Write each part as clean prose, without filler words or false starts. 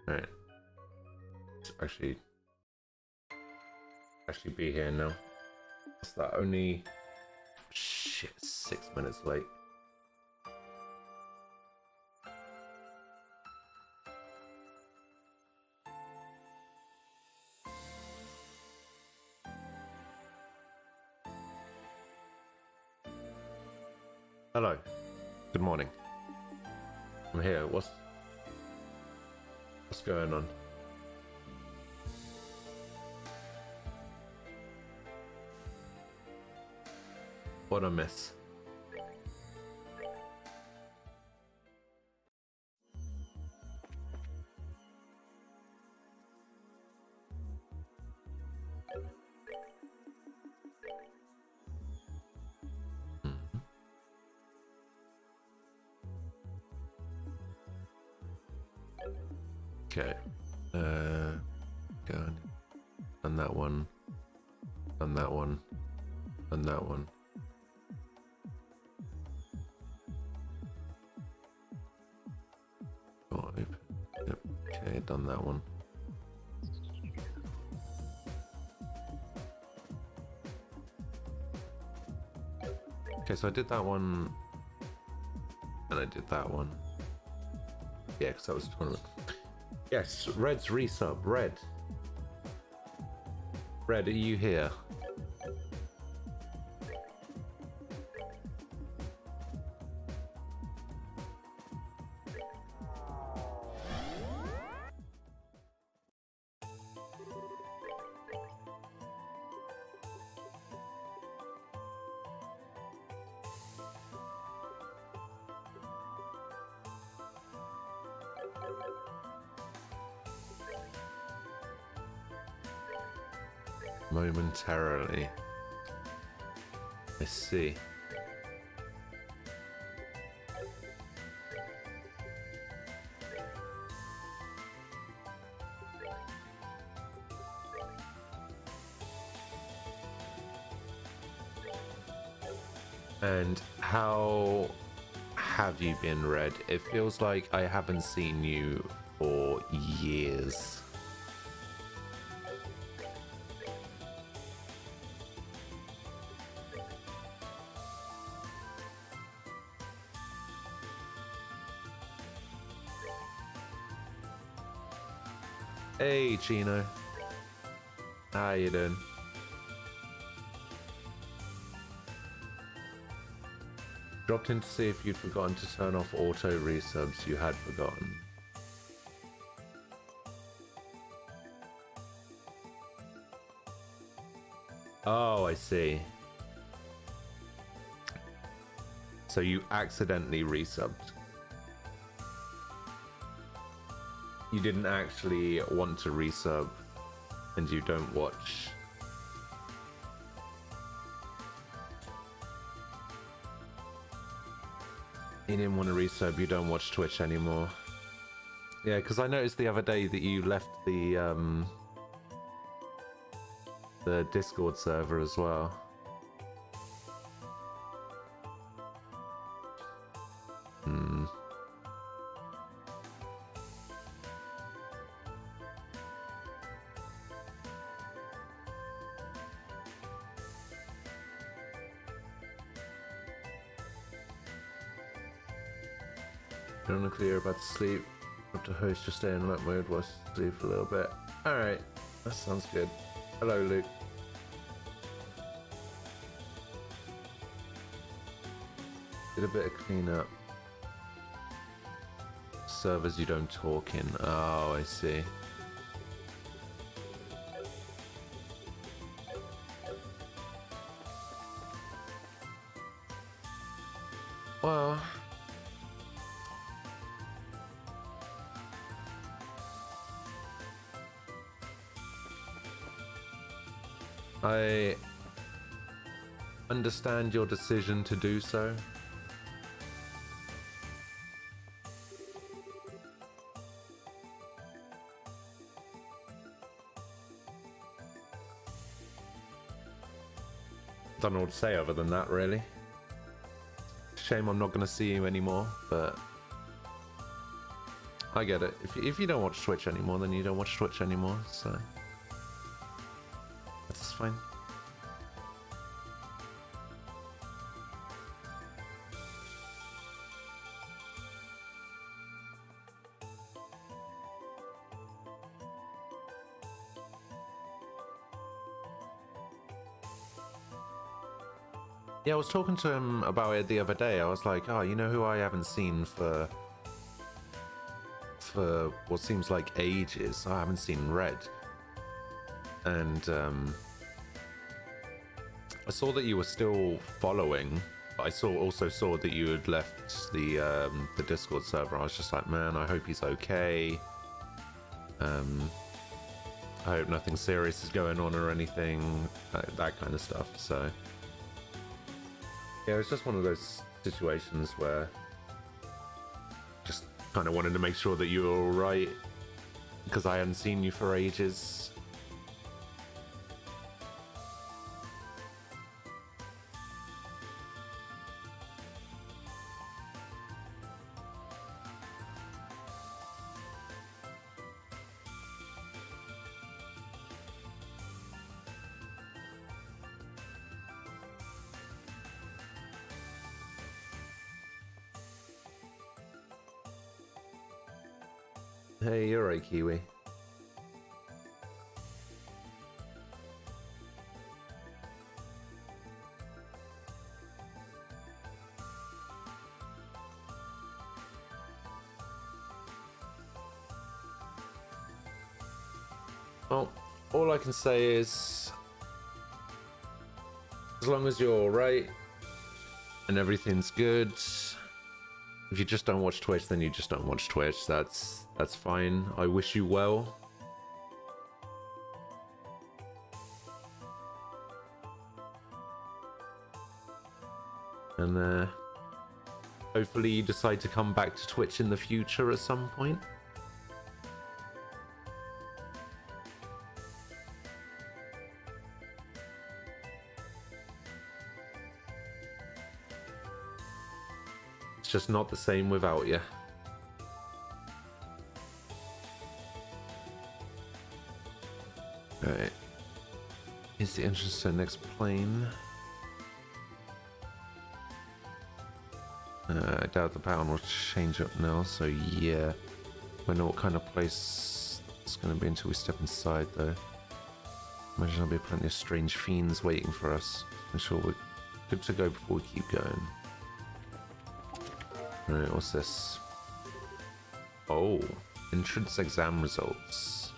Alright. Actually be here now. What's that? Only shit, 6 minutes late. Hello. Good morning. I'm here. What's going on? What I miss? Okay. Go on. Done that one. Done that one. Done that one. Yep. Okay, done that one. Okay, so I did that one, and I did that one. Yeah, because that was the tournament. Yes, Red's resub. Red, are you here? Momentarily. I see. And how have you been, Red? It feels like I haven't seen you for years. Hey, Chino. How you doing? Dropped in to see if you'd forgotten to turn off auto resubs. You had forgotten. Oh, I see. So you accidentally resubbed. You didn't actually want to resub, and you don't watch. You didn't want to resub, you don't watch Twitch anymore. Yeah, because I noticed the other day that you left the Discord server as well. Ironically, you're about to sleep. Have to host, just stay in night mode while I sleep a little bit. Alright, that sounds good. Hello, Luke. Did a bit of cleanup. Servers you don't talk in. Oh, I see. Well, I understand your decision to do so. Don't know what to say other than that, really. Shame I'm not going to see you anymore, but I get it. If you don't watch Twitch anymore, then you don't watch Twitch anymore, so that's fine. Yeah, I was talking to him about it the other day. I was like, oh, you know who I haven't seen for what seems like ages? I haven't seen Red. And I saw that you were still following, but I also saw that you had left the Discord server. I was just like, man, I hope he's okay. I hope nothing serious is going on or anything, that kind of stuff. So yeah, it's just one of those situations where just kind of wanted to make sure that you were all right, because I hadn't seen you for ages. Hey, you're right, Kiwi. Well, all I can say is, as long as you're alright and everything's good, if you just don't watch Twitch, then you just don't watch Twitch. That's fine. I wish you well. And hopefully you decide to come back to Twitch in the future at some point. It's just not the same without you. Alright. Is the entrance to the next plane? I doubt the pattern will change up now, so yeah. I know what kind of place it's going to be until we step inside, though. Imagine there'll be plenty of strange fiends waiting for us. I'm sure we're good to go before we keep going. Alright, what's this? Oh, entrance exam results.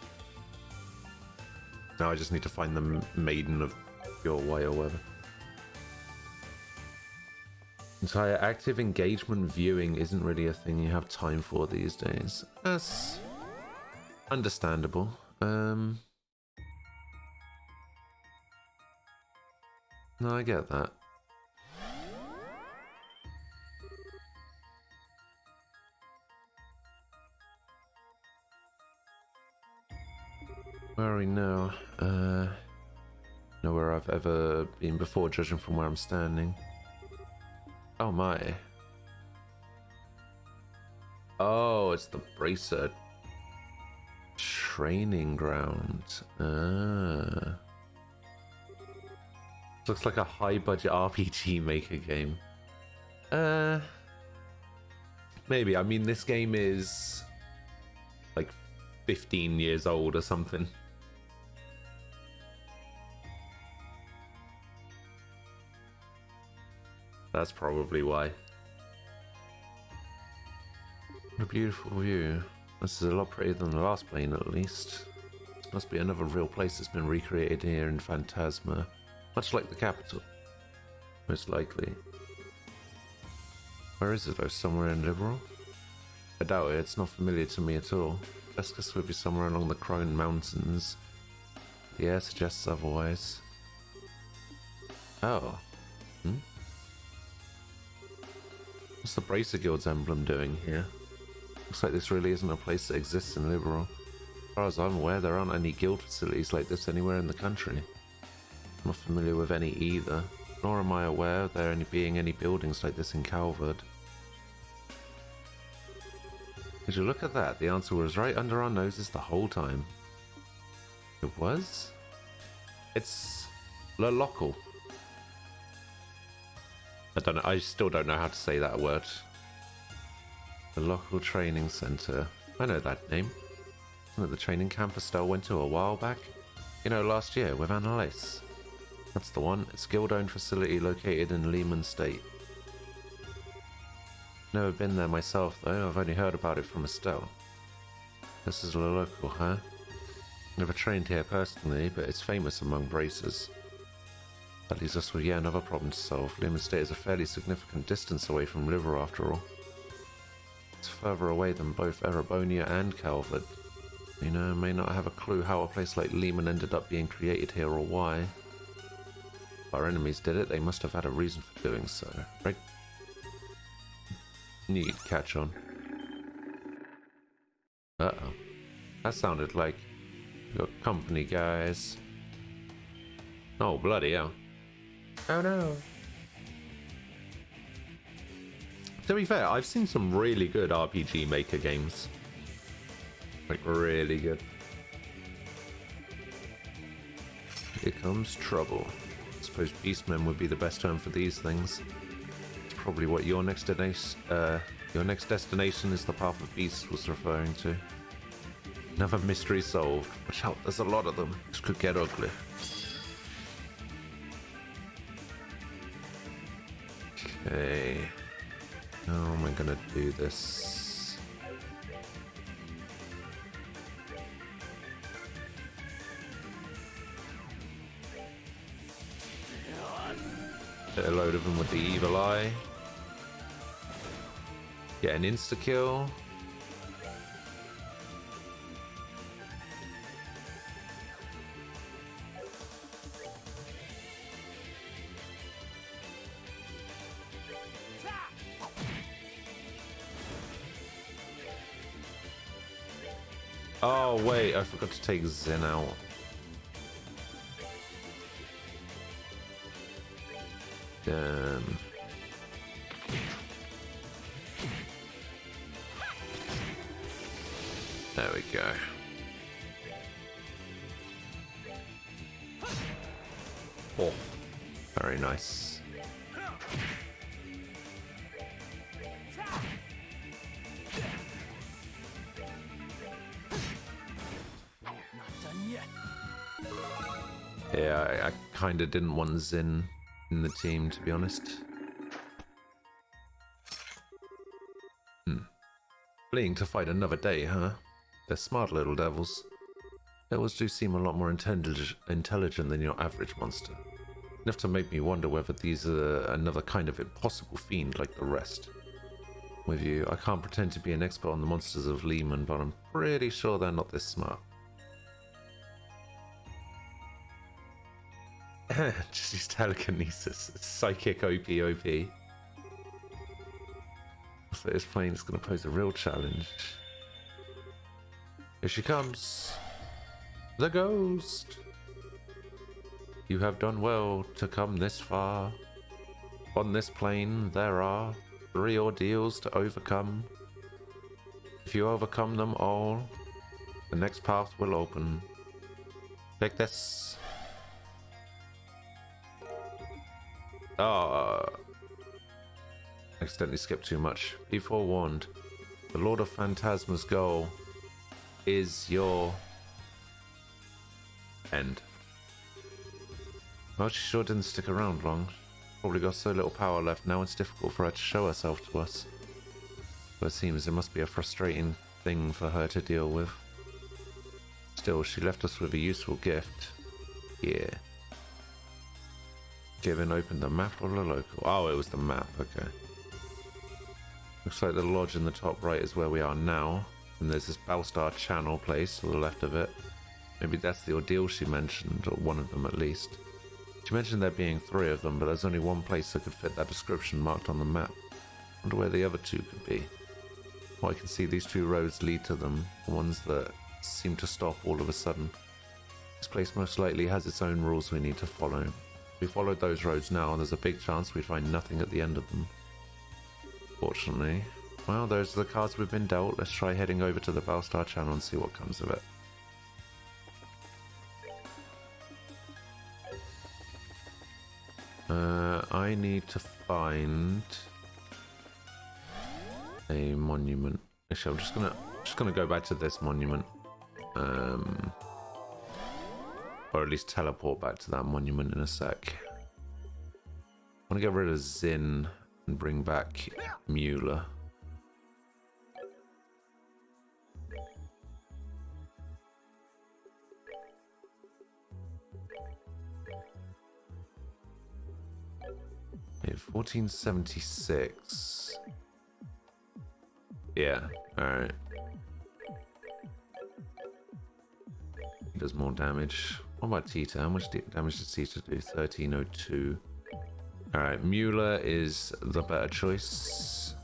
Now I just need to find the Maiden of Your Way or whatever. Entire active engagement viewing isn't really a thing you have time for these days. That's understandable. No, I get that. Where are we now? Nowhere I've ever been before, judging from where I'm standing. Oh my. Oh, it's the Bracer training ground. Looks like a high budget RPG Maker game. Maybe. I mean, this game is like 15 years old or something. That's probably why. What a beautiful view. This is a lot prettier than the last plane, at least. This must be another real place that's been recreated here in Phantasma. Much like the capital. Most likely. Where is it though? Somewhere in Liberal? I doubt it, it's not familiar to me at all. Vescus would be somewhere along the Crone Mountains. The air suggests otherwise. Oh. Hmm? What's the Bracer Guild's emblem doing here? Looks like this really isn't a place that exists in Liberal. As far as I'm aware, there aren't any guild facilities like this anywhere in the country. I'm not familiar with any either, nor am I aware of there being any buildings like this in Calvard. Did you look at that? The answer was right under our noses the whole time. It was? It's Le Local. I don't know. I still don't know how to say that word. The Local Training Center. I know that name. Isn't it the training camp Estelle went to a while back? You know, last year with Annalise. That's the one. It's a guild-owned facility located in Lehman State. Never been there myself though. I've only heard about it from Estelle. This is Le Local, huh? Never trained here personally, but it's famous among bracers. That leaves us with yet another problem to solve. Lehman State is a fairly significant distance away from Liver after all. It's further away than both Erebonia and Calvert. You know, may not have a clue how a place like Lehman ended up being created here or why. If our enemies did it, they must have had a reason for doing so, right? Need catch on. Uh-oh. That sounded like your company, guys. Oh, bloody hell. Oh no. To be fair, I've seen some really good RPG Maker games. Like, really good. Here comes trouble. I suppose beastmen would be the best term for these things. It's probably what your next destination is the Path of Beasts was referring to. Another mystery solved. Watch out, there's a lot of them. This could get ugly. Okay. How am I gonna do this? Hit a load of them with the evil eye. Get an insta-kill. Oh wait, I forgot to take Zen out. Damn. There we go. Oh, very nice. Yeah, I kind of didn't want Zin in the team, to be honest. Fleeing to fight another day, huh? They're smart little devils. Devils do seem a lot more intelligent than your average monster. Enough to make me wonder whether these are another kind of impossible fiend like the rest. With you, I can't pretend to be an expert on the monsters of Lehman, but I'm pretty sure they're not this smart. Just use telekinesis. Psychic OP. So this plane is going to pose a real challenge. Here she comes. The ghost. You have done well to come this far. On this plane there are 3 ordeals to overcome. If you overcome them all, the next path will open. Take this. Accidentally skipped too much. Be forewarned. The Lord of Phantasma's goal is your end. Well, she sure didn't stick around long. Probably got so little power left now it's difficult for her to show herself to us. But it seems it must be a frustrating thing for her to deal with. Still, she left us with a useful gift. Yeah. Given opened the map or the local? Oh, it was the map, okay. Looks like the lodge in the top right is where we are now. And there's this Balstar Channel place to the left of it. Maybe that's the ordeal she mentioned, or one of them at least. She mentioned there being 3 of them, but there's only one place that could fit that description marked on the map. Wonder where the other 2 could be. Well, I can see these 2 roads lead to them, the ones that seem to stop all of a sudden. This place most likely has its own rules we need to follow. If we followed those roads now, there's a big chance we'd find nothing at the end of them. Fortunately, Well, those are the cards we've been dealt. Let's try heading over to the Bellstar channel and see what comes of it. I need to find a monument. Actually, I'm just gonna go back to this monument. Or at least teleport back to that monument in a sec. I want to get rid of Zin and bring back Mueller. Okay, 1476. Yeah, alright. He does more damage. What about Tita? How much damage does Tita do? 1302. Alright, Mueller is the better choice.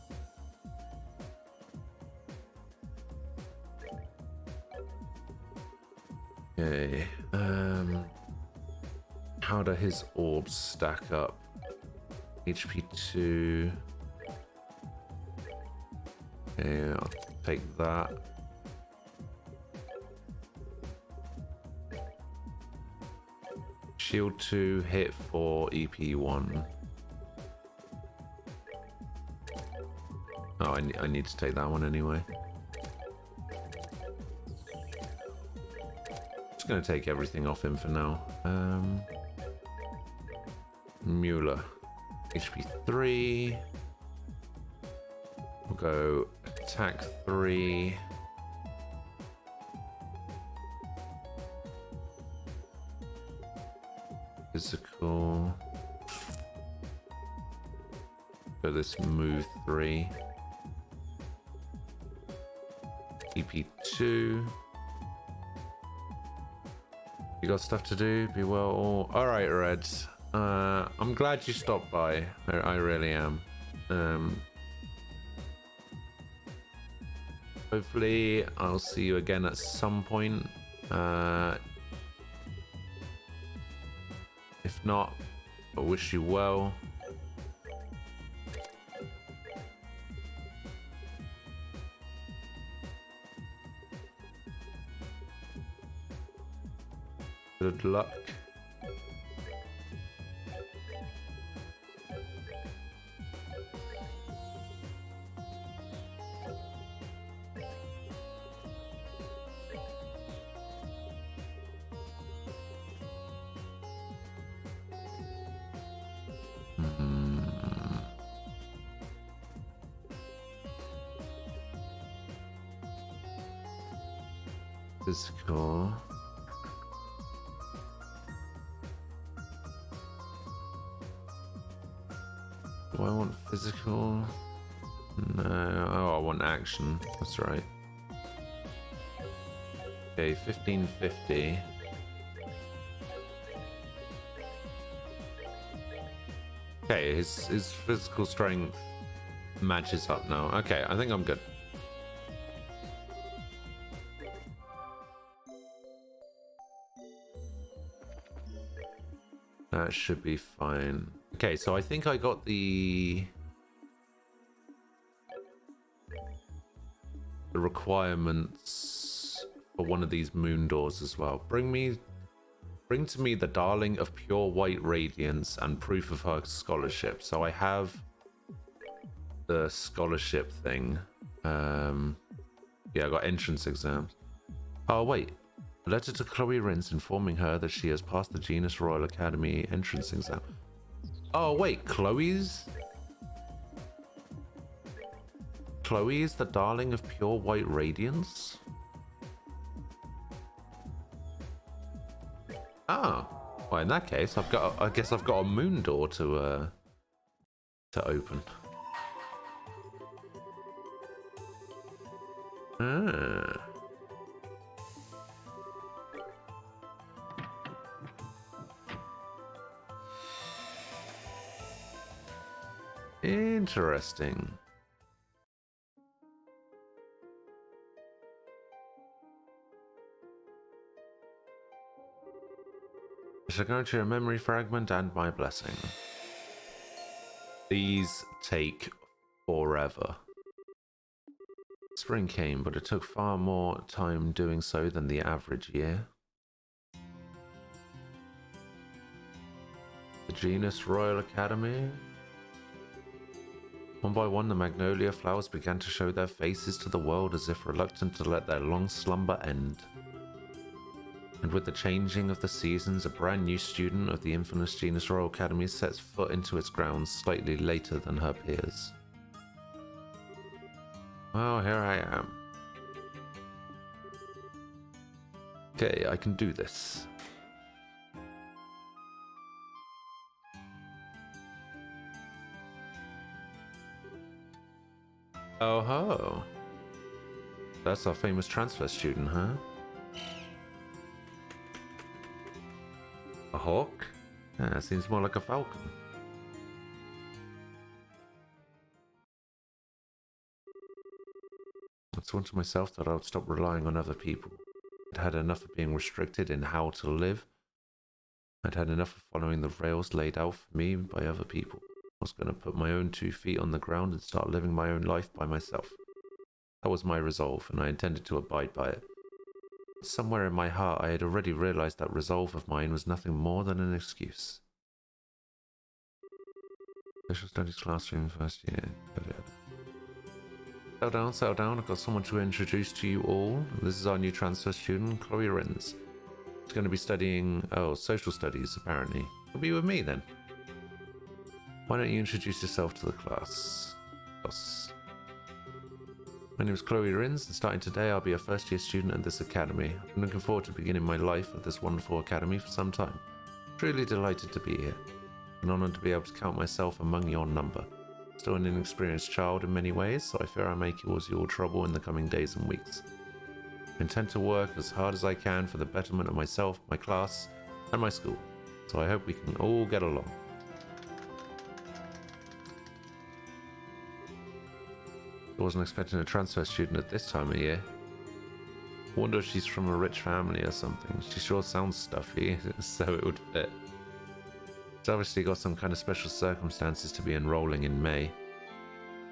Okay. How do his orbs stack up? HP 2. Okay, I'll take that. Shield 2, hit 4, EP 1. Oh, I need to take that one anyway. Just gonna take everything off him for now. Mueller, HP 3. We'll go attack 3. Physical. Go this move 3. EP2. You got stuff to do? Be well. Alright, Red. I'm glad you stopped by. I really am. Hopefully, I'll see you again at some point. If not, I wish you well. Good luck. Physical. Do I want physical? No. Oh, I want action. That's right. Okay, 1550. Okay, his physical strength matches up now. Okay, I think I'm good. That should be fine. Okay, so I think I got the requirements for one of these moon doors as well. Bring to me the darling of pure white radiance and proof of her scholarship. So I have the scholarship thing. Yeah, I got entrance exams. Oh wait. A letter to Chloe Rins informing her that she has passed the Genus Royal Academy entrance exam. Oh wait, Chloe is the darling of pure white radiance? Ah, well in that case I guess I've got a moon door to open. Ah. Interesting. I shall go to your memory fragment and my blessing. These take forever. Spring came, but it took far more time doing so than the average year. The genus Royal Academy. One by one, the magnolia flowers began to show their faces to the world as if reluctant to let their long slumber end. And with the changing of the seasons, a brand new student of the infamous genus Royal Academy sets foot into its grounds slightly later than her peers. Well, here I am. Okay, I can do this. Oh ho! That's our famous transfer student, huh? A hawk? Yeah, seems more like a falcon. I swore to myself that I would stop relying on other people. I'd had enough of being restricted in how to live. I'd had enough of following the rails laid out for me by other people. I was going to put my own 2 feet on the ground and start living my own life by myself. That was my resolve, and I intended to abide by it. Somewhere in my heart, I had already realized that resolve of mine was nothing more than an excuse. Social studies classroom, first year. Settle down. I've got someone to introduce to you all. This is our new transfer student, Chloe Rins. She's going to be studying, social studies, apparently. She'll be with me, then. Why don't you introduce yourself to the class? Yes. My name is Chloe Rins, and starting today, I'll be a first-year student at this academy. I'm looking forward to beginning my life at this wonderful academy for some time. Truly delighted to be here. An honor to be able to count myself among your number. Still an inexperienced child in many ways, so I fear I may cause you all trouble in the coming days and weeks. I intend to work as hard as I can for the betterment of myself, my class, and my school, so I hope we can all get along. I wasn't expecting a transfer student at this time of year. I wonder if she's from a rich family or something. She sure sounds stuffy, so it would fit. She's obviously got some kind of special circumstances to be enrolling in May.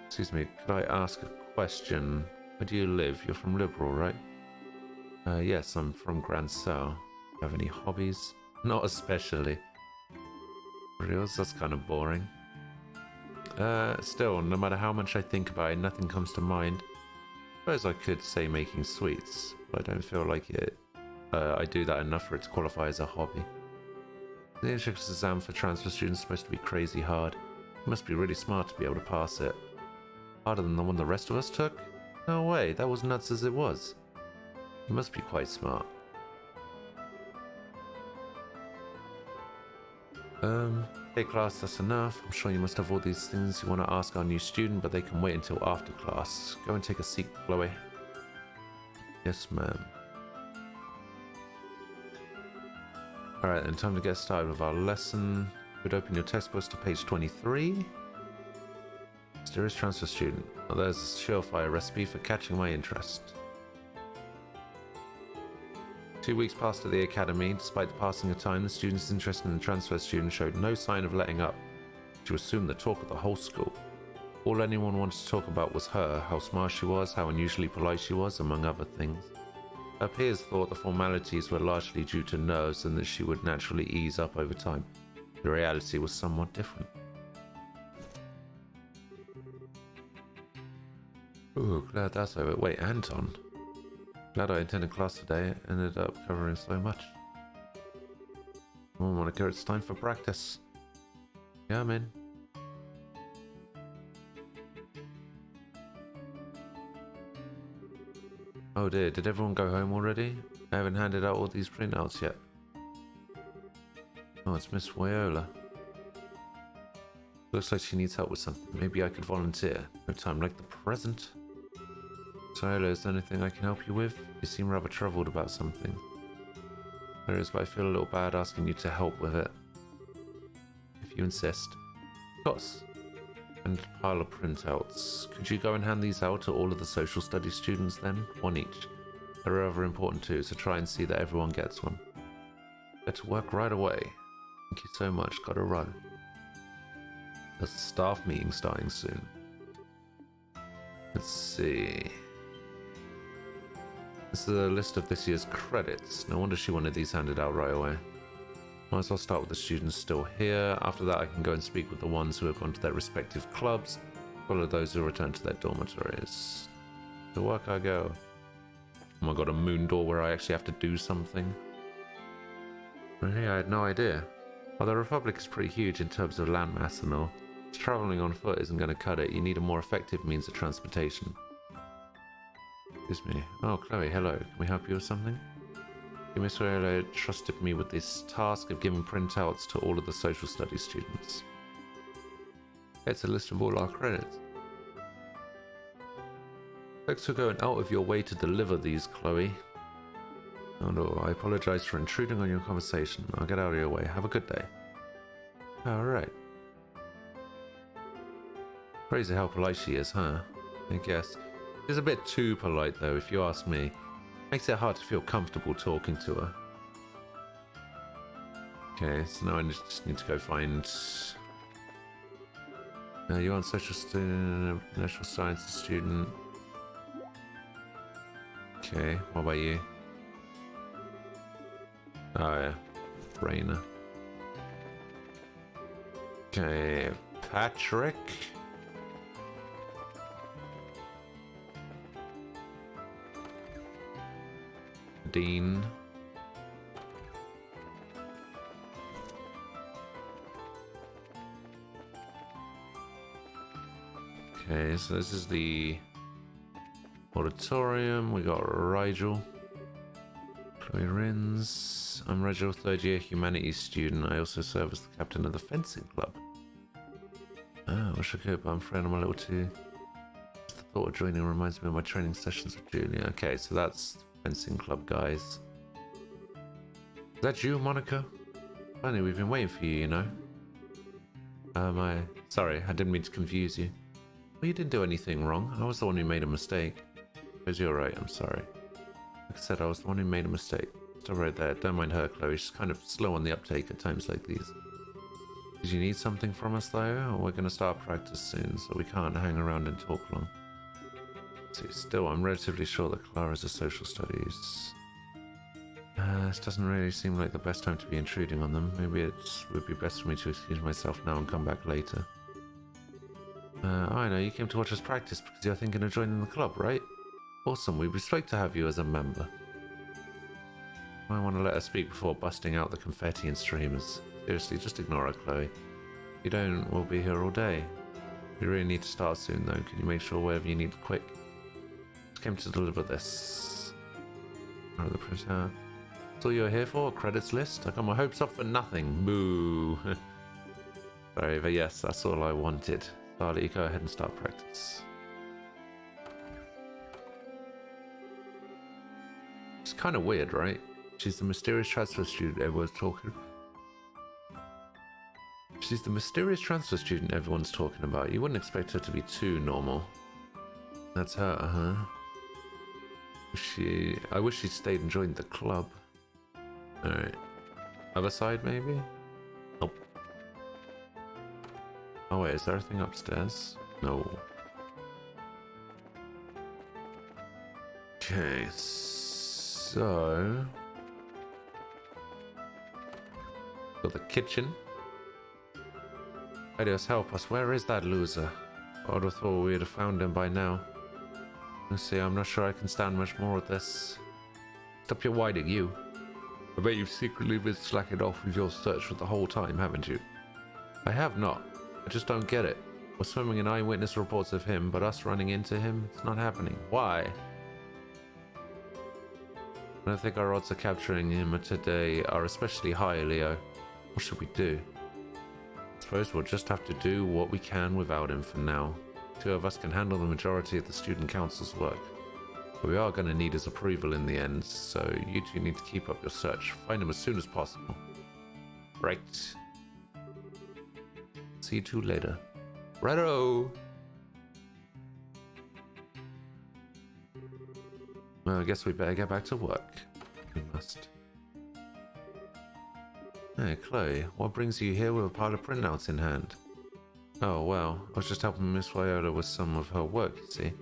Excuse me, could I ask a question? Where do you live? You're from Liberal, right? Yes, I'm from Grand Sal. Do you have any hobbies? Not especially. Reals? That's kind of boring. Still, no matter how much I think about it, nothing comes to mind. I suppose I could say making sweets, but I don't feel like it. I do that enough for it to qualify as a hobby. The entrance exam for transfer students is supposed to be crazy hard. You must be really smart to be able to pass it. Harder than the one the rest of us took? No way, that was nuts as it was. You must be quite smart. Okay class, that's enough. I'm sure you must have all these things you want to ask our new student, but they can wait until after class. Go and take a seat, Chloe. Yes, ma'am. Alright, then time to get started with our lesson. You would open your textbooks to page 23. Mysterious transfer student. Well, there's a surefire recipe for catching my interest. 2 weeks passed at the academy. Despite the passing of time, the student's interest in the transfer student showed no sign of letting up. She was soon the talk of the whole school. All anyone wanted to talk about was her, how smart she was, how unusually polite she was, among other things. Her peers thought the formalities were largely due to nerves and that she would naturally ease up over time. The reality was somewhat different. Ooh, glad that's over. Wait, Anton? Glad I attended class today. Ended up covering so much. Oh, Monica, it's time for practice. Yeah, I'm in. Oh dear, did everyone go home already? I haven't handed out all these printouts yet. Oh, it's Miss Viola. Looks like she needs help with something. Maybe I could volunteer. No time like the present. Viola, is there anything I can help you with? You seem rather troubled about something. There is, but I feel a little bad asking you to help with it. If you insist. Of course. And a pile of printouts. Could you go and hand these out to all of the social studies students then? One each. They're rather important too, so try and see that everyone gets one. Get to work right away. Thank you so much. Gotta run. There's a staff meeting starting soon. Let's see. This is a list of this year's credits. No wonder she wanted these handed out right away. Might as well start with the students still here. After that, I can go and speak with the ones who have gone to their respective clubs, follow those who return to their dormitories. To work I go. Oh my god, a moon door where I actually have to do something. Really, I had no idea. Well, the Republic is pretty huge in terms of landmass and all. Traveling on foot isn't going to cut it. You need a more effective means of transportation. Excuse me. Oh, Chloe, hello. Can we help you with something? Miss Aurelia trusted me with this task of giving printouts to all of the social studies students. It's a list of all our credits. Thanks for going out of your way to deliver these, Chloe. Oh no, I apologize for intruding on your conversation. I'll get out of your way. Have a good day. Alright. Crazy how polite she is, huh? I guess. She's a bit too polite though, if you ask me. Makes it hard to feel comfortable talking to her. Okay, so now I just need to go find... you want social student, natural sciences student. Okay, what about you? Oh yeah, Rainer. Okay, Patrick. Dean. Okay, so this is the auditorium. We got Rigel. Chloe Rins. I'm Rigel, third year humanities student. I also serve as the captain of the fencing club. Oh, wish I could, but I'm afraid I'm a little too... The thought of joining reminds me of my training sessions with Julia. Okay, so that's fencing club, guys. Is that you, Monica? Funny, we've been waiting for you, you know. Sorry, I didn't mean to confuse you. Well, you didn't do anything wrong. I was the one who made a mistake. Because you're right, I'm sorry. Like I said, I was the one who made a mistake. Stop right there. Don't mind her, Chloe. She's kind of slow on the uptake at times like these. Did you need something from us, though? Or we're going to start practice soon, so we can't hang around and talk long. See, still, I'm relatively sure that Clara's a social studies. This doesn't really seem like the best time to be intruding on them. Maybe it would be best for me to excuse myself now and come back later. I know, you came to watch us practice because you're thinking of joining the club, right? Awesome, we'd be stoked to have you as a member. Might want to let her speak before busting out the confetti and streamers. Seriously, just ignore her, Chloe. If you don't, we'll be here all day. We really need to start soon, though. Can you make sure whatever you need quick? Just came to deliver this. Oh, the printer. That's all you're here for? A credits list? I got my hopes up for nothing. Boo. Sorry, but yes, that's all I wanted. So I'll let you go ahead and start practice. It's kind of weird, right? She's the mysterious transfer student everyone's talking. She's the mysterious transfer student everyone's talking about. You wouldn't expect her to be too normal. That's her, huh? I wish she'd stayed and joined the club. Alright. Other side, maybe? Nope. Oh wait, is there a thing upstairs? No. Okay, so... got the kitchen. Adios, help us. Where is that loser? I would have thought we'd have found him by now. Let's see, I'm not sure I can stand much more of this. Stop your whining, you. I bet you've secretly been slacking off with your search for the whole time, haven't you? I have not. I just don't get it. We're swimming in eyewitness reports of him, but us running into him, it's not happening. Why? I don't think our odds of capturing him today are especially high, Leo. What should we do? I suppose we'll just have to do what we can without him for now. Two of us can handle the majority of the student council's work. But we are going to need his approval in the end, so you two need to keep up your search. Find him as soon as possible. Right. See you two later. Righto! Well, I guess we better get back to work. We must. Hey, Chloe, what brings you here with a pile of printouts in hand? Oh, well, I was just helping Miss Viola with some of her work, you see.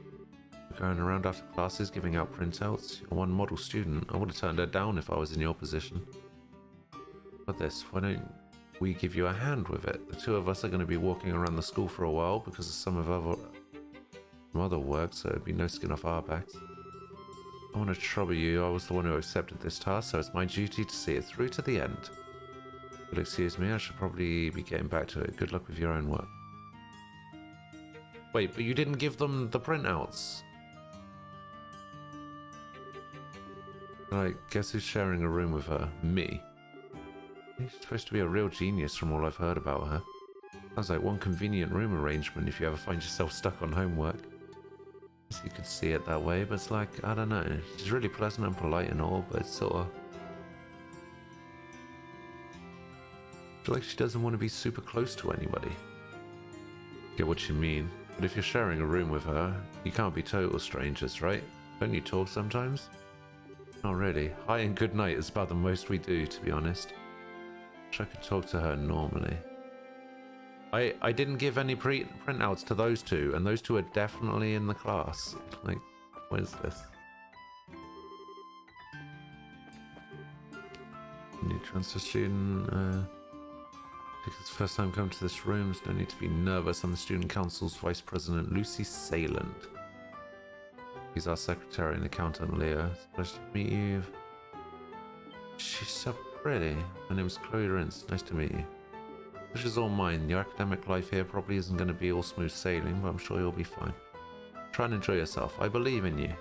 going around after classes giving out printouts. You're one model student. I would have turned her down if I was in your position. But this, why don't we give you a hand with it? The two of us are going to be walking around the school for a while because of some other work, so it'd be no skin off our backs. I want to trouble you. I was the one who accepted this task, so it's my duty to see it through to the end. But excuse me, I should probably be getting back to it. Good luck with your own work. Wait, but you didn't give them the printouts. Like, guess who's sharing a room with her? Me. She's supposed to be a real genius from all I've heard about her. Sounds like one convenient room arrangement if you ever find yourself stuck on homework. Guess you could see it that way, but it's like, I don't know. She's really pleasant and polite and all, but it's sort of... I feel like she doesn't want to be super close to anybody. Get what you mean. But if you're sharing a room with her, you can't be total strangers, right? Don't you talk sometimes? Not really. Hi and good night is about the most we do, to be honest. Wish I could talk to her normally. I didn't give any printouts to those two, and those two are definitely in the class. Like, what is this? New transfer student. Because it's the first time coming to this room, so no need to be nervous. I'm the student council's vice president, Lucy Sayland. He's our secretary and accountant, Leah. It's a pleasure to meet you. She's so pretty. My name's Chloe Rins. Nice to meet you. This is all mine. Your academic life here probably isn't going to be all smooth sailing, but I'm sure you'll be fine. Try and enjoy yourself. I believe in you.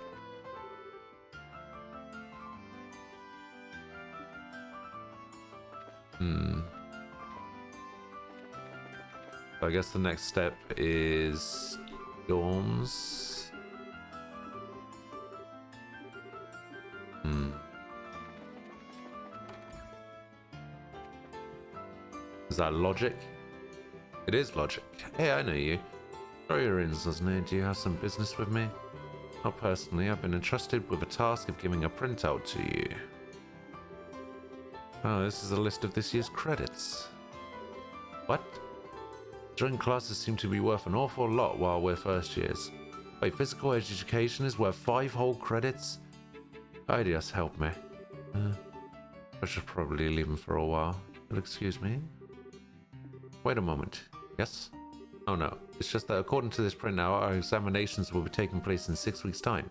I guess the next step is dorms. Is that logic? It is logic. Hey, I know you. Throw your ins, doesn't it? Do you have some business with me? Not personally. I've been entrusted with a task of giving a printout to you. Oh, this is a list of this year's credits. What? Joint classes seem to be worth an awful lot while we're first years. Wait, physical education is worth 5 whole credits? Ideas help me. I should probably leave them for a while. You'll excuse me? Wait a moment. Yes? Oh no, it's just that according to this printout, our examinations will be taking place in 6 weeks' time.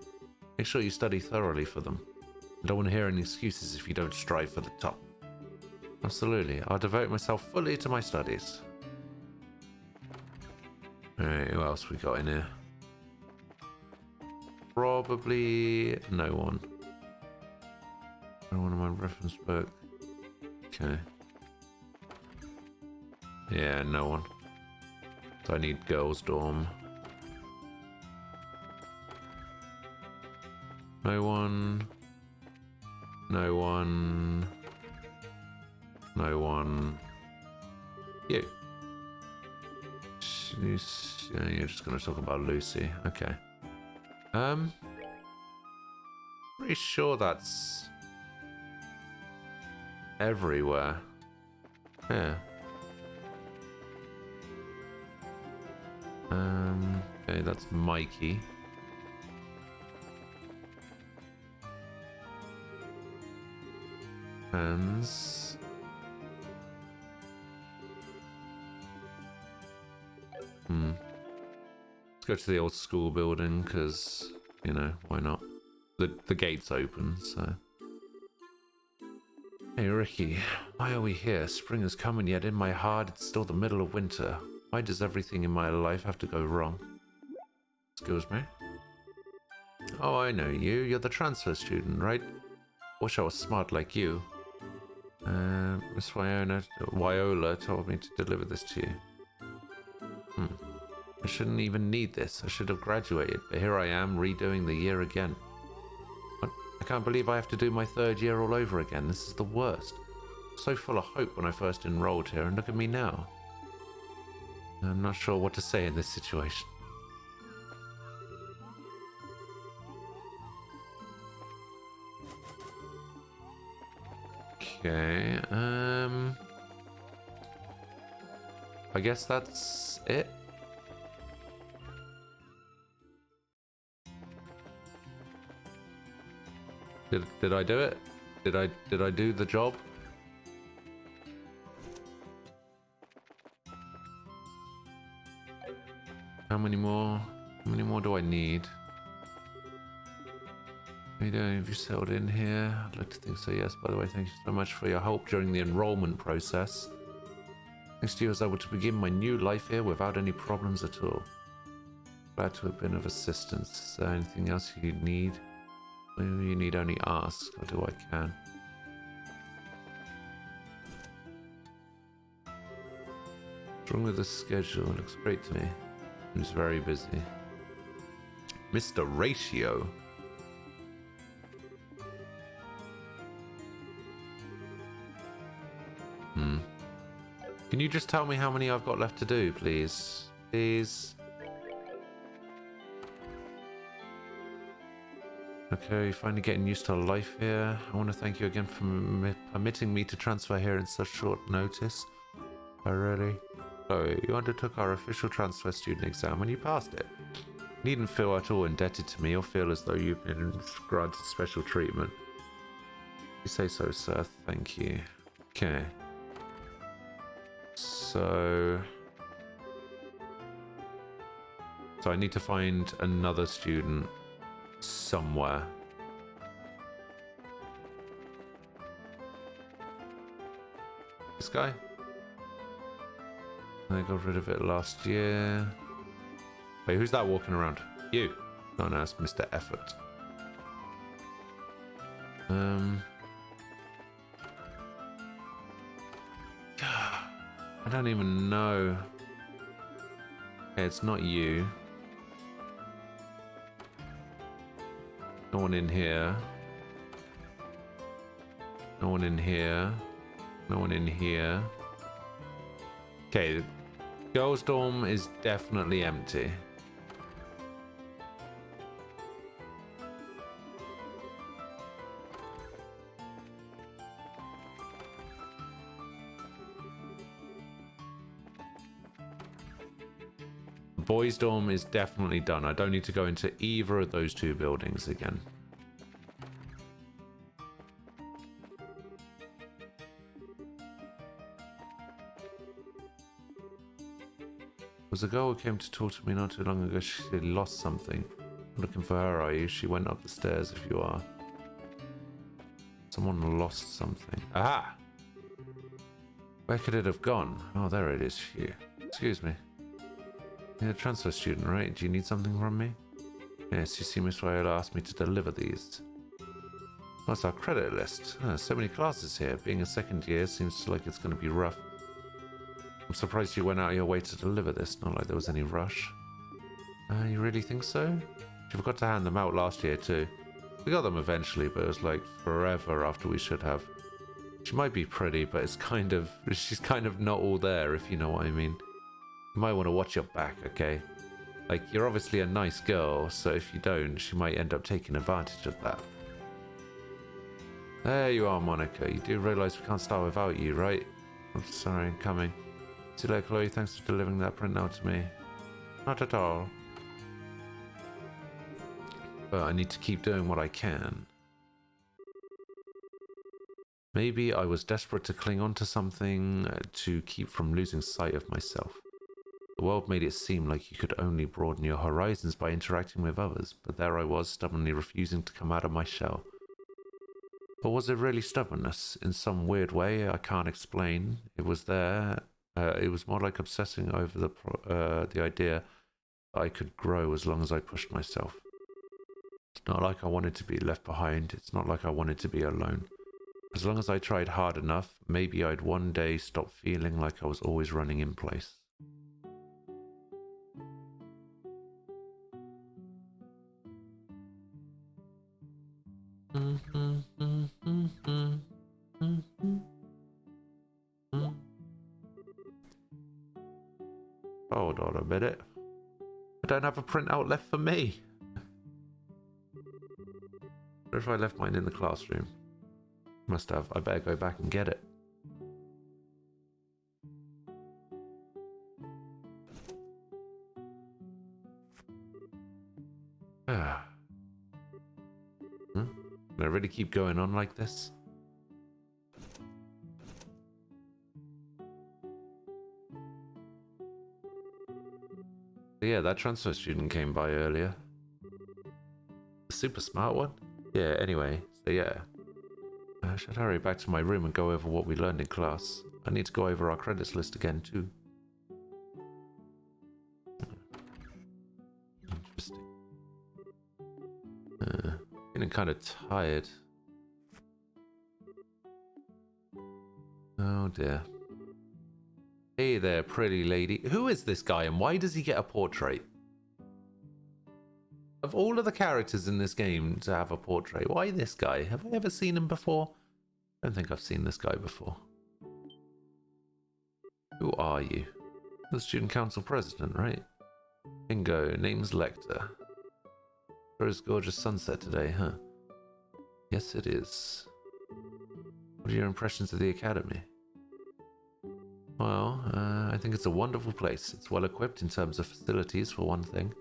Make sure you study thoroughly for them. I don't want to hear any excuses if you don't strive for the top. Absolutely, I'll devote myself fully to my studies. Alright, who else we got in here? Probably no one. No one in my reference book. Okay. Yeah, no one. So I need girls' dorm. No one. No one. No one. You. Yeah, you're just going to talk about Lucy. Okay. Pretty sure that's everywhere. Yeah. Okay, that's Mikey. Hands. Let's go to the old school building, because, you know, why not? The gate's open, so... Hey, Ricky, why are we here? Spring has come and yet in my heart it's still the middle of winter. Why does everything in my life have to go wrong? Excuse me? Oh, I know you. You're the transfer student, right? Wish I was smart like you. Miss Viola told me to deliver this to you. I shouldn't even need this. I should have graduated, but here I am redoing the year again. What? I can't believe I have to do my 3rd year all over again. This is the worst. So full of hope when I first enrolled here, and look at me now. I'm not sure what to say in this situation. Okay, I guess that's it. Did I do it? Did I do the job? How many more? How many more do I need? How you doing? Have you settled in here? I'd like to think so, yes. By the way, thank you so much for your help during the enrollment process. Thanks to you, I was able to begin my new life here without any problems at all. Glad to have been of assistance. Is there anything else you need? Well, you need only ask. I'll do what I can. What's wrong with the schedule? It looks great to me. Seems very busy. Mr. Ratio. Can you just tell me how many I've got left to do, please? Please. Okay, finally getting used to life here. I want to thank you again for permitting me to transfer here in such short notice. Oh, really? So, you undertook our official transfer student exam and you passed it. You needn't feel at all indebted to me or feel as though you've been granted special treatment. You say so, sir. Thank you. Okay. So I need to find another student somewhere. This guy? I got rid of it last year. Wait, who's that walking around? You. Oh no, it's Mr. Effort. I don't even know. Okay, it's not you. No one in here. No one in here. No one in here. Okay, the girls' dorm is definitely empty. Boys' dorm is definitely done. I don't need to go into either of those two buildings again. There was a girl who came to talk to me not too long ago. She lost something. Looking for her, are you? She went up the stairs if you are. Someone lost something. Aha! Where could it have gone? Oh, there it is. Phew. Excuse me. You're a transfer student, right? Do you need something from me? Yes, you see, Miss Viola asked me to deliver these. That's our credit list. So many classes here. Being a second year seems like it's going to be rough. I'm surprised you went out of your way to deliver this. Not like there was any rush. You really think so? You forgot to hand them out last year too. We got them eventually, but it was like forever after we should have. She might be pretty, but she's kind of not all there, if you know what I mean. You might want to watch your back, okay? Like, you're obviously a nice girl, so if you don't, she might end up taking advantage of that. There you are, Monica. You do realize we can't start without you, right? I'm sorry, I'm coming. See you later, Chloe. Thanks for delivering that printout to me. Not at all. But I need to keep doing what I can. Maybe I was desperate to cling on to something to keep from losing sight of myself. The world made it seem like you could only broaden your horizons by interacting with others, but there I was, stubbornly refusing to come out of my shell. Or was it really stubbornness? In some weird way I can't explain. It was there. It was more like obsessing over the idea that I could grow as long as I pushed myself. It's not like I wanted to be left behind. It's not like I wanted to be alone. As long as I tried hard enough, maybe I'd one day stop feeling like I was always running in place. Hold on a minute. I don't have a printout left for me. What if I left mine in the classroom? Must have. I better go back and get it. Did I really keep going on like this? Yeah, that transfer student came by earlier. The super smart one? Yeah, anyway, so yeah. I should hurry back to my room and go over what we learned in class. I need to go over our credits list again, too. Interesting. Feeling kind of tired. Oh dear. Hey there, pretty lady. Who is this guy and why does he get a portrait? Of all of the characters in this game to have a portrait, why this guy? Have I ever seen him before? I don't think I've seen this guy before. Who are you? The student council president, right? Bingo, name's Lecter. It's a gorgeous sunset today, huh? Yes, it is. What are your impressions of the academy? Well, I think it's a wonderful place. It's well equipped in terms of facilities, for one thing.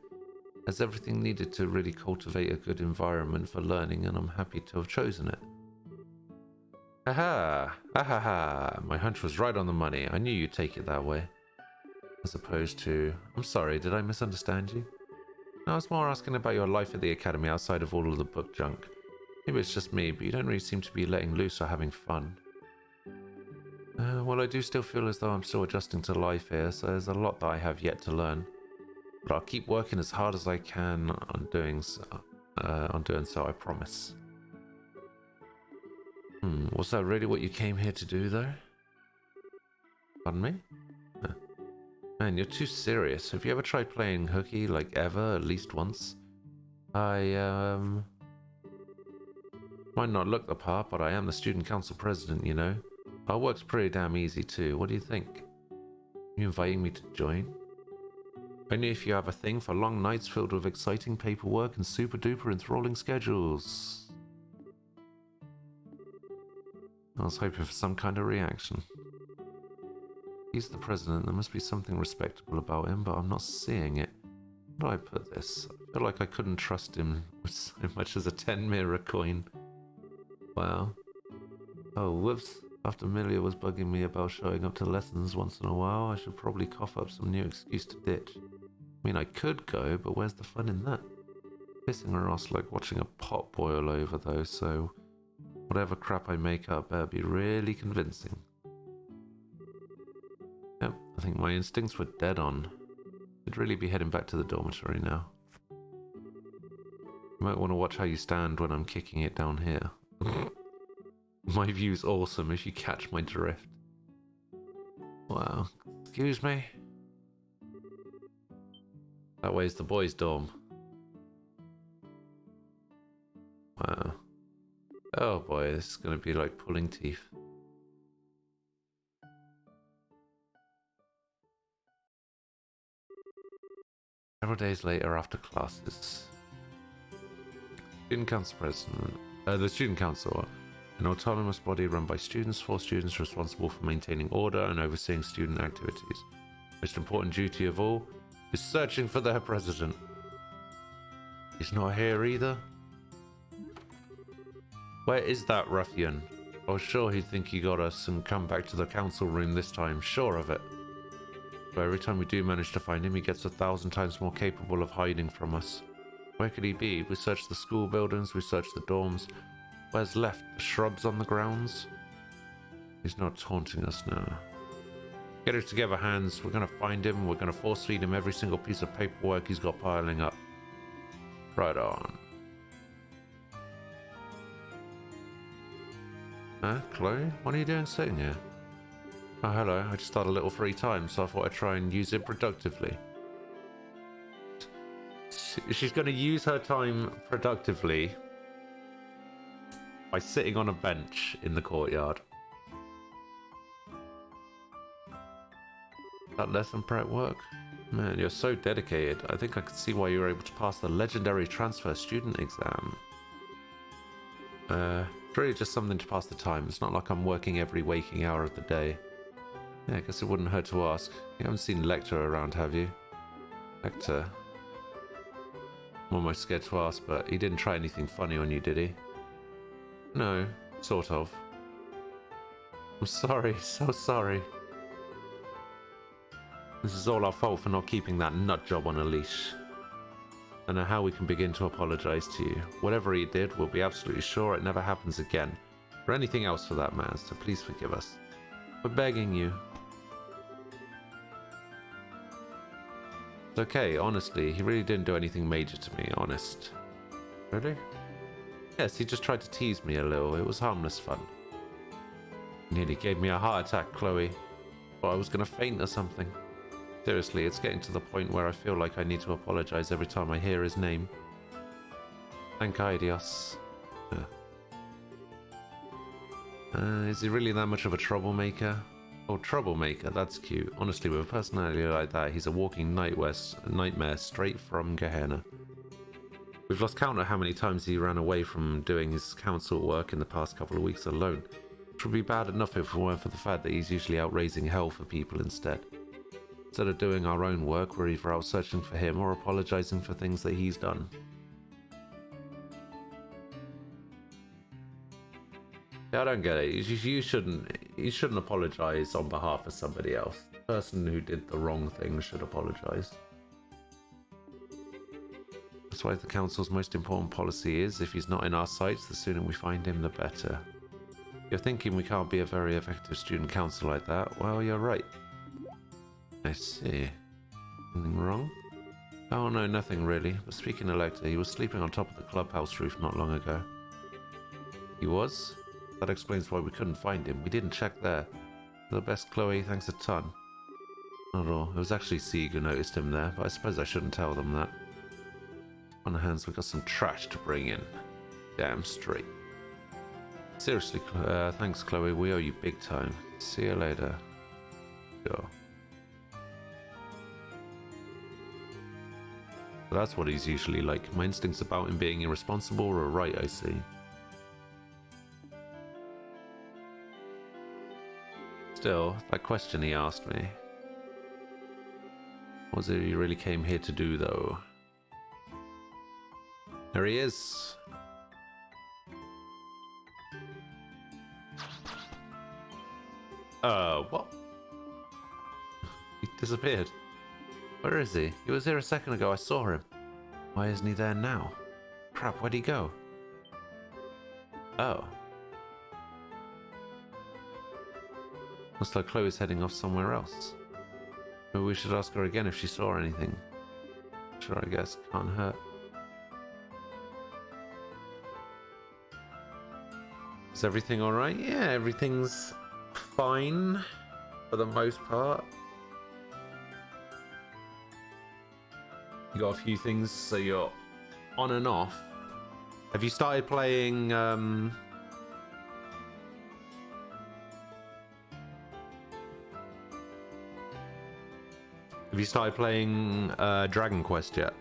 Has everything needed to really cultivate a good environment for learning, and I'm happy to have chosen it. Aha! Ahaha! My hunch was right on the money. I knew you'd take it that way. As opposed to... I'm sorry, did I misunderstand you? No, I was more asking about your life at the academy outside of all of the book junk. Maybe it's just me, but you don't really seem to be letting loose or having fun. Well, I do still feel as though I'm still adjusting to life here, so there's a lot that I have yet to learn. But I'll keep working as hard as I can on doing so, I promise. Was that really what you came here to do, though? Pardon me? Man, you're too serious. Have you ever tried playing hooky, like ever, at least once? I, might not look the part, but I am the student council president, you know? Our work's pretty damn easy, too. What do you think? Are you inviting me to join? Only if you have a thing for long nights filled with exciting paperwork and super-duper enthralling schedules. I was hoping for some kind of reaction. He's the president, there must be something respectable about him, but I'm not seeing it. How do I put this? I feel like I couldn't trust him with so much as a 10 mirror coin. Wow. Oh, whoops. After Milia was bugging me about showing up to lessons once in a while, I should probably cough up some new excuse to ditch. I mean, I could go, but where's the fun in that? Pissing her off's like watching a pot boil over, though, so whatever crap I make up better be really convincing. Yep, I think my instincts were dead on. I'd really be heading back to the dormitory now. You might want to watch how you stand when I'm kicking it down here. My view's awesome if you catch my drift. Wow. Excuse me? That way's the boys' dorm. Wow. Oh boy, this is going to be like pulling teeth. Several days later after classes. Student Council President. The Student Council. An autonomous body run by students, for students responsible for maintaining order and overseeing student activities. Most important duty of all is searching for their president. He's not here either. Where is that ruffian? I was sure he'd think he got us and come back to the council room this time, sure of it. But every time we do manage to find him, he gets 1,000 times more capable of hiding from us. Where could he be? We searched the school buildings, we searched the dorms. Where's left? The shrubs on the grounds? He's not taunting us now. Get it together, Hans. We're gonna find him. We're gonna force feed him every single piece of paperwork he's got piling up. Right on. Huh, Chloe? What are you doing sitting here? Oh, hello. I just had a little free time, so I thought I'd try and use it productively. She's gonna use her time productively by sitting on a bench in the courtyard. That lesson prep work? Man, you're so dedicated. I think I could see why you were able to pass the legendary transfer student exam. It's really just something to pass the time. It's not like I'm working every waking hour of the day. Yeah, I guess it wouldn't hurt to ask. You haven't seen Lecter around, have you? Lecter? I'm almost scared to ask, but he didn't try anything funny on you, did he? No, sort of. I'm sorry, so sorry. This is all our fault for not keeping that nut job on a leash. I don't know how we can begin to apologize to you. Whatever he did, we'll be absolutely sure it never happens again. Or anything else for that matter, so please forgive us. We're begging you. It's okay, honestly, he really didn't do anything major to me, honest. Really? Yes, he just tried to tease me a little. It was harmless fun. He nearly gave me a heart attack, Chloe. Thought I was gonna faint or something. Seriously, it's getting to the point where I feel like I need to apologize every time I hear his name. Thank Dios. Is he really that much of a troublemaker? Oh, troublemaker, that's cute. Honestly, with a personality like that, he's a walking nightmare straight from Gehenna. We've lost count of how many times he ran away from doing his council work in the past couple of weeks alone. Which would be bad enough if it weren't for the fact that he's usually out raising hell for people instead. Instead of doing our own work, we're either out searching for him or apologizing for things that he's done. Yeah, I don't get it. You shouldn't apologize on behalf of somebody else. The person who did the wrong thing should apologize. That's why the council's most important policy is, if he's not in our sights, the sooner we find him, the better. You're thinking we can't be a very effective student council like that? Well, you're right. I see. Anything wrong? Oh no, nothing really. But speaking of Lecter, he was sleeping on top of the clubhouse roof not long ago. He was? That explains why we couldn't find him. We didn't check there. You're the best, Chloe. Thanks a ton. Not at all. It was actually Sieg who noticed him there, but I suppose I shouldn't tell them that. On the hands, we've got some trash to bring in. Damn straight. Seriously, thanks, Chloe. We owe you big time. See you later. Sure. So that's what he's usually like. My instincts about him being irresponsible were right, I see. Still, that question he asked me. What was it he really came here to do, though? There he is. What? He disappeared. Where is he? He was here a second ago, I saw him. Why isn't he there now? Crap, where'd he go? Oh. Looks like Chloe's heading off somewhere else. Maybe we should ask her again if she saw anything. Sure, I guess. Can't hurt. Is everything alright? Yeah, everything's fine for the most part. You got a few things, so you're on and off. Have you started playing have you started playing Dragon Quest yet?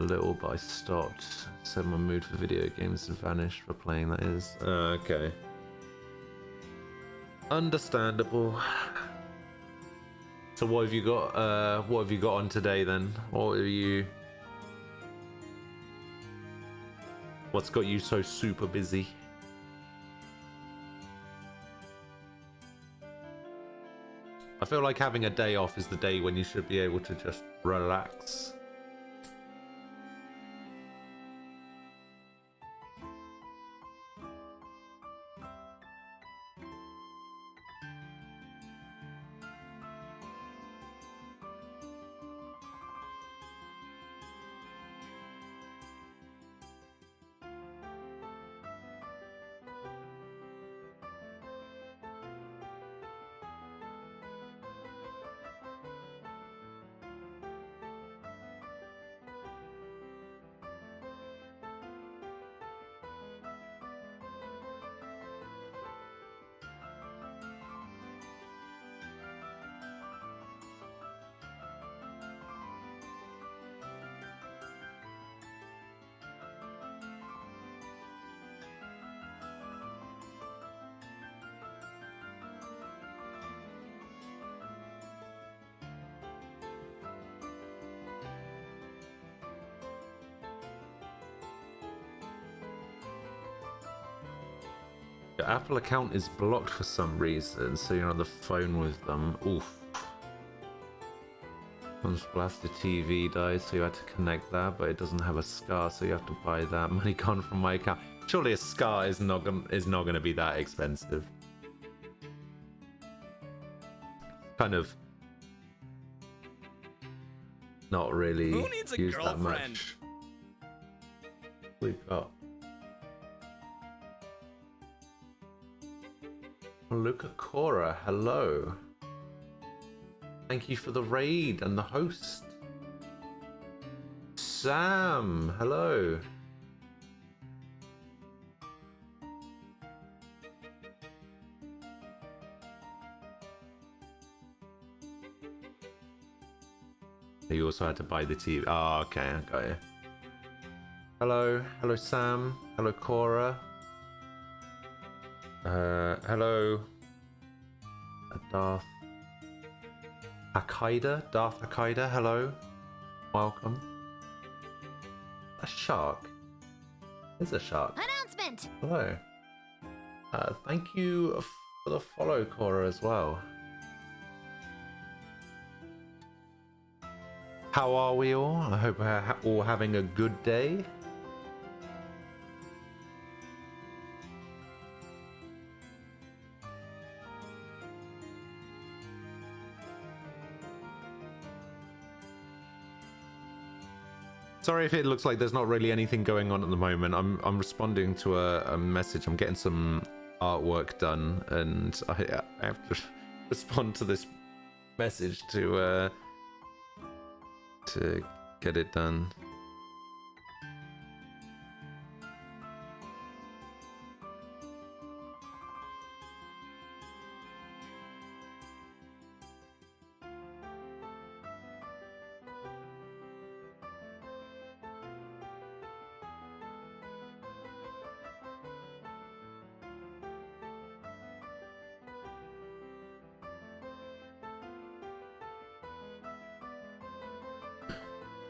A little, but I stopped. Said my mood for video games had vanished for playing, that is. Okay. Understandable. So what have you got on today then? What are you What's got you so super busy? I feel like having a day off is the day when you should be able to just relax. Your Apple account is blocked for some reason, so you're on the phone with them. Oof. Blasted TV died, so you had to connect that, but it doesn't have a SCAR, so you have to buy that. Money gone from my account. Surely a SCAR is not gonna be that expensive. Kind of not really used that much. We've got Luca Cora, hello. Thank you for the raid and the host. Sam, hello. You also had to buy the TV. Oh, okay, I got you. Hello Sam. Hello Cora. Hello Darth Akaida, hello. Welcome. A shark. There's a shark. Announcement! Hello. Thank you for the follow, Cora, as well. How are we all? I hope we're all having a good day. Sorry if it looks like there's not really anything going on at the moment. I'm responding to a message. I'm getting some artwork done, and I have to respond to this message to get it done.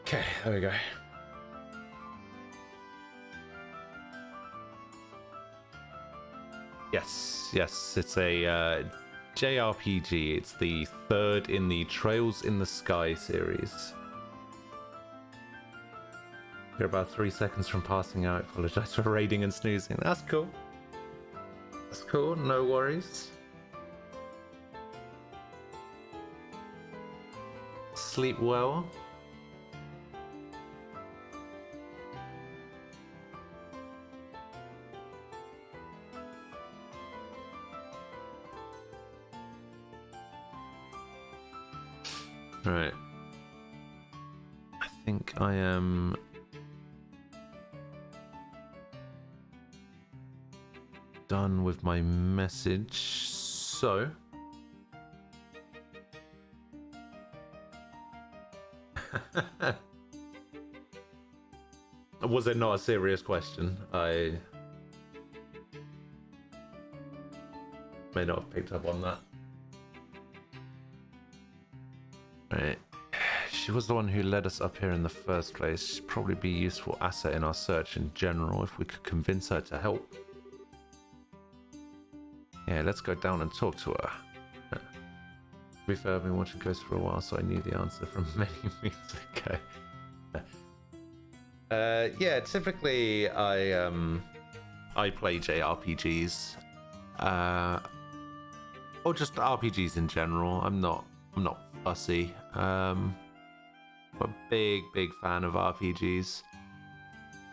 Okay, there we go. Yes, it's a JRPG. It's the third in the Trails in the Sky series. You're about 3 seconds from passing out. Apologize for raiding and snoozing. That's cool. That's cool, no worries. Sleep well. Right. I think I am done with my message. So was it not a serious question? I may not have picked up on that. Right. She was the one who led us up here in the first place. She'd probably be a useful asset in our search in general if we could convince her to help. Yeah, let's go down and talk to her. To be fair, I've been watching Ghost for a while, so I knew the answer from many weeks ago. Yeah, typically I play JRPGs, or just RPGs in general. I'm not fussy. I'm a big fan of RPGs.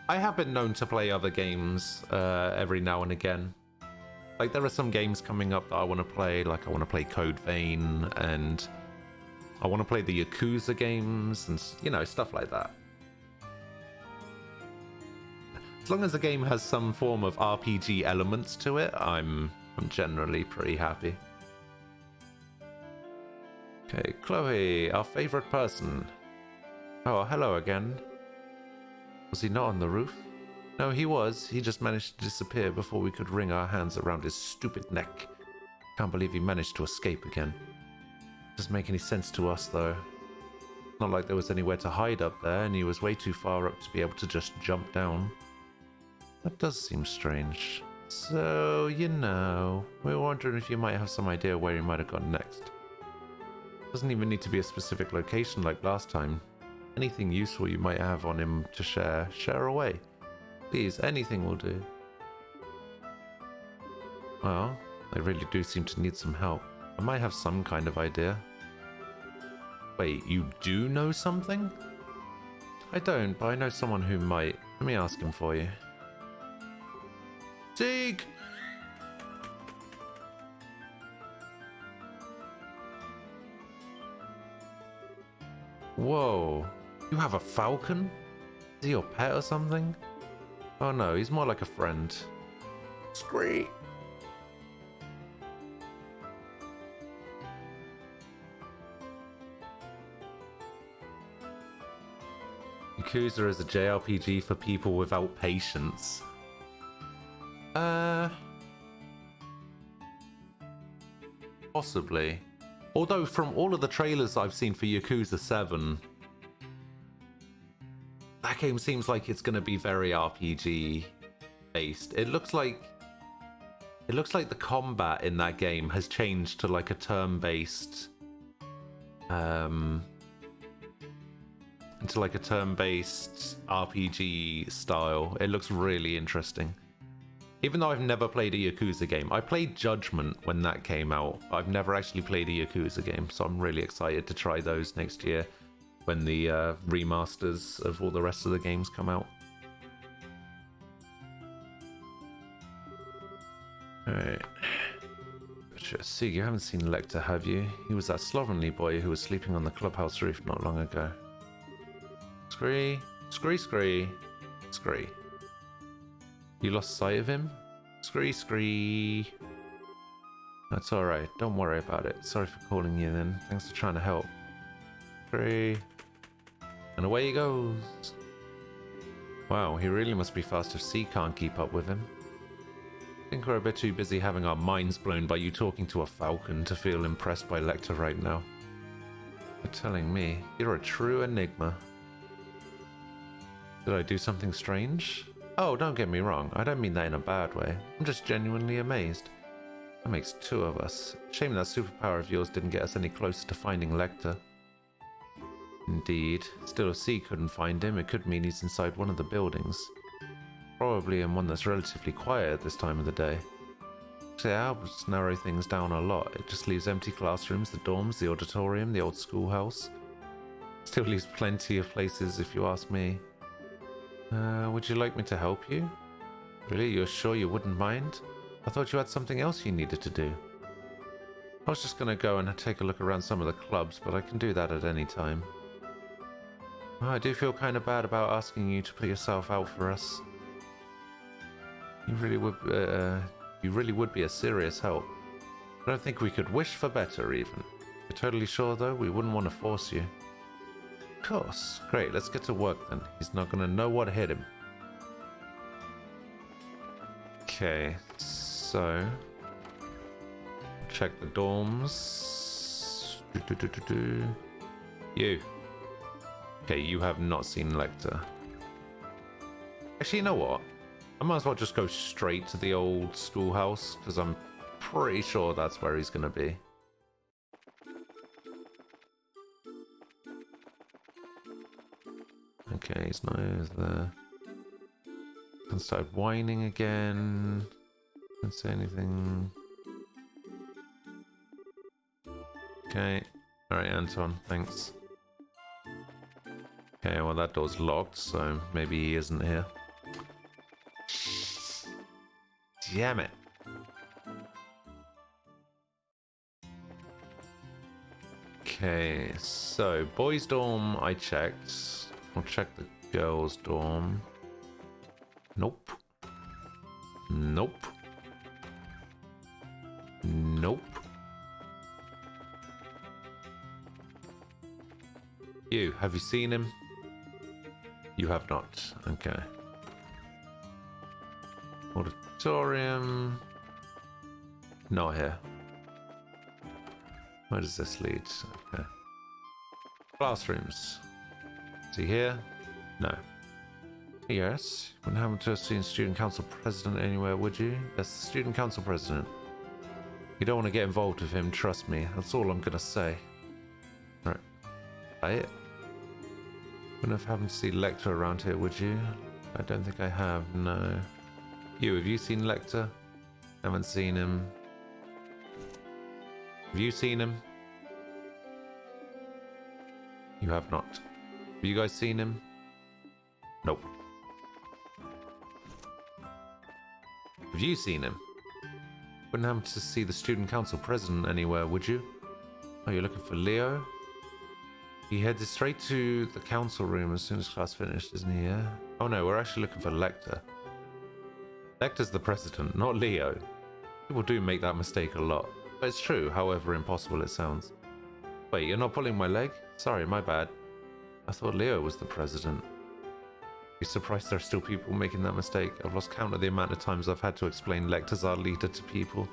I have been known to play other games every now and again. Like, there are some games coming up that I want to play. Like, I want to play Code Vein, and I want to play the Yakuza games, and you know, stuff like that. As long as the game has some form of RPG elements to it, I'm generally pretty happy. Okay, Chloe, our favorite person. Oh, hello again. Was he not on the roof? No, he was. He just managed to disappear before we could wring our hands around his stupid neck. Can't believe he managed to escape again. Doesn't make any sense to us, though. Not like there was anywhere to hide up there, and he was way too far up to be able to just jump down. That does seem strange. So, you know, we were wondering if you might have some idea where he might have gone next. Doesn't even need to be a specific location like last time. Anything useful you might have on him to share away. Please, anything will do. Well, they really do seem to need some help. I might have some kind of idea. Wait, you do know something? I don't, but I know someone who might. Let me ask him for you. Zeke! Whoa. You have a falcon? Is he your pet or something? Oh no, he's more like a friend. Scree! Yakuza is a JRPG for people without patience. Possibly. Although from all of the trailers I've seen for Yakuza 7, that game seems like it's going to be very RPG based. It looks like the combat in that game has changed to like a turn-based into like a turn-based RPG style. It looks really interesting. Even though I've never played a Yakuza game. I played Judgment when that came out. I've never actually played a Yakuza game, so I'm really excited to try those next year when the remasters of all the rest of the games come out. Alright. See, you haven't seen Lecter, have you? He was that slovenly boy who was sleeping on the clubhouse roof not long ago. Scree, scree, scree, scree. You lost sight of him? Scree, scree. That's alright, don't worry about it. Sorry for calling you then. Thanks for trying to help. Scree. And away he goes. Wow, he really must be fast if C can't keep up with him. I think we're a bit too busy having our minds blown by you talking to a falcon to feel impressed by Lecter right now. You're telling me, you're a true enigma. Did I do something strange? Oh, don't get me wrong, I don't mean that in a bad way. I'm just genuinely amazed. That makes two of us. Shame that superpower of yours didn't get us any closer to finding Lecter. Indeed. Still, if C couldn't find him, it could mean he's inside one of the buildings. Probably in one that's relatively quiet at this time of the day. Actually, that helps narrow things down a lot. It just leaves empty classrooms, the dorms, the auditorium, the old schoolhouse. Still leaves plenty of places if you ask me. Would you like me to help you? Really? You're sure you wouldn't mind? I thought you had something else you needed to do. I was just gonna go and take a look around some of the clubs, but I can do that at any time. Oh, I do feel kind of bad about asking you to put yourself out for us. You really would be a serious help. I don't think we could wish for better, even. You're totally sure, though? We wouldn't want to force you. Of course. Great, let's get to work then. He's not gonna know what hit him. Okay, so... check the dorms. You. Okay, you have not seen Lecter. Actually, you know what? I might as well just go straight to the old schoolhouse, because I'm pretty sure that's where he's going to be. Okay, he's not there. And started whining again. Didn't say anything. Okay. Alright, Anton, thanks. Okay, well that door's locked, so maybe he isn't here. Damn it. Okay, so boys' dorm I checked. I'll check the girls' dorm. Nope. Nope. Nope. You, have you seen him? You have not. Okay. Auditorium. Not here. Where does this lead? Okay. Classrooms. Is he here? No. Yes. Wouldn't happen to have seen student council president anywhere, would you? That's the student council president. You don't want to get involved with him, trust me. That's all I'm gonna say. Right. Say it. Wouldn't have happened to see Lecter around here, would you? I don't think I have, no. You, have you seen Lecter? Haven't seen him. Have you seen him? You have not. Have you guys seen him? Nope. Have you seen him? Wouldn't happen to see the student council president anywhere, would you? Oh, you're looking for Leo? He headed straight to the council room as soon as class finished, isn't he? Yeah? Oh no, we're actually looking for Lecter. Lecter's the president, not Leo. People do make that mistake a lot. But it's true, however impossible it sounds. Wait, you're not pulling my leg? Sorry, my bad. I thought Leo was the president. You're surprised there are still people making that mistake? I've lost count of the amount of times I've had to explain Lecter's our leader to people.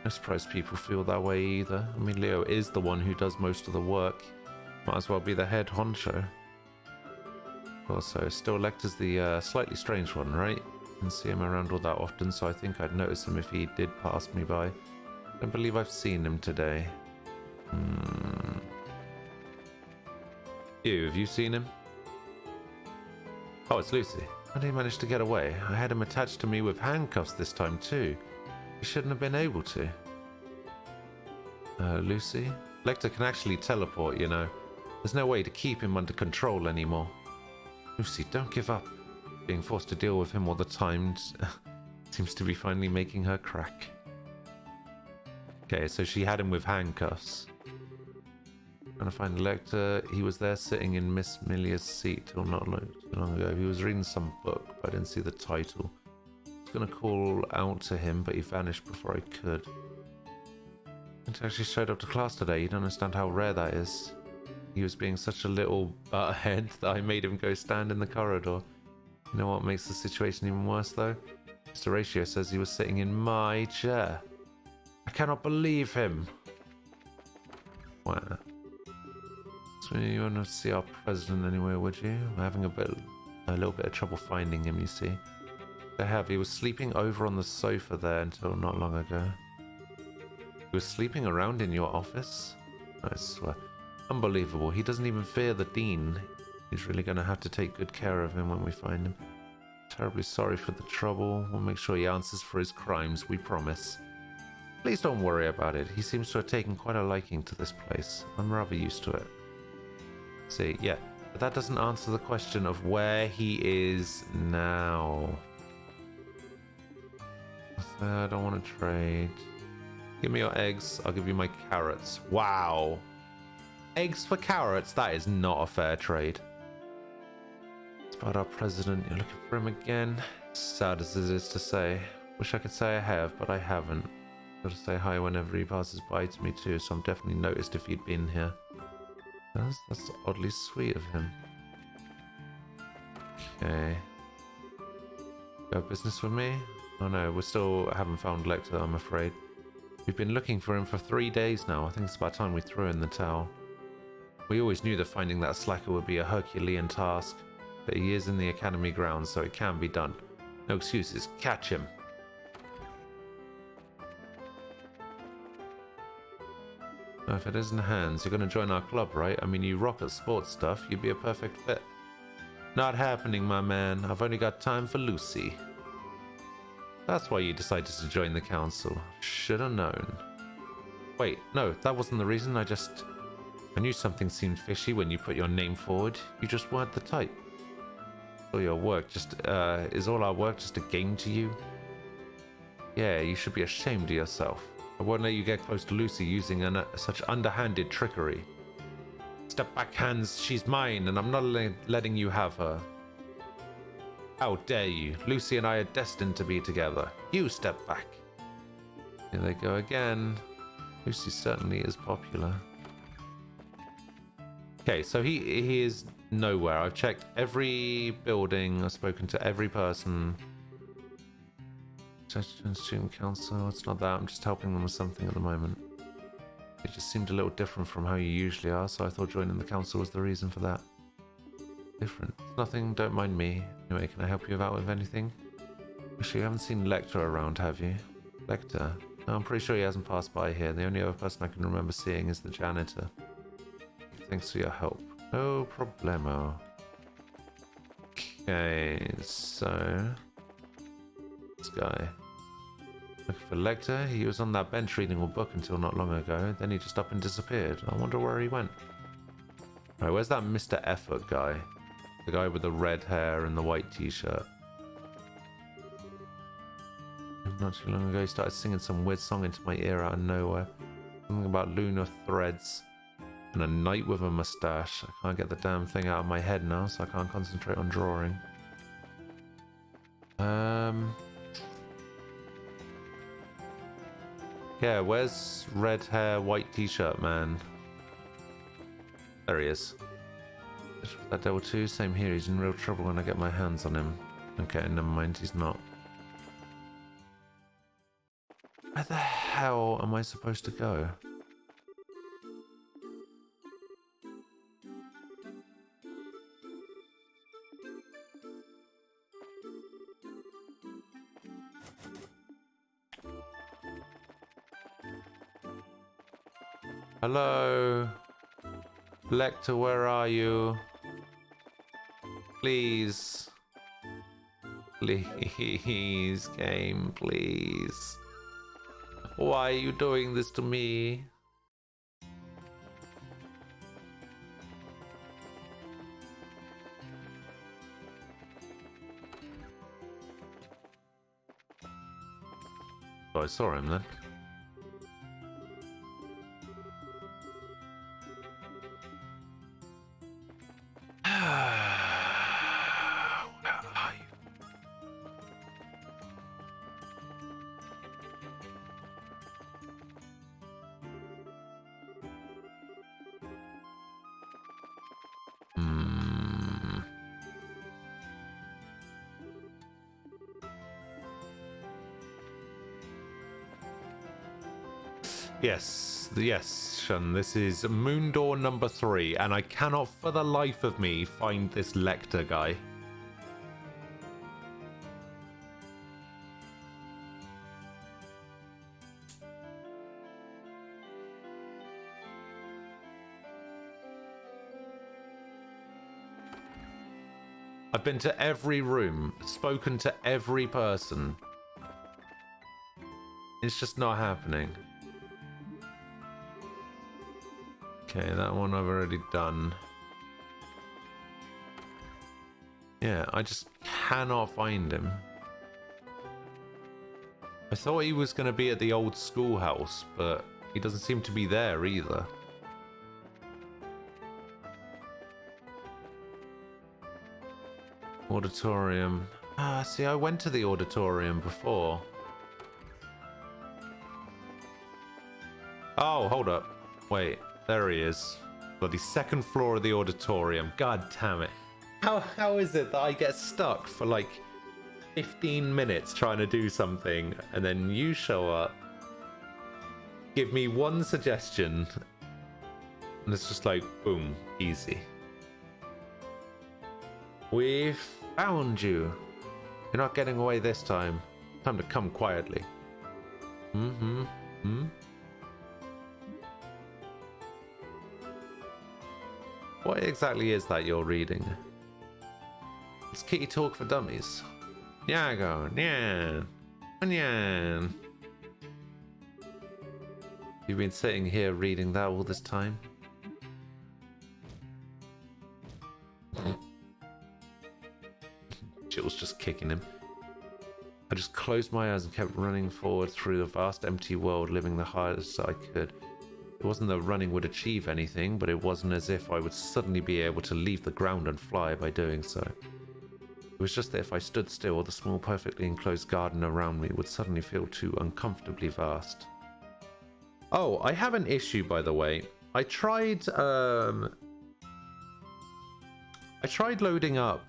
I'm surprised people feel that way either. I mean, Leo is the one who does most of the work. Might as well be the head honcho. Also, still Lecter's the slightly strange one, right? Didn't see him around all that often, so I think I'd notice him if he did pass me by. Don't believe I've seen him today. You, have you seen him? Oh, it's Lucy. How did he manage to get away? I had him attached to me with handcuffs this time too. He shouldn't have been able to. Lucy? Lecter can actually teleport, you know. There's no way to keep him under control anymore. Lucy, don't give up. Being forced to deal with him all the time seems to be finally making her crack. Okay, so she had him with handcuffs. Trying to find Lecter. He was there sitting in Miss Millia's seat till not too long ago. He was reading some book, but I didn't see the title. I was going to call out to him, but he vanished before I could. He actually showed up to class today. You don't understand how rare that is. He was being such a little butthead that I made him go stand in the corridor. You know what makes the situation even worse, though? Mr. Ratio says he was sitting in my chair. I cannot believe him. Wow. So you want to see our president anywhere, would you? I'm having a little bit of trouble finding him, you see. I have. He was sleeping over on the sofa there until not long ago. He was sleeping around in your office? I swear. Unbelievable. He doesn't even fear the dean. He's really going to have to take good care of him when we find him. Terribly sorry for the trouble. We'll make sure he answers for his crimes, we promise. Please don't worry about it. He seems to have taken quite a liking to this place. I'm rather used to it. See, yeah, but that doesn't answer the question of where he is now. I don't want to trade. Give me your eggs. I'll give you my carrots. Wow. Eggs for carrots? That is not a fair trade. It's about our president. You're looking for him again? Sad as it is to say. Wish I could say I have, but I haven't. Gotta say hi whenever he passes by to me too, so I'm definitely noticed if he'd been here. That's oddly sweet of him. Okay. You have business with me? Oh no, we still haven't found Lecter, I'm afraid. We've been looking for him for 3 days now. I think it's about time we threw in the towel. We always knew that finding that slacker would be a Herculean task, but he is in the academy grounds, so it can be done. No excuses. Catch him. If it isn't Hans, you're going to join our club, right? I mean, you rock at sports stuff. You'd be a perfect fit. Not happening, my man. I've only got time for Lucy. That's why you decided to join the council. Should have known. Wait, no, that wasn't the reason. I knew something seemed fishy when you put your name forward. You just weren't the type. All your work is all our work just a game to you? Yeah, you should be ashamed of yourself. I won't let you get close to Lucy using such underhanded trickery. Step back, Hans. She's mine, and I'm not letting you have her. How dare you? Lucy and I are destined to be together. You step back. Here they go again. Lucy certainly is popular. Okay, so he is nowhere. I've checked every building. I've spoken to every person. Student council. It's not that. I'm just helping them with something at the moment. It just seemed a little different from how you usually are, so I thought joining the council was the reason for that. Different. It's nothing. Don't mind me. Anyway, can I help you out with anything? Actually, you haven't seen Lecter around, have you? Lecter? No, I'm pretty sure he hasn't passed by here. The only other person I can remember seeing is the janitor. Thanks for your help. No problemo. Okay, so... this guy. Looking for Lecter. He was on that bench reading a book until not long ago. Then he just up and disappeared. I wonder where he went. Right, where's that Mr. Effort guy? The guy with the red hair and the white t-shirt. Not too long ago, he started singing some weird song into my ear out of nowhere. Something about lunar threads and a knight with a mustache. I can't get the damn thing out of my head now, so I can't concentrate on drawing. Yeah, where's red hair, white t-shirt man? There he is. That devil too? Same here, he's in real trouble when I get my hands on him. Okay, never mind, he's not. Where the hell am I supposed to go? Hello? Lecter, where are you? Please. Please, game, please. Why are you doing this to me? Oh, I saw him then. Yes, Shun, this is Moon Door number 3, and I cannot for the life of me find this Lecter guy. I've been to every room, spoken to every person. It's just not happening. Okay, that one I've already done. Yeah, I just cannot find him. I thought he was going to be at the old schoolhouse, but he doesn't seem to be there either. Auditorium. Ah, see, I went to the auditorium before. Oh, hold up. Wait. There he is. Bloody second floor of the auditorium. God damn it. How is it that I get stuck for like 15 minutes trying to do something and then you show up, give me one suggestion, And it's just like, boom, easy. We found you. You're not getting away this time. Time to come quietly. What exactly is that you're reading? It's Kitty Talk for Dummies. Nyago, nyan, nyan. You've been sitting here reading that all this time? Jill's just kicking him. I just closed my eyes and kept running forward through the vast empty world, living the hardest I could. It wasn't that running would achieve anything, but it wasn't as if I would suddenly be able to leave the ground and fly by doing so. It was just that if I stood still, the small, perfectly enclosed garden around me would suddenly feel too uncomfortably vast. Oh, I have an issue, by the way. I tried loading up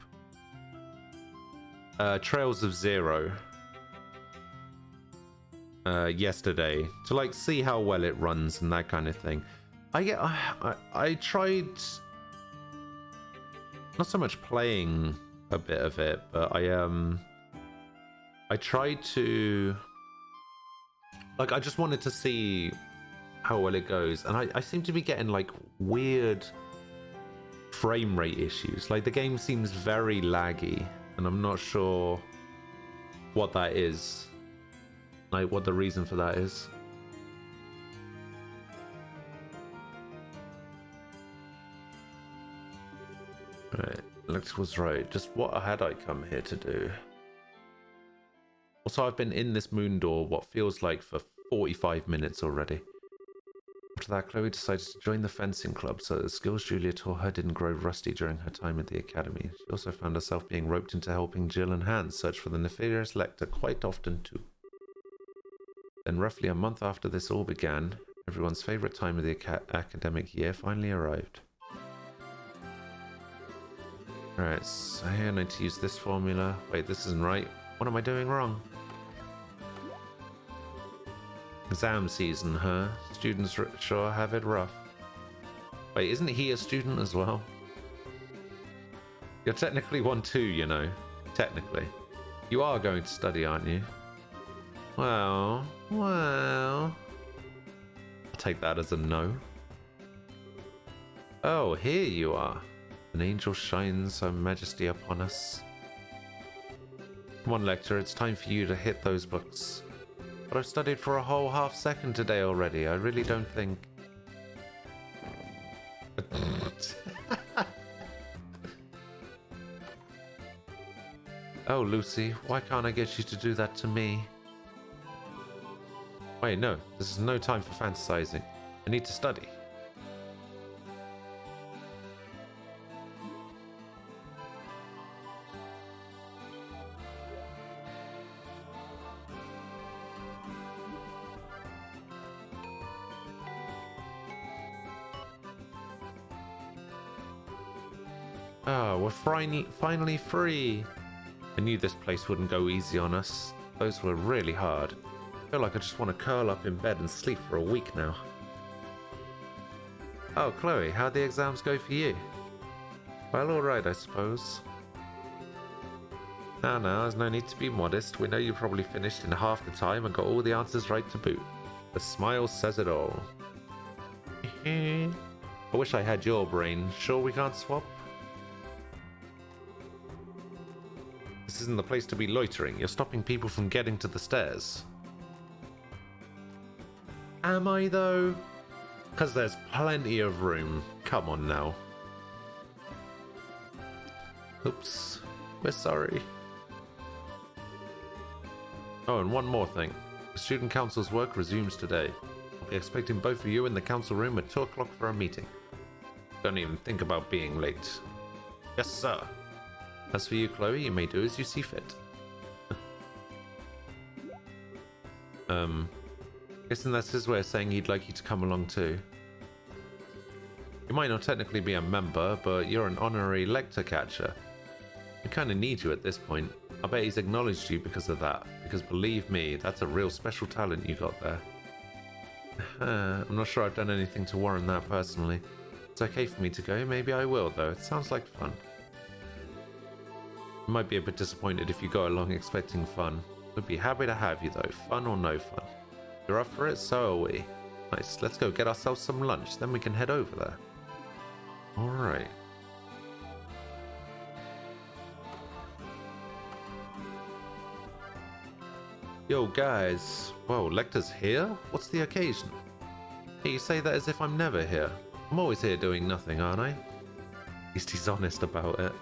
Trails of Zero yesterday to like see how well it runs and that kind of thing. I tried not so much playing a bit of it, but I tried to like, I just wanted to see how well it goes, and I seem to be getting like weird frame rate issues. Like the game seems very laggy, and I'm not sure what that is, like what the reason for that is. Right, Lex was right. Just what had I come here to do? Also, I've been in this moon door what feels like for 45 minutes already. After that, Chloe decided to join the fencing club so that the skills Julia taught her didn't grow rusty during her time at the academy. She also found herself being roped into helping Jill and Hans search for the nefarious Lecter quite often too. Then roughly a month after this all began, everyone's favourite time of the academic year finally arrived. Alright, so here I need to use this formula. Wait, this isn't right. What am I doing wrong? Exam season, huh? Students sure have it rough. Wait, isn't he a student as well? You're technically one too, you know. Technically. You are going to study, aren't you? Well... I'll take that as a no. Oh, here you are. An angel shines her majesty upon us. Come on, Lecter, it's time for you to hit those books. But I've studied for a whole half second today already. I really don't think... Oh, Lucy, why can't I get you to do that to me? Wait, no. This is no time for fantasizing. I need to study. Ah, we're finally free. I knew this place wouldn't go easy on us. Those were really hard. I feel like I just want to curl up in bed and sleep for a week now. Oh, Chloe, how'd the exams go for you? Well, alright, I suppose. Now, there's no need to be modest. We know you probably finished in half the time and got all the answers right to boot. The smile says it all. I wish I had your brain. Sure we can't swap? This isn't the place to be loitering. You're stopping people from getting to the stairs. Am I, though? Because there's plenty of room. Come on now. Oops. We're sorry. Oh, and one more thing. The student council's work resumes today. I'll be expecting both of you in the council room at 2 o'clock for a meeting. Don't even think about being late. Yes, sir. As for you, Chloe, you may do as you see fit. Guessing that's his way of saying he'd like you to come along too. You might not technically be a member, but you're an honorary Lecter catcher. We kind of need you at this point. I bet he's acknowledged you because of that. Because believe me, that's a real special talent you got there. I'm not sure I've done anything to warrant that personally. It's okay for me to go. Maybe I will, though. It sounds like fun. You might be a bit disappointed if you go along expecting fun. We'd be happy to have you, though. Fun or no fun. You're up for it? So are we. Nice. Let's go get ourselves some lunch. Then we can head over there. Alright. Yo, guys. Whoa, Lecter's here? What's the occasion? Hey, you say that as if I'm never here. I'm always here doing nothing, aren't I? At least he's honest about it.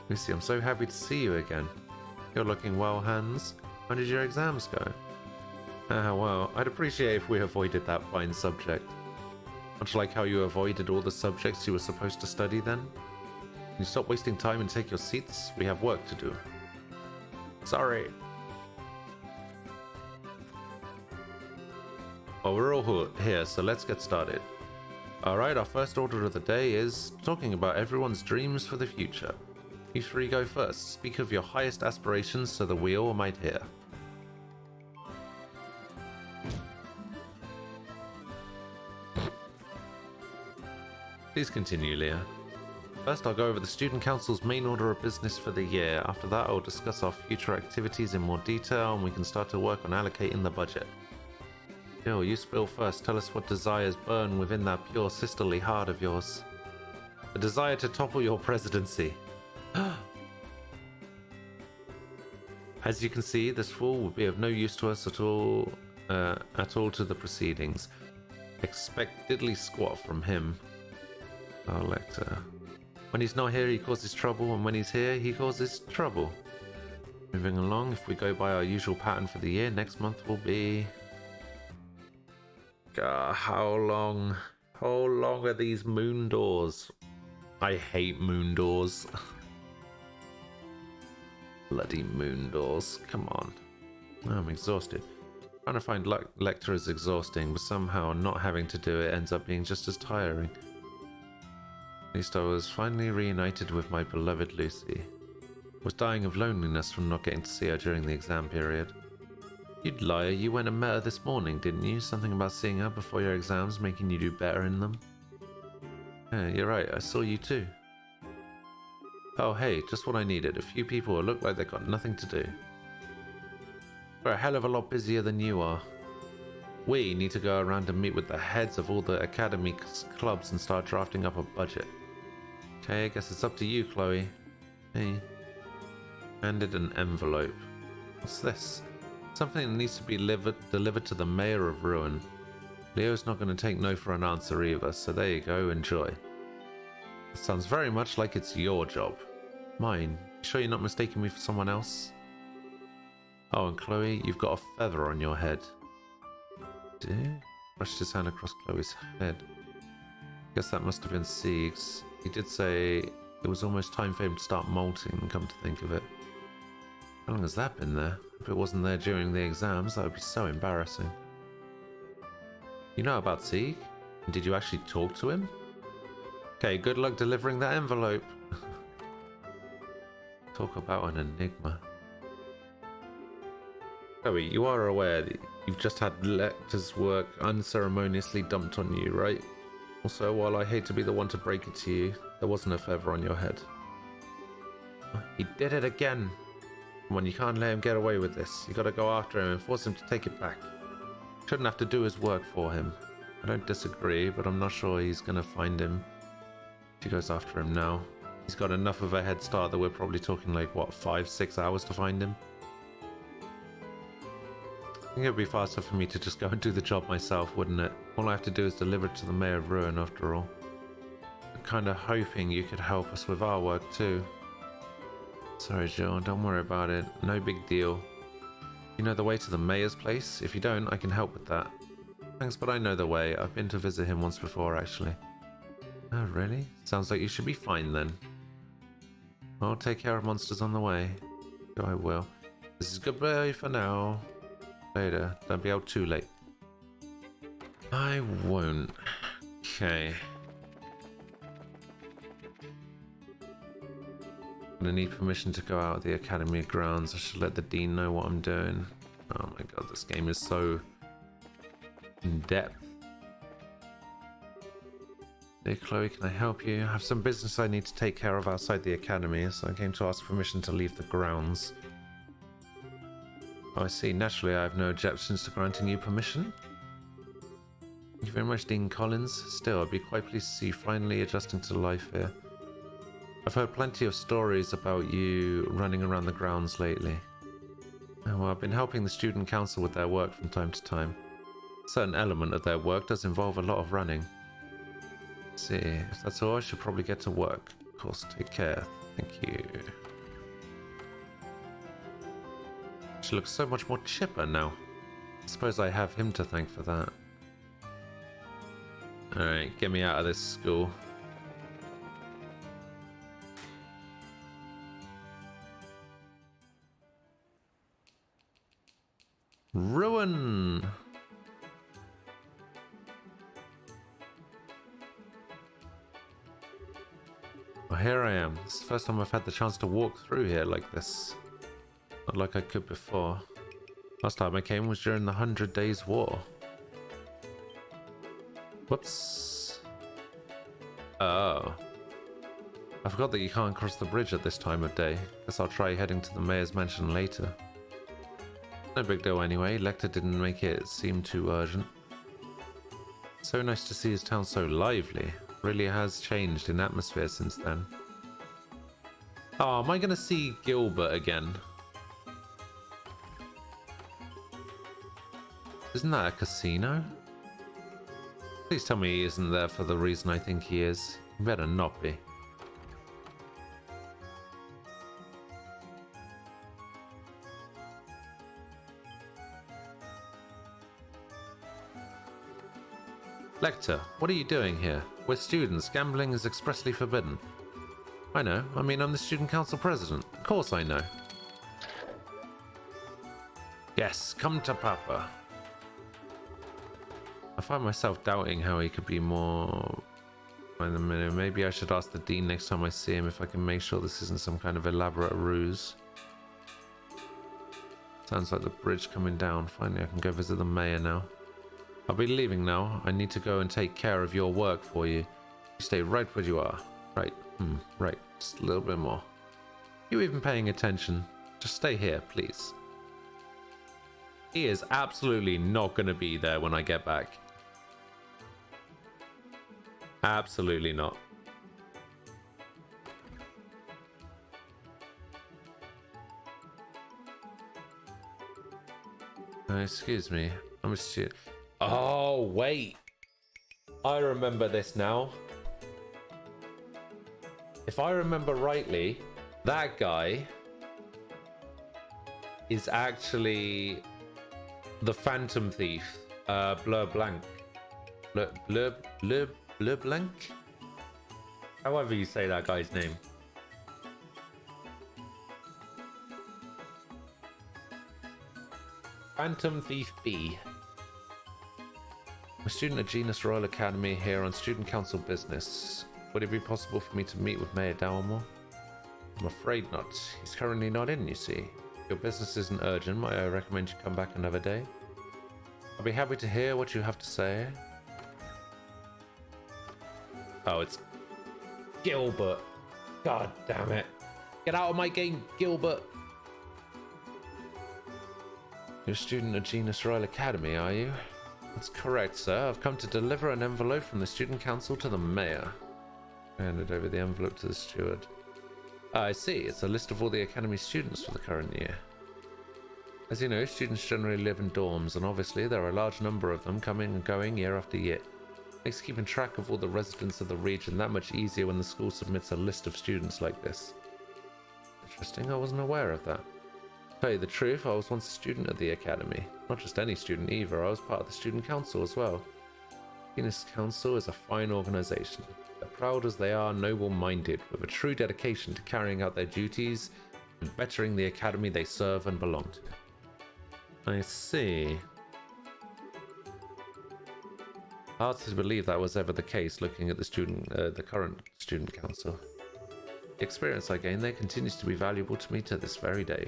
Lucy, I'm so happy to see you again. You're looking well, Hans. How did your exams go? Well, I'd appreciate if we avoided that fine subject. Much like how you avoided all the subjects you were supposed to study then. Can you stop wasting time and take your seats? We have work to do. Sorry. Well, we're all here, so let's get started. Alright, our first order of the day is talking about everyone's dreams for the future. You three go first. Speak of your highest aspirations so that we all might hear. Please continue, Leah. First, I'll go over the Student Council's main order of business for the year. After that, I'll discuss our future activities in more detail, and we can start to work on allocating the budget. Jill, you spill first. Tell us what desires burn within that pure sisterly heart of yours. The desire to topple your presidency. As you can see, this fool will be of no use to us at all to the proceedings. Expect diddly squat from him. Oh, Lecter. When he's not here, he causes trouble, and when he's here, he causes trouble. Moving along, if we go by our usual pattern for the year, next month will be... how long? How long are these moon doors? I hate moon doors. Bloody moon doors. Come on. I'm exhausted. Trying to find Lecter is exhausting, but somehow not having to do it ends up being just as tiring. At least I was finally reunited with my beloved Lucy. I was dying of loneliness from not getting to see her during the exam period. You'd liar, you went and met her this morning, didn't you? Something about seeing her before your exams making you do better in them? Yeah, you're right, I saw you too. Oh hey, just what I needed. A few people who look like they've got nothing to do. We're a hell of a lot busier than you are. We need to go around and meet with the heads of all the academy clubs and start drafting up a budget. Okay, I guess it's up to you, Chloe. Hey. Handed an envelope. What's this? Something that needs to be delivered to the mayor of Ruin. Leo's not going to take no for an answer either, so there you go, enjoy. It sounds very much like it's your job. Mine. You sure you're not mistaking me for someone else? Oh, and Chloe, you've got a feather on your head. Dear? Brushed his hand across Chloe's head. Guess that must have been Sieg's. He did say it was almost time for him to start molting, come to think of it. How long has that been there? If it wasn't there during the exams, that would be so embarrassing. You know about Sieg? Did you actually talk to him? Okay, good luck delivering that envelope. Talk about an enigma. Chloe, you are aware that you've just had Lecter's work unceremoniously dumped on you, right? Also, while I hate to be the one to break it to you, there wasn't a feather on your head. He did it again. Come on, you can't let him get away with this. You gotta go after him and force him to take it back. Shouldn't have to do his work for him. I don't disagree, but I'm not sure he's gonna find him. She goes after him now. He's got enough of a head start that we're probably talking like, what, 5-6 hours to find him? I think it would be faster for me to just go and do the job myself, wouldn't it? All I have to do is deliver it to the Mayor of Ruin after all. I'm kind of hoping you could help us with our work too. Sorry, Jill, don't worry about it. No big deal. You know the way to the Mayor's place? If you don't, I can help with that. Thanks, but I know the way. I've been to visit him once before, actually. Oh, really? Sounds like you should be fine then. I'll take care of monsters on the way. So I will. This is goodbye for now. Later. Don't be out too late. I won't. Okay. I'm gonna need permission to go out of the academy grounds. I should let the dean know what I'm doing. Oh my god, this game is so in depth. Hey Chloe, can I help you? I have some business I need to take care of outside the academy, so I came to ask permission to leave the grounds. Oh, I see. Naturally, I have no objections to granting you permission. Thank you very much, Dean Collins. Still, I'd be quite pleased to see you finally adjusting to life here. I've heard plenty of stories about you running around the grounds lately. Well, I've been helping the student council with their work from time to time. A certain element of their work does involve a lot of running. Let's see, if that's all, I should probably get to work. Of course, take care. Thank you. She looks so much more chipper now. I suppose I have him to thank for that. Alright, get me out of this school. Ruin! Well, here I am. This is the first time I've had the chance to walk through here like this. Not like I could before. Last time I came was during the 100 Days War. Whoops. Oh. I forgot that you can't cross the bridge at this time of day. Guess I'll try heading to the mayor's mansion later. No big deal anyway. Lecter didn't make it seem too urgent. So nice to see his town so lively. Really has changed in atmosphere since then. Oh, am I going to see Gilbert again? Isn't that a casino? Please tell me he isn't there for the reason I think he is. He better not be. Lecter, what are you doing here? We're students. Gambling is expressly forbidden. I know. I mean, I'm the student council president. Of course I know. Yes, come to Papa. I find myself doubting how he could be more... Wait a minute, maybe I should ask the dean next time I see him if I can make sure this isn't some kind of elaborate ruse. Sounds like the bridge coming down. Finally, I can go visit the mayor now. I'll be leaving now. I need to go and take care of your work for you. You stay right where you are. Right. Right. Just a little bit more. You even paying attention? Just stay here, please. He is absolutely not going to be there when I get back. Absolutely not. Excuse me. I'm a student. Oh, wait. I remember this now. If I remember rightly, that guy is actually the Phantom Thief, Blur Blanc. Blur Blanc? However you say that guy's name. Phantom Thief B. I'm a student at Genus Royal Academy here on Student Council business. Would it be possible for me to meet with Mayor Dalmore? I'm afraid not. He's currently not in, you see. If your business isn't urgent, might I recommend you come back another day? I'll be happy to hear what you have to say. Oh, it's Gilbert. God damn it. Get out of my game, Gilbert. You're a student at Genus Royal Academy, are you? That's correct, sir. I've come to deliver an envelope from the student council to the mayor. I handed over the envelope to the steward. I see. It's a list of all the academy students for the current year. As you know, students generally live in dorms, and obviously there are a large number of them coming and going year after year. Makes keeping track of all the residents of the region that much easier when the school submits a list of students like this. Interesting, I wasn't aware of that. To tell you the truth, I was once a student at the academy. Not just any student either, I was part of the student council as well. Genus Council is a fine organisation. They're proud as they are noble-minded, with a true dedication to carrying out their duties and bettering the academy they serve and belong to. I see. Hard to believe that was ever the case looking at the current student council. The experience I gained there continues to be valuable to me to this very day.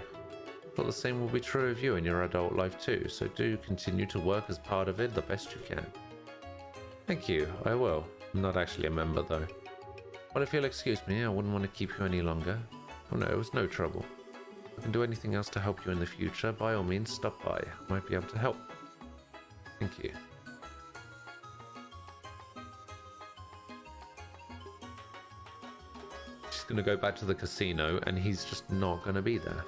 But the same will be true of you in your adult life too, so do continue to work as part of it the best you can. Thank you, I will. I'm not actually a member though. Well, if you'll excuse me, I wouldn't want to keep you any longer. Oh no, it was no trouble. If I can do anything else to help you in the future, by all means stop by. I might be able to help. Thank you. She's gonna go back to the casino and he's just not gonna be there.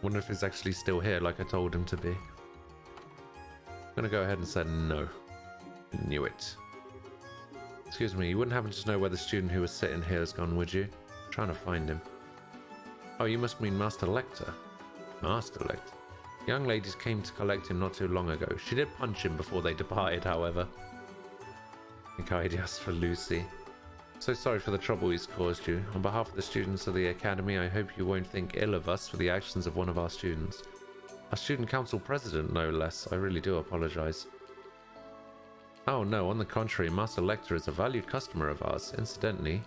Wonder if he's actually still here like I told him to be. I'm gonna go ahead and say no. Knew it. Excuse me, you wouldn't happen to know where the student who was sitting here has gone, would you? I'm trying to find him. Oh, you must mean Master Lecter. Master Lecter. Young ladies came to collect him not too long ago. She did punch him before they departed, however. I think I asked for Lucy. So sorry for the trouble he's caused you. On behalf of the students of the Academy, I hope you won't think ill of us for the actions of one of our students. Our student council president, no less. I really do apologize. Oh no, on the contrary, Master Lecter is a valued customer of ours. Incidentally,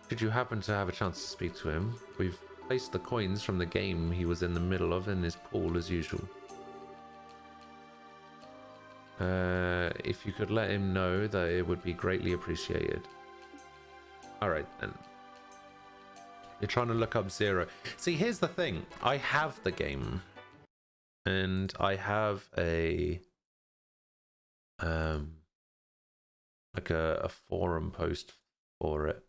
should you happen to have a chance to speak to him, we've placed the coins from the game he was in the middle of in his pool as usual. If you could let him know, that it would be greatly appreciated. Alright then. You're trying to look up Zero. See, here's the thing. I have the game. And I have a like a forum post for it.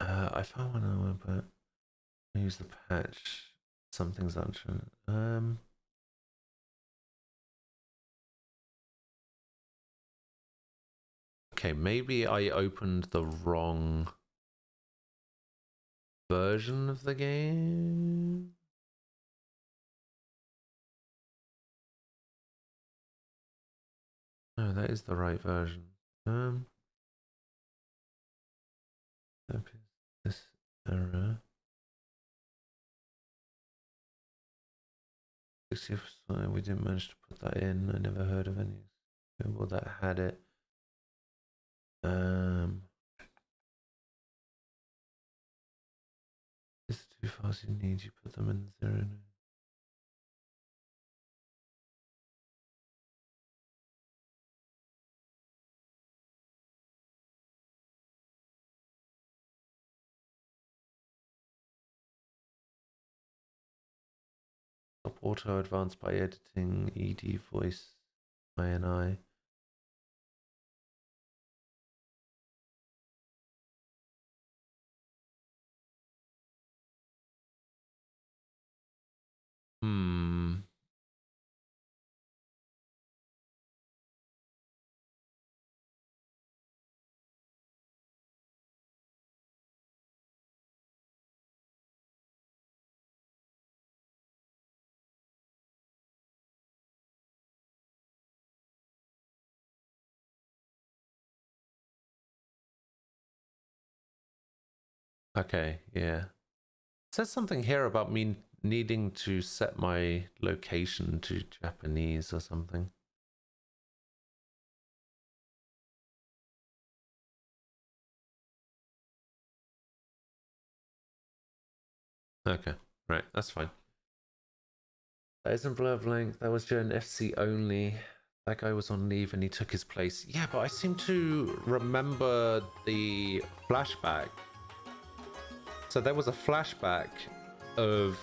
I found one, but I use the patch. Something's untrue. Okay, maybe I opened the wrong version of the game. No, that is the right version. This error. 60%, we didn't manage to put that in. I never heard of any people that had it. It's too fast you need, you put them in 0. Stop auto advance by editing ED voice INI. Okay, yeah. It says something here about me needing to set my location to Japanese or something. Okay, right, that's fine. That isn't Blur Blank, that was during FC only. That guy was on leave and he took his place. Yeah, but I seem to remember the flashback. So there was a flashback of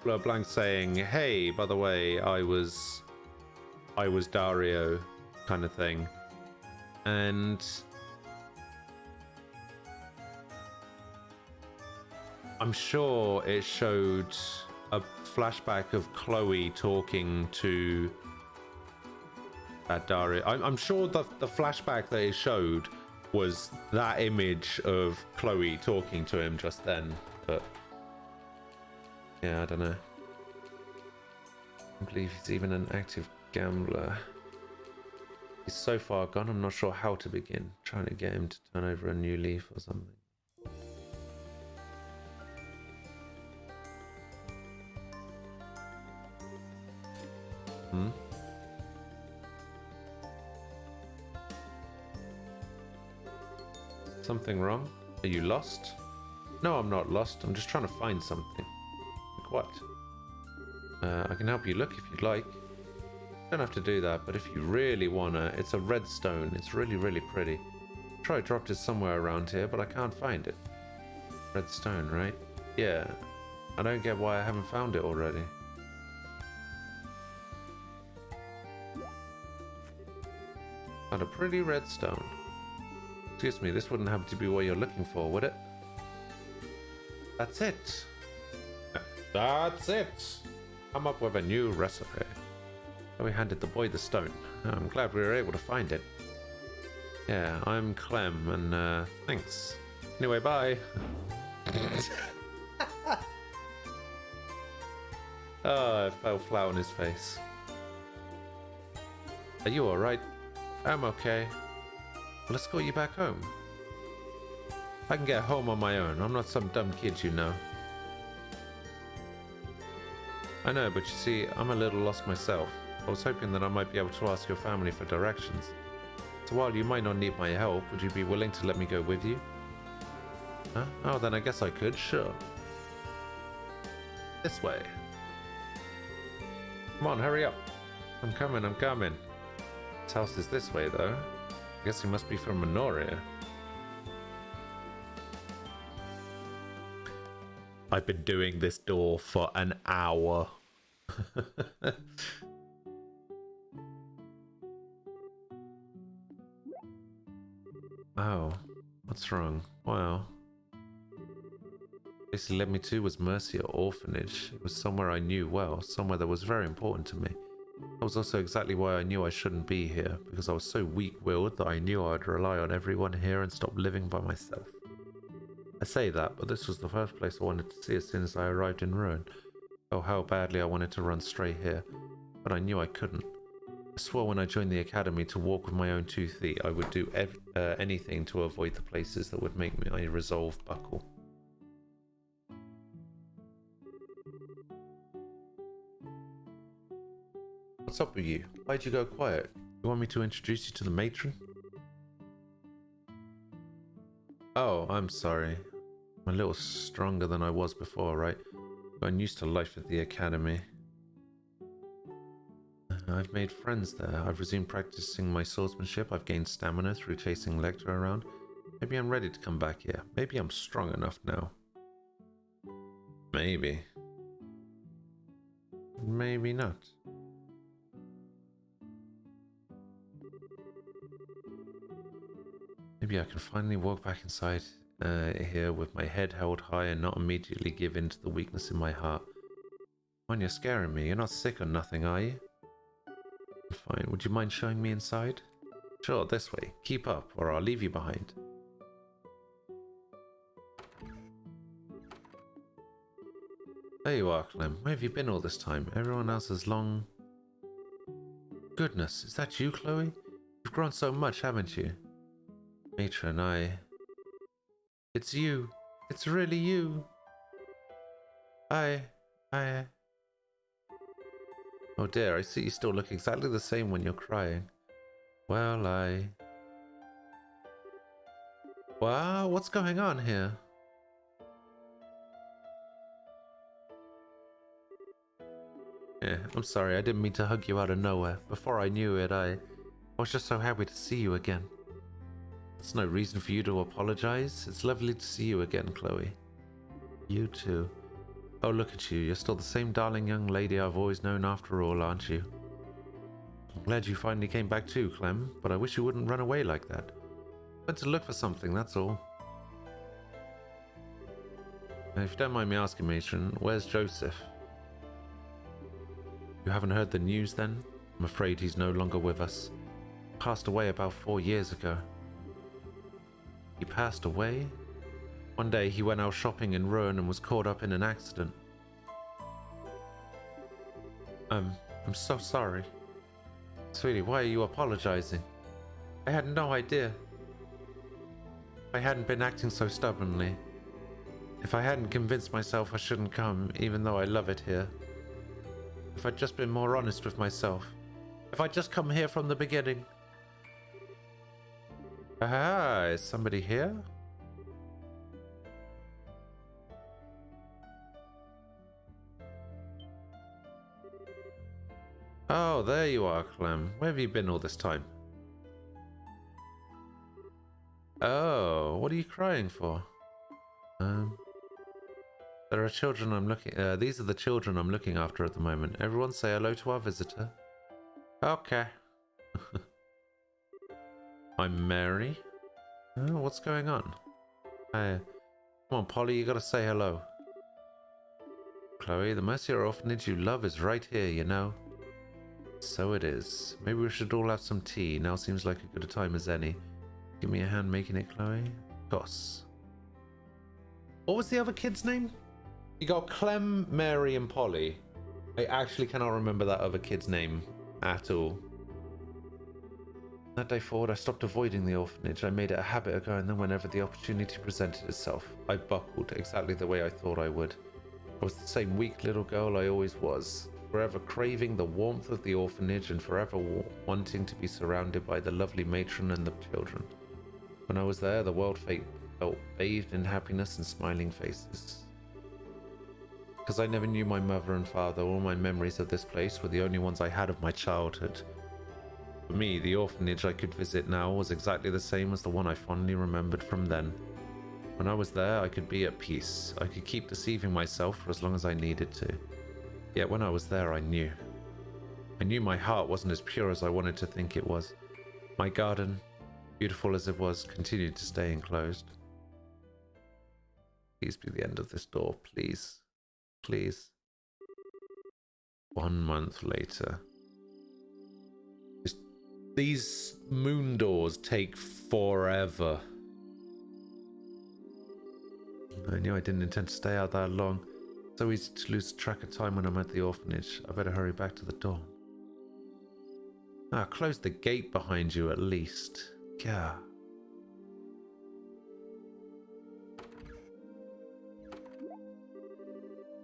Blur Blank saying, hey, by the way, I was Dario, kind of thing. And I'm sure it showed a flashback of Chloe talking to Dario. I'm sure the flashback that it showed was that image of Chloe talking to him just then, but yeah, I don't know. I believe he's even an active gambler. He's so far gone, I'm not sure how to begin. Trying to get him to turn over a new leaf or something. Something wrong? Are you lost? No, I'm not lost. I'm just trying to find something. Like what? I can help you look if you'd like. Don't have to do that, but if you really wanna, it's a red stone. It's really, really pretty. I dropped it somewhere around here, but I can't find it. Red stone, right? Yeah. I don't get why I haven't found it already. Found a pretty red stone. Excuse me, this wouldn't happen to be what you're looking for, would it? That's it. That's it. Come up with a new recipe. So we handed the boy the stone. I'm glad we were able to find it. Yeah, I'm Clem, and thanks. Anyway, bye. Oh, I fell flat on his face. Are you alright? I'm okay. Well, escort you back home. I can get home on my own. I'm not some dumb kid, you know. I know, but you see, I'm a little lost myself. I was hoping that I might be able to ask your family for directions. So while you might not need my help, would you be willing to let me go with you? Huh? Oh, then I guess I could, sure. This way. Come on, hurry up. I'm coming, I'm coming. His house is this way, though. I guess he must be from Minoria. I've been doing this door for an hour. Oh, what's wrong? Well, place he led me to was Mercia Orphanage. It was somewhere I knew well, somewhere that was very important to me. That was also exactly why I knew I shouldn't be here, because I was so weak-willed that I knew I would rely on everyone here and stop living by myself. I say that, but this was the first place I wanted to see as soon as I arrived in Ruin. Oh, how badly I wanted to run straight here, but I knew I couldn't. I swore when I joined the academy to walk with my own 2 feet. I would do anything to avoid the places that would make my resolve buckle. What's up with you? Why'd you go quiet? You want me to introduce you to the matron? Oh, I'm sorry. I'm a little stronger than I was before, right? I'm used to life at the academy. I've made friends there. I've resumed practicing my swordsmanship. I've gained stamina through chasing Lecter around. Maybe I'm ready to come back here. Maybe I'm strong enough now. Maybe. Maybe not. Maybe I can finally walk back inside here with my head held high and not immediately give in to the weakness in my heart. Man, you're scaring me. You're not sick or nothing, are you? Fine. Would you mind showing me inside? Sure, this way. Keep up, or I'll leave you behind. There you are, Clem. Where have you been all this time? Everyone else has long... Goodness, is that you, Chloe? You've grown so much, haven't you? Matron, It's you. It's really you. Oh dear, I see you still look exactly the same when you're crying. Well, Wow, what's going on here? Yeah, I'm sorry, I didn't mean to hug you out of nowhere. Before I knew it, I was just so happy to see you again. That's no reason for you to apologize. It's lovely to see you again, Chloe. You too. Oh, look at you. You're still the same darling young lady I've always known after all, aren't you? I'm glad you finally came back too, Clem, but I wish you wouldn't run away like that. I went to look for something, that's all. Now, if you don't mind me asking, Matron, where's Joseph? You haven't heard the news then? I'm afraid he's no longer with us. He passed away about 4 years ago. He passed away? One day he went out shopping in Ruin and was caught up in an accident. I'm so sorry. Sweetie, why are you apologizing? I had no idea. If I hadn't been acting so stubbornly. If I hadn't convinced myself I shouldn't come, even though I love it here. If I'd just been more honest with myself. If I'd just come here from the beginning. Ah, is somebody here? Oh, there you are, Clem. Where have you been all this time? Oh, what are you crying for? There are children I'm looking. These are the children I'm looking after at the moment. Everyone say hello to our visitor. Okay. I'm Mary. Oh, what's going on? Hey, come on, Polly. You gotta say hello. Chloe, the Mercier orphanage you love is right here, you know. So it is. Maybe we should all have some tea. Now seems like a good a time as any. Give me a hand making it, Chloe. Goss. What was the other kid's name? You got Clem, Mary, and Polly. I actually cannot remember that other kid's name at all. That day forward, I stopped avoiding the orphanage. I made it a habit of going there whenever the opportunity presented itself. I buckled exactly the way I thought I would. I was the same weak little girl I always was, forever craving the warmth of the orphanage and forever wanting to be surrounded by the lovely matron and the children. When I was there, the world felt bathed in happiness and smiling faces. Because I never knew my mother and father, all my memories of this place were the only ones I had of my childhood. For me, the orphanage I could visit now was exactly the same as the one I fondly remembered from then. When I was there, I could be at peace. I could keep deceiving myself for as long as I needed to. Yet when I was there, I knew. I knew my heart wasn't as pure as I wanted to think it was. My garden, beautiful as it was, continued to stay enclosed. Please be the end of this door, please. Please. 1 month later. These moon doors take forever. I knew I didn't intend to stay out that long. So easy to lose track of time when I'm at the orphanage. I better hurry back to the door. Close the gate behind you at least. Yeah.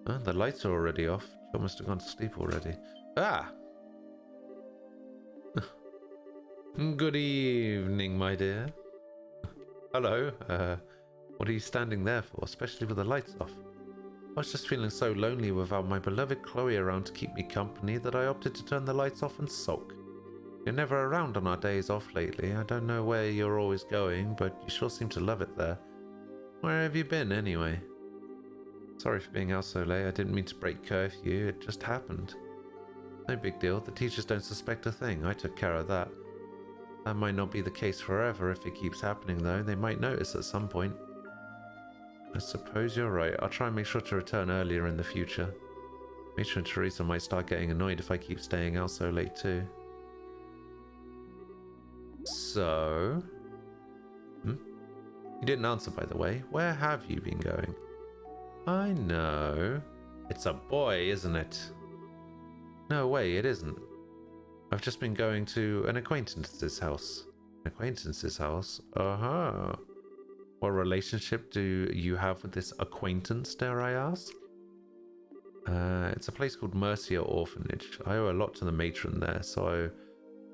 The lights are already off. Joe must have gone to sleep already. Good evening, my dear. Hello. What are you standing there for, especially with the lights off? I was just feeling so lonely without my beloved Chloe around to keep me company that I opted to turn the lights off and sulk. You're never around on our days off lately. I don't know where you're always going, but you sure seem to love it there. Where have you been, anyway? Sorry for being out so late. I didn't mean to break curfew. It just happened. No big deal. The teachers don't suspect a thing. I took care of that. That might not be the case forever if it keeps happening, though. They might notice at some point. I suppose you're right. I'll try and make sure to return earlier in the future. Matron Teresa might start getting annoyed if I keep staying out so late, too. So... You didn't answer, by the way. Where have you been going? I know. It's a boy, isn't it? No way, it isn't. I've just been going to an acquaintance's house. An acquaintance's house? Uh-huh. What relationship do you have with this acquaintance, dare I ask? It's a place called Mercier Orphanage. I owe a lot to the matron there, so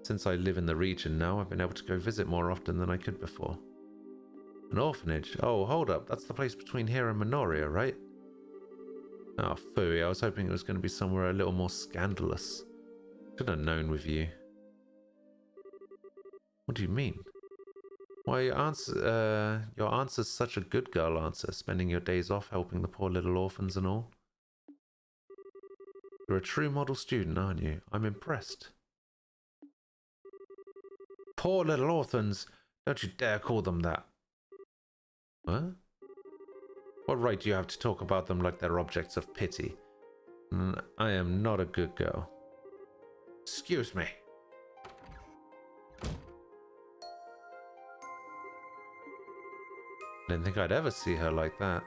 since I live in the region now, I've been able to go visit more often than I could before. An orphanage? Oh, hold up. That's the place between here and Minoria, right? Oh, phooey. I was hoping it was going to be somewhere a little more scandalous. Should have known with you. What do you mean? Why, your answer's such a good girl answer, spending your days off helping the poor little orphans and all. You're a true model student, aren't you? I'm impressed. Poor little orphans! Don't you dare call them that. What? What right do you have to talk about them like they're objects of pity? I am not a good girl. Excuse me. I didn't think I'd ever see her like that.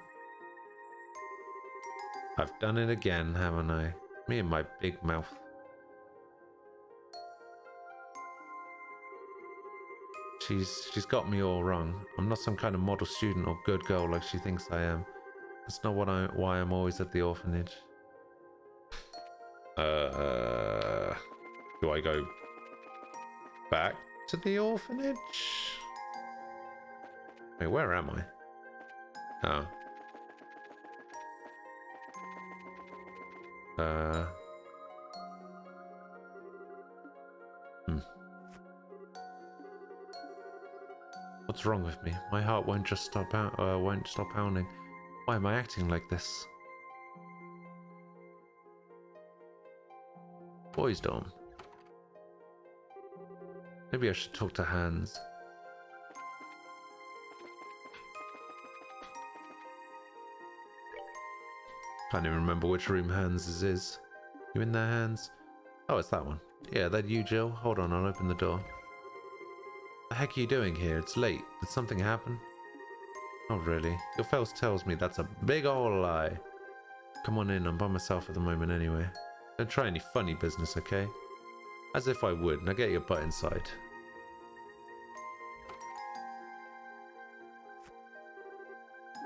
I've done it again, haven't I? Me and my big mouth. She's got me all wrong. I'm not some kind of model student or good girl like she thinks I am. That's not why I'm always at the orphanage. Do I go back to the orphanage? Wait, where am I? Oh. What's wrong with me? My heart won't stop pounding. Why am I acting like this? Boys dorm. Maybe I should talk to Hans. Can't even remember which room Hans's is. You in there, Hans? Oh, it's that one. Yeah, that you, Jill? Hold on, I'll open the door. What the heck are you doing here? It's late. Did something happen? Not really. Your face tells me that's a big ol' lie. Come on in, I'm by myself at the moment anyway. Don't try any funny business, okay? As if I would. Now get your butt inside.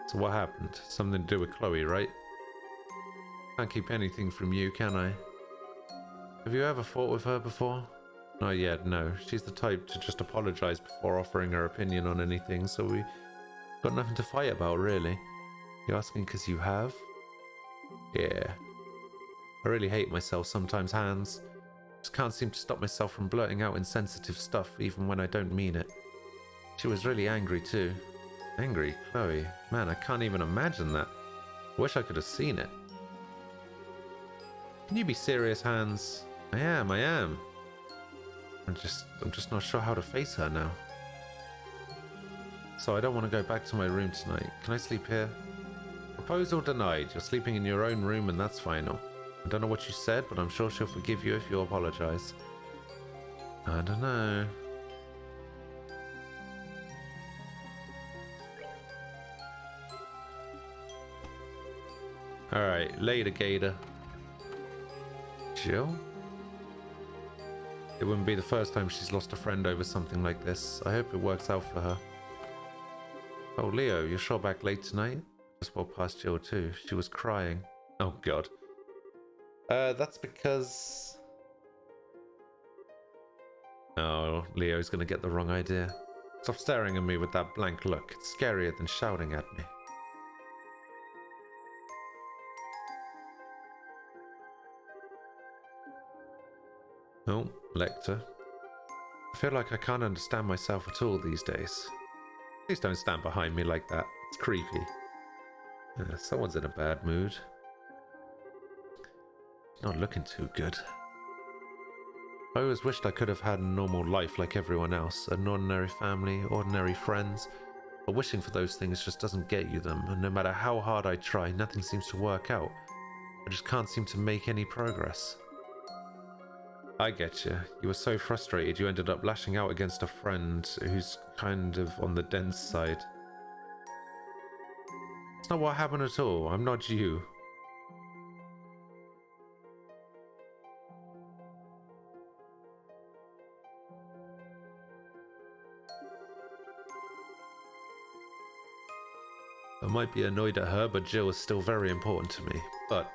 So what happened? Something to do with Chloe, right? Can't keep anything from you, can I? Have you ever fought with her before? Not yet, no. She's the type to just apologize before offering her opinion on anything, so we got nothing to fight about, really. You asking because you have? Yeah. I really hate myself sometimes, Hans. Just can't seem to stop myself from blurting out insensitive stuff, even when I don't mean it. She was really angry, too. Angry? Chloe? Man, I can't even imagine that. Wish I could have seen it. Can you be serious, Hans? I am. I'm just not sure how to face her now. So I don't want to go back to my room tonight. Can I sleep here? Proposal denied. You're sleeping in your own room and that's final. I don't know what you said, but I'm sure she'll forgive you if you apologize. I don't know. Alright, later, Gator. Jill? It wouldn't be the first time she's lost a friend over something like this. I hope it works out for her. Oh, Leo, you're sure back late tonight? Just walked past Jill too. She was crying. Oh, God. That's because... Oh, Leo's gonna get the wrong idea. Stop staring at me with that blank look. It's scarier than shouting at me. Oh, Lecter. I feel like I can't understand myself at all these days. Please don't stand behind me like that. It's creepy. Someone's in a bad mood. Not looking too good. I always wished I could have had a normal life like everyone else. An ordinary family, ordinary friends. But wishing for those things just doesn't get you them. And no matter how hard I try, nothing seems to work out. I just can't seem to make any progress. I get you. You were so frustrated you ended up lashing out against a friend who's kind of on the dense side. It's not what happened at all. I'm not you. I might be annoyed at her, but Jill is still very important to me. But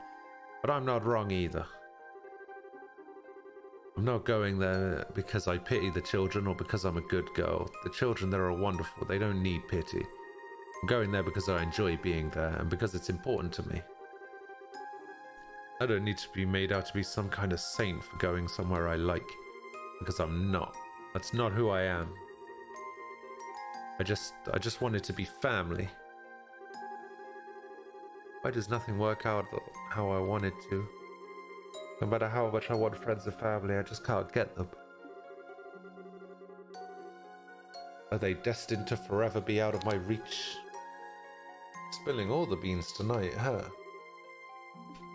I'm not wrong either. I'm not going there because I pity the children or because I'm a good girl. The children there are wonderful. They don't need pity. I'm going there because I enjoy being there and because it's important to me. I don't need to be made out to be some kind of saint for going somewhere I like. Because I'm not. That's not who I am. I just want it to be family. Why does nothing work out how I want it to? No matter how much I want friends and family, I just can't get them. Are they destined to forever be out of my reach? Spilling all the beans tonight, huh?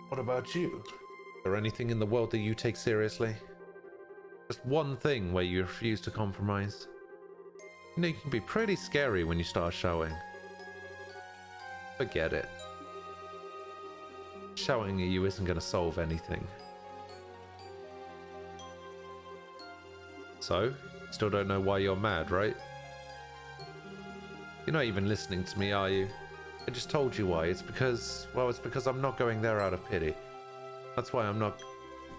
What about you? Is there anything in the world that you take seriously? Just one thing where you refuse to compromise? You know, you can be pretty scary when you start shouting. Forget it. Shouting at you isn't going to solve anything. So, still don't know why you're mad, right? You're not even listening to me, are you? I just told you why. It's because I'm not going there out of pity. That's why I'm not...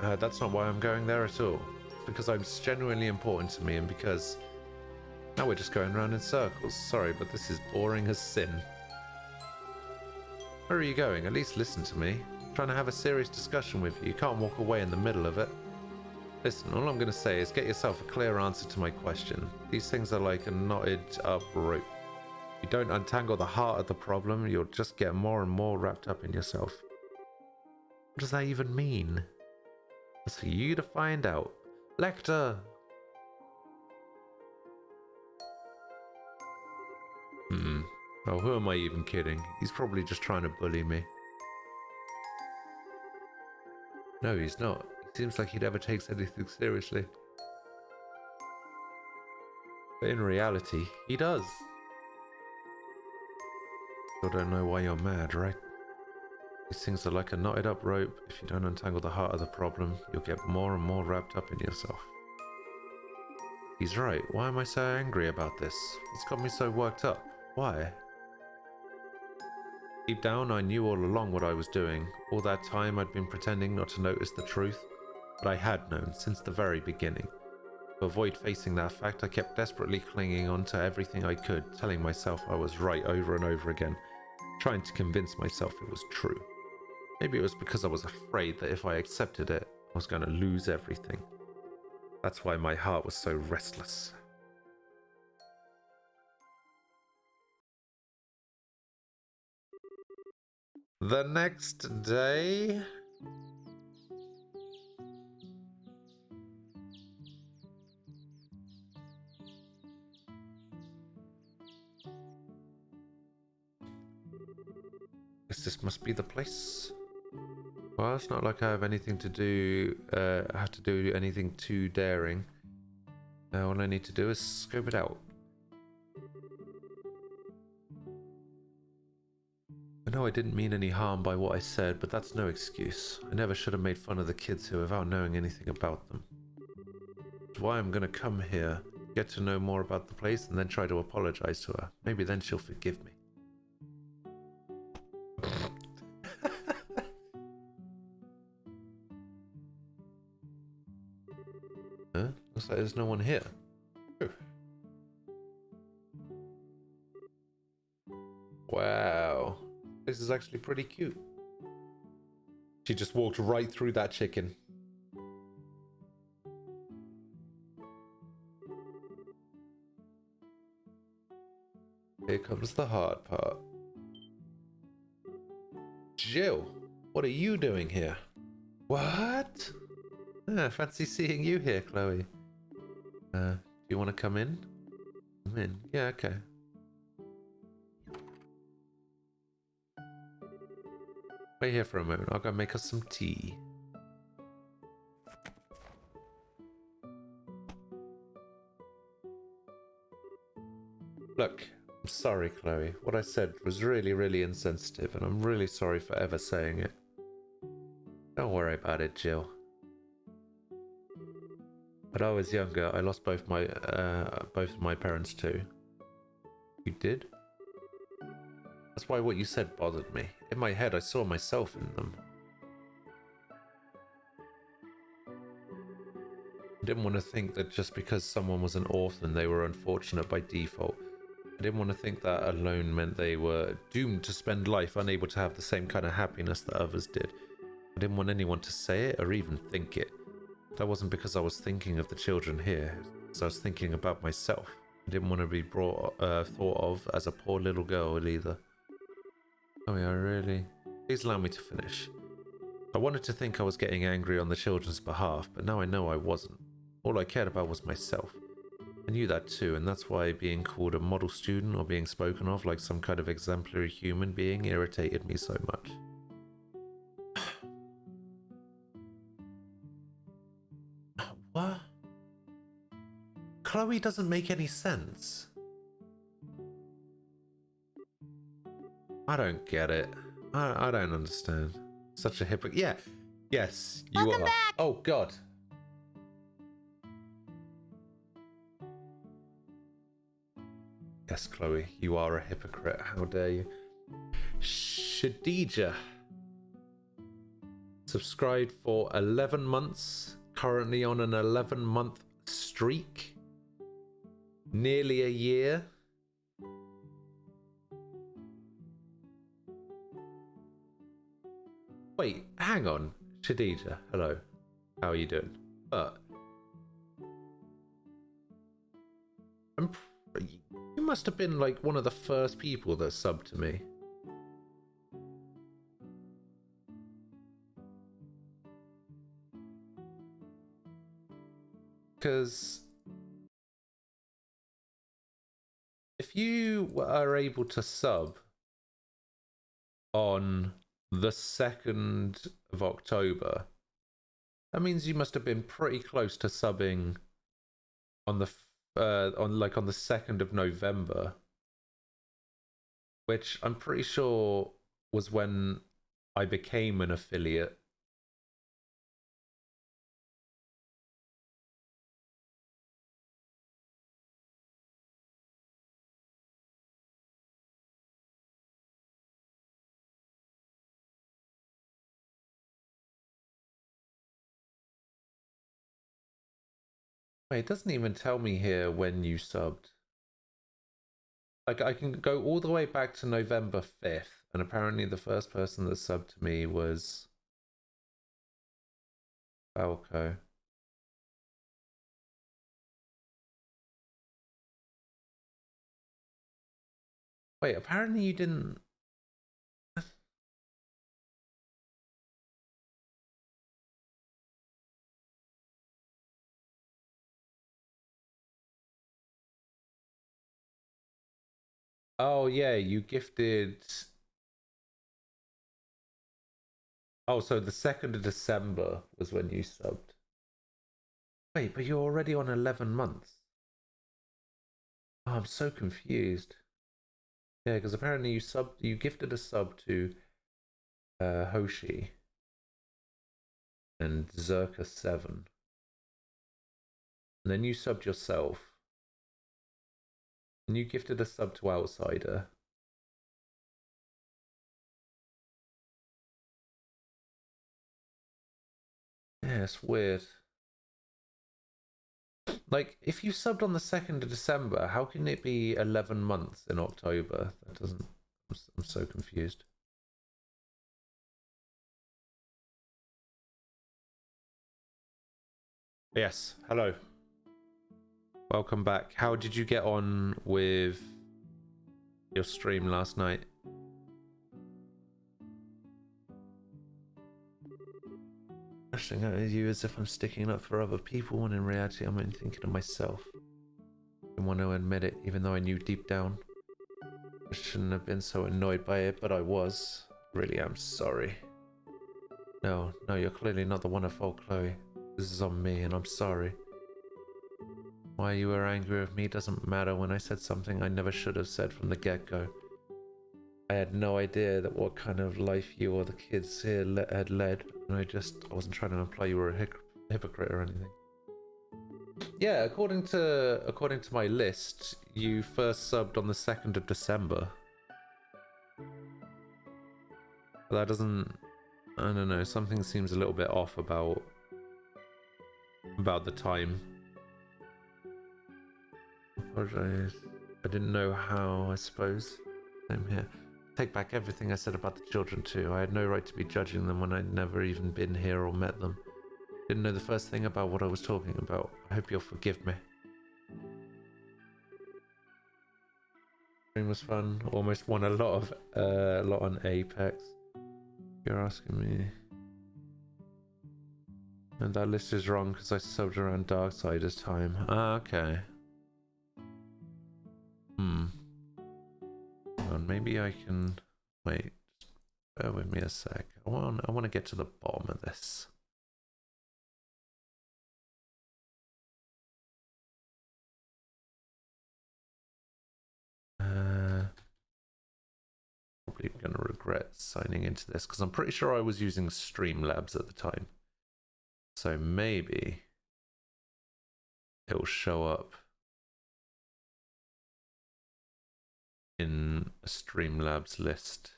that's not why I'm going there at all. It's because it's genuinely important to me and because... Now we're just going around in circles. Sorry, but this is boring as sin. Where are you going? At least listen to me. I'm trying to have a serious discussion with you. You can't walk away in the middle of it. Listen, all I'm going to say is get yourself a clear answer to my question. These things are like a knotted up rope. If you don't untangle the heart of the problem, you'll just get more and more wrapped up in yourself. What does that even mean? That's for you to find out. Lecter! Oh, who am I even kidding? He's probably just trying to bully me. No, he's not. He seems like he never takes anything seriously. But in reality, he does. Still don't know why you're mad, right? These things are like a knotted up rope. If you don't untangle the heart of the problem, you'll get more and more wrapped up in yourself. He's right. Why am I so angry about this? What's got me so worked up? Why? Deep down, I knew all along what I was doing. All that time I'd been pretending not to notice the truth. But I had known since the very beginning. To avoid facing that fact, I kept desperately clinging on to everything I could, telling myself I was right over and over again, trying to convince myself it was true. Maybe it was because I was afraid that if I accepted it, I was going to lose everything. That's why my heart was so restless. The next day... Guess this must be the place. Well, it's not like I have anything to do, have to do anything too daring. All I need to do is scope it out. I know I didn't mean any harm by what I said, but that's no excuse. I never should have made fun of the kids here without knowing anything about them. That's why I'm gonna come here, get to know more about the place, and then try to apologize to her. Maybe then she'll forgive me. Huh? Looks like there's no one here. Oh. Wow. This is actually pretty cute. She just walked right through that chicken. Here comes the hard part. Jill, what are you doing here? What? Fancy seeing you here, Chloe. Do you want to come in? Come in. Yeah, okay. Wait here for a moment. I'll go make us some tea. Look, I'm sorry, Chloe. What I said was really, really insensitive, and I'm really sorry for ever saying it. Don't worry about it, Jill. When I was younger, I lost both of my parents too. You did? That's why what you said bothered me. In my head, I saw myself in them. I didn't want to think that just because someone was an orphan, they were unfortunate by default. I didn't want to think that alone meant they were doomed to spend life unable to have the same kind of happiness that others did. I didn't want anyone to say it or even think it. That wasn't because I was thinking of the children here, because I was thinking about myself. I didn't want to be thought of as a poor little girl either. Oh yeah, really? Please allow me to finish. I wanted to think I was getting angry on the children's behalf, but now I know I wasn't. All I cared about was myself. I knew that too, and that's why being called a model student or being spoken of like some kind of exemplary human being irritated me so much. What? Chloe doesn't make any sense. I don't get it. I don't understand. Such a hypocrite. Yeah. Yes, you Welcome are. back. Oh, God. Yes, Chloe, you are a hypocrite. How dare you? Shadija. Subscribed for 11 months. Currently on an 11-month streak. Nearly a year. Wait, hang on. Shadija, hello. How are you doing? must have been like one of the first people that subbed to me. Because if you are able to sub on the 2nd of October, that means you must have been pretty close to subbing on the on the 2nd of November, which I'm pretty sure was when I became an affiliate. Wait, it doesn't even tell me here when you subbed. Like, I can go all the way back to November 5th, and apparently the first person that subbed to me was Falco. Wait, apparently you didn't... Oh, yeah, you gifted... Oh, so the 2nd of December was when you subbed. Wait, but you're already on 11 months. Oh, I'm so confused. Yeah, because apparently you gifted a sub to Hoshi and Zerka7. And then you subbed yourself. And you gifted a sub to Outsider. Yeah, it's weird. Like, if you subbed on the 2nd of December, how can it be 11 months in October? That doesn't... I'm so confused. Yes, hello. Welcome back. How did you get on with your stream last night? Rushing at you as if I'm sticking up for other people, when in reality I'm only thinking of myself. I didn't want to admit it, even though I knew deep down. I shouldn't have been so annoyed by it, but I was. Really, I'm sorry. No, you're clearly not the one at fault, Chloe. This is on me, and I'm sorry. Why you were angry with me doesn't matter when I said something I never should have said from the get-go. I had no idea that what kind of life you or the kids here had led, and I wasn't trying to imply you were a hypocrite or anything. Yeah, according to my list, you first subbed on the 2nd of December. But that doesn't... I don't know, something seems a little bit off about the time. Apologize. I didn't know how, I suppose. I'm here. Take back everything I said about the children too. I had no right to be judging them when I'd never even been here or met them. Didn't know the first thing about what I was talking about. I hope you'll forgive me. Stream was fun. Almost won a lot on Apex. You're asking me. And that list is wrong because I subbed around Darksider's time. Ah, okay. Well, maybe I can... Wait. Bear with me a sec. I want to get to the bottom of this. Probably going to regret signing into this because I'm pretty sure I was using Streamlabs at the time. So maybe it'll show up in a Streamlabs list.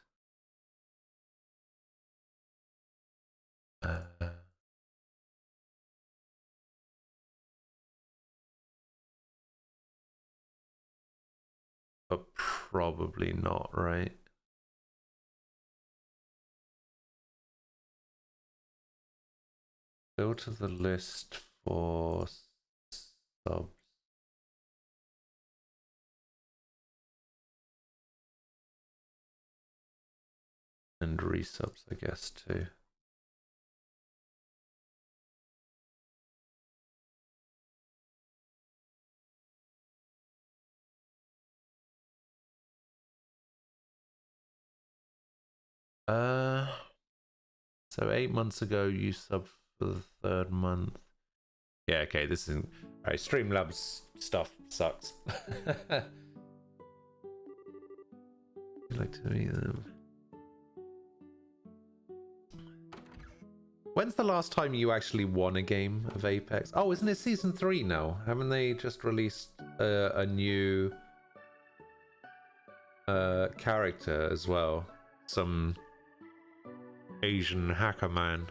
But probably not, right? Go to the list for subs. And resubs, I guess, too. So 8 months ago you subbed for the 3rd month. Yeah, okay, this isn't... Alright, Streamlabs stuff sucks. I'd like to meet them. When's the last time you actually won a game of Apex? Oh, isn't it season 3 now? Haven't they just released a new character as well? Some Asian hacker man.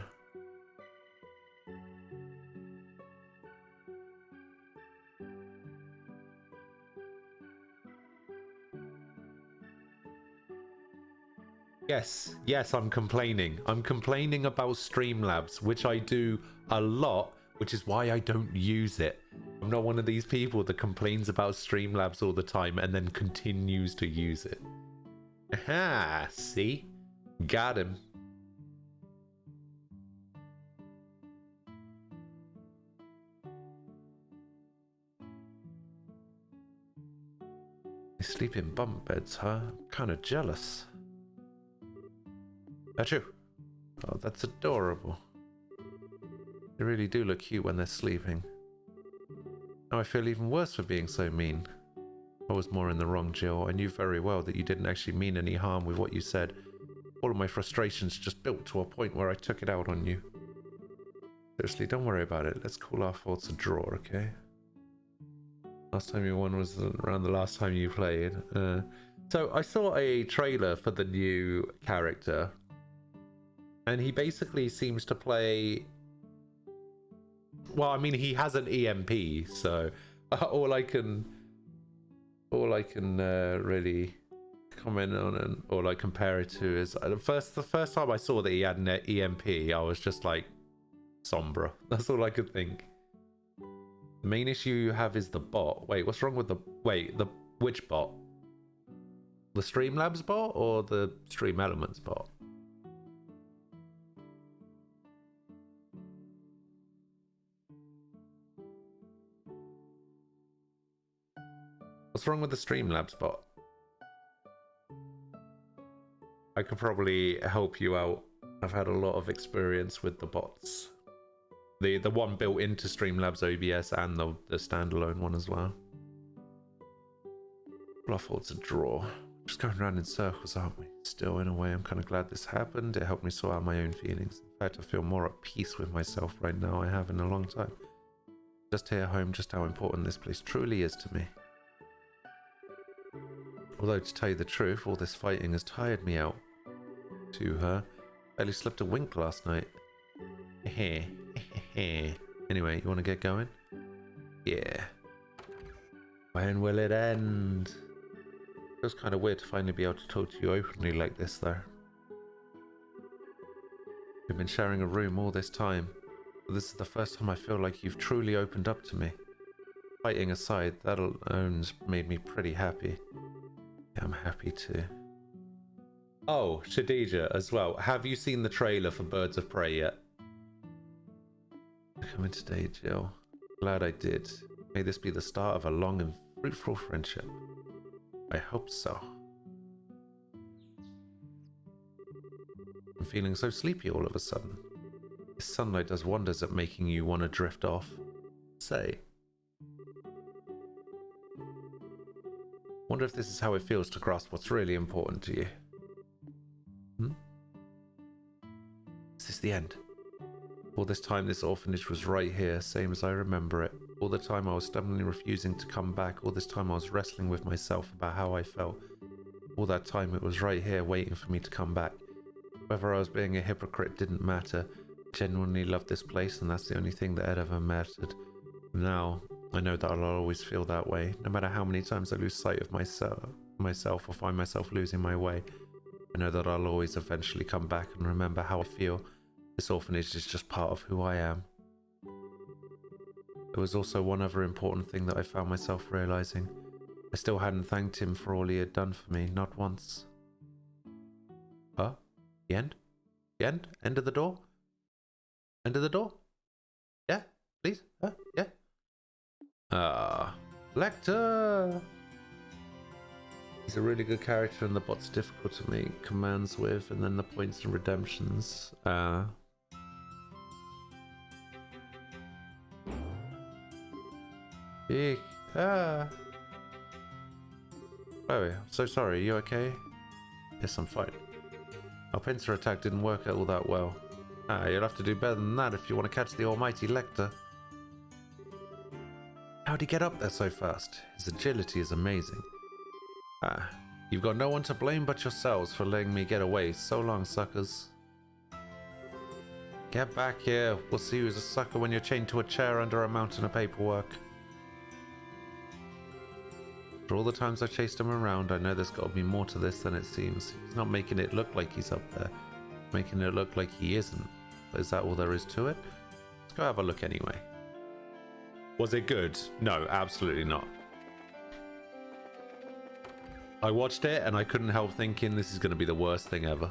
Yes, I'm complaining. I'm complaining about Streamlabs, which I do a lot, which is why I don't use it. I'm not one of these people that complains about Streamlabs all the time and then continues to use it. Aha, see? Got him. They sleep in bunk beds, huh? I'm kind of jealous. Achoo. Oh, that's adorable. They really do look cute when they're sleeping. Now I feel even worse for being so mean. I was more in the wrong, Jill. I knew very well that you didn't actually mean any harm with what you said. All of my frustrations just built to a point where I took it out on you. Seriously, don't worry about it. Let's call our faults a draw, okay? Last time you won was around the last time you played. So I saw a trailer for the new character. And he basically seems to play... Well, I mean, he has an EMP, so all I can really comment on and all I compare it to is the first time I saw that he had an EMP, I was just like, Sombra. That's all I could think. The main issue you have is the bot. Wait, what's wrong with the... Wait, which bot? The Streamlabs bot or the Stream Elements bot? What's wrong with the Streamlabs bot? I could probably help you out. I've had a lot of experience with the bots. The one built into Streamlabs OBS and the standalone one as well. Well, I thought it's a draw. Just going around in circles, aren't we? Still, in a way, I'm kind of glad this happened. It helped me sort out my own feelings. In fact, I feel more at peace with myself right now I have in a long time. Just here at home, just how important this place truly is to me. Although, to tell you the truth, all this fighting has tired me out. To her. Barely slept a wink last night. Anyway, you want to get going? Yeah. When will it end? Feels kind of weird to finally be able to talk to you openly like this, though. We've been sharing a room all this time, but this is the first time I feel like you've truly opened up to me. Fighting aside, that alone's made me pretty happy. Yeah, I'm happy too. Oh, Shadija as well. Have you seen the trailer for Birds of Prey yet? Coming today, Jill. Glad I did. May this be the start of a long and fruitful friendship. I hope so. I'm feeling so sleepy all of a sudden. This sunlight does wonders at making you want to drift off. Say. Wonder if this is how it feels to grasp what's really important to you. Is this the end? All this time this orphanage was right here, same as I remember it. All the time I was stubbornly refusing to come back. All this time I was wrestling with myself about how I felt. All that time it was right here waiting for me to come back. Whether I was being a hypocrite didn't matter. I genuinely loved this place and that's the only thing that had ever mattered. Now, I know that I'll always feel that way. No matter how many times I lose sight of myself or find myself losing my way. I know that I'll always eventually come back and remember how I feel. This orphanage is just part of who I am. There was also one other important thing that I found myself realizing. I still hadn't thanked him for all he had done for me, not once. Huh? The end? The end? End of the door? End of the door? Yeah? Please? Yeah? Lecter! He's a really good character and the bot's difficult to make commands with, and then the points and redemptions. Eek. Oh, I'm so sorry. You okay? Yes, I'm fine. Our pincer attack didn't work out all that well. You'll have to do better than that if you want to catch the almighty Lecter. How'd he get up there so fast? His agility is amazing. You've got no one to blame but yourselves for letting me get away. So long, suckers. Get back here. We'll see who's a sucker when you're chained to a chair under a mountain of paperwork. For all the times I chased him around, I know there's got to be more to this than it seems. He's not making it look like he's up there. Making it look like he isn't. But is that all there is to it? Let's go have a look anyway. Was it good? No, absolutely not. I watched it and I couldn't help thinking this is going to be the worst thing ever.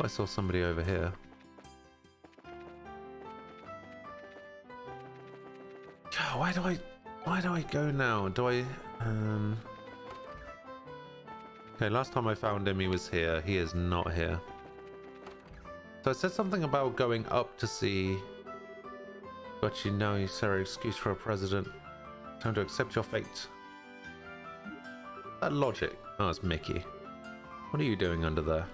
I saw somebody over here. Why do I go now? Okay, last time I found him he was here. He is not here. So it said something about going up to see. But you know, you said an excuse for a president. Time to accept your fate. That logic. Oh, it's Mickey. What are you doing under there?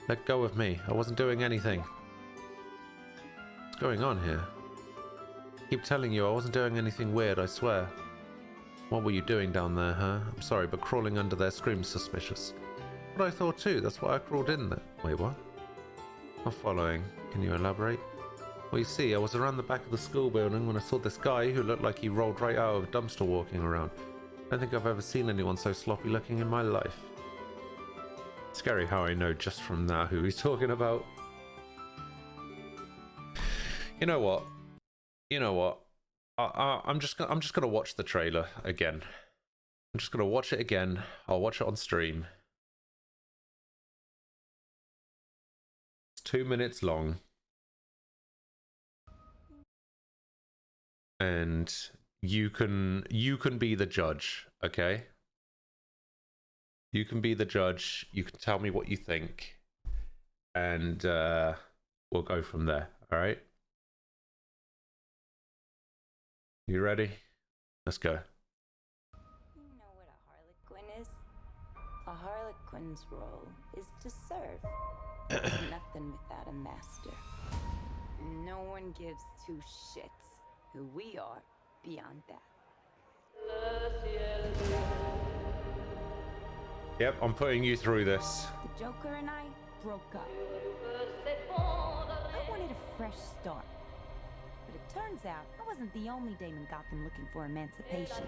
Let go of me. I wasn't doing anything. What's going on here? I keep telling you I wasn't doing anything weird, I swear. What were you doing down there, huh? I'm sorry, but crawling under there screams suspicious. What I thought too, that's why I crawled in there. Wait, what? Not following. Can you elaborate? Well, you see, I was around the back of the school building when I saw this guy who looked like he rolled right out of a dumpster walking around. I don't think I've ever seen anyone so sloppy looking in my life. Scary how I know just from that who he's talking about. You know what? I'm just gonna watch the trailer again. I'm just gonna watch it again. I'll watch it on stream. It's 2 minutes long. And you can be the judge, okay? You can be the judge. You can tell me what you think. And we'll go from there, all right? You ready? Let's go. You know what a harlequin is? A harlequin's role is to serve. Nothing without a master. And no one gives two shits who we are beyond that. Yep, I'm putting you through this. The Joker and I broke up. I wanted a fresh start. But it turns out I wasn't the only dame in Gotham looking for emancipation.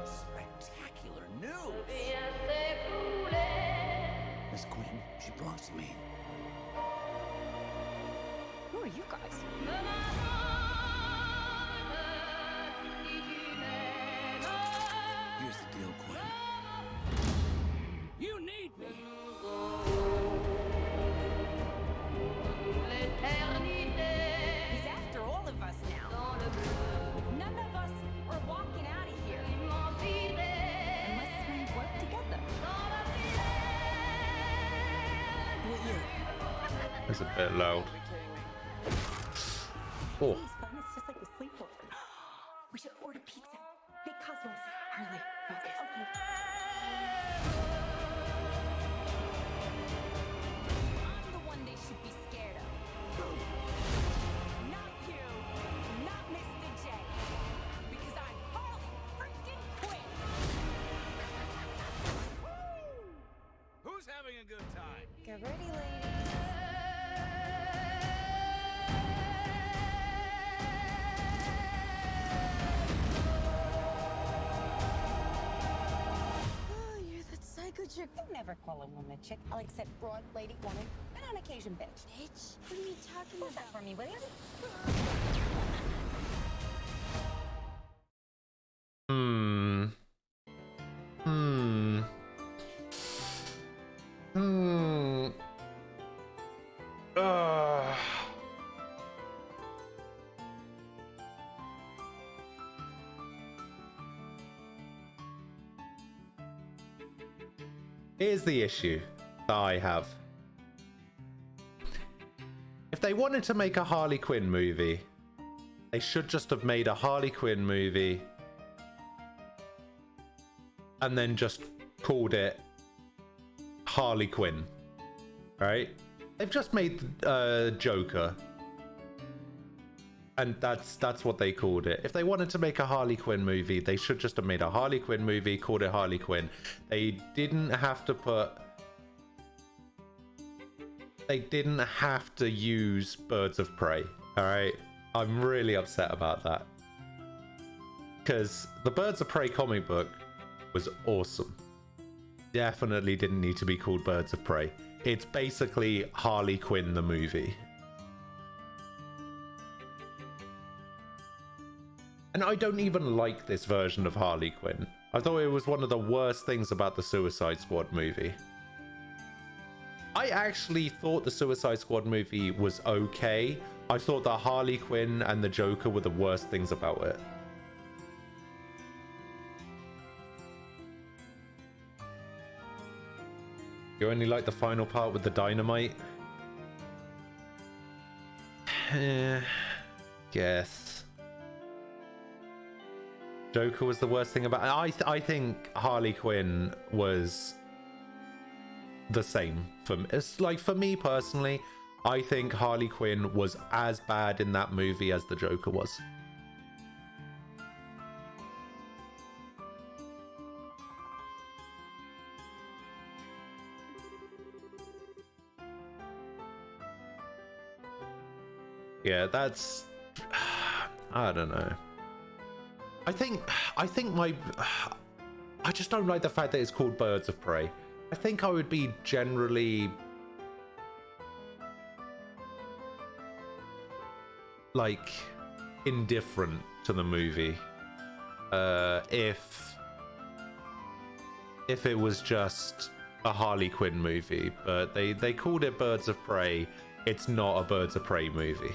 Spectacular news! Miss Quinn, she belongs to me. Who are you guys? Here's the deal, Quinn. You need me! He's after all of us now. None of us are walking out of here unless we work together. It's a bit loud. Oh. It's fun. It's just like a sleepover. We should order pizza. Big Cosmos. Harley, focus. Okay. I'm the one they should be scared of. Not you. Not Mr. J. Because I'm Harley freaking Quinn. Who's having a good time? Get ready, ladies. could you? Don't never call a woman a chick. I'll accept broad, lady, woman, and on occasion bitch. Bitch? What are you talking What's that about? for me, will you? Hmm. Hmm. Hmm. Ah. Here's the issue that I have. If they wanted to make a Harley Quinn movie, they should just have made a Harley Quinn movie and then just called it Harley Quinn, right? They've just made Joker, and that's what they called it. If they wanted to make a Harley Quinn movie, they should just have made a Harley Quinn movie, called it Harley Quinn. They didn't have to use Birds of Prey, all right? I'm really upset about that, because the Birds of Prey comic book was awesome. Definitely didn't need to be called Birds of Prey. It's basically Harley Quinn the movie. And I don't even like this version of Harley Quinn. I thought it was one of the worst things about the Suicide Squad movie. I actually thought the Suicide Squad movie was okay. I thought that Harley Quinn and the Joker were the worst things about it. You only like the final part with the dynamite? Guess. Joker was the worst thing about it. I think Harley Quinn was the same for me. It's like, for me personally, I think Harley Quinn was as bad in that movie as the Joker was. Yeah, that's... I don't know. I think my... I just don't like the fact that it's called Birds of Prey. I think I would be generally... like, indifferent to the movie. If it was just a Harley Quinn movie. But they called it Birds of Prey. It's not a Birds of Prey movie.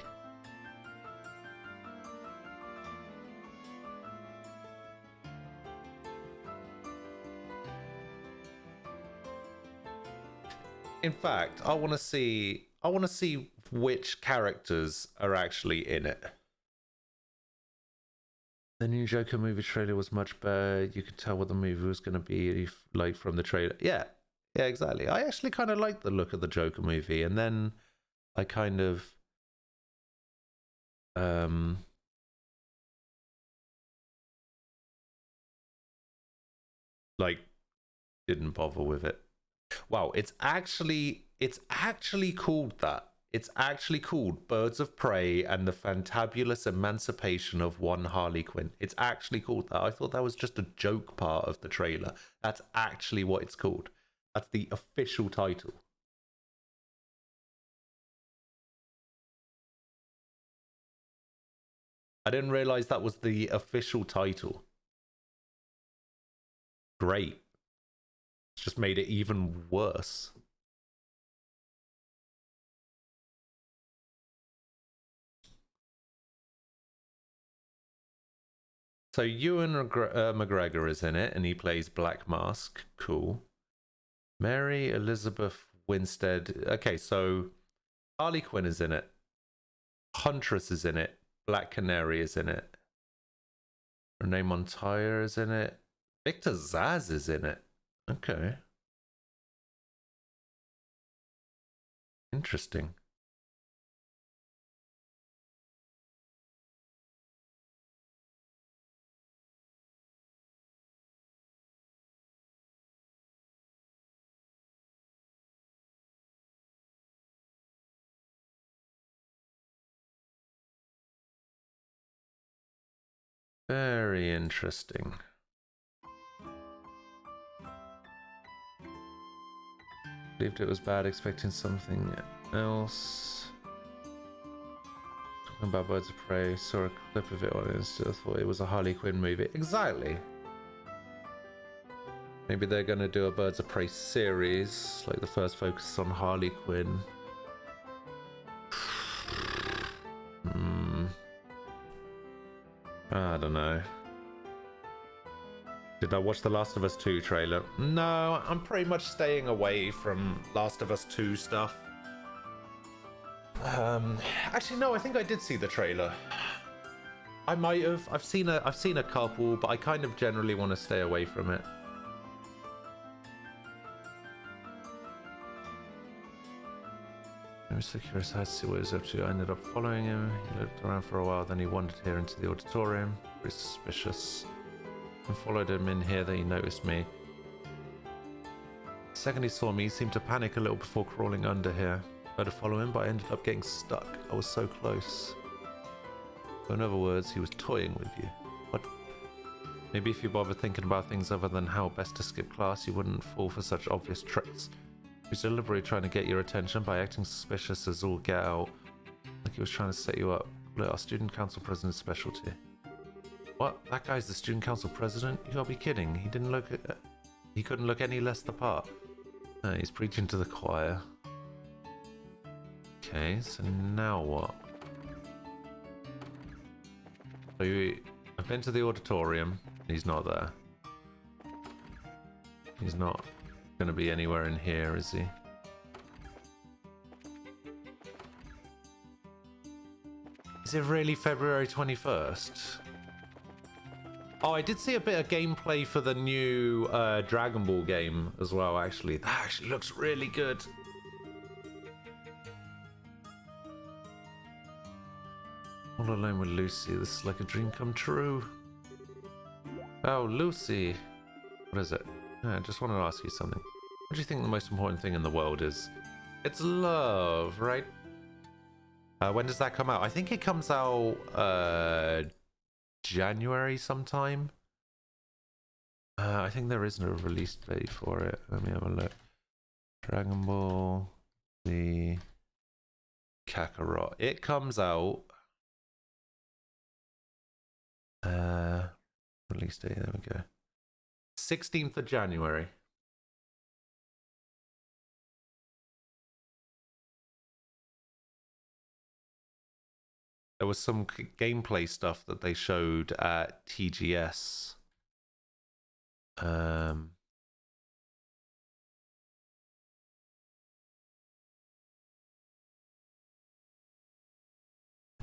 In fact, I want to see which characters are actually in it. The new Joker movie trailer was much better. You could tell what the movie was going to be like from the trailer. Yeah, exactly. I actually kind of liked the look of the Joker movie, and then I kind of like didn't bother with it. Wow, it's actually called that. It's actually called Birds of Prey and the Fantabulous Emancipation of One Harley Quinn. It's actually called that. I thought that was just a joke part of the trailer. That's actually what it's called. That's the official title. I didn't realize that was the official title. Great. It's just made it even worse. So Ewan McGregor is in it, and he plays Black Mask. Cool. Mary Elizabeth Winstead. Okay, so Harley Quinn is in it. Huntress is in it. Black Canary is in it. Renee Montoya is in it. Victor Zsasz is in it. Okay. Interesting. Very interesting. Believed it was bad, expecting something else. Talking about Birds of Prey, saw a clip of it on Insta, thought it was a Harley Quinn movie. Exactly. Maybe they're going to do a Birds of Prey series, like the first focus on Harley Quinn. I don't know. Did I watch the Last of Us 2 trailer? No, I'm pretty much staying away from Last of Us 2 stuff. Actually, no, I think I did see the trailer. I might have. I've seen a couple, but I kind of generally want to stay away from it. I was so curious to see what he was up to. I ended up following him. He looked around for a while, then he wandered here into the auditorium. Pretty suspicious. And followed him in here, then he noticed me. The second he saw me, he seemed to panic a little before crawling under here. I tried to follow him, but I ended up getting stuck. I was so close. So in other words, he was toying with you. What? Maybe if you bother thinking about things other than how best to skip class, you wouldn't fall for such obvious tricks. He was deliberately trying to get your attention by acting suspicious as all get out. Like he was trying to set you up. Look, our student council president's specialty. What? That guy's the student council president? You gotta be kidding. He couldn't look any less the part. He's preaching to the choir. Okay, so now what? So I've been to the auditorium. He's not there. He's not gonna be anywhere in here, is he? Is it really February 21st? Oh, I did see a bit of gameplay for the new Dragon Ball game as well, actually. That actually looks really good. All alone with Lucy. This is like a dream come true. Oh, Lucy. What is it? I just wanted to ask you something. What do you think the most important thing in the world is? It's love, right? When does that come out? I think it comes out January sometime. I think there isn't a release date for it. Let me have a look. Dragon Ball the Kakarot. It comes out release date, there we go. 16th of January. There was some gameplay stuff that they showed at TGS. Let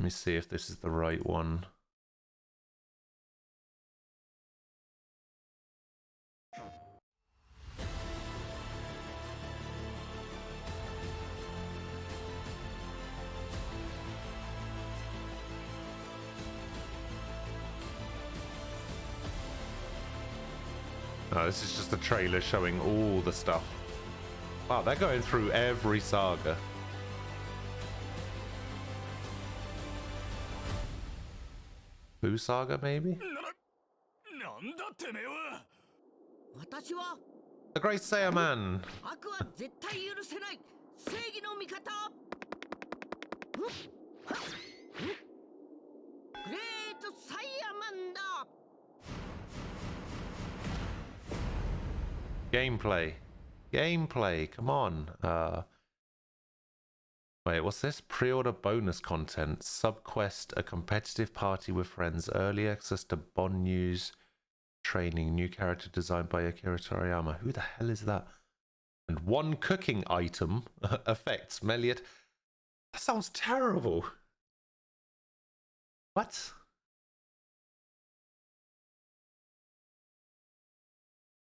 me see if this is the right one. No, this is just a trailer showing all the stuff. Wow, they're going through every saga. Boo Saga, maybe? The Great Saiyan Man! Gameplay, come on. Wait, what's this? Pre-order bonus content. Subquest, a competitive party with friends. Early access to Bond news. Training. New character designed by Akira Toriyama. Who the hell is that? And one cooking item. Effects. Meliot. That sounds terrible. What?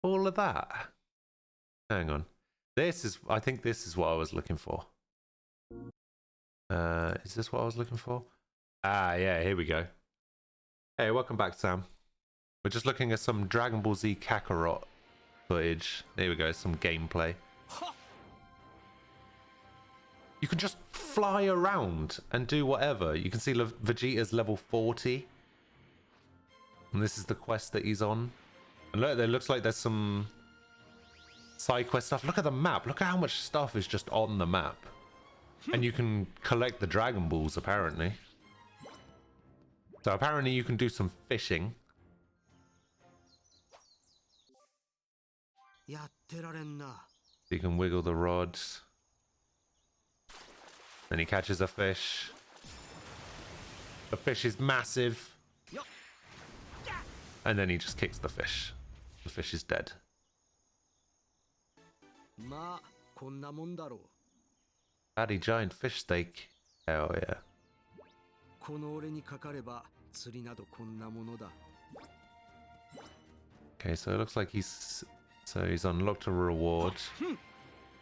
All of that? Hang on. I think this is what I was looking for. Is this what I was looking for? Ah, yeah, here we go. Hey, welcome back, Sam. We're just looking at some Dragon Ball Z Kakarot footage. There we go, some gameplay. You can just fly around and do whatever. You can see Vegeta's level 40. And this is the quest that he's on. And look, there looks like there's some side quest stuff. Look at the map. Look at how much stuff is just on the map. And you can collect the Dragon Balls, apparently. So apparently you can do some fishing. You can wiggle the rods. Then he catches a fish. The fish is massive. And then he just kicks the fish. The fish is dead. Fatty giant fish steak. Hell yeah. Okay, so it looks like he's unlocked a reward.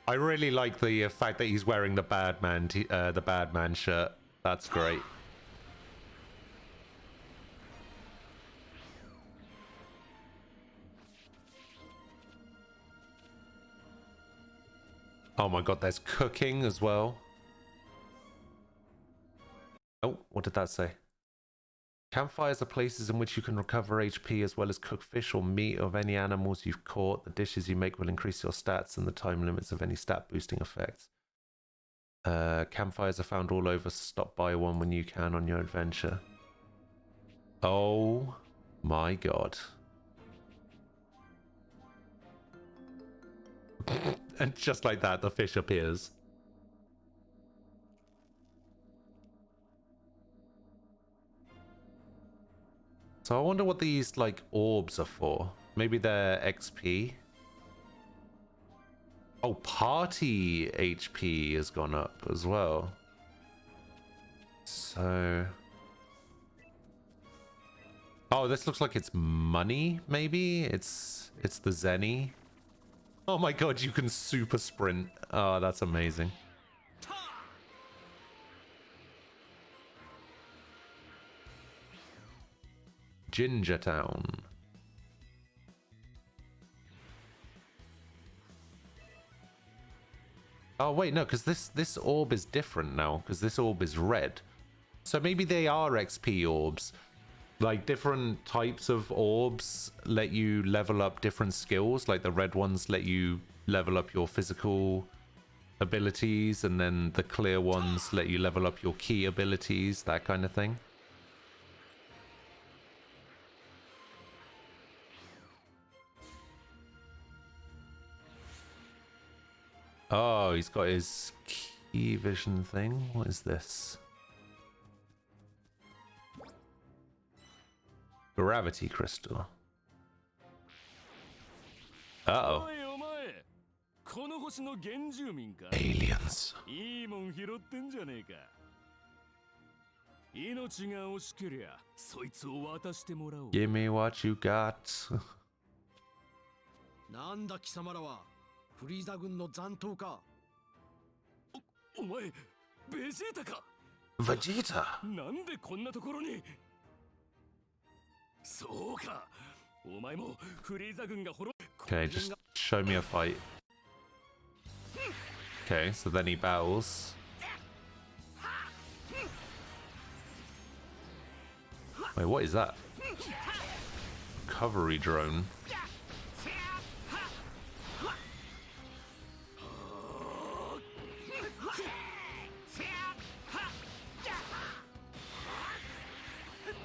I really like the fact that he's wearing the Badman shirt. That's great. Oh my god, there's cooking as well. Oh, what did that say? Campfires are places in which you can recover HP as well as cook fish or meat of any animals you've caught. The dishes you make will increase your stats and the time limits of any stat boosting effects. Campfires are found all over, so stop by one when you can on your adventure. Oh my god. And just like that, the fish appears. So I wonder what these, like, orbs are for. Maybe they're XP. Oh, party HP has gone up as well. So... oh, this looks like it's money, maybe? It's the Zenny. Oh my god, you can super sprint. Oh, that's amazing. Ginger Town. Oh wait, no, because this orb is different now, because this orb is red. So maybe they are XP orbs. Like, different types of orbs let you level up different skills. Like, the red ones let you level up your physical abilities, and then the clear ones let you level up your key abilities, that kind of thing. Oh, he's got his key vision thing. What is this? Gravity crystal. Uh-oh. Aliens. Give me what you got. Vegeta. Okay, just show me a fight. Okay, so then he bows. Wait, what is that? Recovery drone.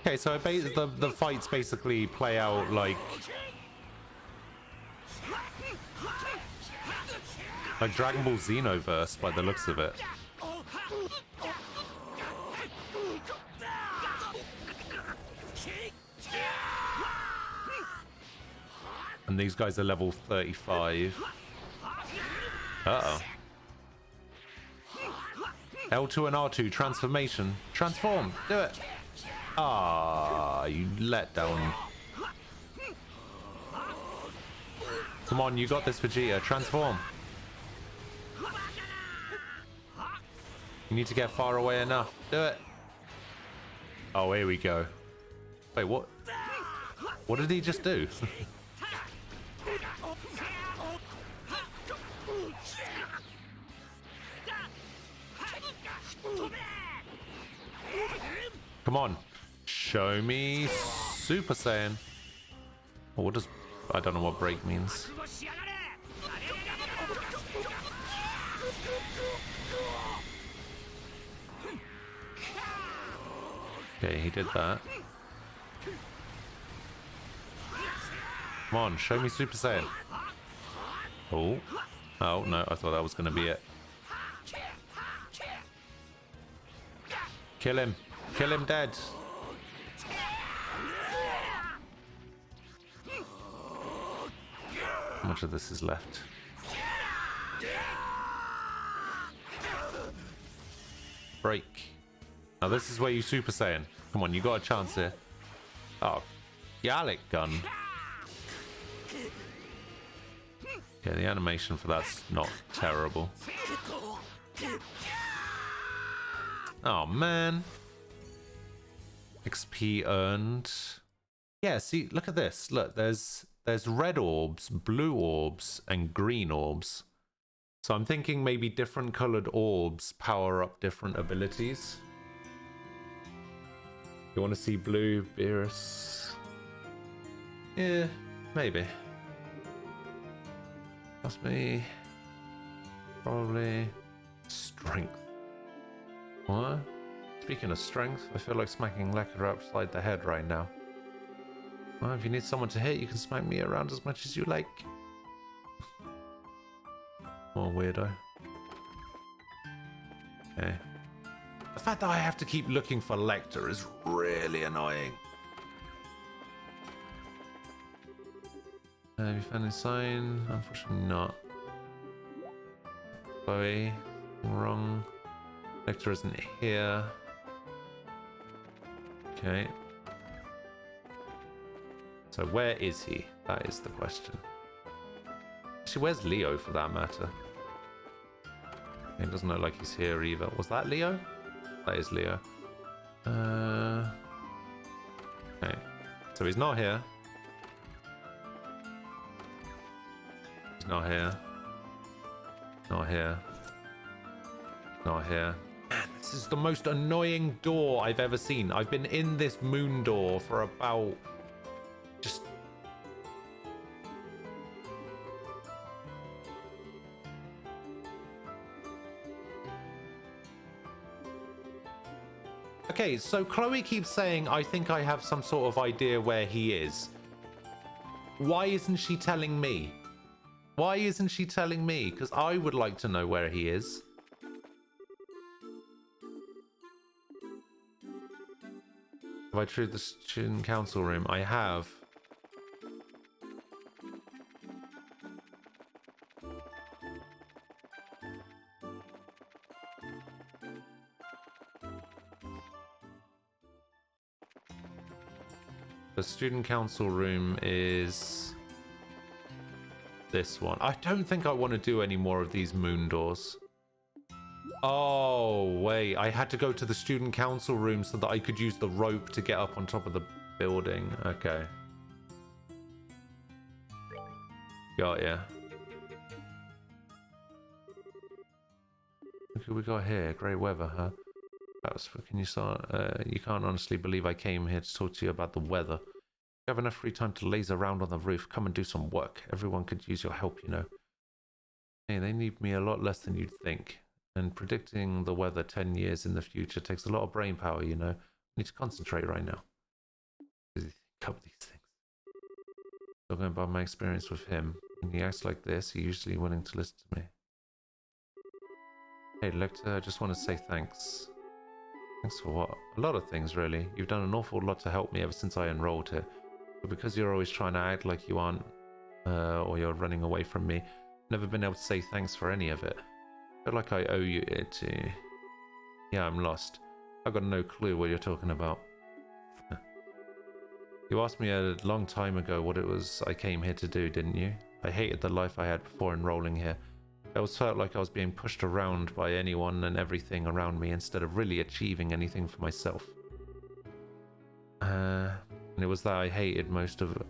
Okay, so the fights basically play out like Dragon Ball Xenoverse by the looks of it. And these guys are level 35. Uh-oh. L2 and R2 transformation. Transform. Do it. Ah, you let down. Come on, you got this, Vegeta. Transform. You need to get far away enough. Do it. Oh, here we go. Wait, what? What did he just do? Come on. Show me Super Saiyan. Oh, what does... I don't know what break means. Okay, he did that. Come on, show me Super Saiyan. Oh. Oh, no, I thought that was going to be it. Kill him. Kill him dead. How much of this is left? Break. Now this is where you Super Saiyan. Come on, you got a chance here. Oh, Yalek gun. Yeah, the animation for that's not terrible. Oh man. XP earned. Yeah, see, look at this. Look, there's red orbs, blue orbs, and green orbs. So I'm thinking maybe different colored orbs power up different abilities. You want to see blue, Beerus? Yeah, maybe. That's me. Probably strength. What? Speaking of strength, I feel like smacking Lekka upside the head right now. Well, if you need someone to hit, you can smack me around as much as you like. Oh, weirdo. Okay. The fact that I have to keep looking for Lecter is really annoying. Have you found any sign? Unfortunately not. Chloe, wrong. Lecter isn't here. Okay. So where is he? That is the question. Actually, where's Leo for that matter? It doesn't look like he's here either. Was that Leo? That is Leo. Okay. So he's not here. He's not here. Not here. Not here. Man, this is the most annoying door I've ever seen. I've been in this moon door for about... just... Okay, so Chloe keeps saying, I think I have some sort of idea where he is. Why isn't she telling me? Why isn't she telling me? Because I would like to know where he is. Have I tried the student council room? I have. The student council room is this one. I don't think I want to do any more of these moon doors. Oh, wait. I had to go to the student council room so that I could use the rope to get up on top of the building. Okay. Got ya. Look who we got here. Great weather, huh? Can you start? You can't honestly believe I came here to talk to you about the weather. If you have enough free time to laze around on the roof, come and do some work. Everyone could use your help, you know. Hey, they need me a lot less than you'd think. And predicting the weather 10 years in the future takes a lot of brain power, you know. I need to concentrate right now. Think up these things. Talking about my experience with him. When he acts like this, he's usually willing to listen to me. Hey, Lecter, I just want to say thanks. Thanks for what? A lot of things, really. You've done an awful lot to help me ever since I enrolled here. But because you're always trying to act like you aren't, or you're running away from me, I've never been able to say thanks for any of it. I feel like I owe you it too. Yeah, I'm lost. I've got no clue what you're talking about. You asked me a long time ago what it was I came here to do, didn't you? I hated the life I had before enrolling here. I always felt like I was being pushed around by anyone and everything around me instead of really achieving anything for myself. And it was that I hated most of it.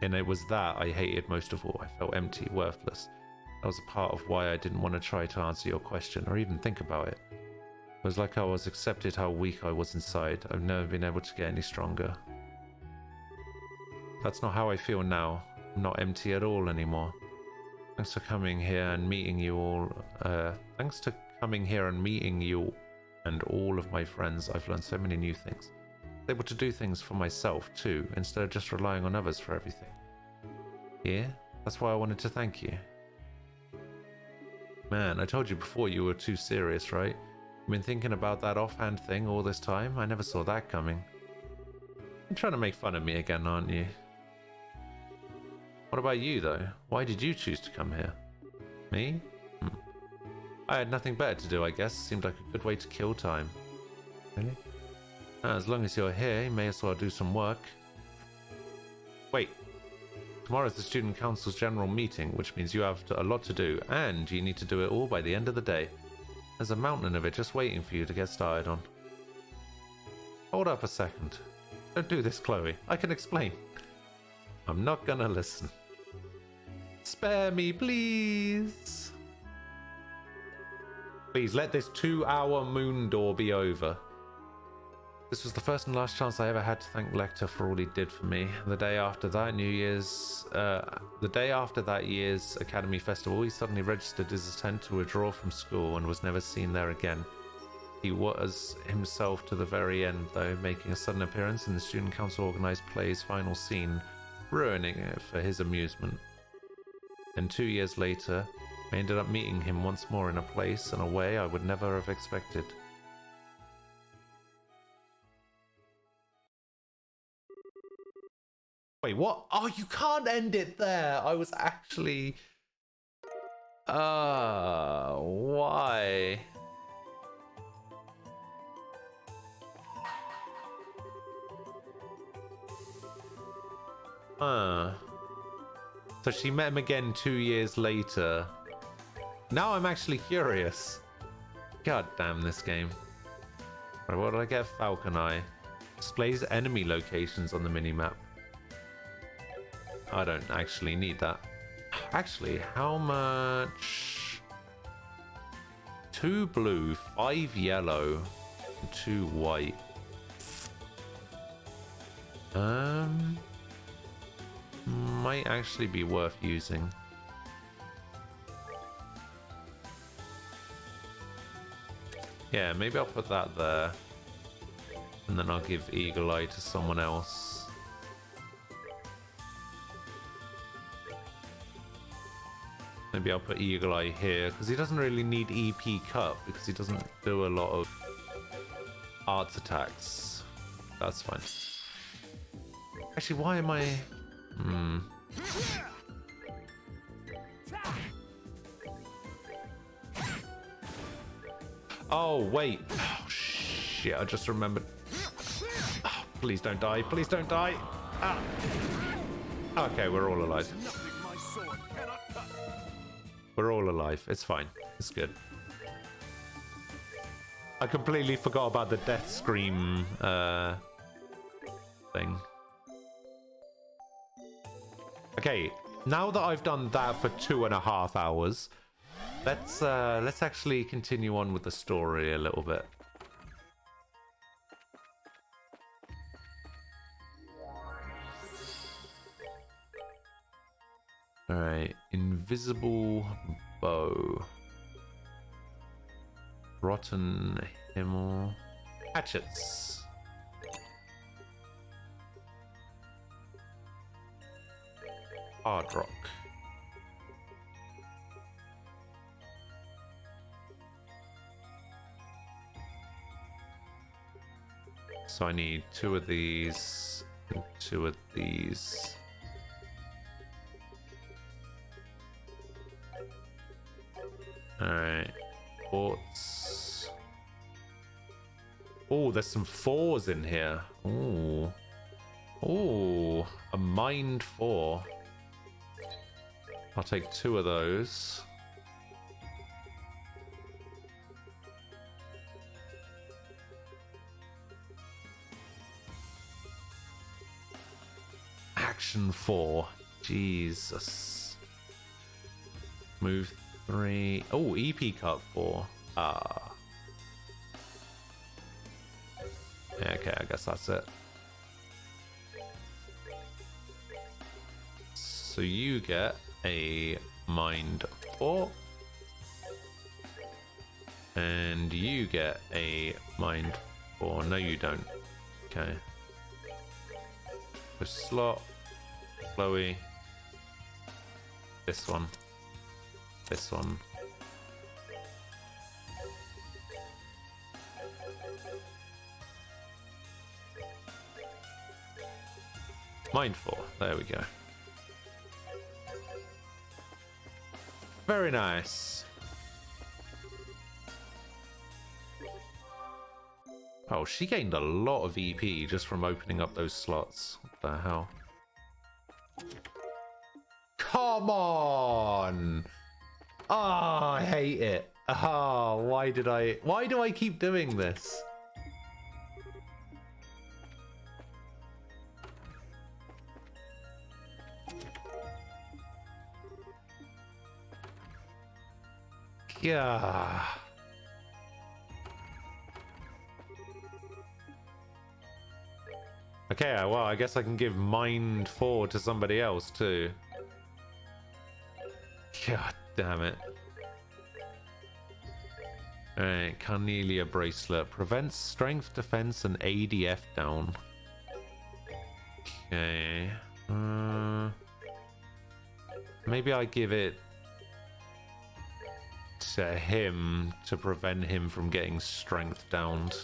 And it was that I hated most of all. I felt empty, worthless. That was a part of why I didn't want to try to answer your question or even think about it. It was like I was accepted how weak I was inside. I've never been able to get any stronger. That's not how I feel now. I'm not empty at all anymore. Thanks for coming here and meeting you all. Thanks to coming here and meeting you and all of my friends, I've learned so many new things. able to do things for myself too, instead of just relying on others for everything. Yeah, that's why I wanted to thank you. Man, I told you before you were too serious, right? You've been thinking about that offhand thing all this time? I never saw that coming. You're trying to make fun of me again, aren't you? What about you, though? Why did you choose to come here? Me? I had nothing better to do, I guess. Seemed like a good way to kill time. Really? As long as you're here, you may as well do some work. Wait. Tomorrow's the Student Council's general meeting, which means you have a lot to do, and you need to do it all by the end of the day. There's a mountain of it just waiting for you to get started on. Hold up a second. Don't do this, Chloe. I can explain. I'm not gonna listen. Spare me, please. Please, let this 2-hour moon door be over. This was the first and last chance I ever had to thank Lecter for all he did for me. The day after that year's Academy Festival, he suddenly registered his intent to withdraw from school and was never seen there again. He was himself to the very end, though, making a sudden appearance in the Student Council organised play's final scene, ruining it for his amusement. And 2 years later, I ended up meeting him once more in a place and a way I would never have expected. Wait, what? Oh, you can't end it there! I was actually... why? So she met him again 2 years later. Now I'm actually curious. God damn this game. Right, what did I get? Falcon Eye. Displays enemy locations on the minimap. I don't actually need that. Actually, how much? 2 blue, 5 yellow, and 2 white. Might actually be worth using. Yeah, maybe I'll put that there. And then I'll give Eagle Eye to someone else. Maybe I'll put Eagle Eye here, because he doesn't really need EP Cut, because he doesn't do a lot of arts attacks. That's fine. Actually, why am I... Oh, wait. Oh, shit, I just remembered. Oh, please don't die. Please don't die. Ah. Okay, we're all alive. We're all alive. It's fine. It's good. I completely forgot about the death scream thing. Okay, now that I've done that for 2.5 hours, let's actually continue on with the story a little bit. Alright, invisible bow. Rotten Himmel. Hatchets. Hard rock. So I need 2 of these and 2 of these. Alright. Quartz. Oh, there's some 4s in here. Ooh. Ooh. A Mind 4. I'll take 2 of those. Action 4. Jesus. Move 3. Oh, EP cut 4. Ah. Yeah, okay, I guess that's it. So you get a Mind 4. And you get a Mind 4. No, you don't. Okay. So slot, Chloe, this one, this one. Mindful, there we go. Very nice. Oh, she gained a lot of EP just from opening up those slots. What the hell? Come on! Oh, I hate it. Oh, why do I keep doing this? Yeah. Okay, well, I guess I can give Mind 4 to somebody else too. God damn it. Alright, Carnelia Bracelet. Prevents strength, defense, and ADF down. Okay. Maybe I give it to him to prevent him from getting strength downed.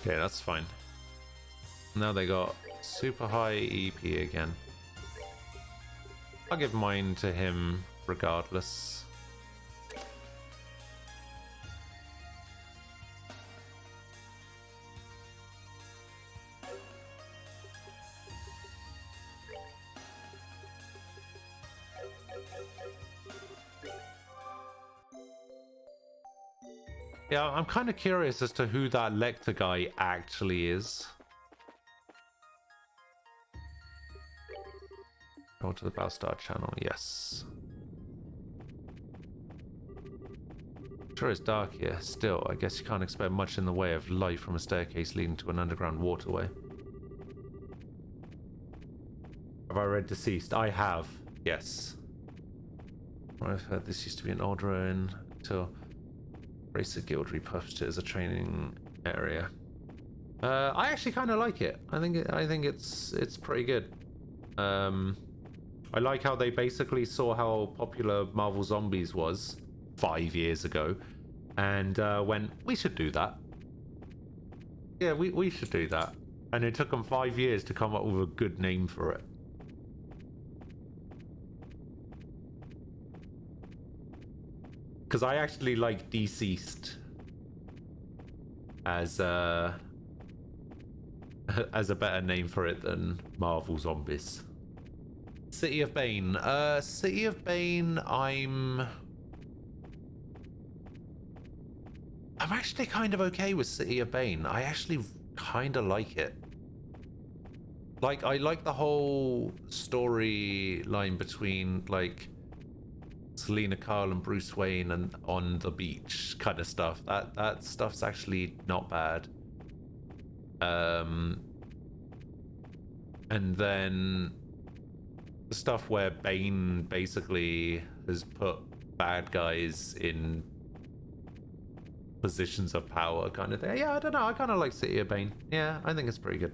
Okay, that's fine. Now they got super high EP again. I'll give mine to him regardless. Yeah, I'm kind of curious as to who that Lecter guy actually is. Go to the Battlestar channel, yes. Sure, it's dark here. Still, I guess you can't expect much in the way of light from a staircase leading to an underground waterway. Have I read Deceased? I have, yes. I've heard this used to be an old ruin until Racer Guild repurposed it as a training area. I actually kind of like it. I think it's pretty good. I like how they basically saw how popular Marvel Zombies was 5 years ago, and went, we should do that. Yeah, we should do that. And it took them 5 years to come up with a good name for it. Because I actually like Deceased as a better name for it than Marvel Zombies. City of Bane. City of Bane, I'm actually kind of okay with City of Bane. I actually kind of like it. Like, I like the whole storyline between, like, Selena Kyle and Bruce Wayne and on the beach kind of stuff. That stuff's actually not bad. And then the stuff where Bane basically has put bad guys in positions of power kind of thing. Yeah, I don't know. I kind of like City of Bane. Yeah, I think it's pretty good.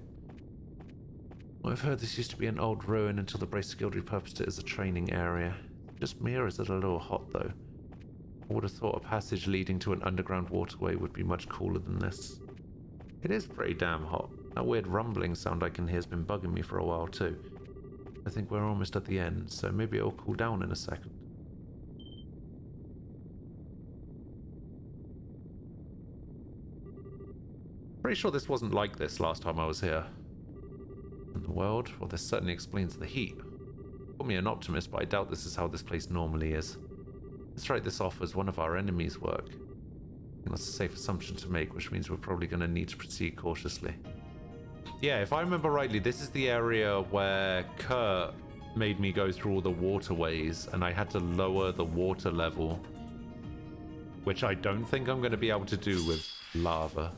I've heard this used to be an old ruin until the Bracer Guild repurposed it as a training area. Just me, or is it a little hot though? I would have thought a passage leading to an underground waterway would be much cooler than this. It is pretty damn hot. That weird rumbling sound I can hear has been bugging me for a while too. I think we're almost at the end, so maybe it'll cool down in a second. Pretty sure this wasn't like this last time I was here. In the world? Well, this certainly explains the heat. Call me an optimist, but I doubt this is how this place normally is. Let's write this off as one of our enemies' work. And that's a safe assumption to make, which means we're probably going to need to proceed cautiously. Yeah, if I remember rightly, this is the area where Kurt made me go through all the waterways and I had to lower the water level, which I don't think I'm going to be able to do with lava.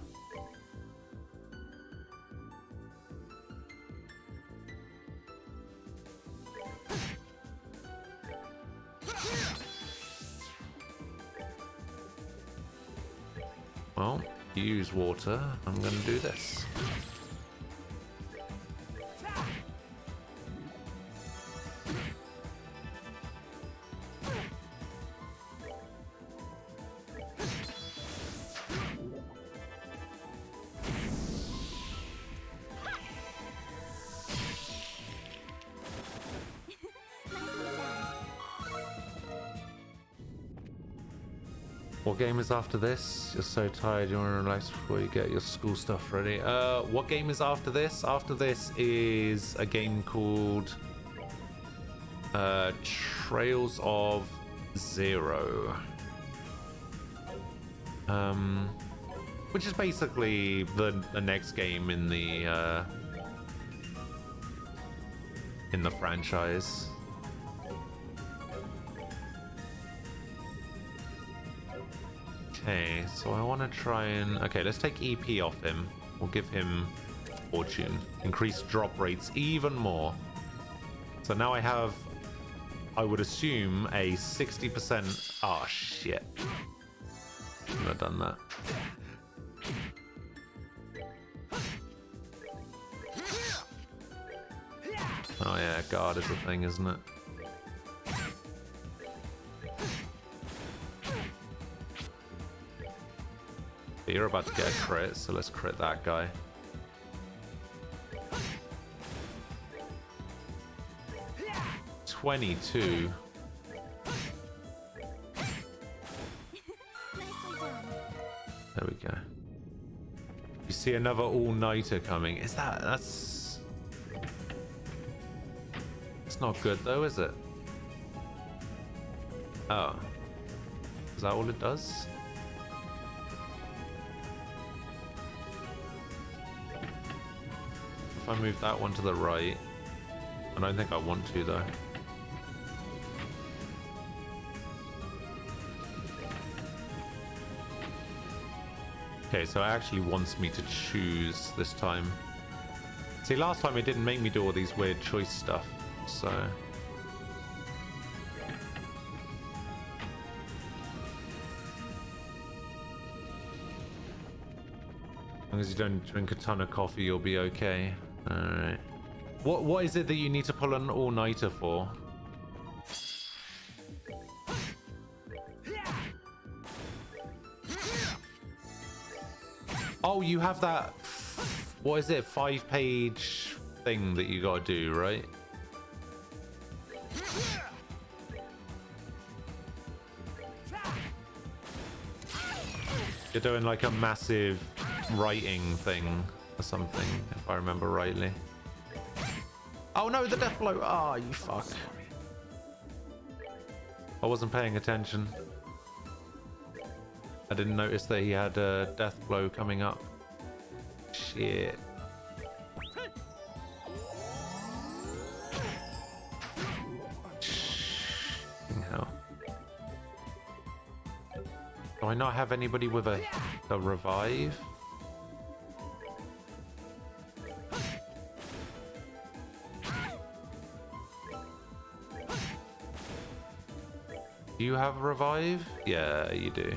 Well, you use water. I'm going to do this. What game is after this? You're so tired, you want to relax before you get your school stuff ready. What game is after this? After this is a game called Trails of Zero. Which is basically the next game in the franchise. Okay, so I want to try and... Okay, let's take EP off him. We'll give him Fortune. Increase drop rates even more. So now I have, I would assume, a 60%... Oh, shit. Shouldn't have done that. Oh yeah, guard is a thing, isn't it? But you're about to get a crit, so let's crit that guy. $22. There we go. You see another all-nighter coming. Is that's... It's not good though, is it? Oh. Is that all it does? If I move that one to the right, I don't think I want to though. Okay, so it actually wants me to choose this time. See, last time it didn't make me do all these weird choice stuff, so... As long as you don't drink a ton of coffee, you'll be okay. Alright. What is it that you need to pull an all-nighter for? Oh, you have that... What is it? 5-page thing that you gotta do, right? You're doing like a massive writing thing or something, if I remember rightly. Oh no, the death blow! Ah, oh, you fuck. I wasn't paying attention. I didn't notice that he had a death blow coming up. Shit. Hell. Do I not have anybody with a revive? Do you have a revive? Yeah, you do.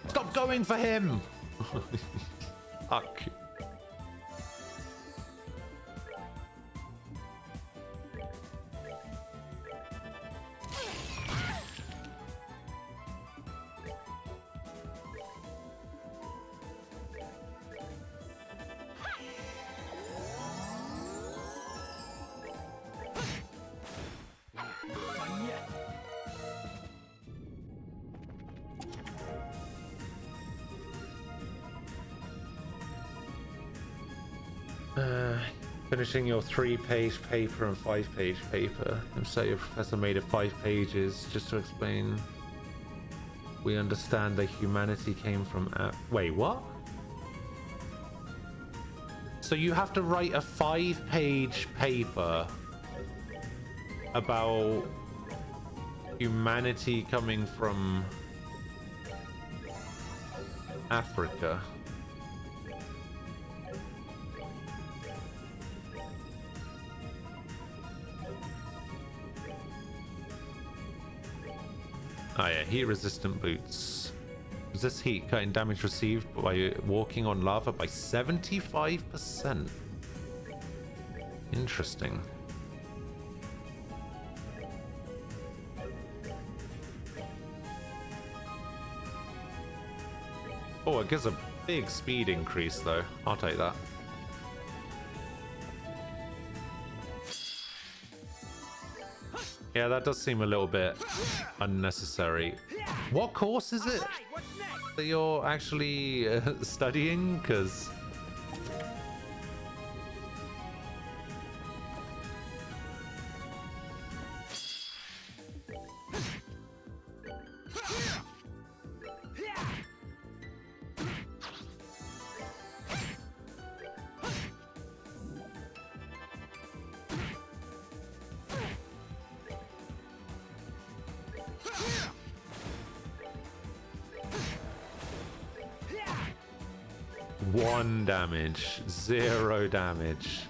Stop going for him! Fuck. Finishing your 3-page paper and 5-page paper. And so your professor made it 5 pages just to explain. We understand that humanity came from... Wait, what? So you have to write a 5-page paper about humanity coming from Africa. Oh yeah, heat-resistant boots. Resist heat, cutting damage received by walking on lava by 75%. Interesting. Oh, it gives a big speed increase though. I'll take that. Yeah, that does seem a little bit unnecessary. What course is it that you're actually studying? Because... One damage, 0 damage.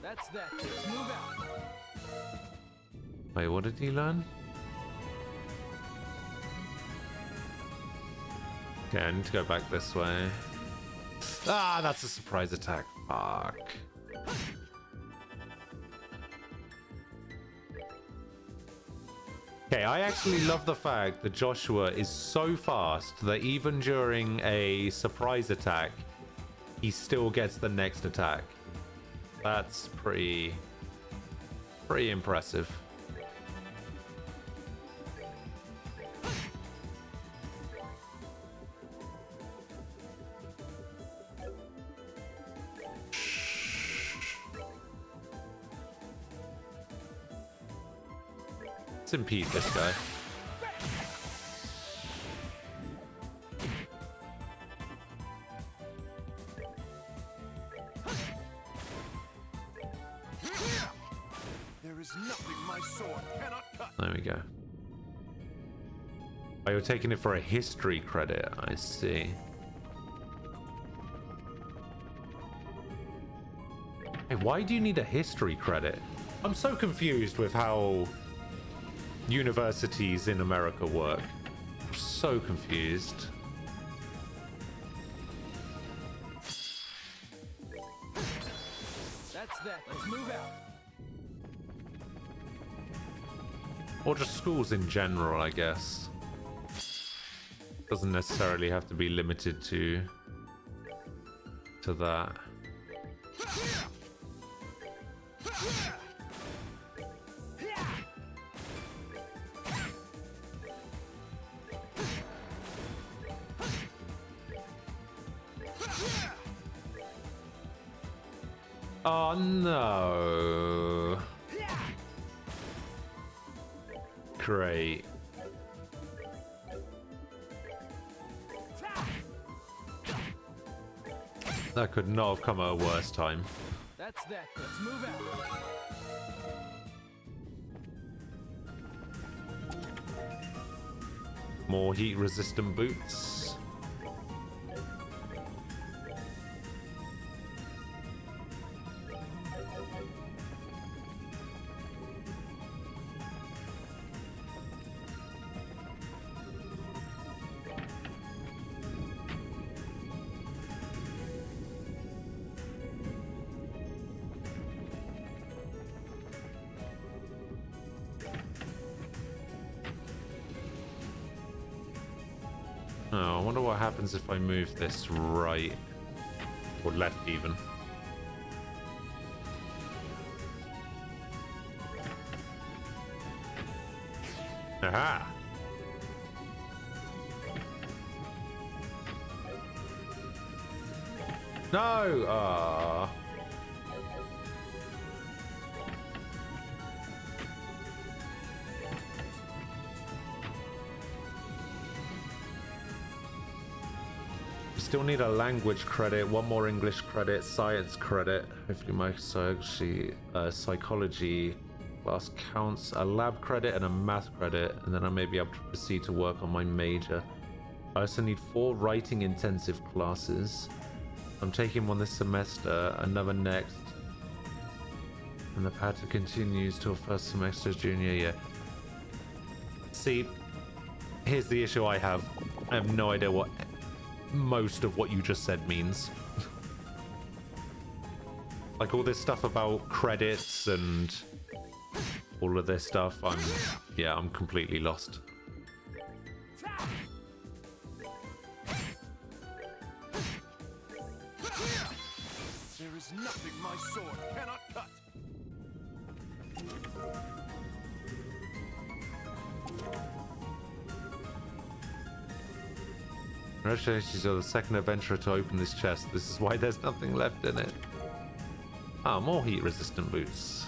That's that. Let's move out. Wait, what did he learn? Okay, I need to go back this way. Ah, that's a surprise attack. Fuck. Okay, I actually love the fact that Joshua is so fast that even during a surprise attack, he still gets the next attack. That's pretty impressive. Let's impede this guy. There is nothing my sword cannot cut. There we go. Oh, you're taking it for a history credit. I see. Hey, why do you need a history credit? I'm so confused with how universities in America work. I'm so confused. That's that. Let's move out. Or just schools in general, I guess. Doesn't necessarily have to be limited to that. Oh no. Great. That could not have come at a worse time. That's that. Let's move out. More heat resistant boots. Oh, I wonder what happens if I move this right or left even. Aha! No! Ah. We still need a language credit, one more English credit, science credit. Hopefully my psychology class counts, a lab credit and a math credit, and then I may be able to proceed to work on my major. I also need 4 writing intensive classes. I'm taking one this semester, another next, and the pattern continues till first semester's junior year. See, here's the issue I have. I have no idea what most of what you just said means. Like all this stuff about credits and all of this stuff, I'm completely lost. There is nothing my sword cannot cut. Congratulations, you're the second adventurer to open this chest. This is why there's nothing left in it. Ah, more heat-resistant boots.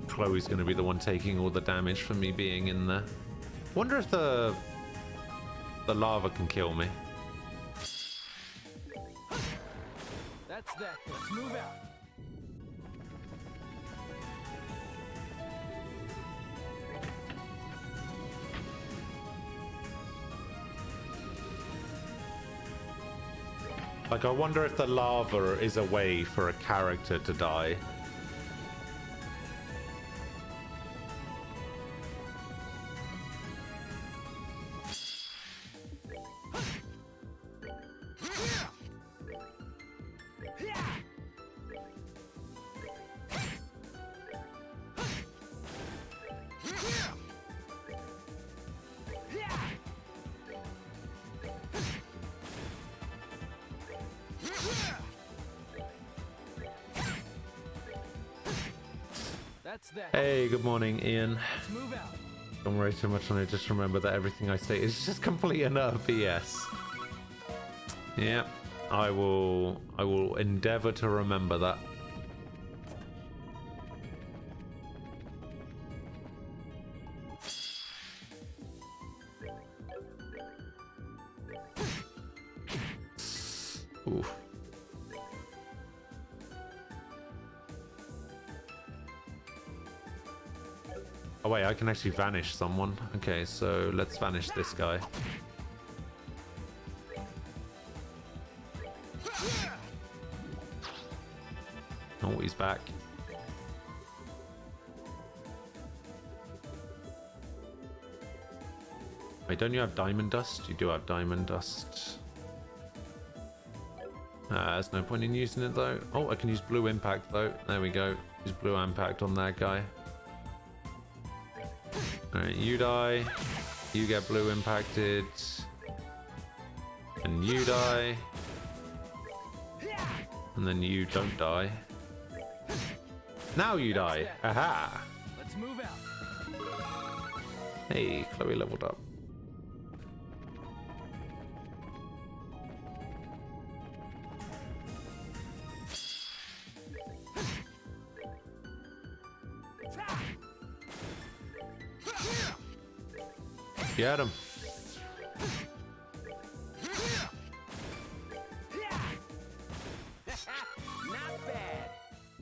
Chloe's going to be the one taking all the damage from me being in there. Wonder if the lava can kill me. That's that. Let's move out. Like, I wonder if the lava is a way for a character to die. That's that. Hey, good morning, Ian. Let's move out. Don't worry too much on it, just remember that everything I say is just complete and utter BS. Yep, I will endeavor to remember that. Oof. Oh wait, I can actually vanish someone. Okay, so let's vanish this guy. Oh, he's back. Wait, don't you have diamond dust? You do have diamond dust. There's no point in using it though. Oh, I can use blue impact though. There we go. Use blue impact on that guy. Alright, you die. You get blue impacted. And you die. And then you don't die. Now you die. Aha! Let's move out. Hey, Chloe leveled up. Get him. Not bad.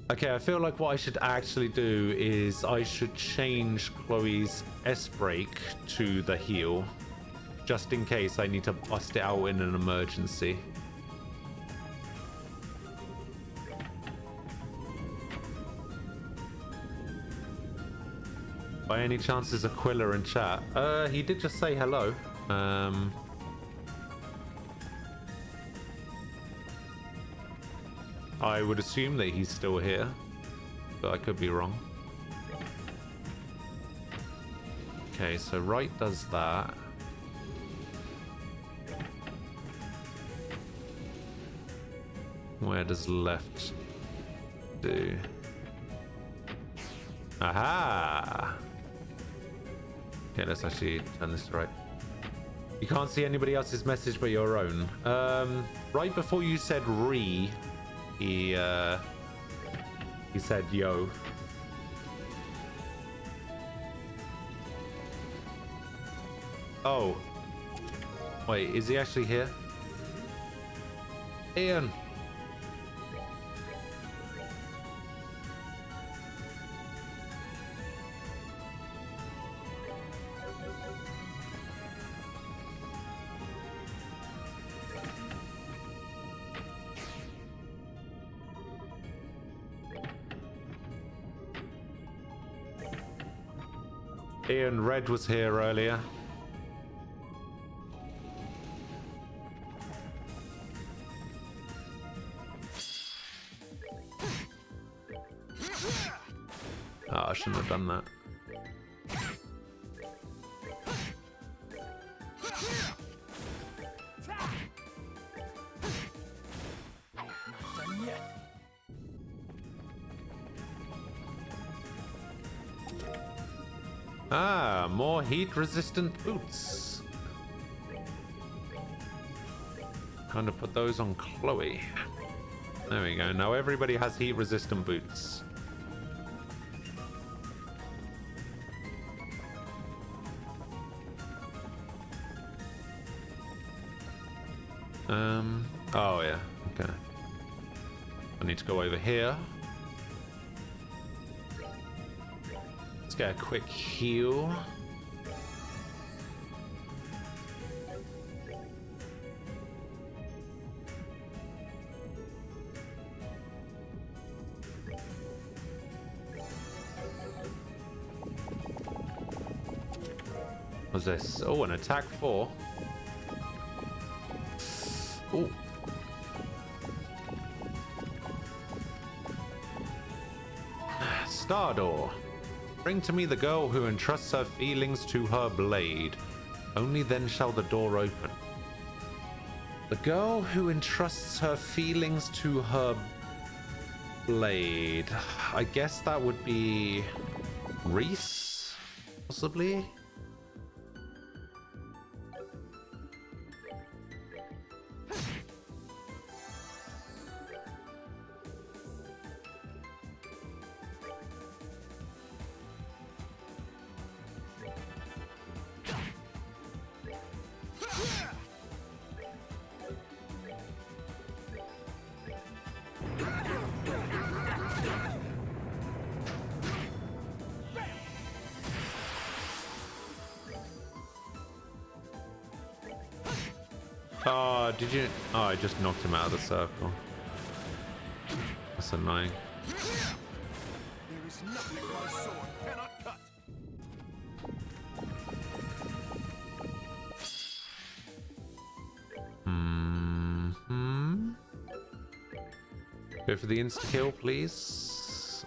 Okay, I feel like what I should actually do is I should change Chloe's S break to the heal, just in case I need to bust it out in an emergency. By any chance, is Aquila in chat? He did just say hello. I would assume that he's still here, but I could be wrong. Okay, so right does that. Where does left do? Aha! Okay, let's actually turn this right. You can't see anybody else's message but your own. Right before you said re, he said yo. Oh. Wait, is he actually here? Ian! Ian, Red was here earlier. Oh, I shouldn't have done that. Ah, more heat-resistant boots. Kind of put those on Chloe. There we go. Now everybody has heat-resistant boots. Oh yeah, okay. I need to go over here. Let's get a quick heal. What's this? Oh, an attack 4. Oh. Stardoor. Bring to me the girl who entrusts her feelings to her blade. Only then shall the door open. The girl who entrusts her feelings to her blade. I guess that would be Reese, possibly? Oh, did you? Oh, I just knocked him out of the circle. That's annoying. There is nothing my sword cannot cut. Go for the insta kill, please.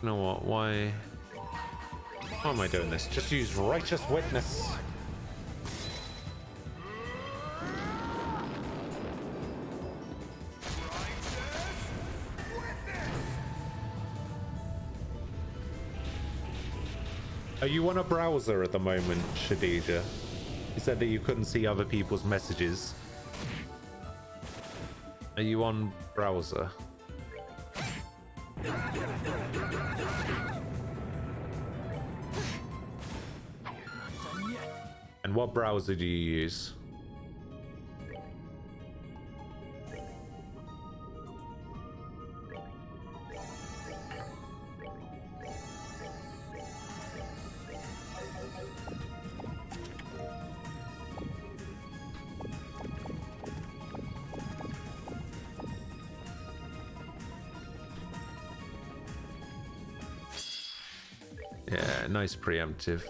You know what? Why am I doing this? Just use Righteous Witness. Are you on a browser at the moment, Shadija? You said that you couldn't see other people's messages. Are you on browser? And what browser do you use? Yeah, nice preemptive.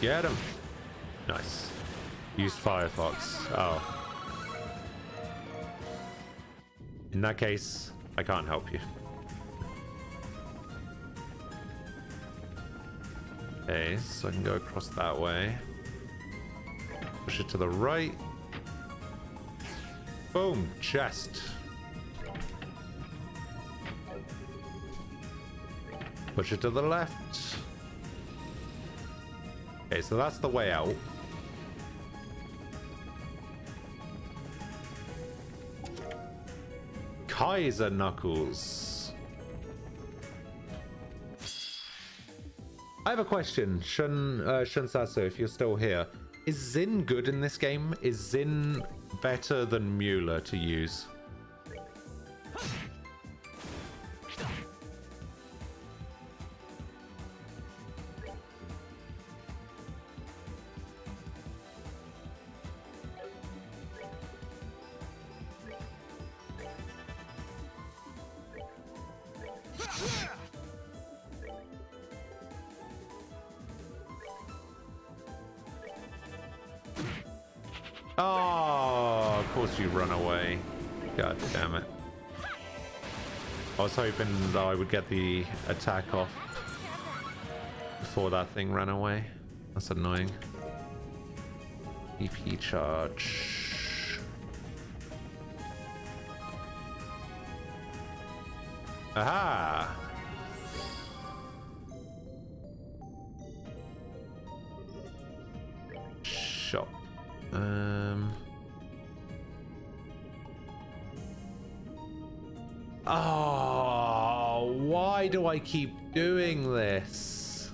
Get him. Nice. Use Firefox. Oh. In that case, I can't help you. Okay, so I can go across that way. Push it to the right. Boom, chest. Push it to the left. Okay, so that's the way out. Kaiser Knuckles. I have a question, Shunsasu, if you're still here. Is Zin good in this game? Is Zin better than Mueller to use? Oh, of course you run away. God damn it. I was hoping that I would get the attack off before that thing ran away. That's annoying. EP charge. Aha! Shop. Oh, why do I keep doing this?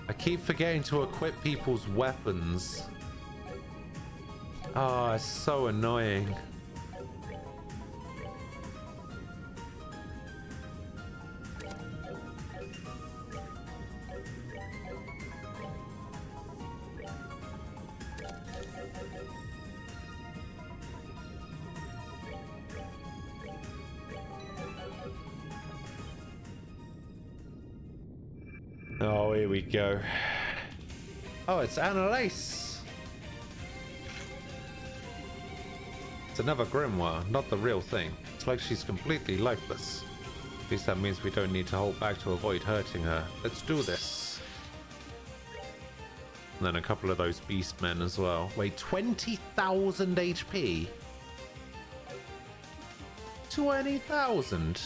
I keep forgetting to equip people's weapons. Oh, it's so annoying. Oh, here we go. Oh, it's Annalise. It's another grimoire, not the real thing. It's like she's completely lifeless. At least that means we don't need to hold back to avoid hurting her. Let's do this. And then a couple of those beast men as well. Wait, 20,000 HP? 20,000?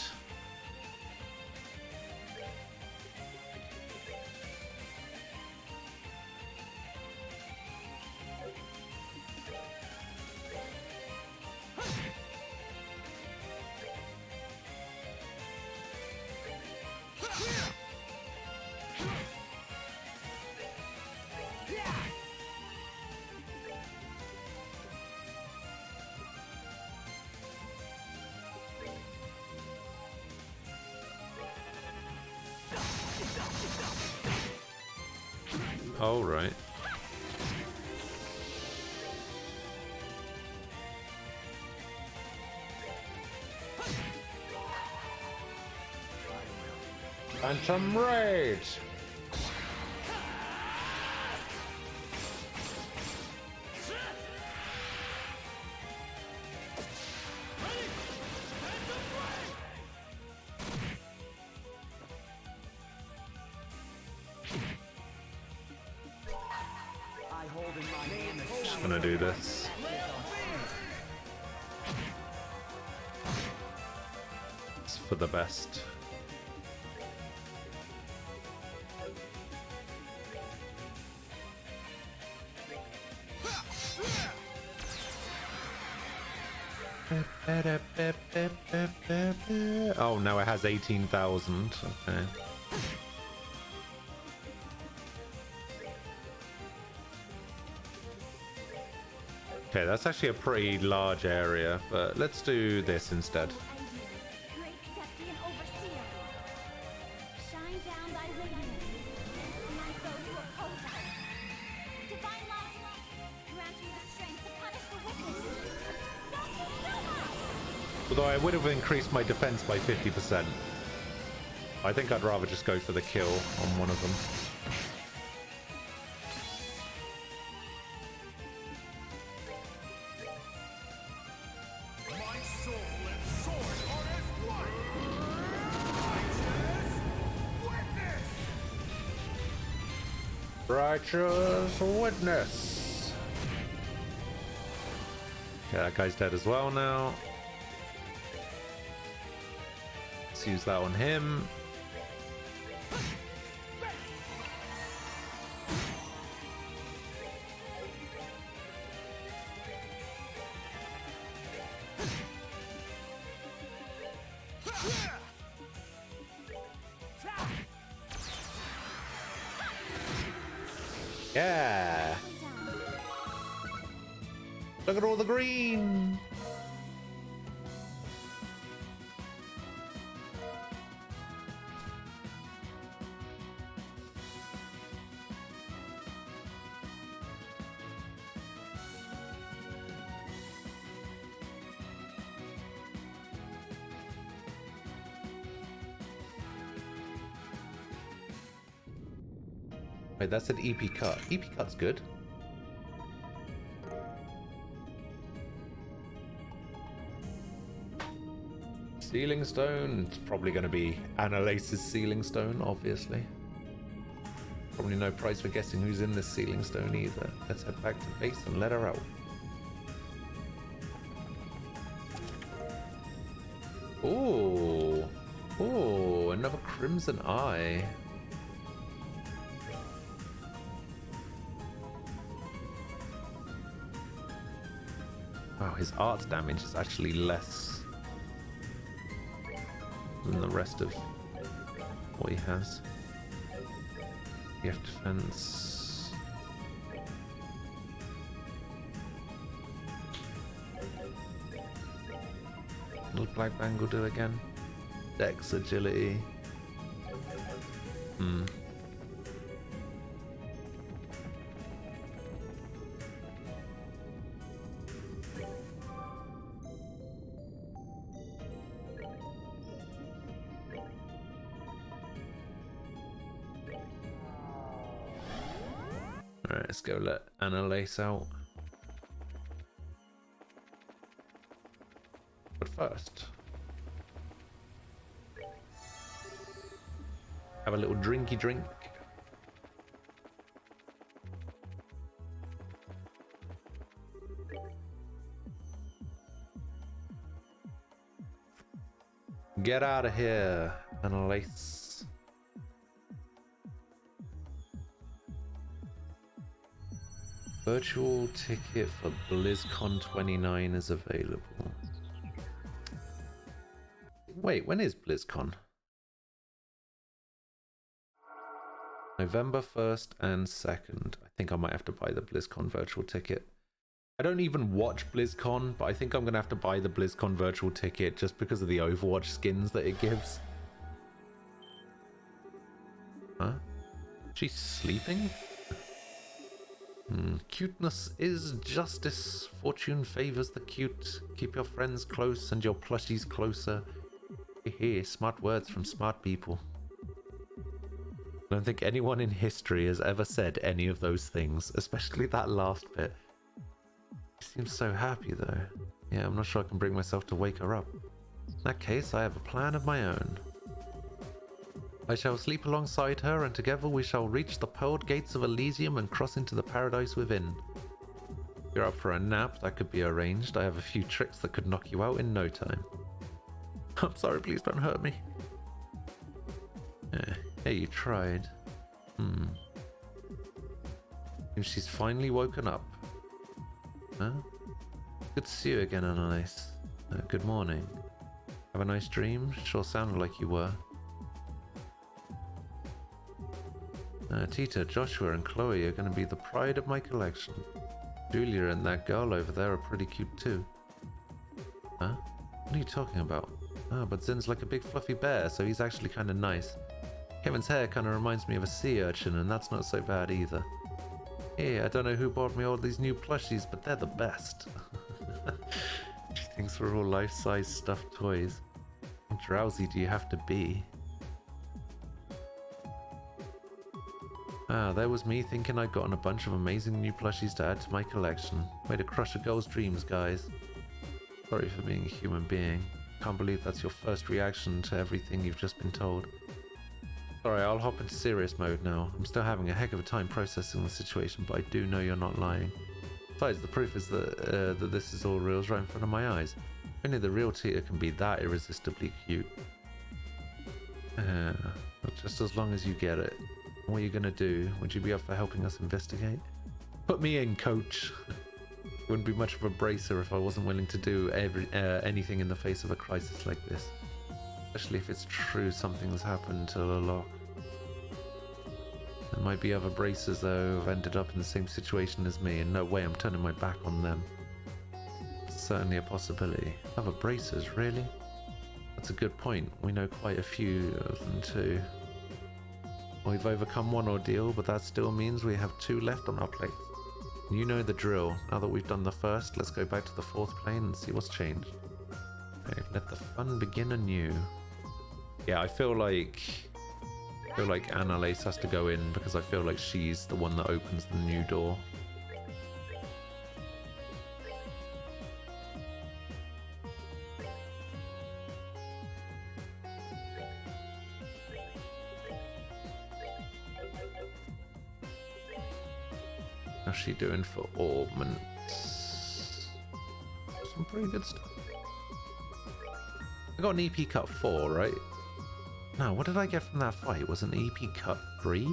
All right. Phantom Raid. Just gonna do this. It's for the best. Oh, now it has 18,000. Okay. Okay, that's actually a pretty large area, but let's do this instead. Although I would have increased my defense by 50%. I think I'd rather just go for the kill on one of them. My soul and sword are as one. Righteous witness. Righteous witness. Okay, that guy's dead as well now. Let's use that on him. Yeah. Look at all the green. Wait, that's an EP cut. EP cut's good. Sealing stone. It's probably going to be Annalace's sealing stone, obviously. Probably no price for guessing who's in this sealing stone either. Let's head back to base and let her out. Oh, oh, another Crimson Eye. Wow, his art damage is actually less than the rest of what he has. Gift defense. What does Black Bangle do again? Dex agility. Alright, let's go let Annalace out. But first, have a little drinky drink. Get out of here, Annalace. Virtual ticket for BlizzCon 29 is available. Wait, when is BlizzCon? November 1st and 2nd. I think I might have to buy the BlizzCon virtual ticket. I don't even watch BlizzCon, but I think I'm going to have to buy the BlizzCon virtual ticket just because of the Overwatch skins that it gives. Huh? She's sleeping? Cuteness is justice. Fortune favors the cute. Keep your friends close and your plushies closer. Hehe, smart words from smart people. I don't think anyone in history has ever said any of those things, especially that last bit. She seems so happy though. Yeah, I'm not sure I can bring myself to wake her up. In that case, I have a plan of my own. I shall sleep alongside her, and together we shall reach the pearled gates of Elysium and cross into the paradise within. If you're up for a nap, that could be arranged. I have a few tricks that could knock you out in no time. I'm sorry, please don't hurt me. Hey, you tried. If she's finally woken up. Huh? Good to see you again, Annalace. Good morning. Have a nice dream? Sure sounded like you were. Tita, Joshua, and Chloe are going to be the pride of my collection. Julia and that girl over there are pretty cute too. Huh? What are you talking about? Oh, but Zin's like a big fluffy bear, so he's actually kind of nice. Kevin's hair kind of reminds me of a sea urchin, and that's not so bad either. Hey, I don't know who bought me all these new plushies, but they're the best. thinks we're all life-size stuffed toys. How drowsy do you have to be? Ah, there was me thinking I'd gotten a bunch of amazing new plushies to add to my collection. Way to crush a girl's dreams, guys. Sorry for being a human being. Can't believe that's your first reaction to everything you've just been told. Sorry, I'll hop into serious mode now. I'm still having a heck of a time processing the situation, but I do know you're not lying. Besides, the proof is that this is all real right in front of my eyes. Only the real Tita can be that irresistibly cute. But just as long as you get it. What are you gonna do? Would you be up for helping us investigate? Put me in, coach. Wouldn't be much of a bracer if I wasn't willing to do anything in the face of a crisis like this. Especially if it's true something's happened to Locke. There might be other bracers though who've ended up in the same situation as me, and no way I'm turning my back on them. It's certainly a possibility. Other bracers, really? That's a good point. We know quite a few of them too. We've overcome one ordeal, but that still means we have 2 left on our plates. You know the drill. Now that we've done the first, let's go back to the 4th plane and see what's changed. Okay, let the fun begin anew. Yeah, I feel like Annalise has to go in because I feel like she's the one that opens the new door. How's she doing for augments? Some pretty good stuff. I got an EP cut 4, right? No, what did I get from that fight? Was an EP cut 3?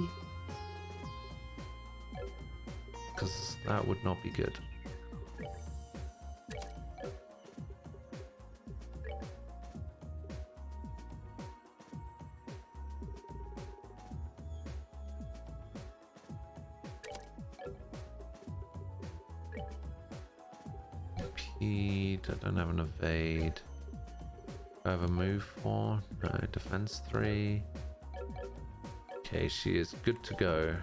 Because that would not be good. I don't have an evade. Do I have a move 4? No, defense 3. Okay, she is good to go.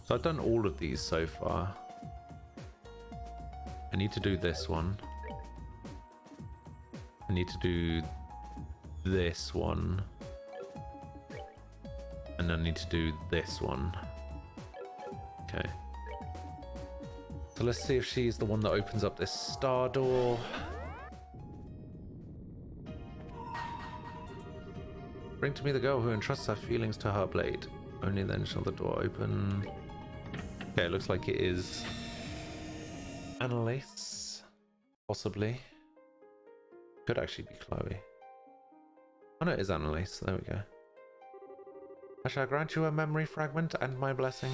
So I've done all of these so far. I need to do this one. I need to do this one. And I need to do this one. Okay. So let's see if she's the one that opens up this star door. Bring to me the girl who entrusts her feelings to her blade. Only then shall the door open. Okay, it looks like it is Annalise. Possibly. Could actually be Chloe. Oh no, it is Annalise. There we go. I shall grant you a memory fragment and my blessing.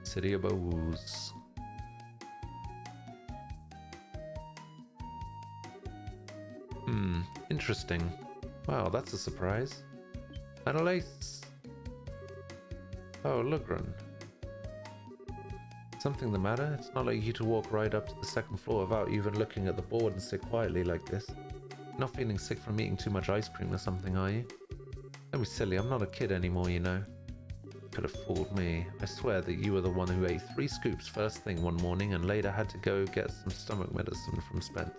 City of Bows. Interesting. Wow, that's a surprise. Annalise. Oh, Lugren. Something the matter? It's not like you to walk right up to the 2nd floor without even looking at the board and sit quietly like this. Not feeling sick from eating too much ice cream or something, are you? Don't be silly, I'm not a kid anymore, you know. Could have fooled me. I swear that you were the one who ate 3 scoops first thing one morning and later had to go get some stomach medicine from Spence.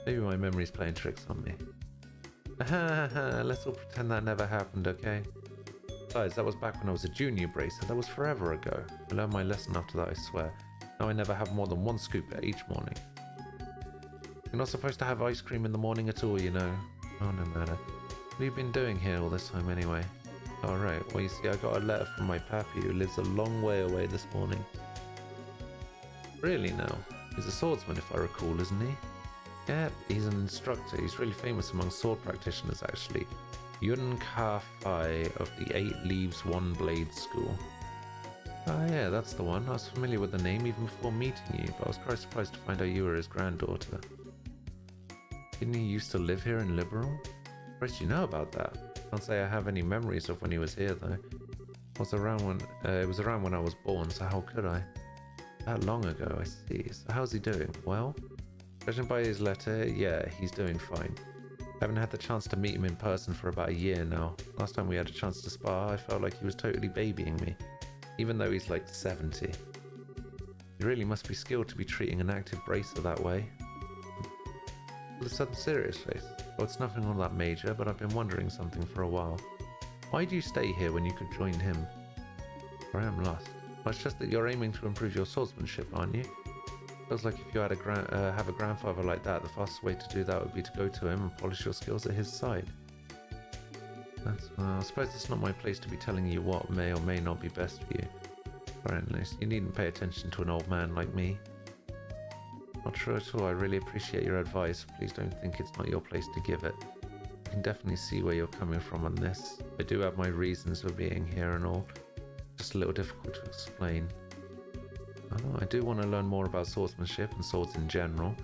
Maybe my memory's playing tricks on me. Let's all pretend that never happened, okay? Besides, that was back when I was a junior bracer. That was forever ago. I learned my lesson after that, I swear. Now I never have more than 1 scoop each morning. You're not supposed to have ice cream in the morning at all, you know. Oh, no matter. What have you been doing here all this time anyway? Alright, well you see I got a letter from my pappy who lives a long way away this morning. Really now? He's a swordsman if I recall, isn't he? Yeah, he's an instructor. He's really famous among sword practitioners actually. Yun Ka Fai of the 8 Leaves 1 Blade School. Ah yeah, that's the one. I was familiar with the name even before meeting you, but I was quite surprised to find out you were his granddaughter. Didn't he used to live here in Liberal? Surprised you know about that. Can't say I have any memories of when he was here though. It was around when I was born, so how could I? That long ago, I see. So how's he doing? Well? Judging by his letter, yeah, he's doing fine. Haven't had the chance to meet him in person for about a year now. Last time we had a chance to spar, I felt like he was totally babying me, even though he's like 70. He really must be skilled to be treating an active bracer that way. With a sudden serious face. Well, it's nothing all that major, but I've been wondering something for a while. Why do you stay here when you could join him? I am lost. Well, it's just that you're aiming to improve your swordsmanship, aren't you? Feels like if you had have a grandfather like that, the fastest way to do that would be to go to him and polish your skills at his side. I suppose it's not my place to be telling you what may or may not be best for you. Apparently, you needn't pay attention to an old man like me. Not sure at all. I really appreciate your advice. Please don't think it's not your place to give it. I can definitely see where you're coming from on this. I do have my reasons for being here and all. Just a little difficult to explain. I do want to learn more about swordsmanship and swords in general.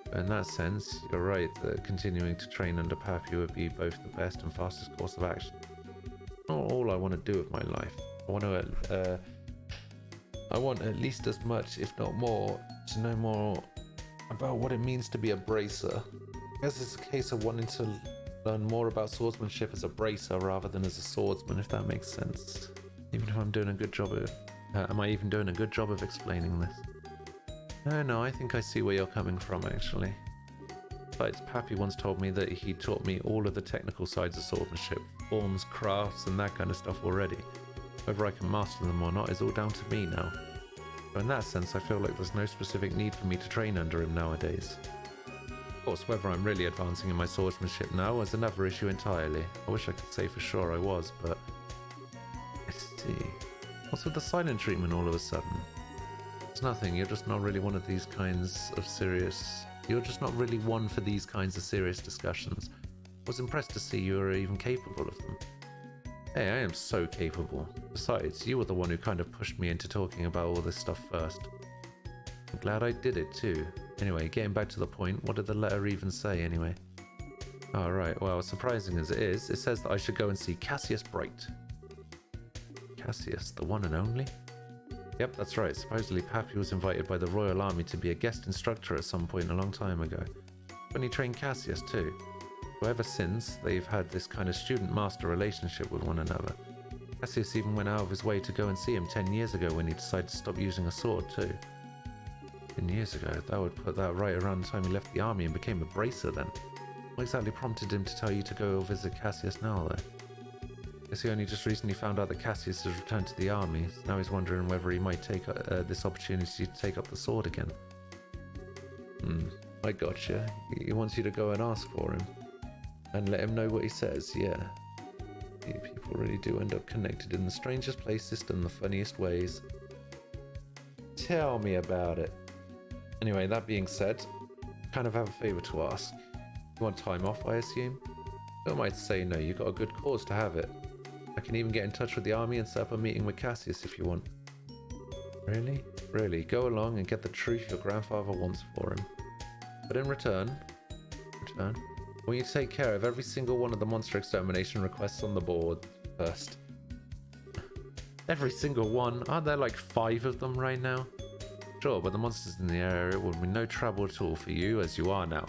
But in that sense, you're right that continuing to train under Pappy would be both the best and fastest course of action. Not all I want to do with my life. I want at least as much, if not more, to know more about what it means to be a bracer. I guess it's a case of wanting to learn more about swordsmanship as a bracer rather than as a swordsman, if that makes sense. Even if I'm doing a good job of it. Am I even doing a good job of explaining this? No, I think I see where you're coming from, actually. Besides, Pappy once told me that he taught me all of the technical sides of swordsmanship, forms, crafts, and that kind of stuff already. Whether I can master them or not is all down to me now. So in that sense, I feel like there's no specific need for me to train under him nowadays. Of course, whether I'm really advancing in my swordsmanship now is another issue entirely. I wish I could say for sure I was, but... Let's see... What's with the silent treatment all of a sudden? It's nothing, you're just not really one of these kinds of serious... You're just not really one for these kinds of serious discussions. I was impressed to see you were even capable of them. Hey, I am so capable. Besides, you were the one who kind of pushed me into talking about all this stuff first. I'm glad I did it too. Anyway, getting back to the point, what did the letter even say anyway? Alright, well, surprising as it is, it says that I should go and see Cassius Bright. Cassius, the one and only? Yep, that's right. Supposedly Pappy was invited by the Royal Army to be a guest instructor at some point a long time ago. When he trained Cassius too. So ever since, they've had this kind of student-master relationship with one another. Cassius even went out of his way to go and see him 10 years ago when he decided to stop using a sword too. 10 years ago? That would put that right around the time he left the army and became a bracer then. What exactly prompted him to tell you to go visit Cassius now though? Guess he only just recently found out that Cassius has returned to the army, so now he's wondering whether he might take this opportunity to take up the sword again. I gotcha. He wants you to go and ask for him. And let him know what he says, yeah. People really do end up connected in the strangest places and the funniest ways. Tell me about it. Anyway, that being said, I kind of have a favour to ask. You want time off, I assume? Who am I to say no? You got a good cause to have it. I can even get in touch with the army and set up a meeting with Cassius if you want. Really? Really, go along and get the truth your grandfather wants for him. But in return, will you take care of every single one of the monster extermination requests on the board first? Every single one? Aren't there like 5 of them right now? Sure, but the monsters in the area will be no trouble at all for you as you are now.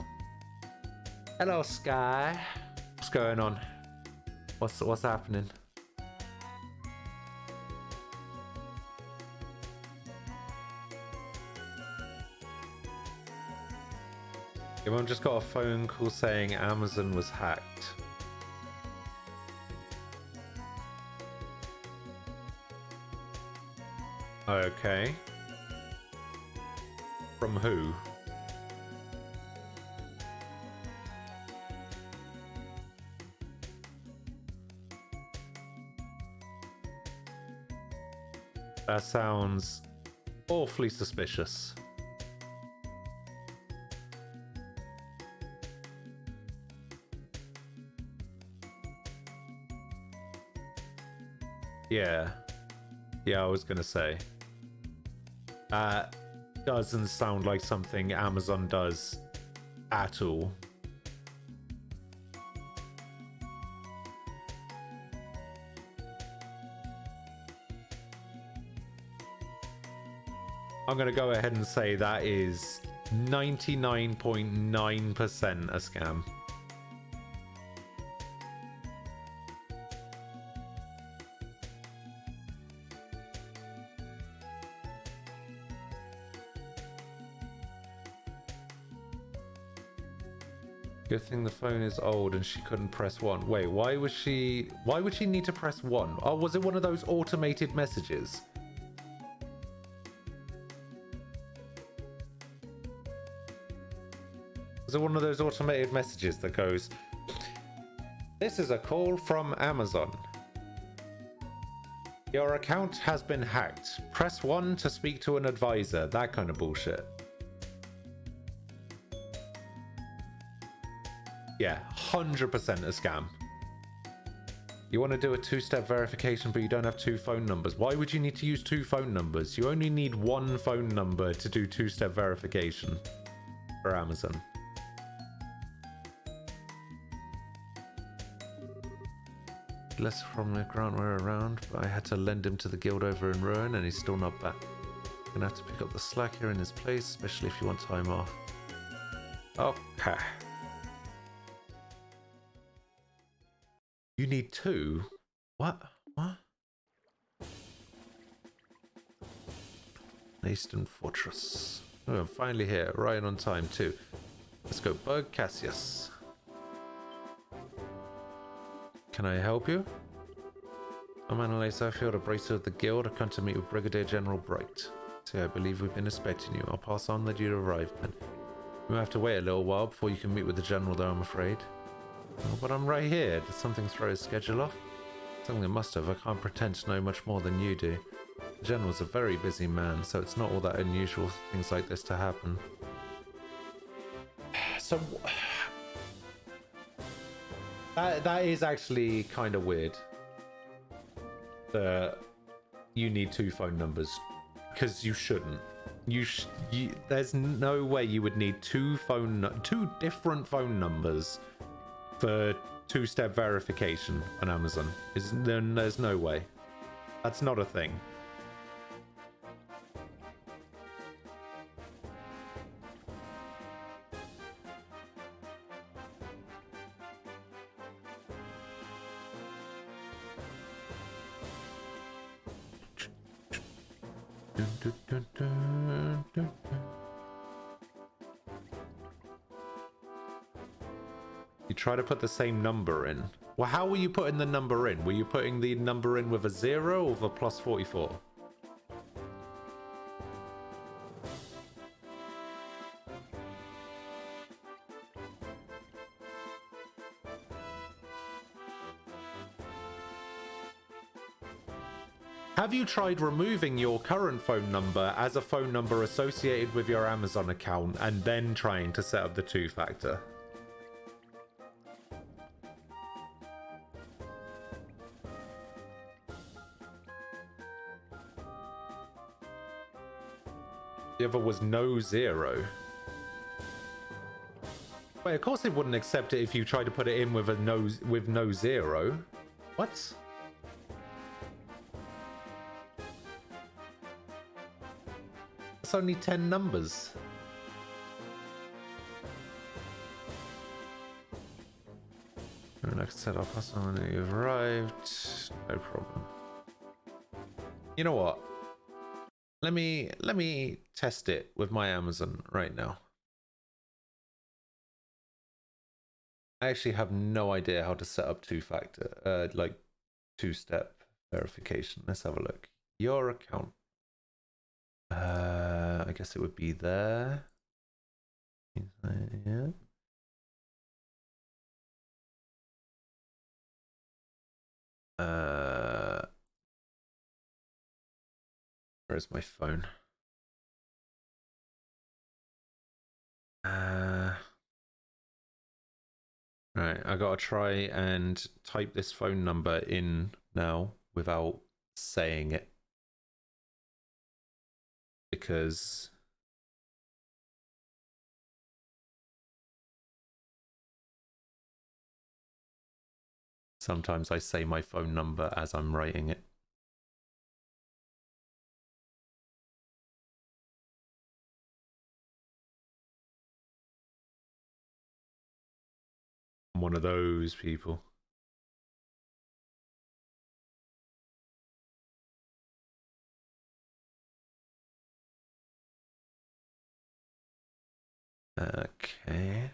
Hello, Sky. What's going on? What's happening? Your mum just got a phone call saying Amazon was hacked. Okay. From who? That sounds awfully suspicious. Yeah, I was gonna say. That doesn't sound like something Amazon does at all. I'm going to go ahead and say that is 99.9% a scam. Good thing the phone is old and she couldn't press 1. Wait, why would she need to press 1? Oh, was it one of those automated messages? Was it one of those automated messages that goes, "This is a call from Amazon. Your account has been hacked. Press 1 to speak to an advisor." That kind of bullshit. Yeah, 100% a scam. You want to do a 2-step verification, but you don't have 2 phone numbers. Why would you need to use 2 phone numbers? You only need 1 phone number to do 2-step verification for Amazon. Less from the grant were around, but I had to lend him to the guild over in Ruin, and he's still not back. Gonna have to pick up the slack here in his place, especially if you want time off. Okay. You need 2? What? What? Eastern Fortress. Oh, I'm finally here, right on time too. Let's go bug Cassius. Can I help you? I'm Annalise Airfield, a bracer of the guild. I've come to meet with Brigadier General Bright. See, I believe we've been expecting you. I'll pass on that you've arrived then. You have to wait a little while before you can meet with the General though, I'm afraid. Oh, but I'm right here. Did something throw his schedule off? Something must have. I can't pretend to know much more than you do. The General's a very busy man, so it's not all that unusual for things like this to happen. So... That is actually kind of weird. That you need 2 phone numbers. Because you shouldn't. There's no way you would need 2 different phone numbers for 2-step verification on Amazon. There's no way. That's not a thing. You try to put the same number in. Well, how were you putting the number in? Were you putting the number in with a 0 or with a plus 44? Have you tried removing your current phone number as a phone number associated with your Amazon account and then trying to set up the 2-factor? The other was no 0. Wait, of course they wouldn't accept it if you tried to put it in with no 0. What? It's only 10 numbers. And like I said, I'll pass on when you've arrived. No problem. You know what? Let me test it with my Amazon right now. I actually have no idea how to set up 2-factor, like 2-step verification. Let's have a look. Your account. I guess it would be there. Yeah. Where's my phone? Right, I gotta try and type this phone number in now without saying it. Because sometimes I say my phone number as I'm writing it. one of those people. Okay.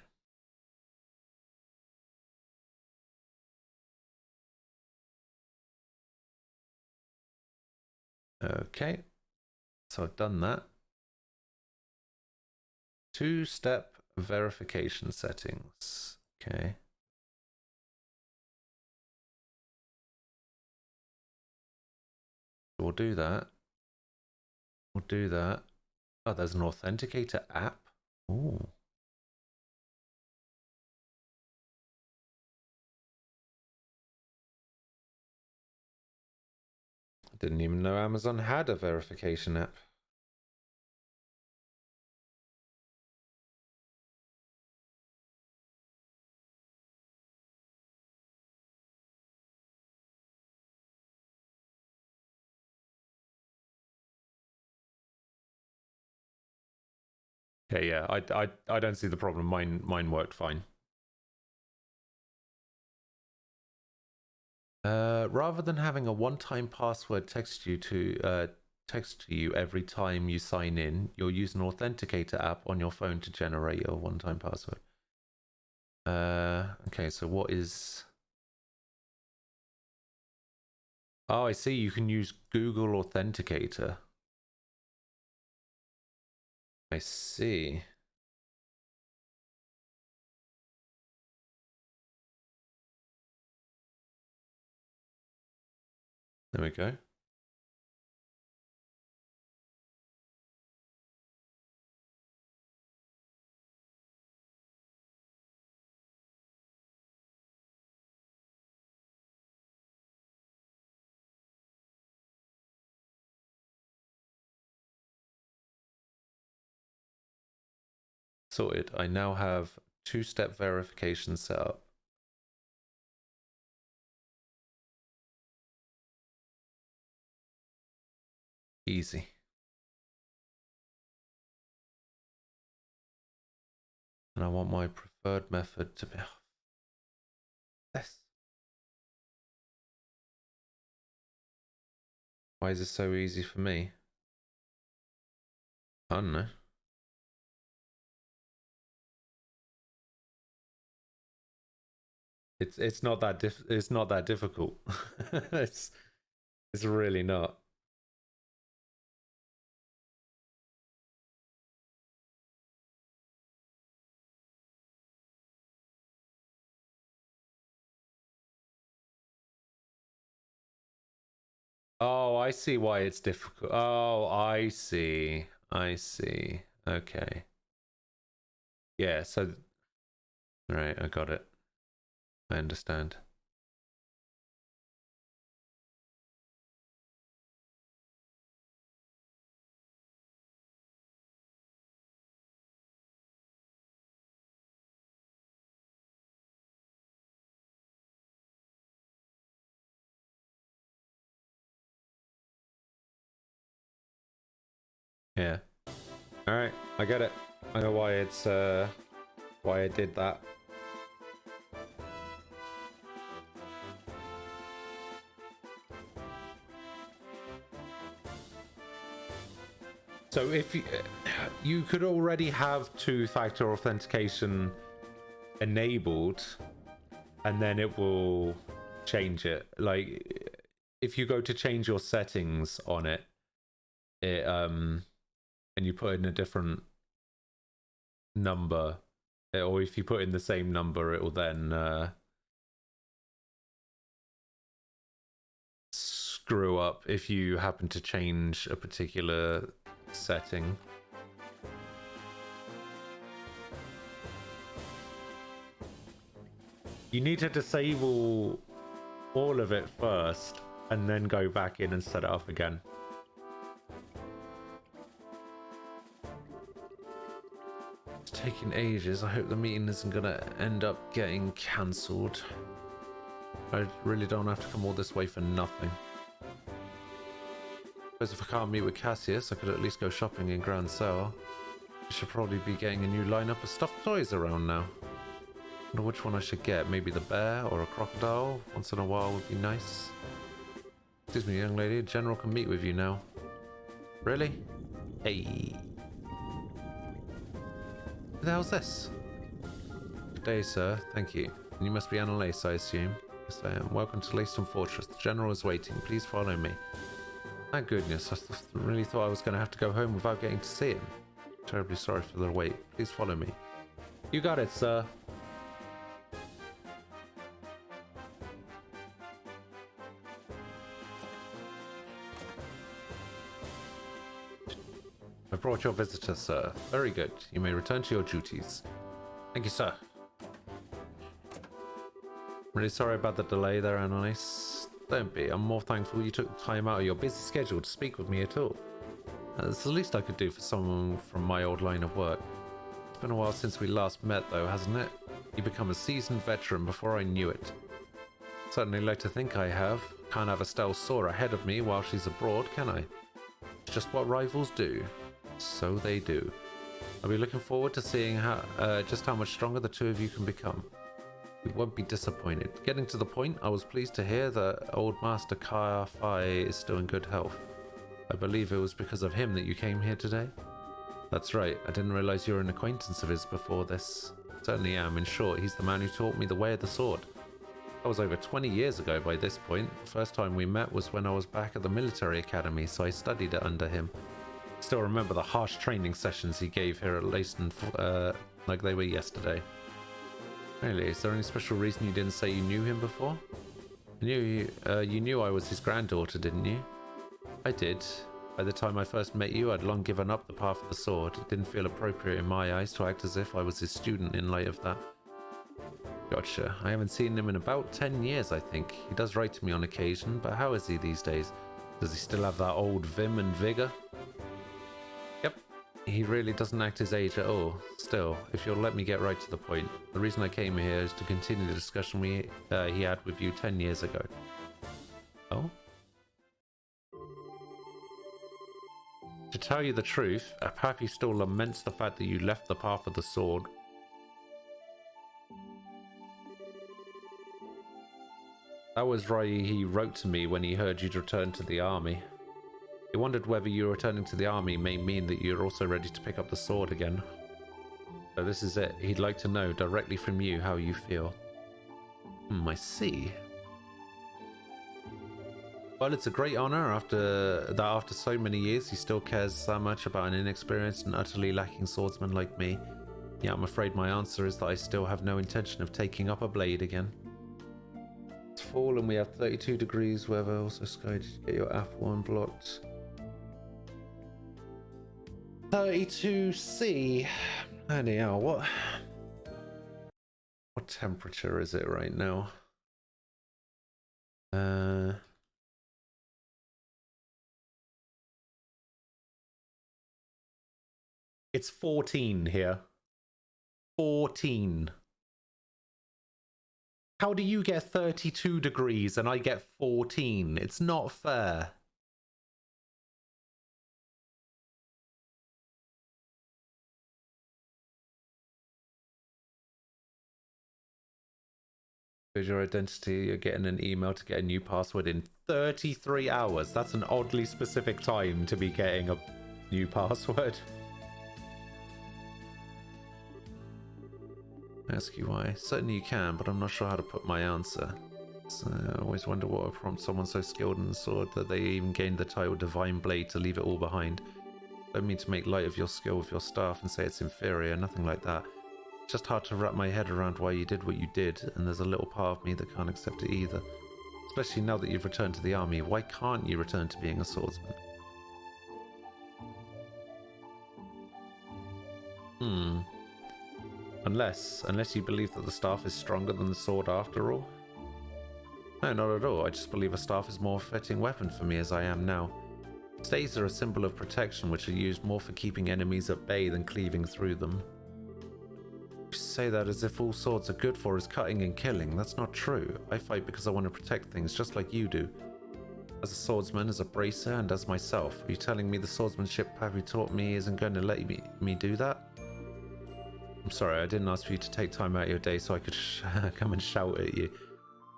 Okay. So I've done that. Two-step verification settings. Okay. We'll do that. We'll do that. Oh, there's an authenticator app. Ooh. I didn't even know Amazon had a verification app. Okay, yeah, I don't see the problem. Mine worked fine. Rather than having a one-time password text to you every time you sign in, you'll use an authenticator app on your phone to generate your one-time password. Okay, so what is... Oh, I see. You can use Google Authenticator. I see. There we go. Sorted. I now have two-step verification set up. Easy. And I want my preferred method to be this. Why is this so easy for me? I don't know. It's not that it's not that difficult. it's really not. Oh, I see why it's difficult. Oh, I see. I see. Okay. Yeah, so right, I got it. I understand. Yeah. All right, I get it. I know why it's why I did that. So if you could already have two-factor authentication enabled, and then it will change it. Like if you go to change your settings on it, and you put in a different number, or if you put in the same number, it will then screw up if you happen to change a particular setting. You need to disable all of it first and then go back in and set it up again. It's taking ages. I hope the meeting isn't gonna end up getting cancelled. I really don't have to come all this way for nothing. Suppose if I can't meet with Cassius, I could at least go shopping in Grand Sewer. I should probably be getting a new lineup of stuffed toys around now. Wonder which one I should get. Maybe the bear or a crocodile? Once in a while would be nice. Excuse me, young lady. A general can meet with you now. Really? Hey. Who the hell's this? Good day, sir. Thank you. And you must be Annalise, I assume. Yes, I am. Welcome to Leyston Fortress. The general is waiting. Please follow me. Thank goodness. I really thought I was going to have to go home without getting to see him. Terribly sorry for the wait. Please follow me. You got it, sir. I brought your visitor, sir. Very good. You may return to your duties. Thank you, sir. Really sorry about the delay there, Annalise. Don't be. I'm more thankful you took time out of your busy schedule to speak with me at all. That's the least I could do for someone from my old line of work. It's been a while since we last met, though, hasn't it? You've become a seasoned veteran before I knew it. Certainly like to think I have. Can't have Estelle soar ahead of me while she's abroad, can I? It's just what rivals do. So they do. I'll be looking forward to seeing just how much stronger the two of you can become. You won't be disappointed. Getting to the point, I was pleased to hear that old Master Kai is still in good health. I believe it was because of him that you came here today? That's right. I didn't realize you were an acquaintance of his before this. Certainly am. In short, he's the man who taught me the way of the sword. That was over 20 years ago by this point. The first time we met was when I was back at the military academy, so I studied it under him. Still remember the harsh training sessions he gave here at Leyston like they were yesterday. Really, is there any special reason you didn't say you knew him before? You knew I was his granddaughter, didn't you? I did. By the time I first met you, I'd long given up the path of the sword. It didn't feel appropriate in my eyes to act as if I was his student in light of that. Gotcha. I haven't seen him in about 10 years, I think. He does write to me on occasion, but how is he these days? Does he still have that old vim and vigor? Yep. He really doesn't act his age at all. Still, if you'll let me get right to the point, the reason I came here is to continue the discussion he had with you 10 years ago. Oh? To tell you the truth, Pappy still laments the fact that you left the path of the sword. That was why he wrote to me when he heard you'd returned to the army. He wondered whether you returning to the army may mean that you're also ready to pick up the sword again. So this is it. He'd like to know directly from you how you feel. I see. Well, it's a great honor after so many years he still cares so much about an inexperienced and utterly lacking swordsman like me. Yeah, I'm afraid my answer is that I still have no intention of taking up a blade again. It's fall and we have 32 degrees weather. Also, Sky, did you get your apple unblocked? 32C. Anyhow, what temperature is it right now? It's 14 here. 14. How do you get 32 degrees and I get 14? It's not fair. Here's your identity. You're getting an email to get a new password in 33 hours. That's an oddly specific time to be getting a new password. Ask you why. Certainly you can, but I'm not sure how to put my answer. So I always wonder what would prompt someone so skilled in the sword that they even gained the title Divine Blade to leave it all behind. I don't mean to make light of your skill with your staff and say it's inferior, nothing like that. It's just hard to wrap my head around why you did what you did, and there's a little part of me that can't accept it either. Especially now that you've returned to the army, why can't you return to being a swordsman? Unless you believe that the staff is stronger than the sword after all? No, not at all. I just believe a staff is more fitting weapon for me as I am now. Staves are a symbol of protection which are used more for keeping enemies at bay than cleaving through them. You say that as if all swords are good for is cutting and killing. That's not true. I fight because I want to protect things just like you do. As a swordsman, as a bracer, and as myself. Are you telling me the swordsmanship Pappy taught me isn't going to let me do that? I'm sorry, I didn't ask for you to take time out of your day so I could come and shout at you.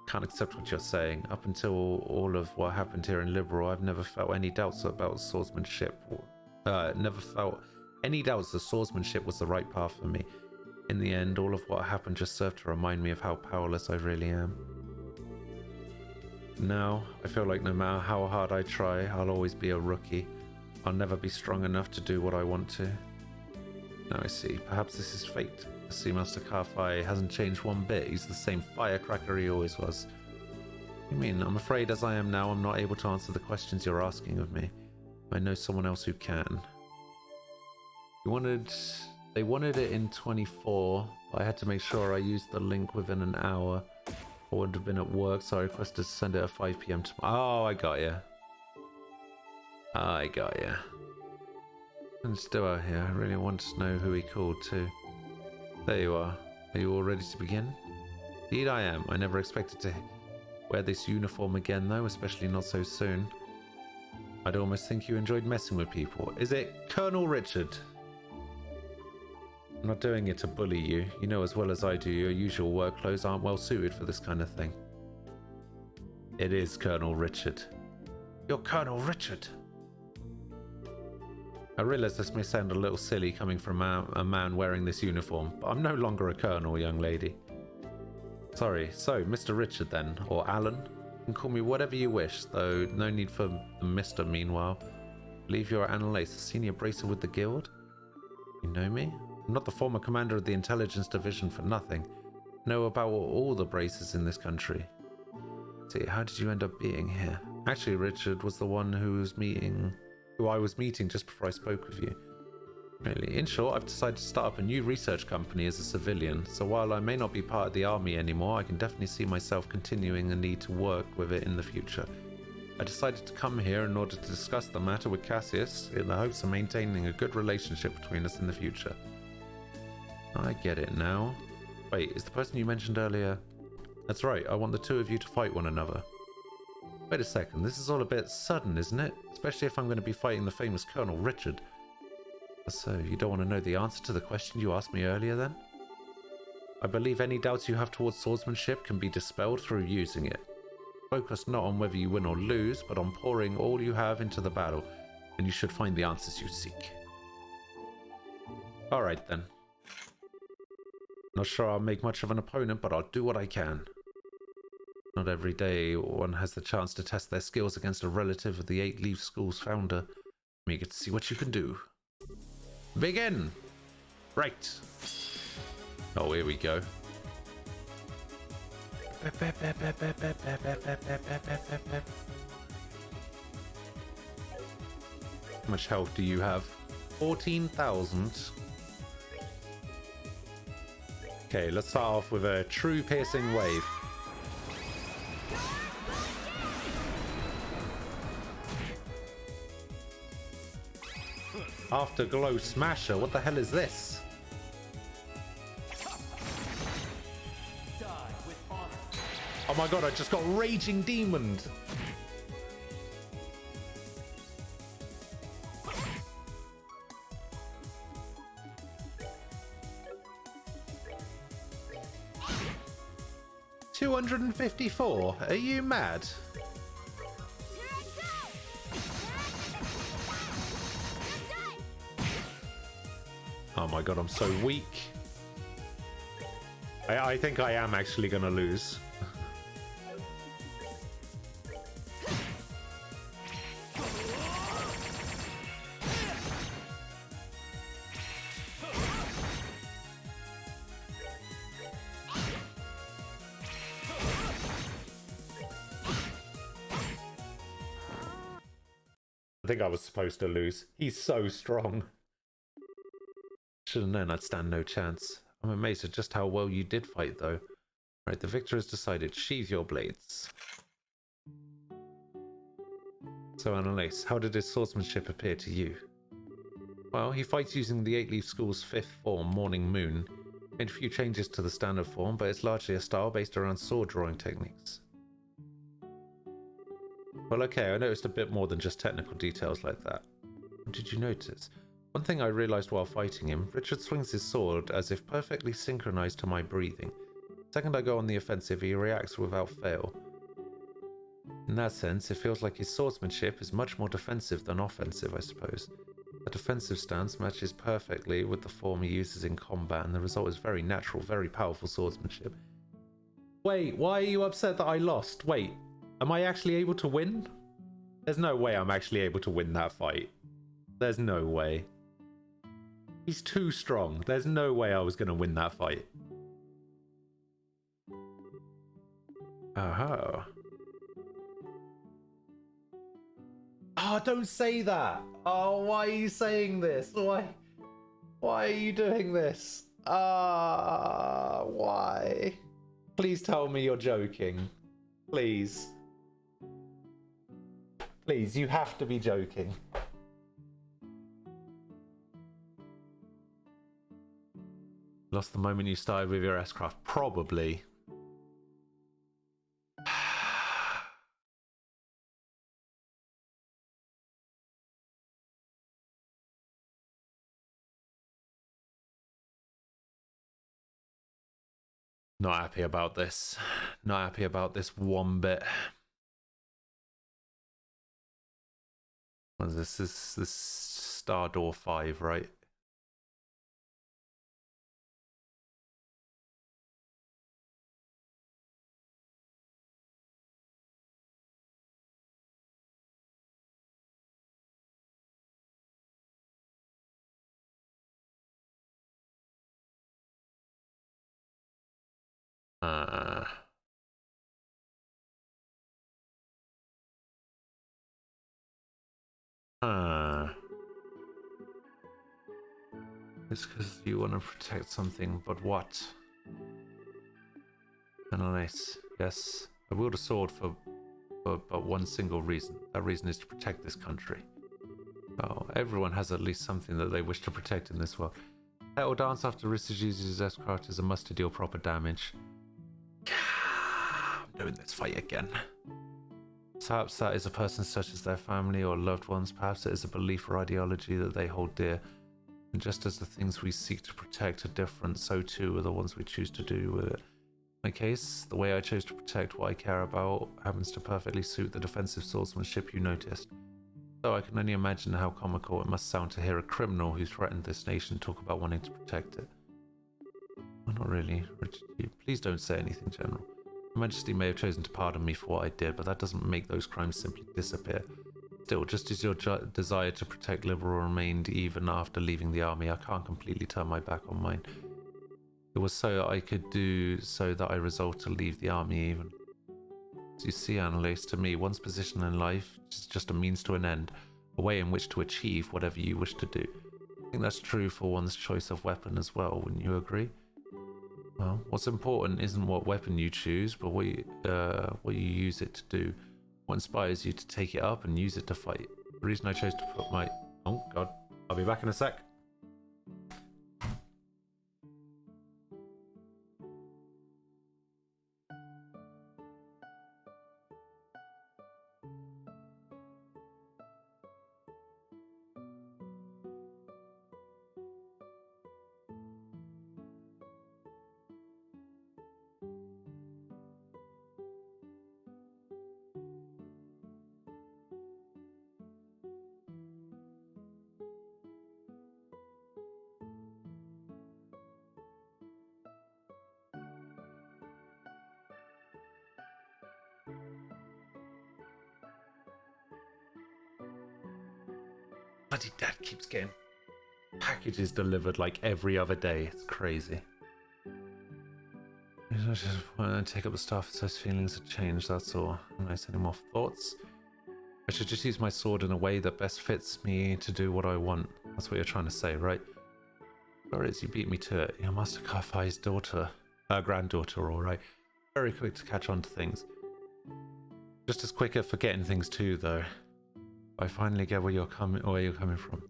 Can't accept what you're saying. Up until all of what happened here in Liberal, I've never felt any doubts about swordsmanship. Never felt any doubts that swordsmanship was the right path for me. In the end, all of what happened just served to remind me of how powerless I really am. Now, I feel like no matter how hard I try, I'll always be a rookie. I'll never be strong enough to do what I want to. Now I see. Perhaps this is fate. The Seamaster Karfai hasn't changed one bit. He's the same firecracker he always was. You mean, I'm afraid as I am now, I'm not able to answer the questions you're asking of me. I know someone else who can. They wanted it in 24, but I had to make sure I used the link within an hour. I would have been at work, so I requested to send it at 5 PM tomorrow. Oh, I got ya. I got ya. And still out here, I really want to know who he called too. There you are. Are you all ready to begin? Indeed I am. I never expected to wear this uniform again though, especially not so soon. I'd almost think you enjoyed messing with people. Is it Colonel Richard? I'm not doing it to bully you. You know as well as I do your usual work clothes aren't well suited for this kind of thing. It is Colonel Richard. You're Colonel Richard? I realise this may sound a little silly coming from a man wearing this uniform, but I'm no longer a colonel, young lady. Sorry, so Mr. Richard then, or Alan? You can call me whatever you wish, though no need for Mr. meanwhile. I believe you're Annalise, a senior bracer with the guild? You know me? I'm not the former commander of the intelligence division for nothing. I know about all the bracers in this country. See, how did you end up being here? Actually, Richard was the one who I was meeting just before I spoke with you. Really, in short, I've decided to start up a new research company as a civilian, so while I may not be part of the army anymore, I can definitely see myself continuing the need to work with it in the future. I decided to come here in order to discuss the matter with Cassius, in the hopes of maintaining a good relationship between us in the future. I get it now. Wait, is the person you mentioned earlier... That's right, I want the two of you to fight one another. Wait a second, this is all a bit sudden, isn't it? Especially if I'm going to be fighting the famous Colonel Richard. So, you don't want to know the answer to the question you asked me earlier then? I believe any doubts you have towards swordsmanship can be dispelled through using it. Focus not on whether you win or lose, but on pouring all you have into the battle, and you should find the answers you seek. Alright then. Not sure I'll make much of an opponent, but I'll do what I can. Not every day one has the chance to test their skills against a relative of the Eight Leaf School's founder. You get to see what you can do. Begin! Right. Oh, here we go. How much health do you have? 14,000. Okay, let's start off with a true piercing wave. Afterglow Smasher, what the hell is this? Oh my god, I just got Raging Demoned! $254? Are you mad? Oh my god, I'm so weak. I think I am actually gonna lose. I think I was supposed to lose. He's so strong. Should have known I'd stand no chance. I'm amazed at just how well you did fight, though. Right, the victor has decided. Sheathe your blades. So, Annalise, how did his swordsmanship appear to you? Well, he fights using the Eight Leaf School's 5th form, Morning Moon. Made a few changes to the standard form, but it's largely a style based around sword drawing techniques. Well, okay, I noticed a bit more than just technical details like that. What did you notice? One thing I realized while fighting him, Richard swings his sword as if perfectly synchronized to my breathing. The second I go on the offensive, he reacts without fail. In that sense, it feels like his swordsmanship is much more defensive than offensive, I suppose. The defensive stance matches perfectly with the form he uses in combat, and the result is very natural, very powerful swordsmanship. Wait, why are you upset that I lost? Wait, am I actually able to win? There's no way I'm actually able to win that fight. There's no way. He's too strong. There's no way I was going to win that fight. Oh. Oh, don't say that. Oh, why are you saying this? Why are you doing this? Why? Please tell me you're joking. Please. Please, you have to be joking. Lost the moment you started with your S-Craft? Probably. Not happy about this. Not happy about this one bit. What is this? This is Star Door 5, right? It's because you want to protect something, but what? Nice. Yes, I wield a sword for but one single reason. That reason is to protect this country. Oh, everyone has at least something that they wish to protect in this world. That will dance after Richard uses his S-Craft is a must to deal proper damage. I'm doing this fight again. Perhaps that is a person such as their family or loved ones. Perhaps it is a belief or ideology that they hold dear. And just as the things we seek to protect are different, so too are the ones we choose to do with it. In my case, the way I chose to protect what I care about happens to perfectly suit the defensive swordsmanship you noticed. So I can only imagine how comical it must sound to hear a criminal who threatened this nation talk about wanting to protect it. Well, not really, Richard. Please don't say anything, General. Your Majesty may have chosen to pardon me for what I did, but that doesn't make those crimes simply disappear. Still, just as your desire to protect Liberl remained even after leaving the army, I can't completely turn my back on mine. It was so I could do so that I resolved to leave the army even. As you see, Annalise, to me, one's position in life is just a means to an end, a way in which to achieve whatever you wish to do. I think that's true for one's choice of weapon as well, wouldn't you agree? Well, what's important isn't what weapon you choose, but what you use it to do. What inspires you to take it up and use it to fight. The reason I chose to put my... Oh, God. I'll be back in a sec. Bloody Dad keeps getting packages delivered like every other day. It's crazy. I just want to take up the stuff so his feelings have changed, that's all. Nice, any more thoughts? I should just use my sword in a way that best fits me to do what I want. That's what you're trying to say, right? Or is you beat me to it. Your Master Kafai's granddaughter, alright. Very quick to catch on to things. Just as quick at forgetting things too, though. I finally get where you're coming from.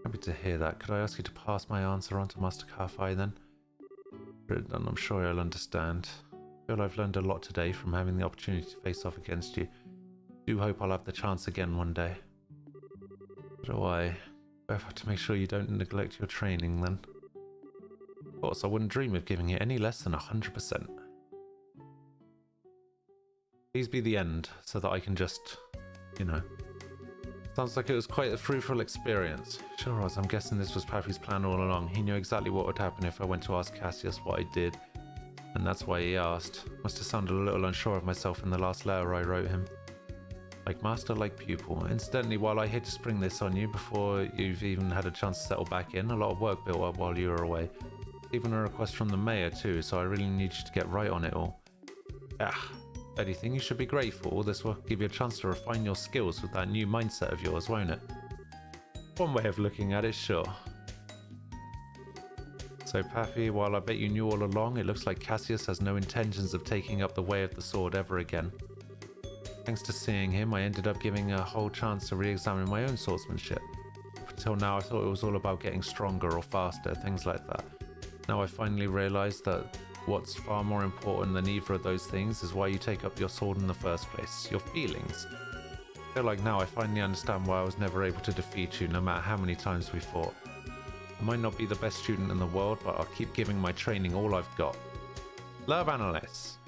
Happy to hear that. Could I ask you to pass my answer on to Master Kafai then? And I'm sure he'll understand. I feel I've learned a lot today from having the opportunity to face off against you. Do hope I'll have the chance again one day. So do I. I have to make sure you don't neglect your training then. Of course, I wouldn't dream of giving it any less than 100%. Please be the end, so that I can just, you know. Sounds like it was quite a fruitful experience. Sure was, I'm guessing this was Pappy's plan all along. He knew exactly what would happen if I went to ask Cassius what I did. And that's why he asked. Must have sounded a little unsure of myself in the last letter I wrote him. Like master, like pupil. Incidentally, while I hate to spring this on you before you've even had a chance to settle back in, a lot of work built up while you were away. Even a request from the mayor too, so I really need you to get right on it all. If anything, you should be grateful. This will give you a chance to refine your skills with that new mindset of yours, won't it? One way of looking at it, sure. So Pappy, while I bet you knew all along, it looks like Cassius has no intentions of taking up the way of the sword ever again. Thanks to seeing him, I ended up giving a whole chance to re-examine my own swordsmanship. Up until now, I thought it was all about getting stronger or faster, things like that. Now I finally realised that what's far more important than either of those things is why you take up your sword in the first place, your feelings. I feel like now I finally understand why I was never able to defeat you, no matter how many times we fought. I might not be the best student in the world, but I'll keep giving my training all I've got. Love, Annalise.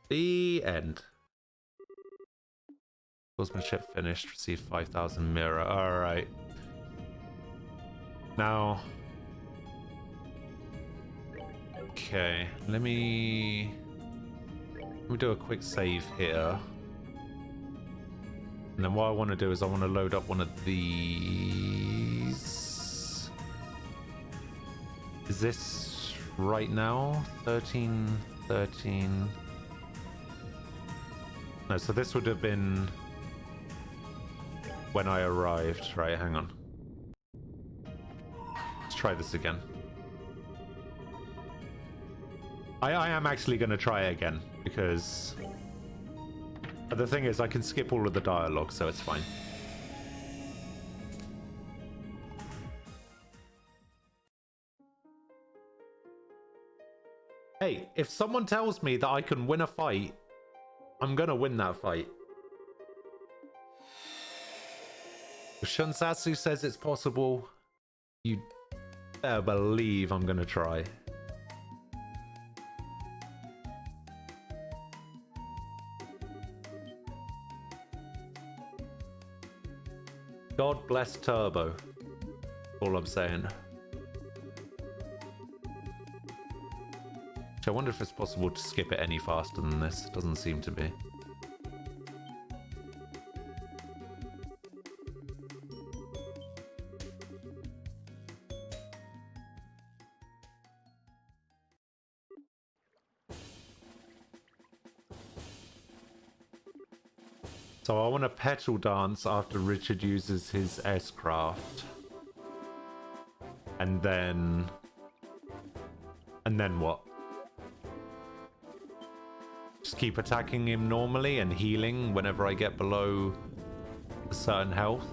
The end. Swordsmanship finished, received 5,000 mirror. Alright. Now... Okay, let me do a quick save here. And then what I want to do is I want to load up one of these. Is this right now? 13, 13... No, so this would have been when I arrived. Right, hang on. Let's try this again. I am actually going to try it again, because the thing is I can skip all of the dialogue, so it's fine. Hey, if someone tells me that I can win a fight, I'm gonna win that fight. If Shunsatsu says it's possible, you better believe I'm gonna try. God bless Turbo. All I'm saying. I wonder if it's possible to skip it any faster than this. Doesn't seem to be. So I want to petal dance after Richard uses his S-craft. And then what? Just keep attacking him normally and healing whenever I get below a certain health.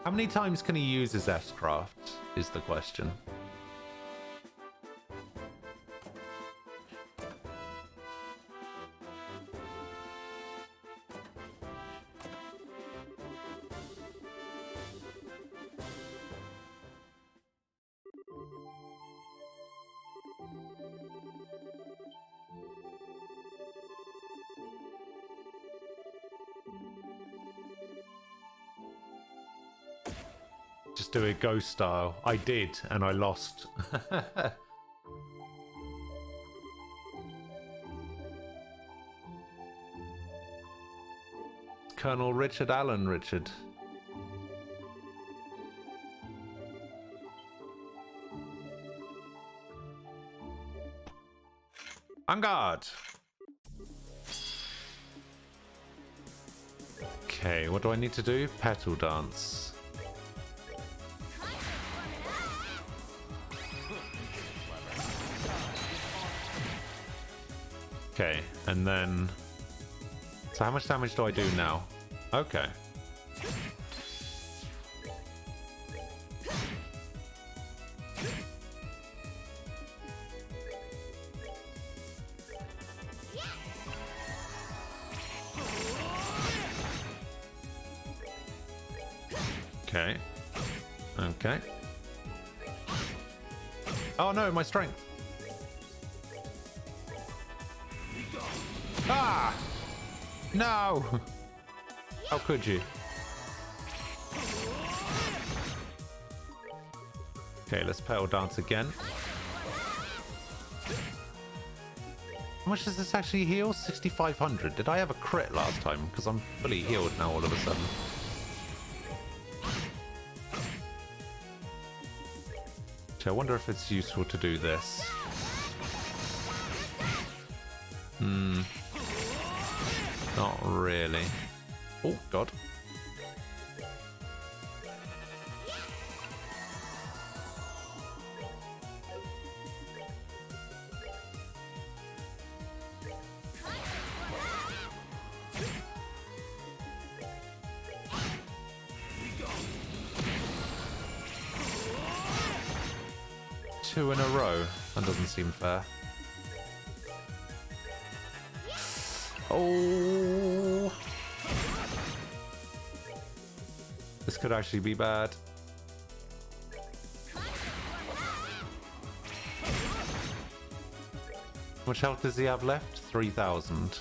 How many times can he use his S-craft is the question. Just do it ghost style. I did, and I lost. Colonel Richard Allen Richard. Vanguard! Okay, what do I need to do? Petal dance. Okay, and then... So how much damage do I do now? Okay. Okay. Okay. Oh no, my strength. Ah! No! How could you? Okay, let's Pale Dance again. How much does this actually heal? 6,500. Did I have a crit last time? Because I'm fully healed now all of a sudden. Okay, I wonder if it's useful to do this. Not really. Oh, God. Two in a row. That doesn't seem fair. Oh, this could actually be bad. How much health does he have left? 3,000.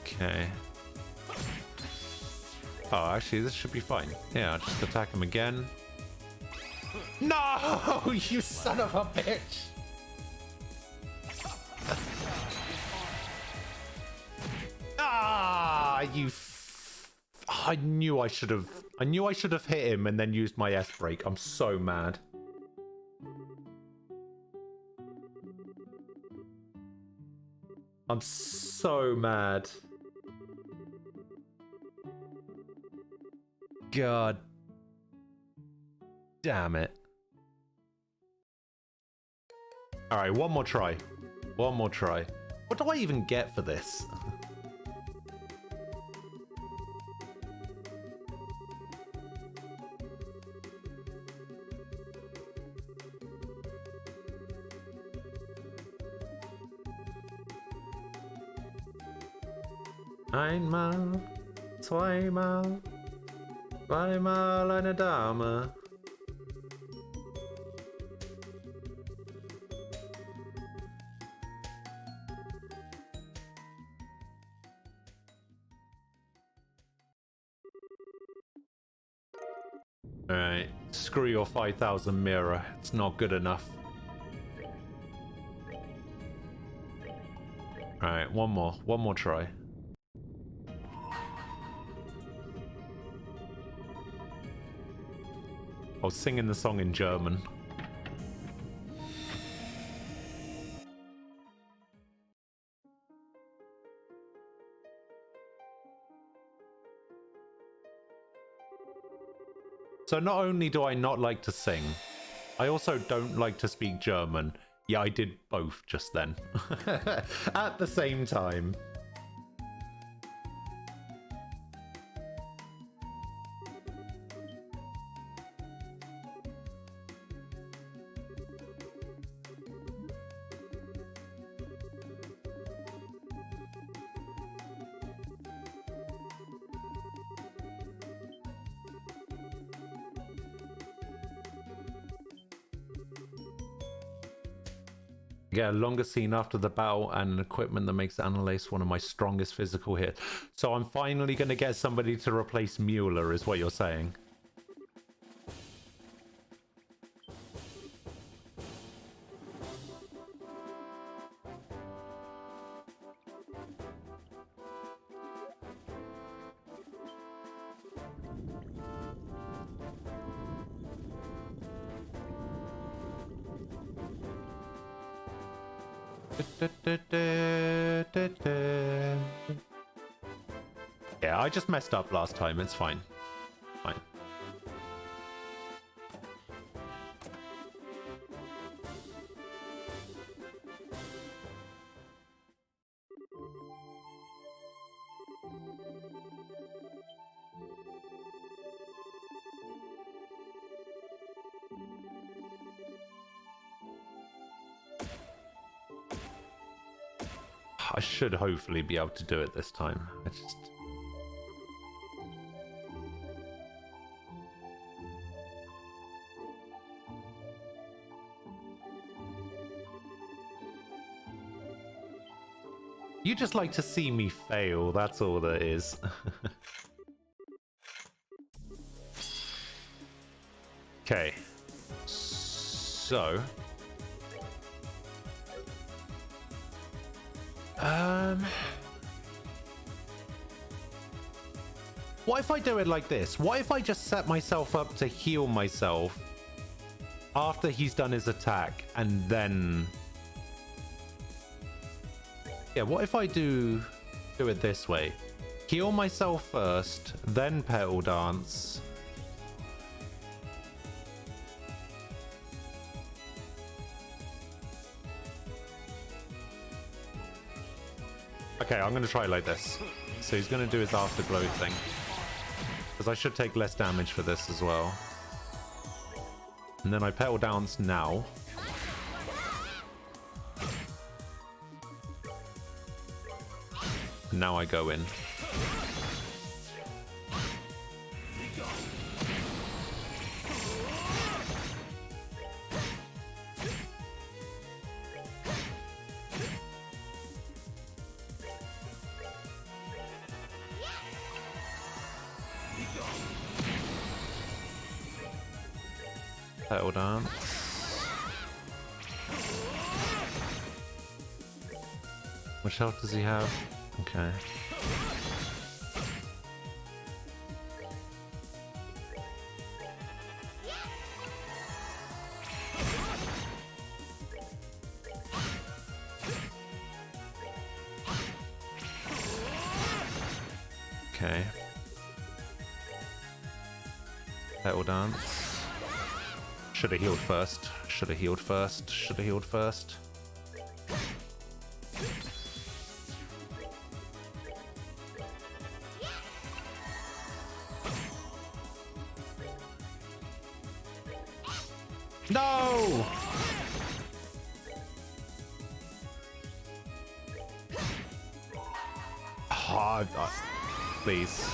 Okay. Oh, actually, this should be fine. Yeah, I'll just attack him again. No, you son of a bitch! Ah, you! I knew I should have. I knew I should have hit him and then used my S break. I'm so mad. I'm so mad. God damn it. Alright, one more try. One more try. What do I even get for this? Einmal, zweimal, zweimal eine Dame. Alright, screw your 5,000 mirror. It's not good enough. Alright, one more try. I was singing the song in German. So not only do I not like to sing, I also don't like to speak German. Yeah, I did both just then. At the same time. Get a longer scene after the battle and an equipment that makes Annalise one of my strongest physical hits. So I'm finally going to get somebody to replace Mueller, is what you're saying. Yeah, I just messed up last time. It's fine. Fine. I should hopefully be able to do it this time. I just... You just like to see me fail, that's all that is. Okay. So... What if I do it like this? What if I just set myself up to heal myself after he's done his attack and then... Yeah, what if I do it this way? Heal myself first, then Petal Dance. Okay, I'm going to try it like this. So he's going to do his afterglow thing. Because I should take less damage for this as well. And then I Petal Dance now. Now I go in. Petal Dance. Which health does he have? Okay. Okay. Petal Dance. Should have healed first. Should have healed first. Should have healed first. No! Please.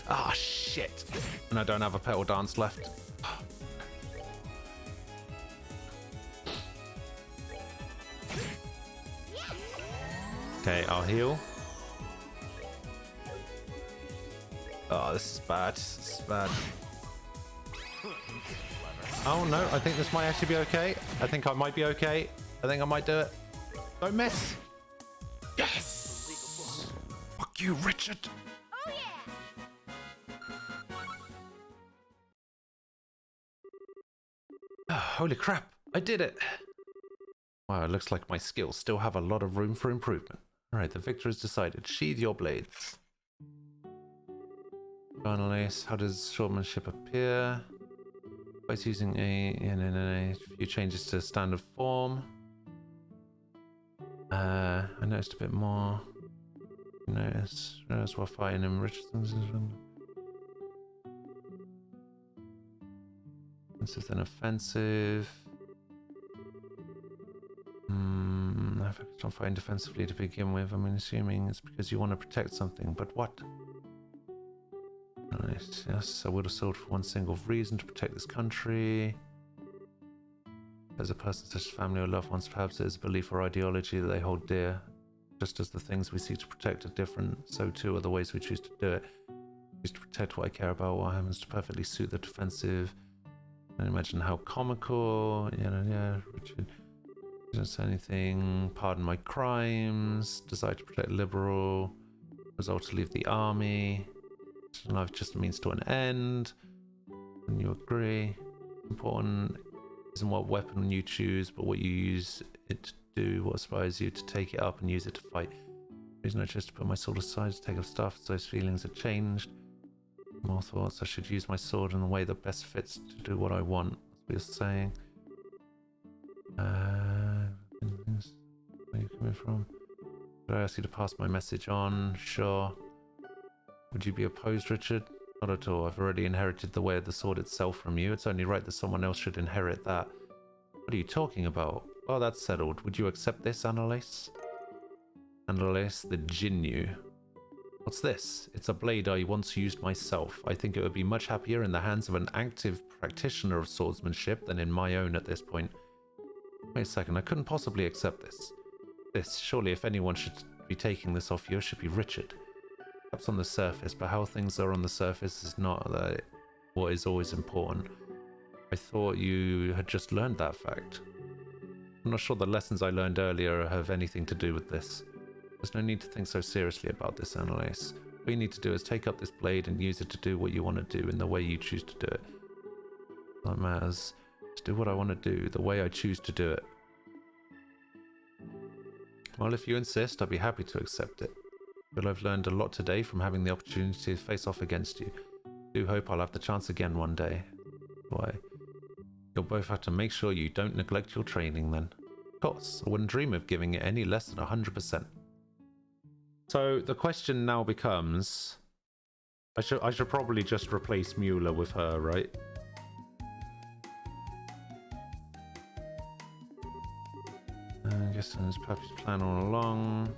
Ah, shit. And I don't have a Petal Dance left. Okay, I'll heal. Oh, this is bad. This is bad. Oh, no. I think this might actually be okay. I think I might be okay. I think I might do it. Don't miss. Yes! Fuck you, Richard. Oh, yeah! Oh, holy crap. I did it. Wow, it looks like my skills still have a lot of room for improvement. Alright, the victor is decided. Sheathe your blades. Final Ace. How does swordsmanship appear? By using a few changes to standard form. I noticed a bit more. Notice while fighting him. Richardson's. This is an offensive. I focused on fighting defensively to begin with. I'm assuming it's because you want to protect something, but what? Nice. Yes, I would have sold for one single reason: to protect this country. As a person such as family or loved ones, perhaps it is a belief or ideology that they hold dear. Just as the things we seek to protect are different, so too are the ways we choose to do it. I choose to protect what I care about, what happens to perfectly suit the defensive. And imagine how comical. Yeah, Richard. Doesn't say anything. Pardon my crimes. Desire to protect liberal. Resolve to leave the army. Life just a means to an end. And you agree. Important isn't what weapon you choose, but what you use it to do, what inspires you to take it up and use it to fight. The reason I chose to put my sword aside to take up stuff, those feelings have changed. More thoughts, I should use my sword in the way that best fits to do what I want. That's what you're saying. Where are you coming from? Could I ask you to pass my message on? Sure. Would you be opposed, Richard? Not at all. I've already inherited the way of the sword itself from you. It's only right that someone else should inherit that. What are you talking about? Oh, that's settled. Would you accept this, Annalise? Annalise the Jinnu. What's this? It's a blade I once used myself. I think it would be much happier in the hands of an active practitioner of swordsmanship than in my own at this point. Wait a second, I couldn't possibly accept this. Surely if anyone should be taking this off you, it should be Richard. Perhaps on the surface, but how things are on the surface is not what is always important. I thought you had just learned that fact. I'm not sure the lessons I learned earlier have anything to do with this. There's no need to think so seriously about this, Annalise. All you need to do is take up this blade and use it to do what you want to do in the way you choose to do it. That matters. Just do what I want to do, the way I choose to do it. Well, if you insist, I'd be happy to accept it. But I've learned a lot today from having the opportunity to face off against you. I do hope I'll have the chance again one day. Why? You'll both have to make sure you don't neglect your training then. Of course, I wouldn't dream of giving it any less than 100%. So the question now becomes... I should probably just replace Mueller with her, right? I guess that's Pappy's plan all along.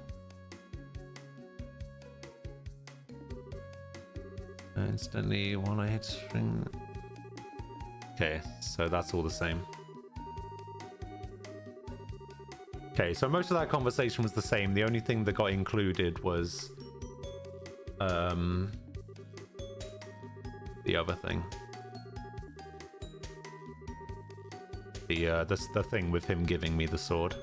Instantly, when I hit string... Okay, so that's all the same. Okay, so most of that conversation was the same. The only thing that got included was... the other thing. The thing with him giving me the sword.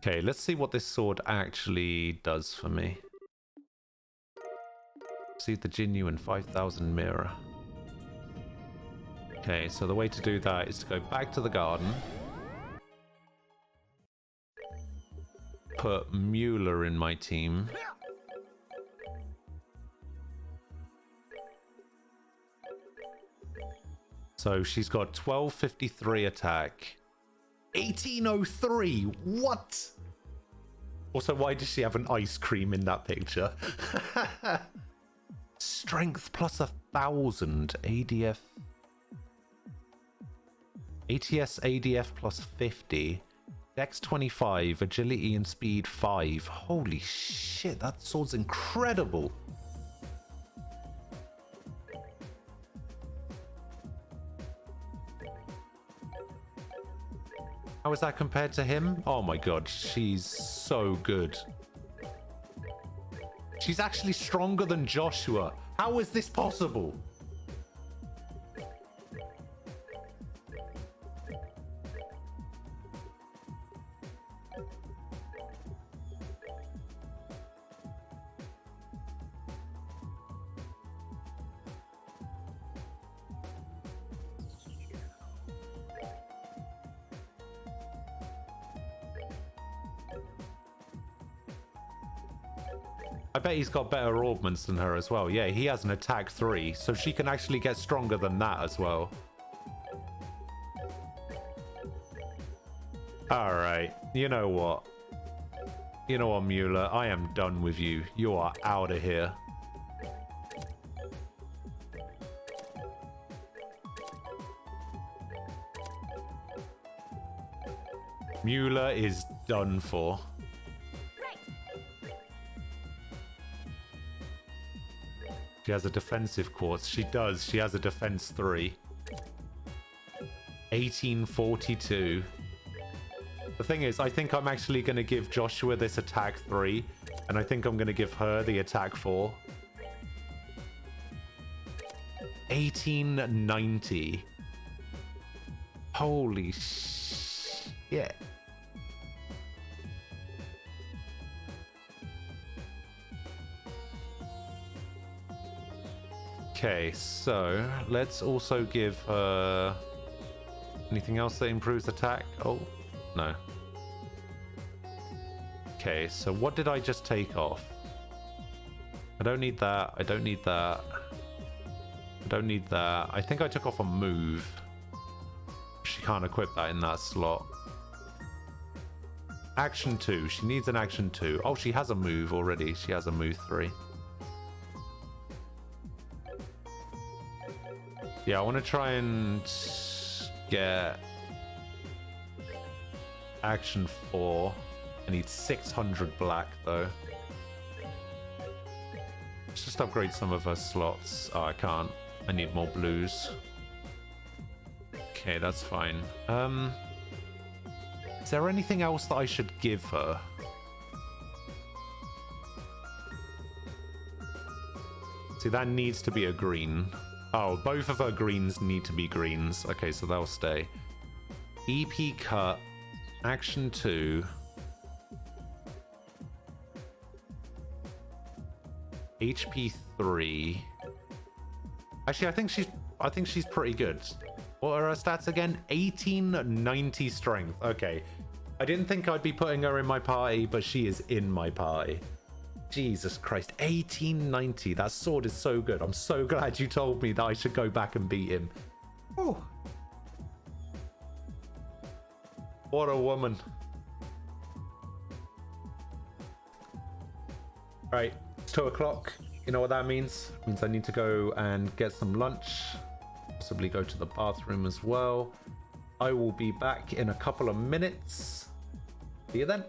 Okay, let's see what this sword actually does for me. See the genuine 5000 mirror. Okay, so the way to do that is to go back to the garden. Put Mueller in my team. So she's got 1253 attack. 1803! What? Also, why does she have an ice cream in that picture? Strength plus 1000. ADF. ATS ADF plus 50. Dex 25. Agility and speed 5. Holy shit, that sword's incredible. How is that compared to him? Oh my god, she's so good. She's actually stronger than Joshua. How is this possible? I bet he's got better augments than her as well. Yeah, he has an attack 3, so she can actually get stronger than that as well. Alright, you know what? You know what, Mueller? I am done with you. You are out of here. Mueller is done for. She has a defensive quartz. She does. She has a defense 3. 1842. The thing is, I think I'm actually going to give Joshua this attack 3. And I think I'm going to give her the attack 4. 1890. Holy shit. Okay, so let's also give her anything else that improves attack. Oh, no. Okay, so what did I just take off? I don't need that. I don't need that. I don't need that. I think I took off a move. She can't equip that in that slot. Action 2. She needs an action 2. Oh, she has a move already. She has a move 3. Yeah, I want to try and get action 4. I need 600 black, though. Let's just upgrade some of her slots. Oh, I can't. I need more blues. Okay, that's fine. Is there anything else that I should give her? See, that needs to be a green. Oh, both of her greens need to be greens. Okay, so they'll stay. EP cut. Action 2. HP 3. Actually, I think she's pretty good. What are her stats again? 1890 strength. Okay. I didn't think I'd be putting her in my party, but she is in my party. Jesus Christ. 1890. That sword is so good. I'm so glad you told me that I should go back and beat him. Oh. What a woman. Right. It's 2 o'clock. You know what that means? It means I need to go and get some lunch. Possibly go to the bathroom as well. I will be back in a couple of minutes. See you then.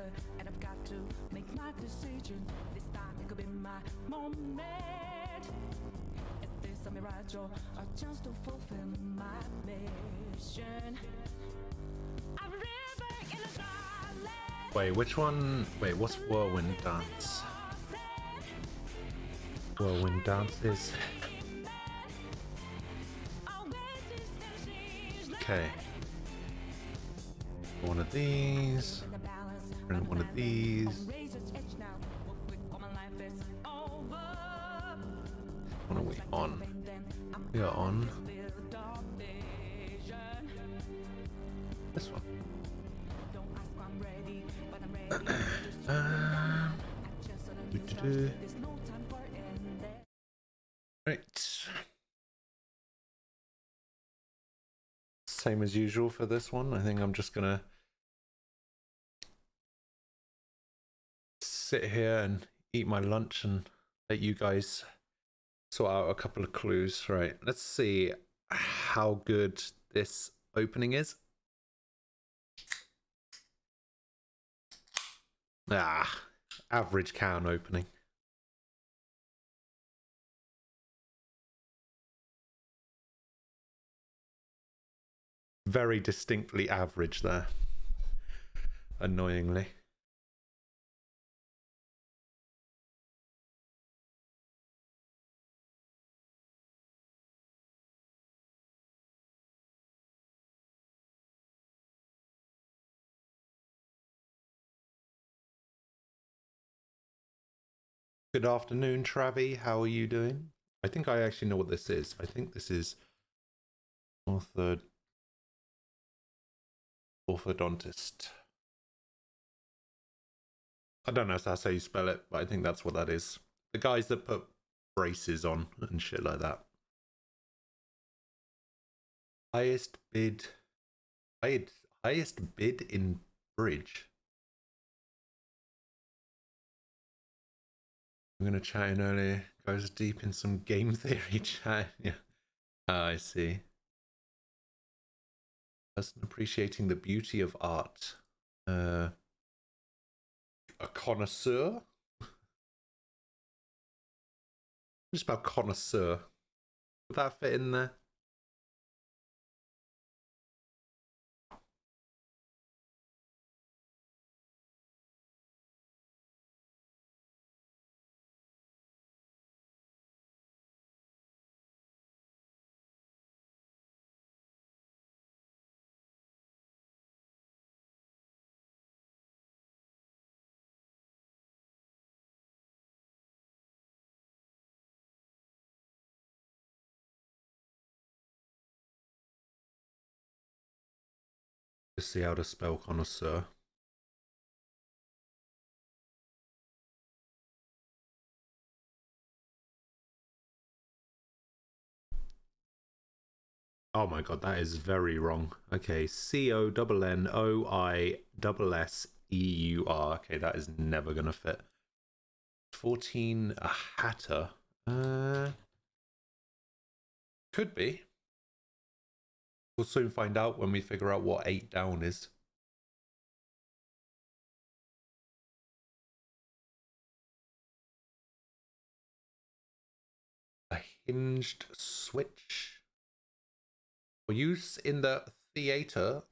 closer, and I've got to make my decision. This time it could be my moment. Is this a mirage or a chance to fulfill my mission? A river in a garland. Wait, which one? Wait, what's Whirlwind Dance? Whirlwind Dance is... Okay. One of these. Bring one of these. What are we on? We are on this one. Right. Same as usual for this one. I think I'm just gonna sit here and eat my lunch and let you guys sort out a couple of clues. Right, let's see how good this opening is. Average can opening. Very distinctly average there. Annoyingly. Good afternoon, Travi. How are you doing? I think I actually know what this is. I think this is orthodontist. I don't know if that's how you spell it, but I think that's what that is. The guys that put braces on and shit like that. Highest bid in bridge. I'm gonna chat in earlier. Goes deep in some game theory chat. Yeah. I see. Person appreciating the beauty of art. A connoisseur? Just about connoisseur. Would that fit in there? Let's see how to spell connoisseur. Oh my god, that is very wrong. Okay, CONNOISSEUR. Okay, that is never gonna fit. 14 a hatter. Could be. We'll soon find out when we figure out what 8 down is. A hinged switch. For use in the theater.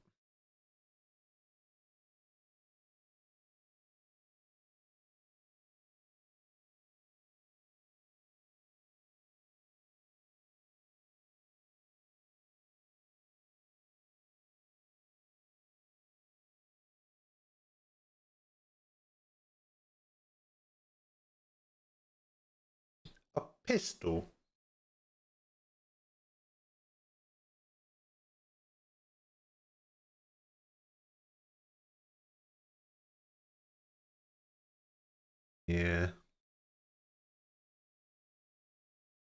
A pistol. Yeah.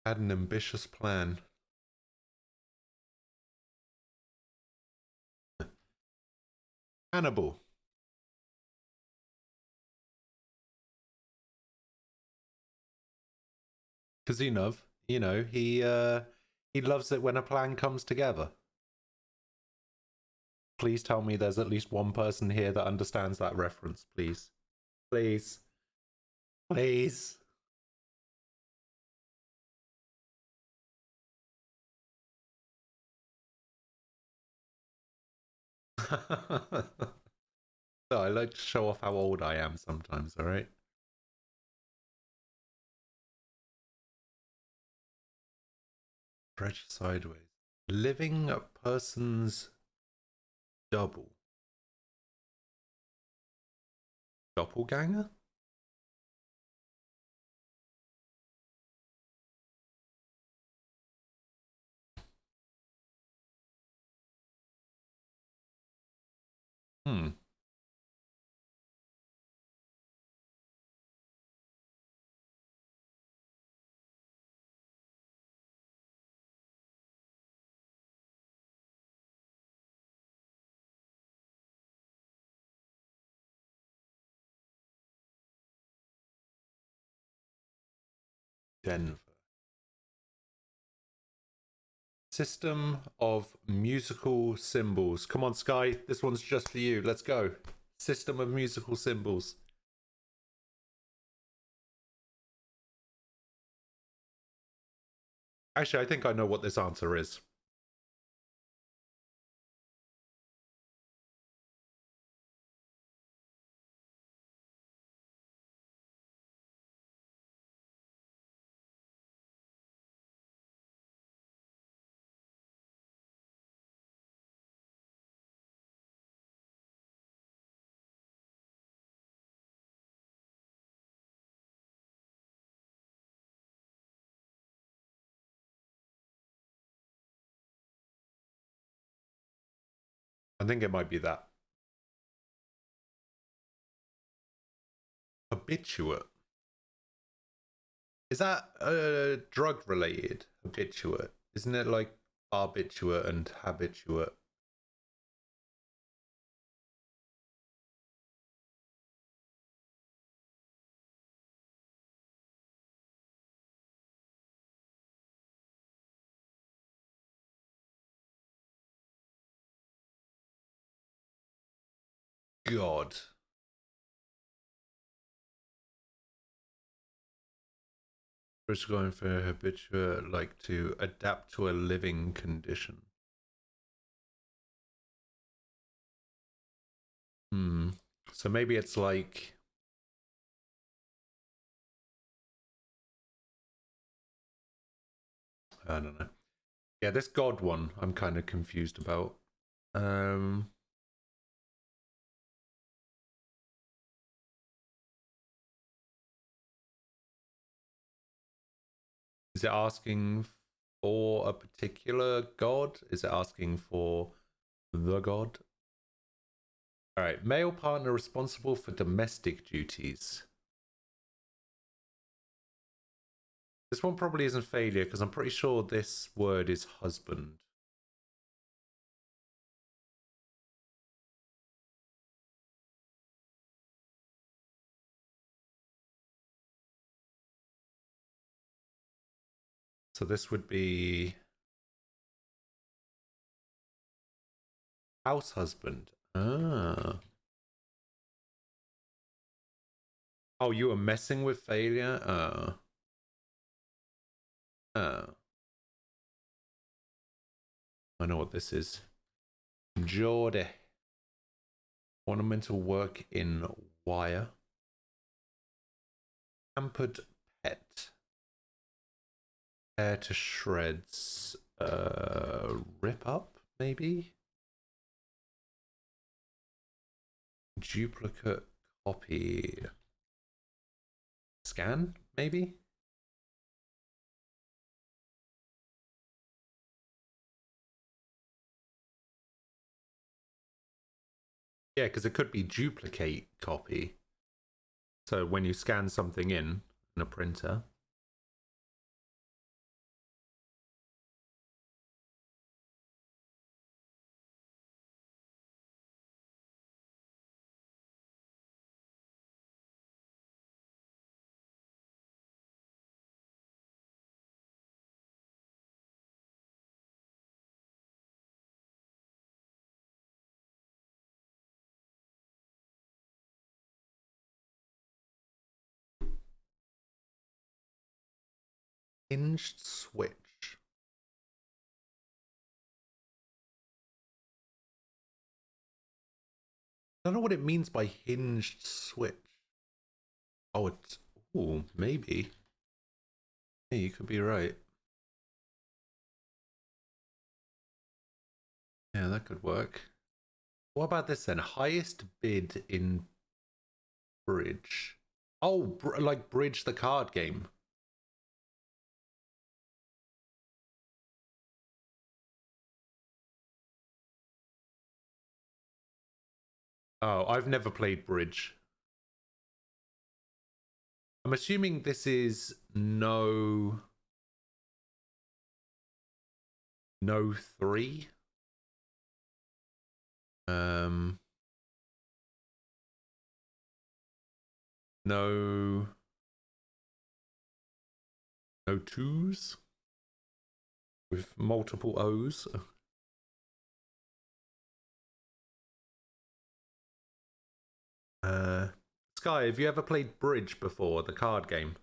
Had an ambitious plan. Hannibal. Kazunov, you know, he loves it when a plan comes together. Please tell me there's at least one person here that understands that reference, please. Please. Please. So I like to show off how old I am sometimes, alright? Stretch sideways. Living a person's double. Doppelganger? Hmm. Denver. System of musical symbols. Come on, Sky. This one's just for you. Let's go. System of musical symbols. Actually, I think I know what this answer is. I think it might be that. Habituate. Is that drug related? Habituate. Isn't it like barbiturate and habituate? God. Just going for habituate, like to adapt to a living condition. Hmm. So maybe it's like I don't know. Yeah, this God one I'm kind of confused about. Um Is it asking for a particular god? Is it asking for the god? All right, male partner responsible for domestic duties. This one probably isn't failure because I'm pretty sure this word is husband. So this would be house husband. Ah. Oh, you were messing with failure? I know what this is. Geordie. Ornamental work in wire. Pampered pet. Tear to shreds. Rip up, maybe? Duplicate copy. Scan, maybe? Yeah, because it could be duplicate copy. So when you scan something in a printer, Hinged switch. I don't know what it means by hinged switch. Oh, it's... Ooh, maybe. Yeah, you could be right. Yeah, that could work. What about this then? Highest bid in Bridge. Oh, like Bridge the card game. Oh, I've never played Bridge. I'm assuming this is no 3. No 2s with multiple O's. Sky, have you ever played Bridge before, the card game?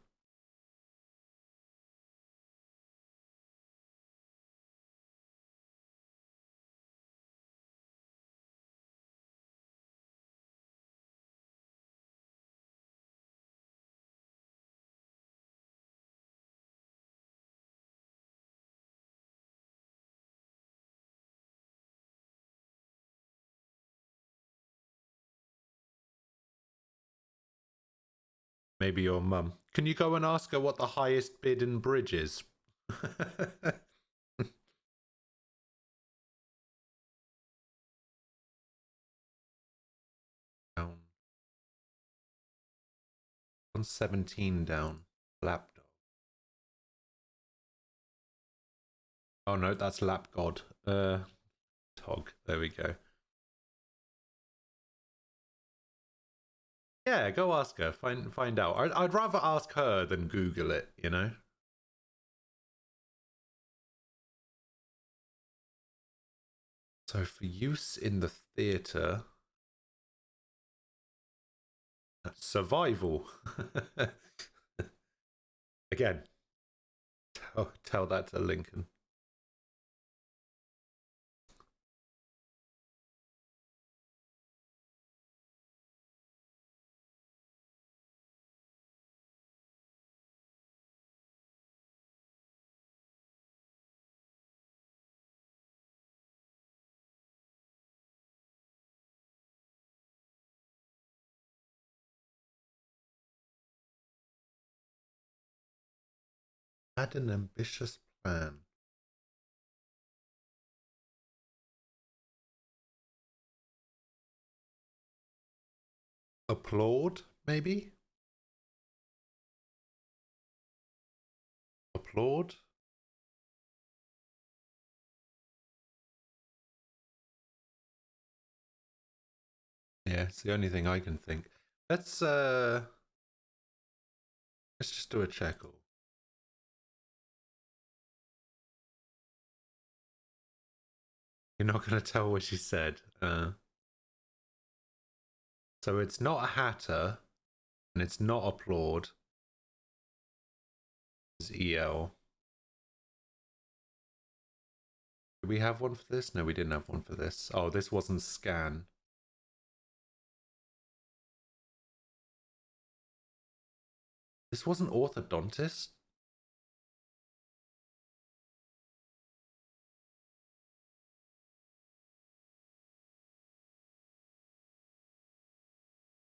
Maybe your mum. Can you go and ask her what the highest bid in Bridge is? Down. 117 down. Lapdog. Oh no, that's Lap God. Tog. There we go. Yeah, go ask her. Find out. I'd rather ask her than Google it, you know? So for use in the theatre... Survival. Again. Tell that to Lincoln. Had an ambitious plan. Applaud, maybe? Applaud? Yeah, it's the only thing I can think. Let's just do a check. You're not gonna tell what she said. So it's not a Hatter, and it's not Applaud. It's EL. Did we have one for this? No, we didn't have one for this. Oh, this wasn't Scan. This wasn't Orthodontist.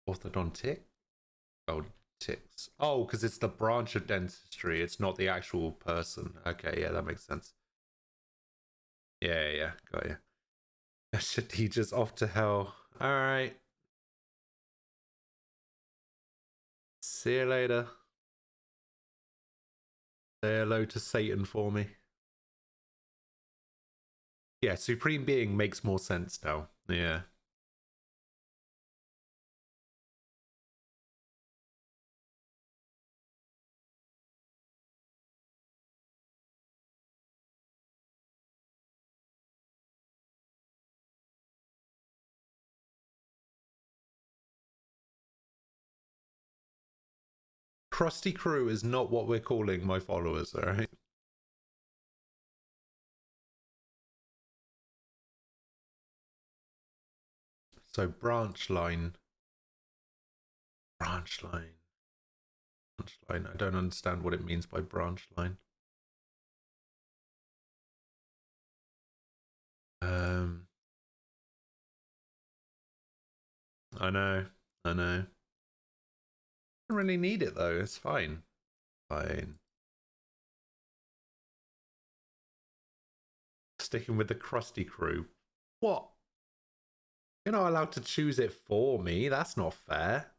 Orthodontic? Oh, ticks. Oh, because it's the branch of dentistry. It's not the actual person. Okay, yeah, that makes sense. Yeah, got you. He just off to hell. All right. See you later. Say hello to Satan for me. Yeah, Supreme Being makes more sense now. Yeah. Krusty Crew is not what we're calling my followers, alright? So branch line. Branch line. Branch line. I don't understand what it means by branch line. I know. I know. Don't really need it though. It's fine. Fine. Sticking with the Krusty Crew. What? You're not allowed to choose it for me. That's not fair.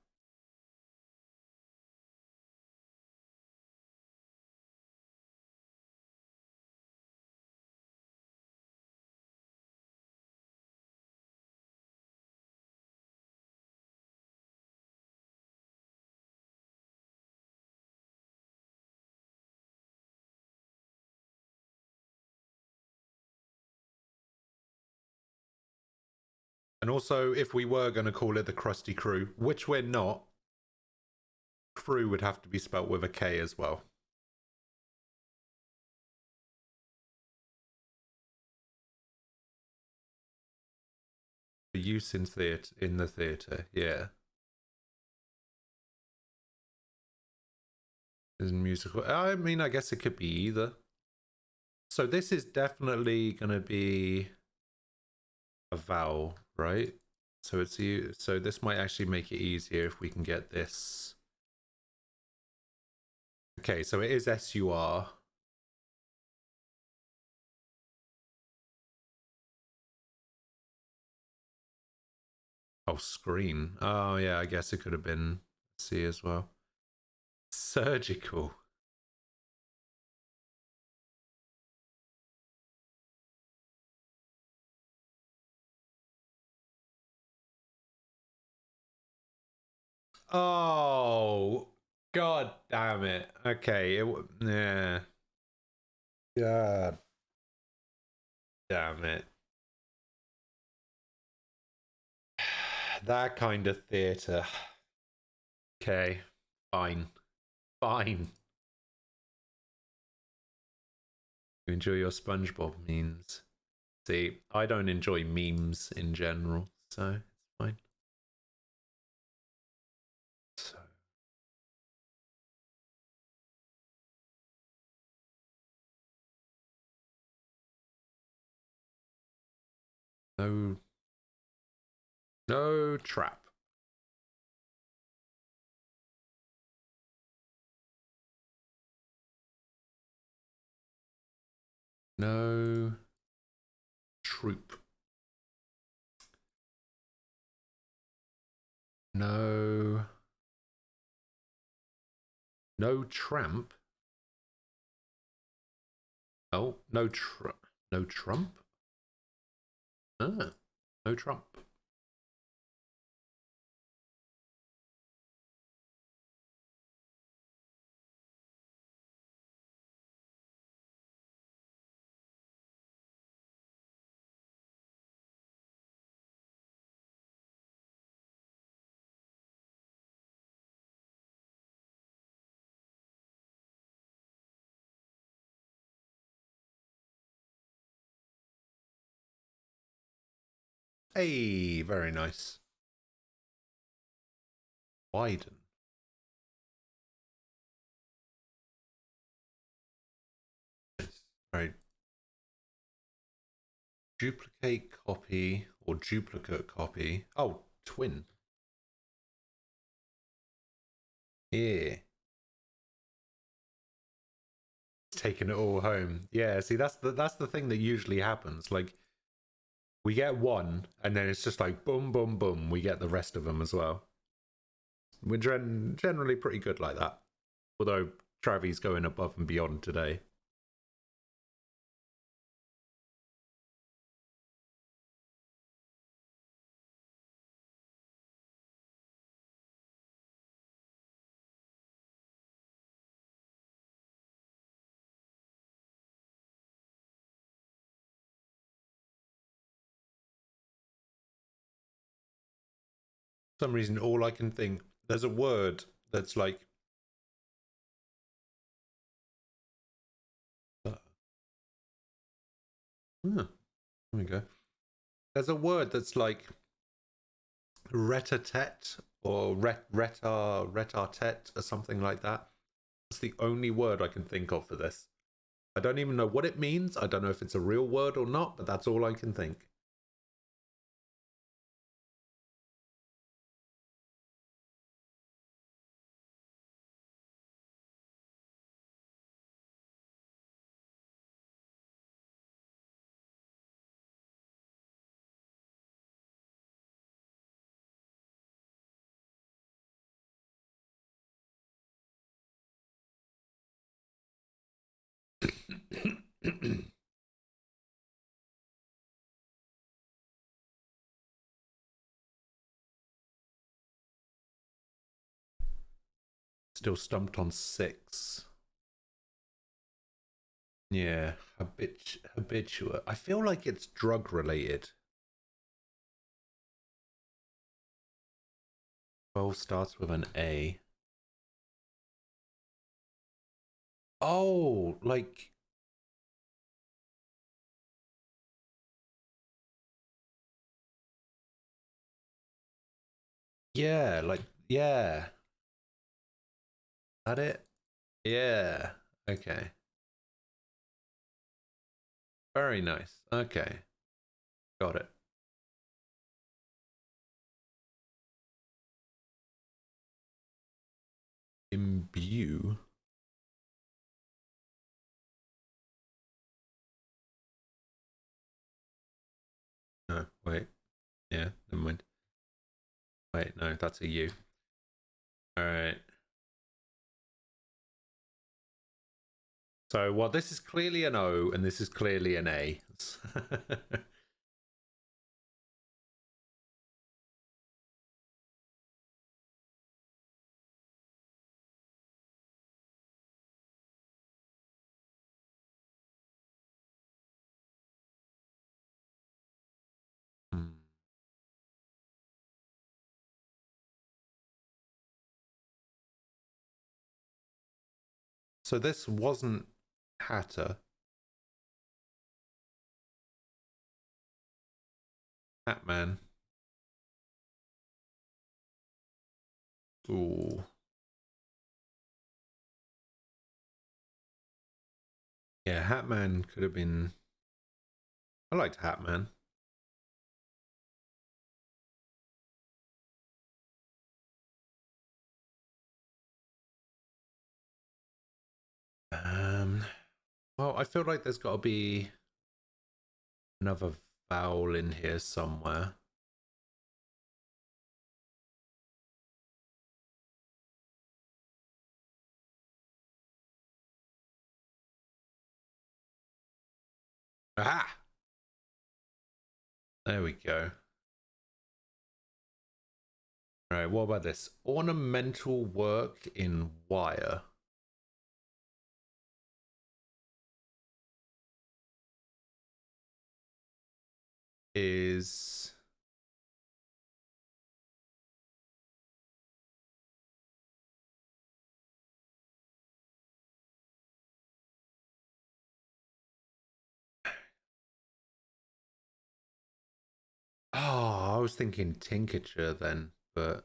And also, if we were going to call it the Krusty Crew, which we're not, crew would have to be spelt with a K as well. For use in the theatre, yeah. Is musical. I mean, I guess it could be either. So this is definitely going to be a vowel, right? So it's you. So this might actually make it easier if we can get this. Okay, so it is SUR. Oh, screen. Oh, yeah, I guess it could have been C as well. Surgical. Oh, god damn it. Okay, yeah. God damn it. That kind of theatre. Okay, fine. Fine. You enjoy your SpongeBob memes. See, I don't enjoy memes in general, so it's fine. So. No trap. No troop. No tramp. Oh, no Trump. Ah, no Trump. Hey, very nice. Widen. Right. Duplicate copy or duplicate copy. Oh, twin. Yeah. Taking it all home. Yeah, see that's the thing that usually happens. Like we get one and then it's just like boom boom boom, we get the rest of them as well. We're generally pretty good like that. Although Travi's going above and beyond today. For some reason all I can think, there's a word that's like There we go. There's a word that's like retarded or retarded or something like that. It's the only word I can think of for this. I don't even know what it means. I don't know if it's a real word or not, but that's all I can think. Still stumped on 6. Yeah, habituate. I feel like it's drug related. 12 starts with an A. Oh, like yeah, like yeah. That it? Yeah. Okay. Very nice. Okay. Got it. Imbue. No, wait. Yeah, never mind. Wait, no, that's a U. Alright. So, well, this is clearly an O and this is clearly an A. Hmm. So this wasn't Hatter. Hatman. Ooh. Yeah, Hatman could have been. I liked Hatman. Well, I feel like there's got to be another vowel in here somewhere. Aha! There we go. All right, what about this? Ornamental work in wire. Is I was thinking tincture then, but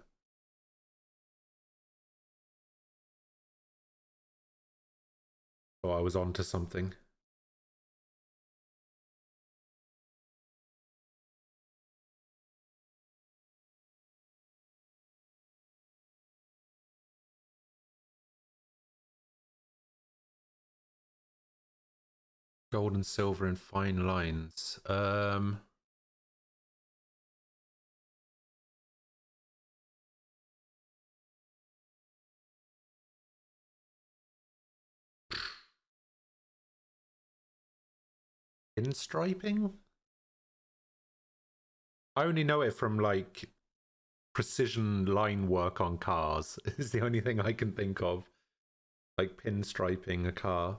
I was onto something. Gold and silver in fine lines. Pinstriping? I only know it from like precision line work on cars. Is the only thing I can think of. Like pinstriping a car.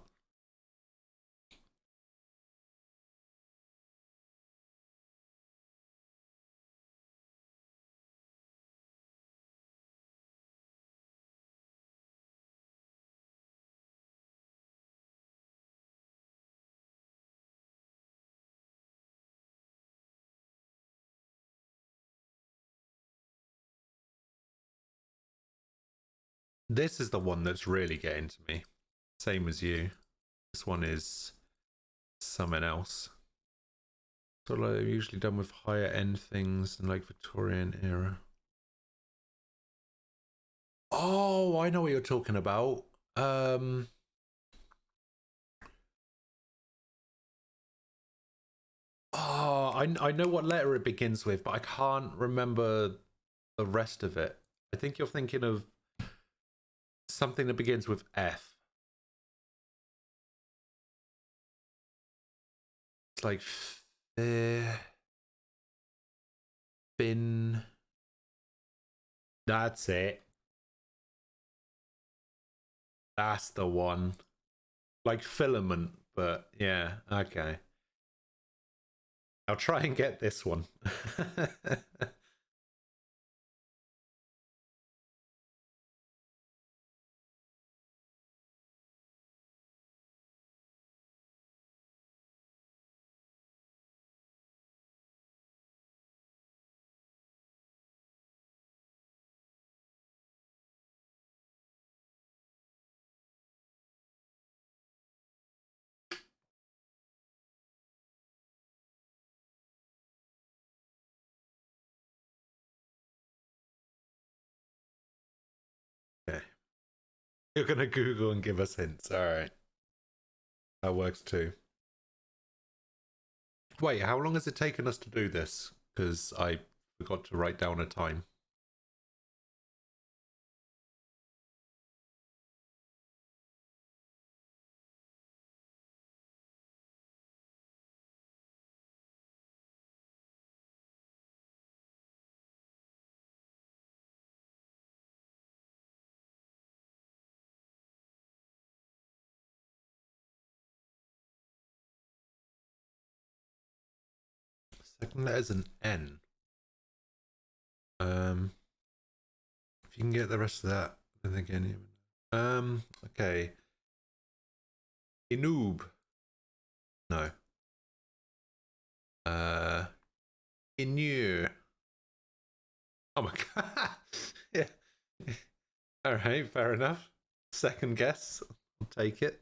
This is the one that's really getting to me. Same as you. This one is something else. So like usually done with higher end things in like Victorian era. Oh, I know what you're talking about. Oh, I know what letter it begins with, but I can't remember the rest of it. I think you're thinking of something that begins with F. It's like fin. That's it. That's the one. Like filament, but yeah, okay. I'll try and get this one. Okay. You're gonna Google and give us hints. Alright. That works too. Wait, how long has it taken us to do this? Because I forgot to write down a time. Second letter's an N. If you can get the rest of that, then again. Okay. Inoob. No. Inure. Oh my god. Yeah. Alright, fair enough. Second guess. I'll take it.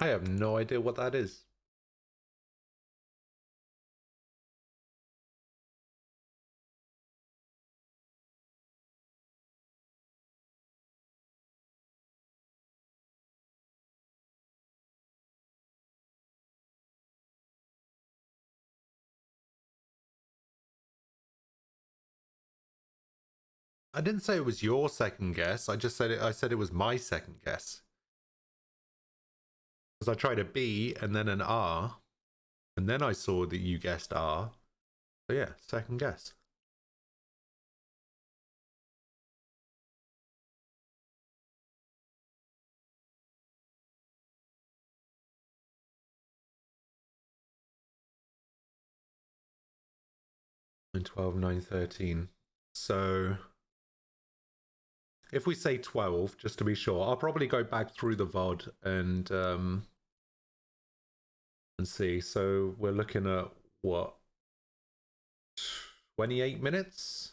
I have no idea what that is. I didn't say it was your second guess. I just said it. I said it was my second guess. Because I tried a B and then an R, and then I saw that you guessed R. So yeah, second guess. Nine, 12, 9, 13. So if we say 12, just to be sure, I'll probably go back through the VOD and see. So we're looking at what, 28 minutes?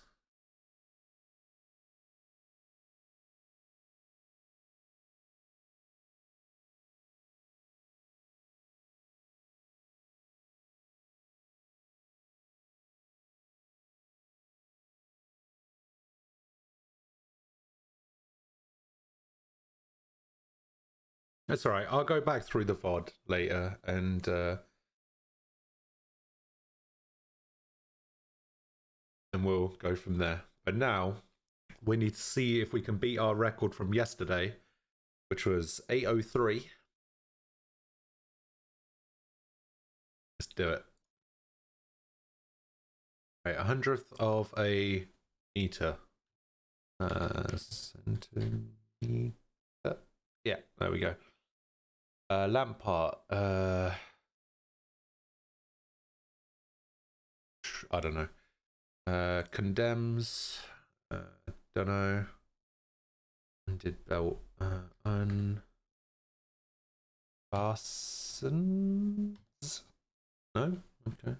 That's all right. I'll go back through the VOD later and we'll go from there. But now we need to see if we can beat our record from yesterday, which was 8:03. Let's do it. Right, 100th of a meter. Centimeter. Yeah, there we go. Lampart. I don't know. Condemns. Don't know. Undid belt. Parsons? No? Okay.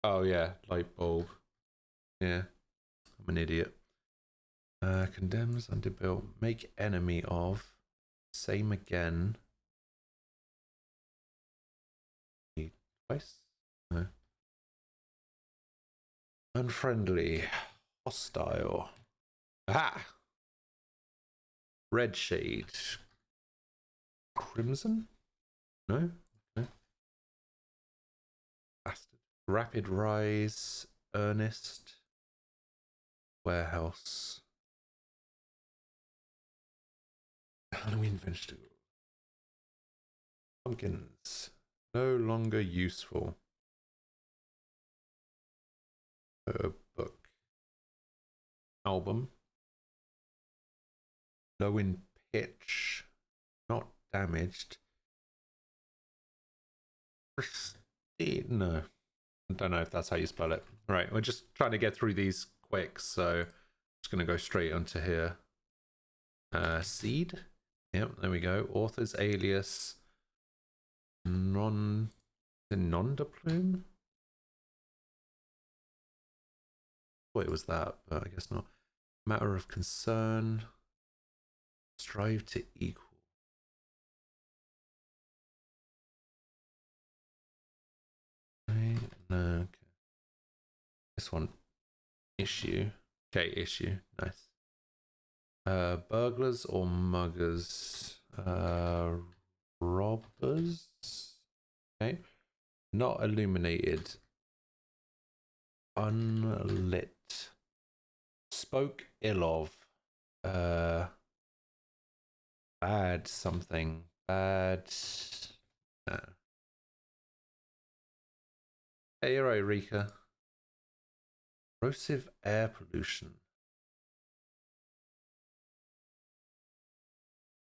Oh yeah, light bulb. Yeah. I'm an idiot. Condemns, underbuilt, make enemy of, same again. Twice? No. Unfriendly, hostile. Aha! Red shade. Crimson? No? No. Bastard. Rapid rise, earnest. Warehouse. Halloween vegetable. Pumpkins. No longer useful. Book. Album. Low in pitch. Not damaged. Pristine. No. I don't know if that's how you spell it. Right, we're just trying to get through these quick, so I'm just going to go straight onto here. Seed. Yep, there we go. Author's alias. Non de plume? Thought it was that, but I guess not. Matter of concern. Strive to equal. Right, no, okay. This one. Issue. Okay, issue. Nice. Burglars or muggers? Robbers? Okay. Not illuminated. Unlit. Spoke ill of. Bad something. Bad. No. Hey, you're right, Rika. Corrosive air pollution.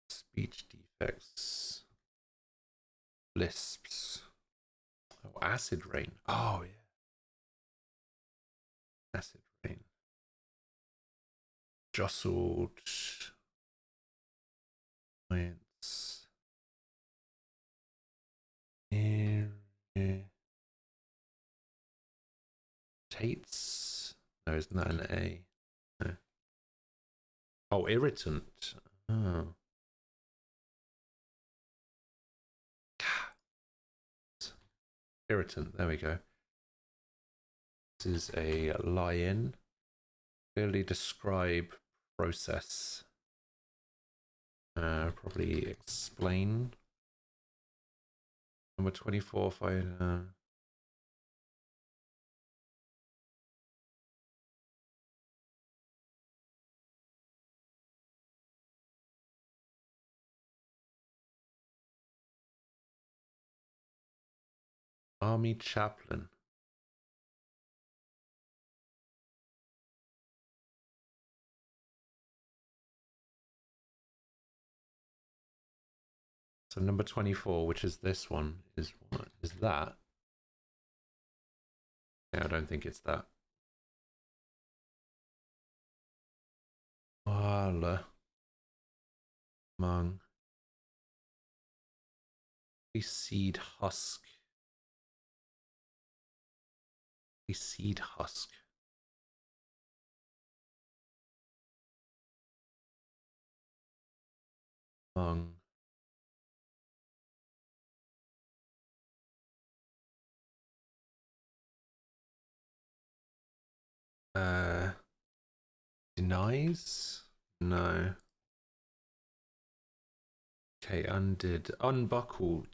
Speech defects. Lisps. Oh, acid rain. Oh, yeah. Acid rain. Jostled. Science. Tates. No, isn't that an A? No. Oh, irritant. Oh. Irritant. There we go. This is a lie-in. Clearly describe process. Probably explain. Number 24. If I. Army chaplain. So number 24, which is this one, is what? Is that? Yeah, I don't think it's that. Wala. Mung. Seed husk. Seed husk. Mung. Denies? No. Okay, undid. Unbuckled.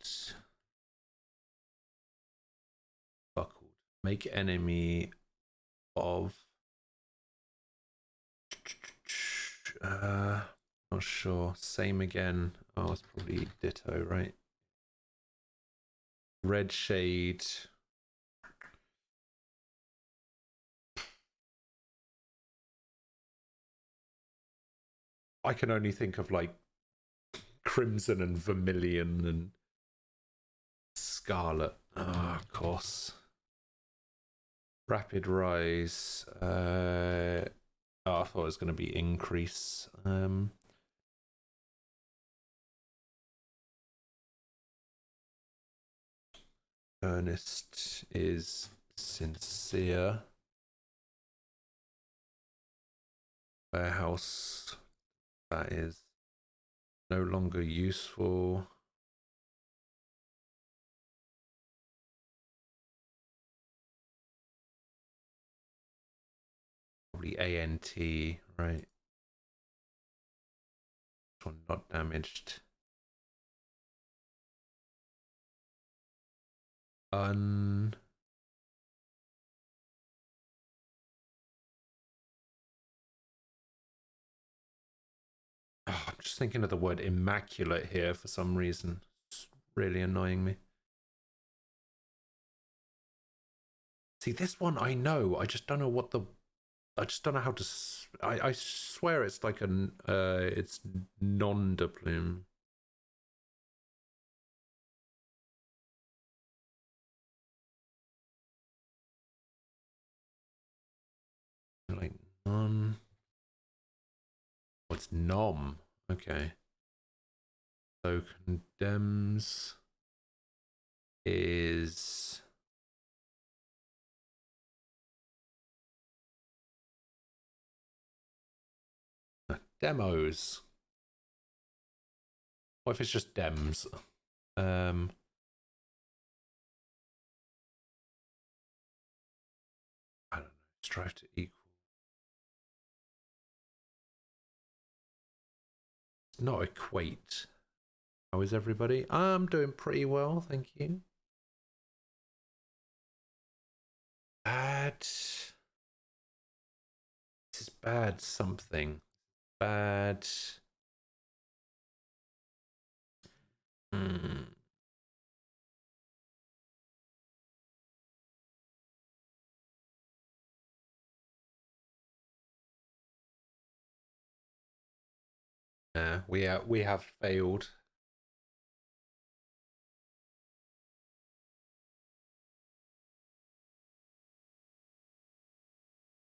Buckled. Make enemy of. Not sure. Same again. Oh, it's probably ditto, right? Red shade. I can only think of like crimson and vermilion and scarlet. Oh, of course. Rapid rise. Oh, I thought it was going to be increase. Earnest is sincere. Warehouse, that is no longer useful. Probably ANT, right? This one not damaged. Oh, I'm just thinking of the word immaculate here for some reason. It's really annoying me. See, this one I know. I just don't know what the. I just don't know how to. I swear it's like an. It's non de plume. Like non. What's nom? Okay. So condemns is demos. What if it's just dems? I don't know. Strive to equal. Not equate. How is everybody? I'm doing pretty well, thank you. Bad. This is bad something. Bad. Yeah, we have failed.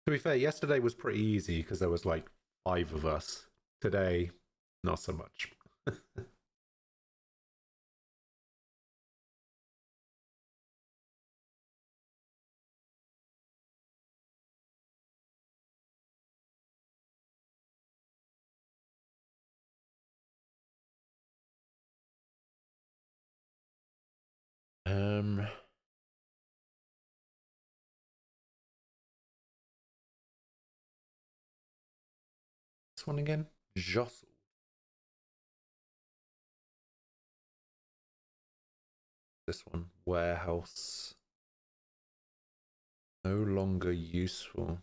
To be fair, yesterday was pretty easy because there was like 5 of us. Today, not so much. This one again? Jostle. This one. Warehouse. No longer useful.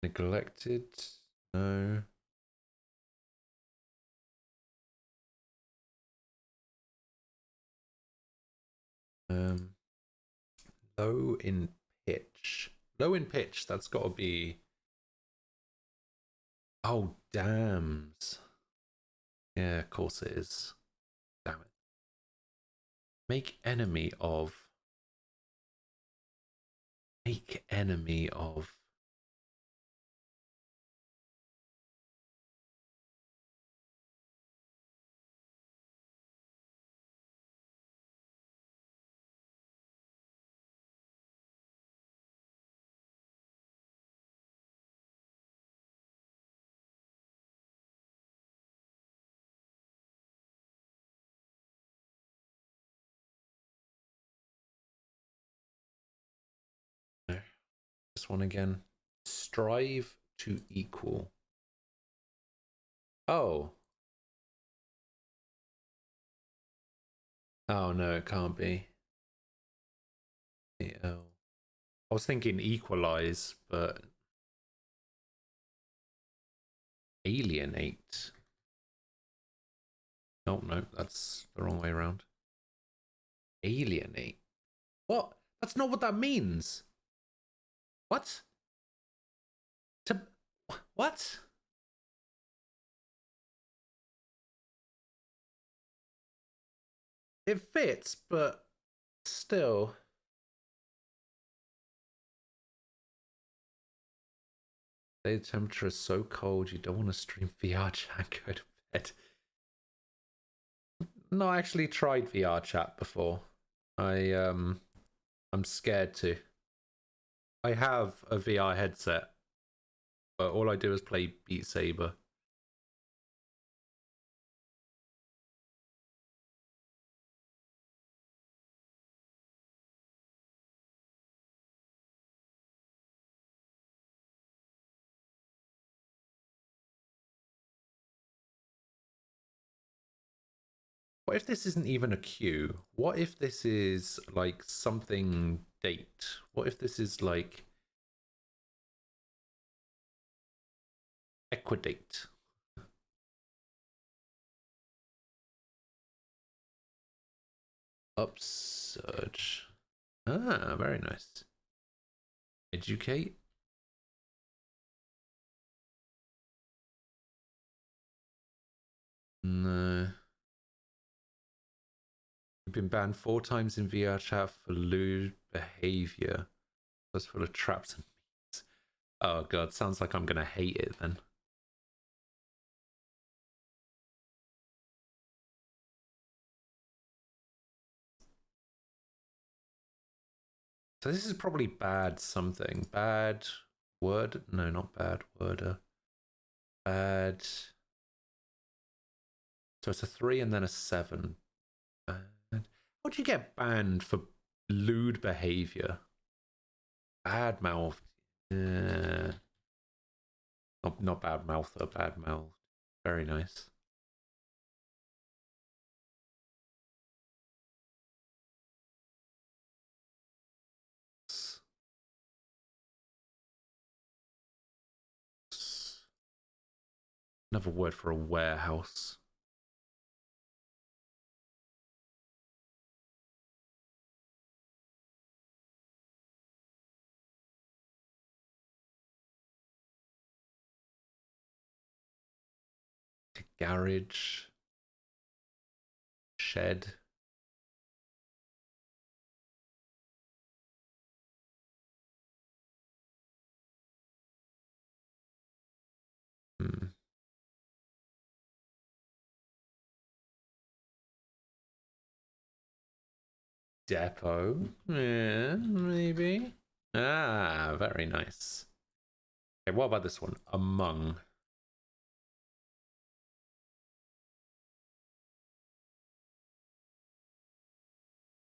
Neglected. No. Low in pitch. Low in pitch, that's got to be. Oh, dams. Yeah, of course it is. Damn it. Make enemy of. Make enemy of. No. This one again. Strive to equal. Oh. Oh no, it can't be. I was thinking equalize, but alienate. Oh no, that's the wrong way around. Alienate. What? That's not what that means. What? To what? It fits, but still. The temperature is so cold you don't want to stream VR chat. Go to bed. No, I actually tried VR chat before. I'm scared to. I have a VR headset, but all I do is play Beat Saber. What if this isn't even a queue? What if this is like something date? What if this is like Equidate? Upsurge. Ah, very nice. Educate. No. You've been banned 4 times in VR chat for lewd behavior. That's full of traps and memes. Oh god, sounds like I'm gonna hate it then. So this is probably bad something. Bad word? No, not bad word. Bad. So it's a 3 and then a 7. Bad. How'd you get banned for lewd behavior? Bad mouth. Not bad mouth, though. Bad mouth. Very nice. Another word for a warehouse. Garage. Shed. Depot. Yeah, maybe. Ah, very nice. Okay, what about this one? Among.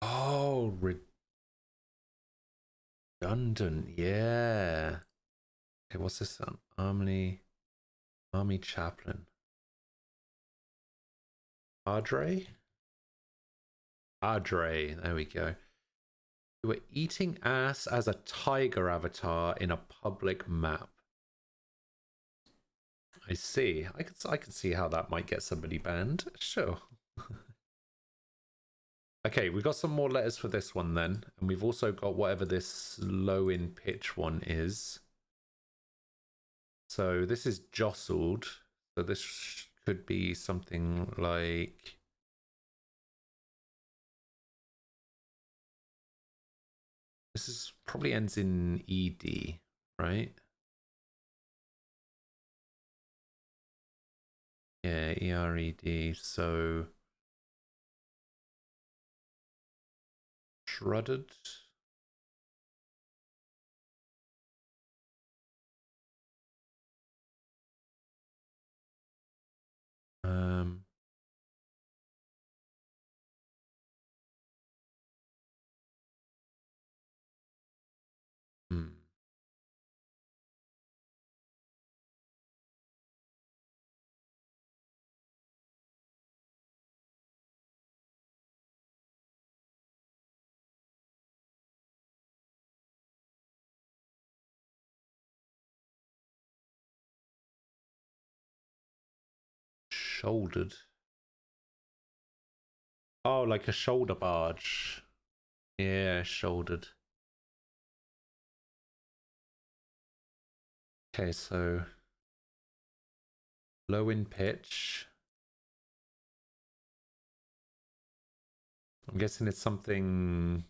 Oh, redundant. Yeah. Okay, what's this one? Army chaplain. Padre? Padre. There we go. You were eating ass as a tiger avatar in a public map. I see. I can see how that might get somebody banned. Sure. Okay, we've got some more letters for this one then. And we've also got whatever this low in pitch one is. So this is jostled. So this could be something like... This is probably ends in ED, right? Yeah, ERED. So... Shredded. Shouldered. Oh, like a shoulder barge. Yeah, shouldered. Okay, so low in pitch. I'm guessing it's something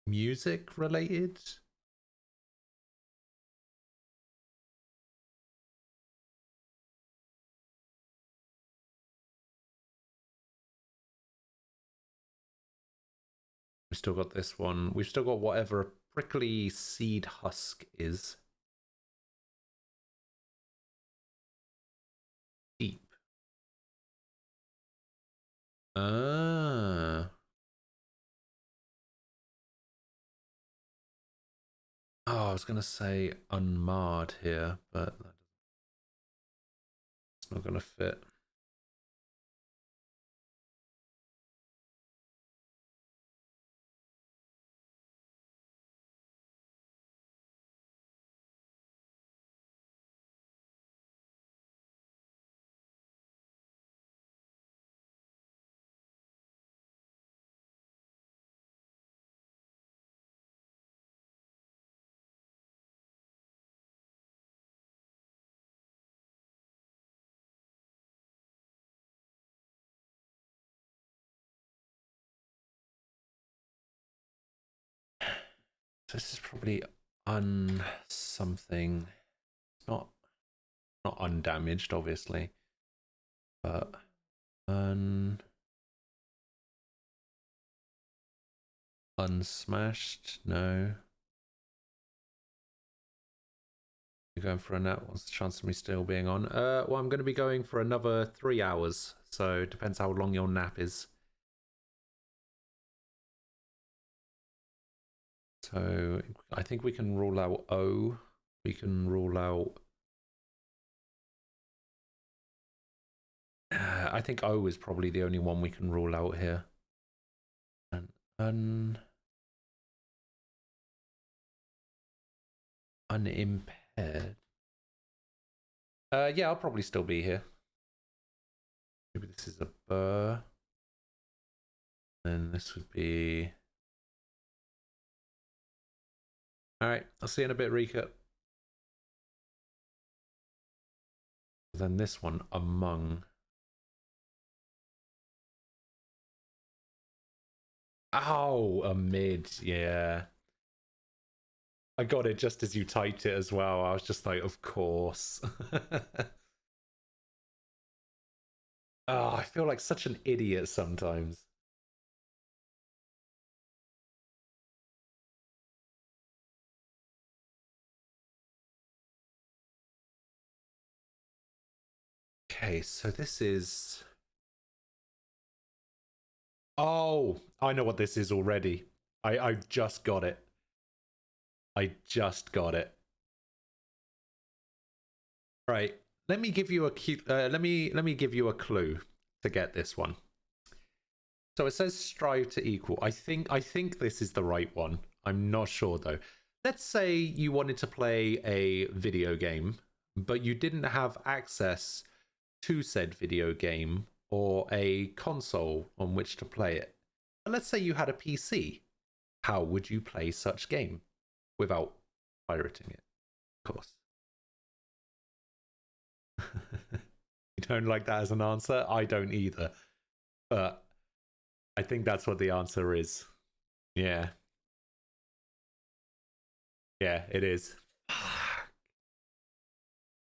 music related. We've still got this one. We've still got whatever a prickly seed husk is. Deep. Ah. Oh, I was going to say unmarred here, but it's not going to fit. This is probably something. It's not undamaged, obviously, but unsmashed. No. You're going for a nap. What's the chance of me still being on? Well, I'm going to be going for another 3 hours, so it depends how long your nap is. So I think we can rule out O. We can rule out. I think O is probably the only one we can rule out here. And unimpaired. Yeah, I'll probably still be here. Maybe this is a burr. Then this would be. All right, I'll see you in a bit, Rika. Then this one, among. Oh, amid, yeah. I got it just as you typed it as well. I was just like, of course. Oh, I feel like such an idiot sometimes. Okay, so this is... Oh, I know what this is already. I just got it. I just got it. Right. Let me give you a let me give you a clue to get this one. So it says strive to equal. I think this is the right one. I'm not sure though. Let's say you wanted to play a video game, but you didn't have access to said video game or a console on which to play it. But let's say you had a PC. How would you play such game without pirating it? Of course. You don't like that as an answer? I don't either. But I think that's what the answer is. Yeah. Yeah, it is.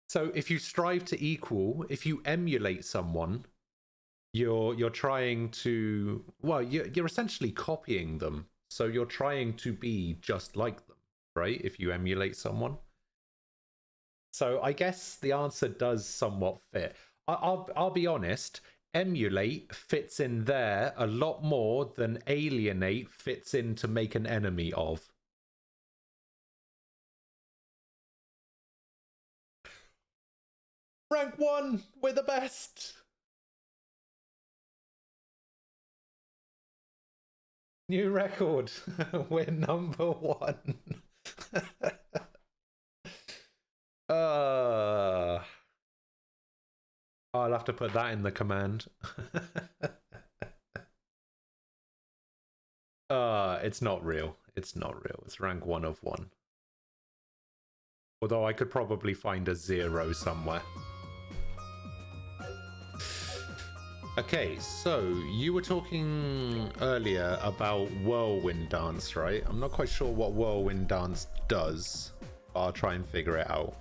So if you strive to equal, if you emulate someone, you're trying to, well, you're essentially copying them. So you're trying to be just like them, right? If you emulate someone. So I guess the answer does somewhat fit. I'll be honest, emulate fits in there a lot more than alienate fits in to make an enemy of. Rank 1, we're the best. New record, we're number 1. I'll have to put that in the command. It's not real. It's not real. It's rank 1 of 1. Although I could probably find a 0 somewhere. Okay, so you were talking earlier about Whirlwind Dance, right? I'm not quite sure what Whirlwind Dance does, but I'll try and figure it out.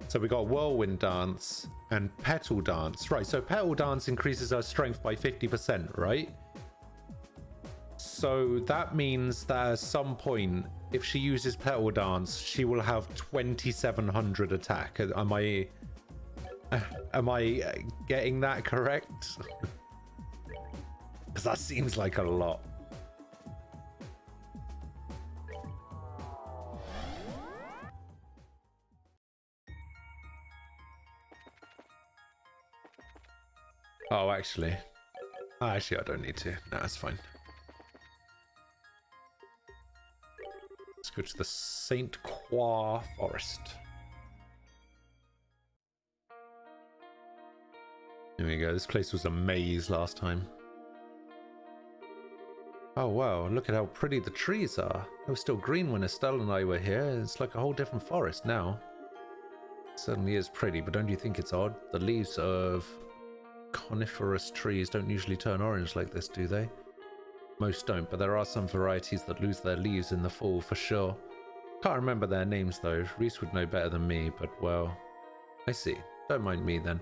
So we got Whirlwind Dance and Petal Dance. Right, so Petal Dance increases our strength by 50%, right? So that means that at some point, if she uses Petal Dance, she will have 2700 attack. Am I getting that correct? Because that seems like a lot. Oh, actually. Actually, I don't need to. No, that's fine. Let's go to the Saint Croix Forest. Here we go. This place was a maze last time. Oh, wow. Look at how pretty the trees are. They were still green when Estelle and I were here. It's like a whole different forest now. It certainly is pretty, but don't you think it's odd? The leaves of coniferous trees don't usually turn orange like this, do they? Most don't, but there are some varieties that lose their leaves in the fall for sure. Can't remember their names though. Reese would know better than me, but well... I see. Don't mind me then.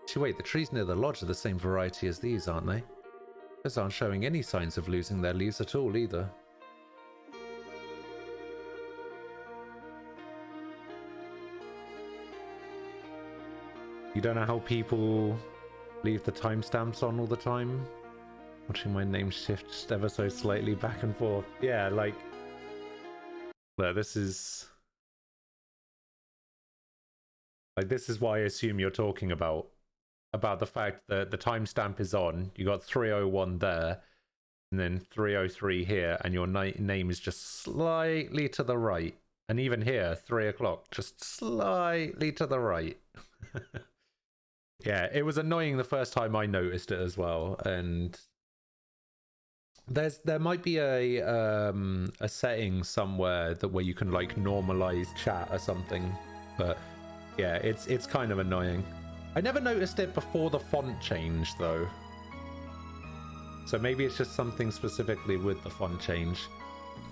Actually, wait, the trees near the lodge are the same variety as these, aren't they? Those aren't showing any signs of losing their leaves at all either. You don't know how people leave the timestamps on all the time? Watching my name shift just ever so slightly back and forth. Yeah, like... No, this is... Like, this is what I assume you're talking about. About the fact that the timestamp is on. You got 301 there. And then 303 here. And your name is just slightly to the right. And even here, 3 o'clock. Just slightly to the right. Yeah, it was annoying the first time I noticed it as well. And... there might be a setting somewhere that where you can like normalize chat or something, but yeah, it's kind of annoying. I never noticed it before the font change though, so maybe it's just something specifically with the font change.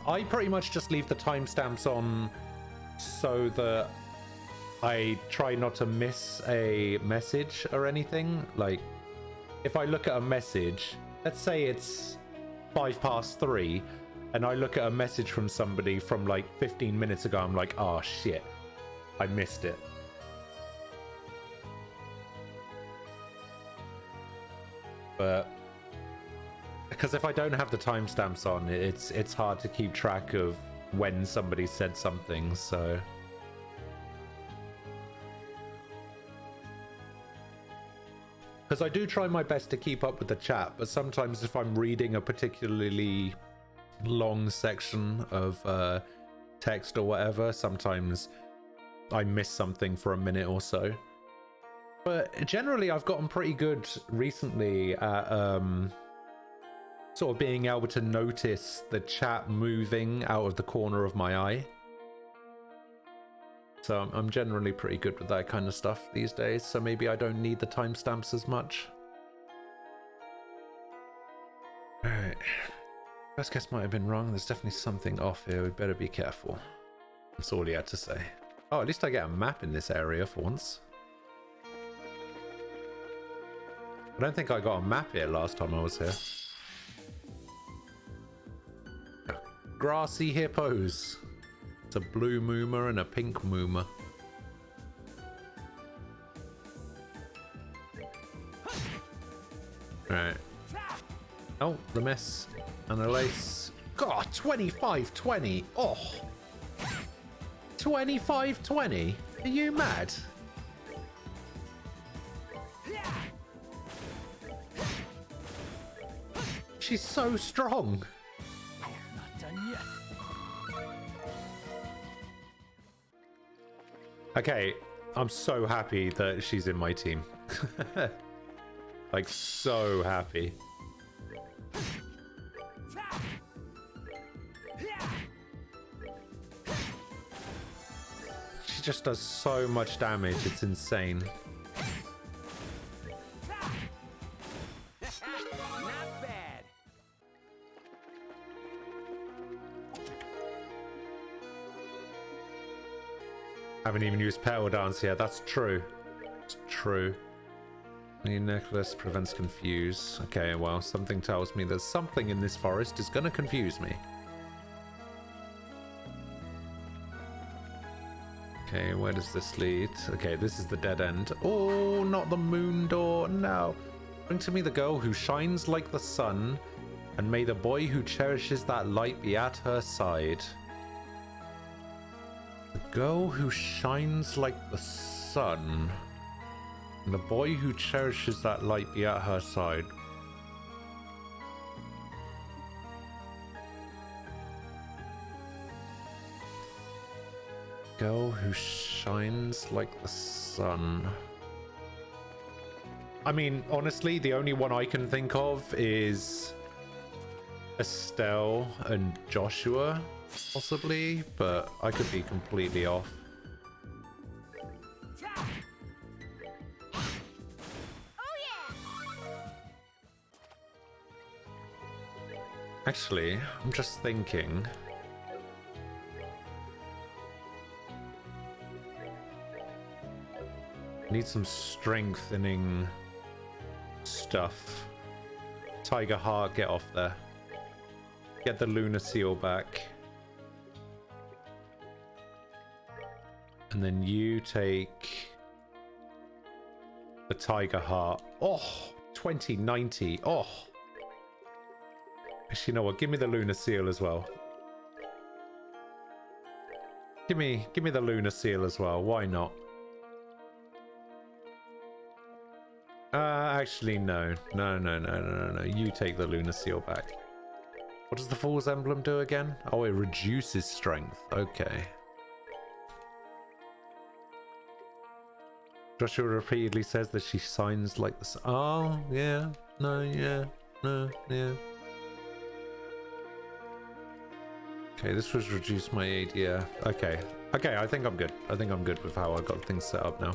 I pretty much just leave the timestamps on so that I try not to miss a message or anything. Like if I look at a message, let's say it's 3:05, and I look at a message from somebody from like 15 minutes ago, I'm like, oh shit, I missed it. But because if I don't have the timestamps on, it's hard to keep track of when somebody said something, so... Because I do try my best to keep up with the chat, but sometimes if I'm reading a particularly long section of text or whatever, sometimes I miss something for a minute or so. But generally I've gotten pretty good recently at sort of being able to notice the chat moving out of the corner of my eye. So I'm generally pretty good with that kind of stuff these days, so maybe I don't need the timestamps as much. Alright. First guess might have been wrong. There's definitely something off here. We better be careful. That's all he had to say. Oh, at least I get a map in this area for once. I don't think I got a map here last time I was here. Grassy hippos. It's a blue Mooma and a pink Mooma. Right. Oh, the miss. And a lace. God, 25-20. Oh. 25-20? Are you mad? She's so strong. Not done yet. Okay, I'm so happy that she's in my team. Like, so happy. She just does so much damage, it's insane. Not bad. Haven't even used Petal Dance yet, that's true. It's true. The necklace prevents confuse. Okay, well, something tells me there's something in this forest is gonna confuse me. Okay, where does this lead? Okay, this is the dead end. Oh, not the moon door. No. Bring to me the girl who shines like the sun, and may the boy who cherishes that light be at her side. The girl who shines like the sun, and the boy who cherishes that light be at her side. Girl who shines like the sun. I mean, honestly, the only one I can think of is Estelle and Joshua, possibly, but I could be completely off. Actually, I'm just thinking. Need some strengthening stuff. Tiger Heart, get off there. Get the Lunar Seal back. And then you take the Tiger Heart. Oh, 2090. Oh. Actually, you know what? Give me the Lunar Seal as well. Give me the Lunar Seal as well. Why not? Actually, no. No. You take the Lunar Seal back. What does the Fool's Emblem do again? Oh, it reduces strength. Okay. Joshua repeatedly says that she shines like the sun. Oh, yeah. No, yeah. No, yeah. Okay, this was reduce my ADF. Okay. Okay, I think I'm good. I think I'm good with how I got things set up now.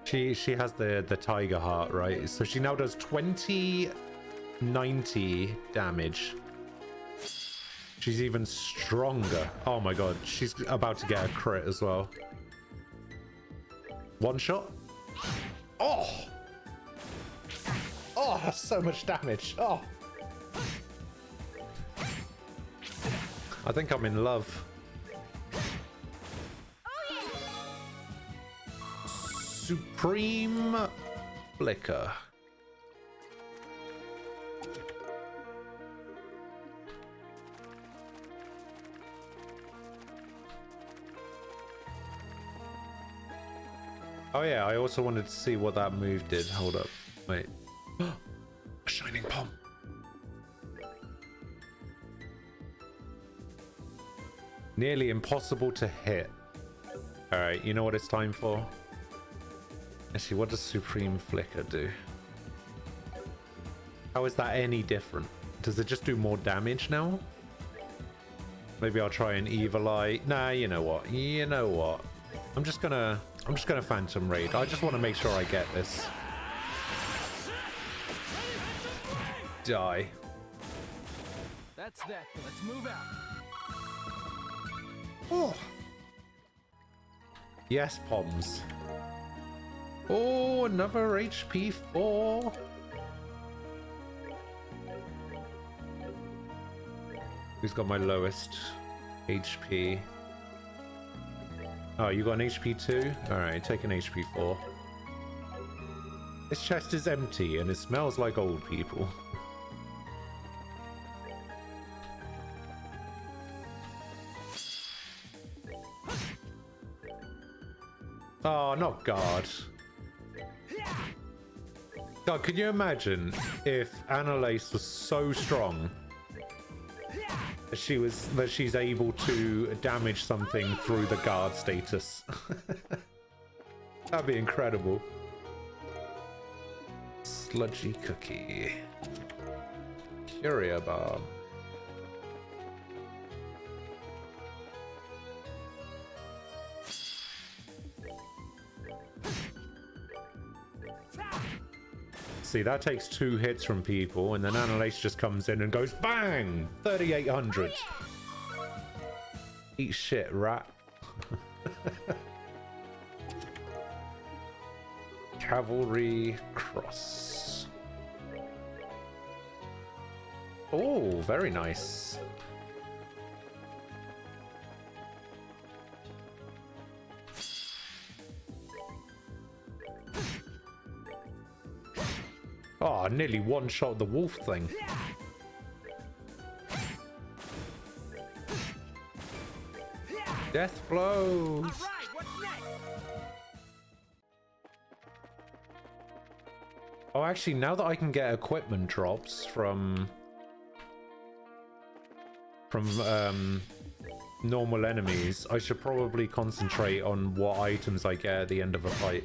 She has the Tiger Heart, right? So she now does 2090 damage. She's even stronger. Oh my god, she's about to get a crit as well. One shot. Oh! Oh, that's so much damage. Oh! I think I'm in love. Supreme Flicker. Oh yeah, I also wanted to see what that move did. Hold up. Wait. A Shining Palm. Nearly impossible to hit. Alright, you know what it's time for? Actually, what does Supreme Flicker do? How is that any different? Does it just do more damage now? Maybe I'll try an Evil Eye. Nah, you know what? You know what? I'm just gonna Phantom Raid. I just want to make sure I get this. Die. That's that. Let's move out. Oh. Yes, Poms. Oh, another HP 4. Who's got my lowest HP? Oh, you got an HP 2? Alright, take an HP 4. This chest is empty and it smells like old people. Oh, not God. God, could you imagine if Annalise was so strong that she's able to damage something through the guard status? That'd be incredible. Sludgy cookie. Curia bar. See, that takes 2 hits from people, and then Annalise just comes in and goes bang! 3,800. Eat shit, rat. Cavalry Cross. Oh, very nice. Oh, nearly one-shot the wolf thing. Death blows. All right, what's next? Oh, actually, now that I can get equipment drops from normal enemies, I should probably concentrate on what items I get at the end of a fight.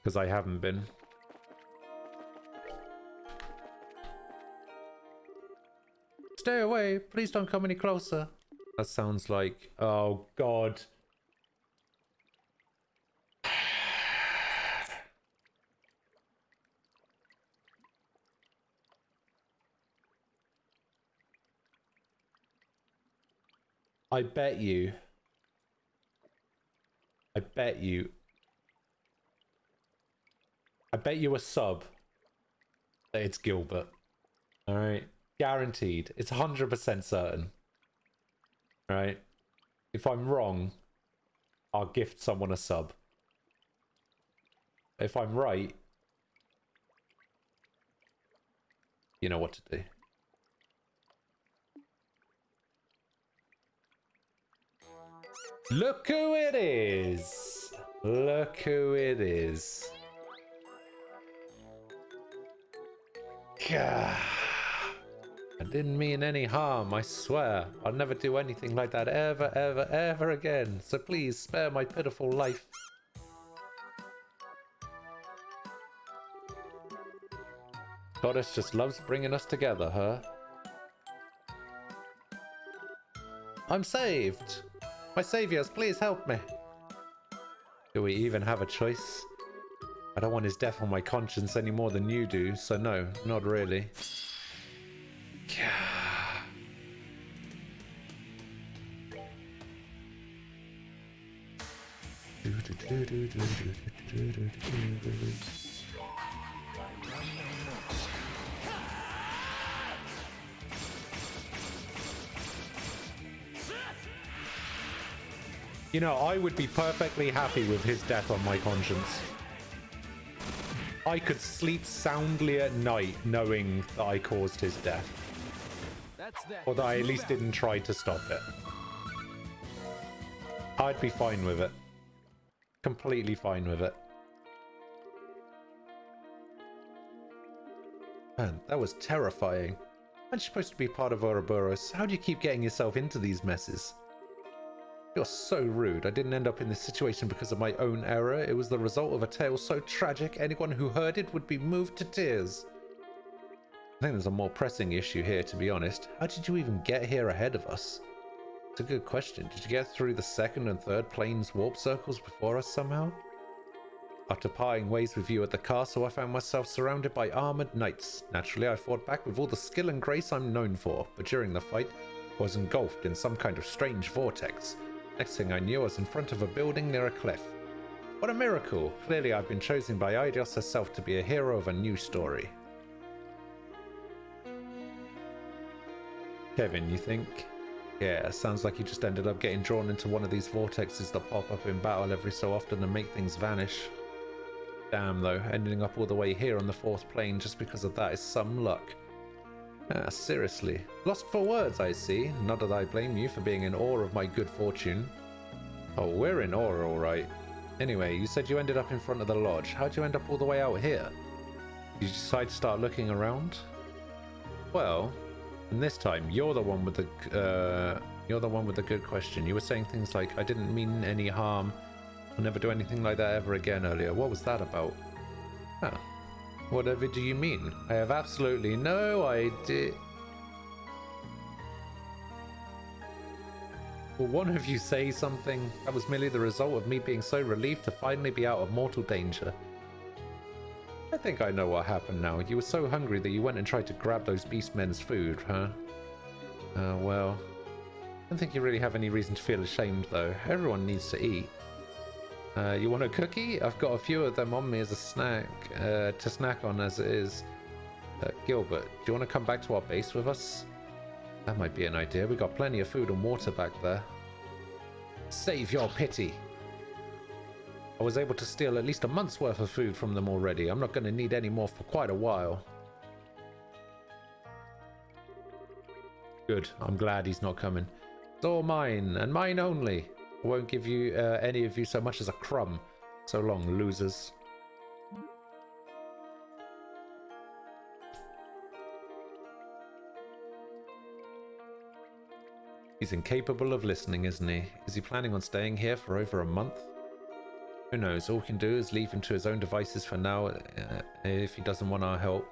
Because I haven't been. Stay away. Please don't come any closer. That sounds like... Oh, God. I bet you a sub that it's Gilbert. Alright? Guaranteed. It's 100% certain. Alright? If I'm wrong, I'll gift someone a sub. If I'm right, you know what to do. Look who it is! Look who it is. Gah. I didn't mean any harm, I swear. I'll never do anything like that ever, ever, ever again. So please spare my pitiful life. Goddess just loves bringing us together, huh? I'm saved! My saviors, please help me. Do we even have a choice? I don't want his death on my conscience any more than you do, so no, not really. You know, I would be perfectly happy with his death on my conscience. I could sleep soundly at night knowing that I caused his death. That's that. Or that I at least didn't try to stop it. I'd be fine with it. Completely fine with it. Man, that was terrifying. Aren't you supposed to be part of Ouroboros? How do you keep getting yourself into these messes? You're so rude. I didn't end up in this situation because of my own error. It was the result of a tale so tragic, anyone who heard it would be moved to tears. I think there's a more pressing issue here, to be honest. How did you even get here ahead of us? It's a good question. Did you get through the second and third planes warp circles before us somehow? After parting ways with you at the castle, I found myself surrounded by armored knights. Naturally, I fought back with all the skill and grace I'm known for, but during the fight, I was engulfed in some kind of strange vortex. Next thing I knew, I was in front of a building near a cliff. What a miracle! Clearly I've been chosen by Eidos herself to be a hero of a new story. Kevin, you think? Yeah, sounds like you just ended up getting drawn into one of these vortexes that pop up in battle every so often and make things vanish. Damn though, ending up all the way here on the fourth plane just because of that is some luck. Ah, seriously. Lost for words, I see. Not that I blame you for being in awe of my good fortune. Oh, we're in awe, alright. Anyway, you said you ended up in front of the lodge. How'd you end up all the way out here? Did you decide to start looking around? Well, and this time, you're the one with the good question. You were saying things like, I didn't mean any harm. I'll never do anything like that ever again earlier. What was that about? Huh. Whatever do you mean? I have absolutely no idea. Will one of you say something? That was merely the result of me being so relieved to finally be out of mortal danger. I think I know what happened now. You were so hungry that you went and tried to grab those beastmen's food, huh? Well, I don't think you really have any reason to feel ashamed, though. Everyone needs to eat. You want a cookie? I've got a few of them on me as a snack, to snack on as it is. Gilbert, do you want to come back to our base with us? That might be an idea. We got plenty of food and water back there. Save your pity. I was able to steal at least a month's worth of food from them already. I'm not going to need any more for quite a while. Good. I'm glad he's not coming. It's all mine, and mine only. I won't give you any of you so much as a crumb. So long, losers. He's incapable of listening, isn't he? Is he planning on staying here for over a month? Who knows? All we can do is leave him to his own devices for now, if he doesn't want our help.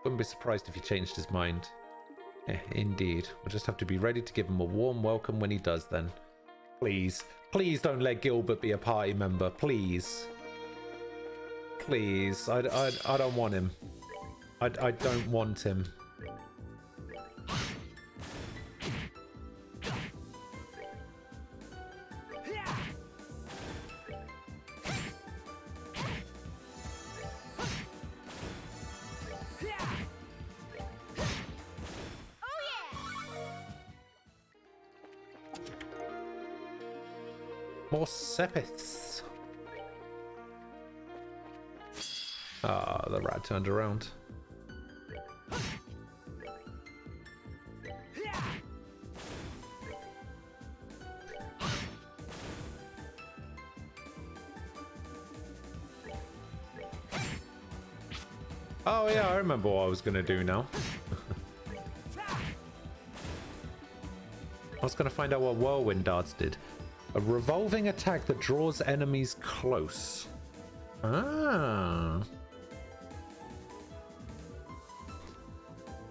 Wouldn't be surprised if he changed his mind. Indeed. We'll just have to be ready to give him a warm welcome when he does then. Please. Please don't let Gilbert be a party member. Please. Please. I don't want him. I don't want him. More Sepiths. Ah, the rat turned around. Oh yeah, I remember what I was gonna do now. I was gonna find out what Whirlwind Darts did. A revolving attack that draws enemies close. Ah.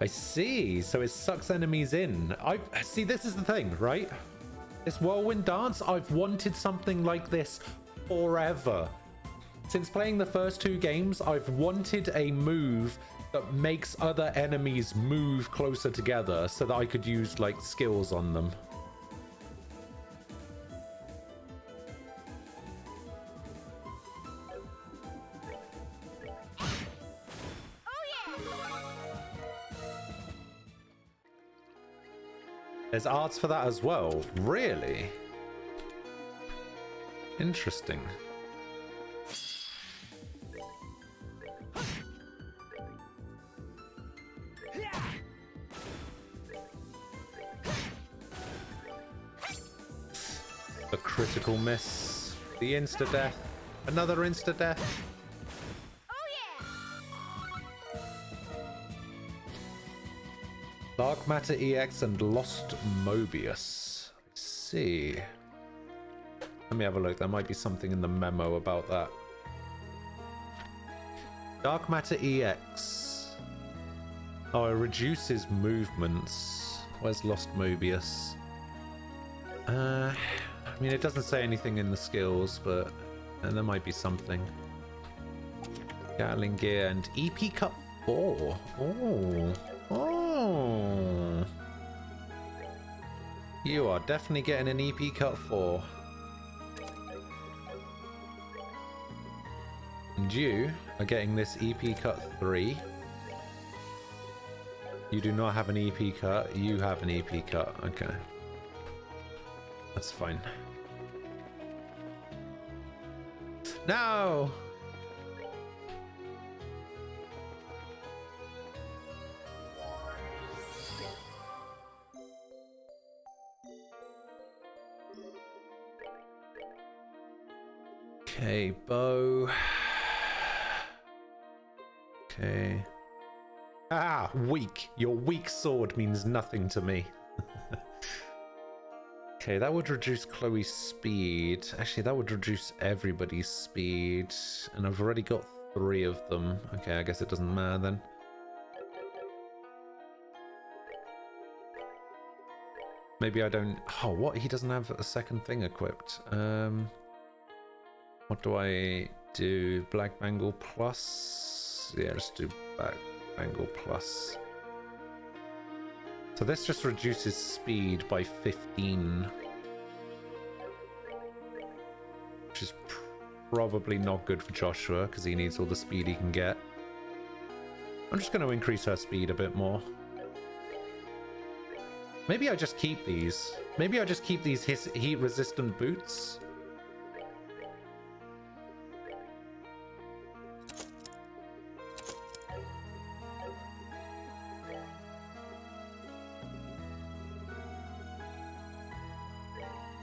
I see. So it sucks enemies in. See, this is the thing, right? This Whirlwind Dance, I've wanted something like this forever. Since playing the first two games, I've wanted a move that makes other enemies move closer together so that I could use, like, skills on them. There's arts for that as well. Really? Interesting. A critical miss. The insta-death. Another insta-death. Dark Matter EX and Lost Mobius. I see. Let me have a look. There might be something in the memo about that. Dark Matter EX. Oh, it reduces movements. Where's Lost Mobius? I mean, it doesn't say anything in the skills, but there might be something. Gatling Gear and EP Cut 4. Oh. Oh. You are definitely getting an EP Cut 4. And you are getting this EP Cut 3. You do not have an EP Cut. You have an EP Cut. Okay. That's fine. No! Okay, bow. Okay. Ah, weak. Your weak sword means nothing to me. Okay, that would reduce Chloe's speed. Actually, that would reduce everybody's speed. And I've already got 3 of them. Okay, I guess it doesn't matter then. Maybe I don't... Oh, what? He doesn't have a second thing equipped. What do I do? Black Bangle Plus? Yeah, let's do Black Bangle Plus. So this just reduces speed by 15. Which is probably not good for Joshua because he needs all the speed he can get. I'm just going to increase her speed a bit more. Maybe I just keep these. Maybe I just keep these heat-resistant boots.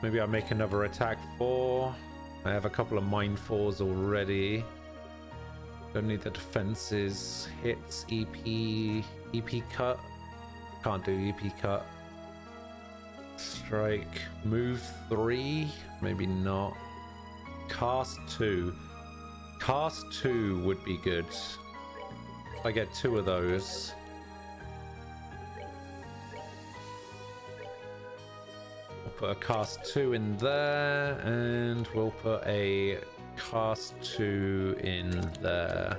Maybe I'll make another attack 4. I have a couple of mine 4s already. Don't need the defenses. Hits, EP cut. Can't do EP cut. Strike. Move 3. Maybe not. Cast 2. Cast 2 would be good. If I get 2 of those. Put a cast 2 in there, and we'll put a cast 2 in there.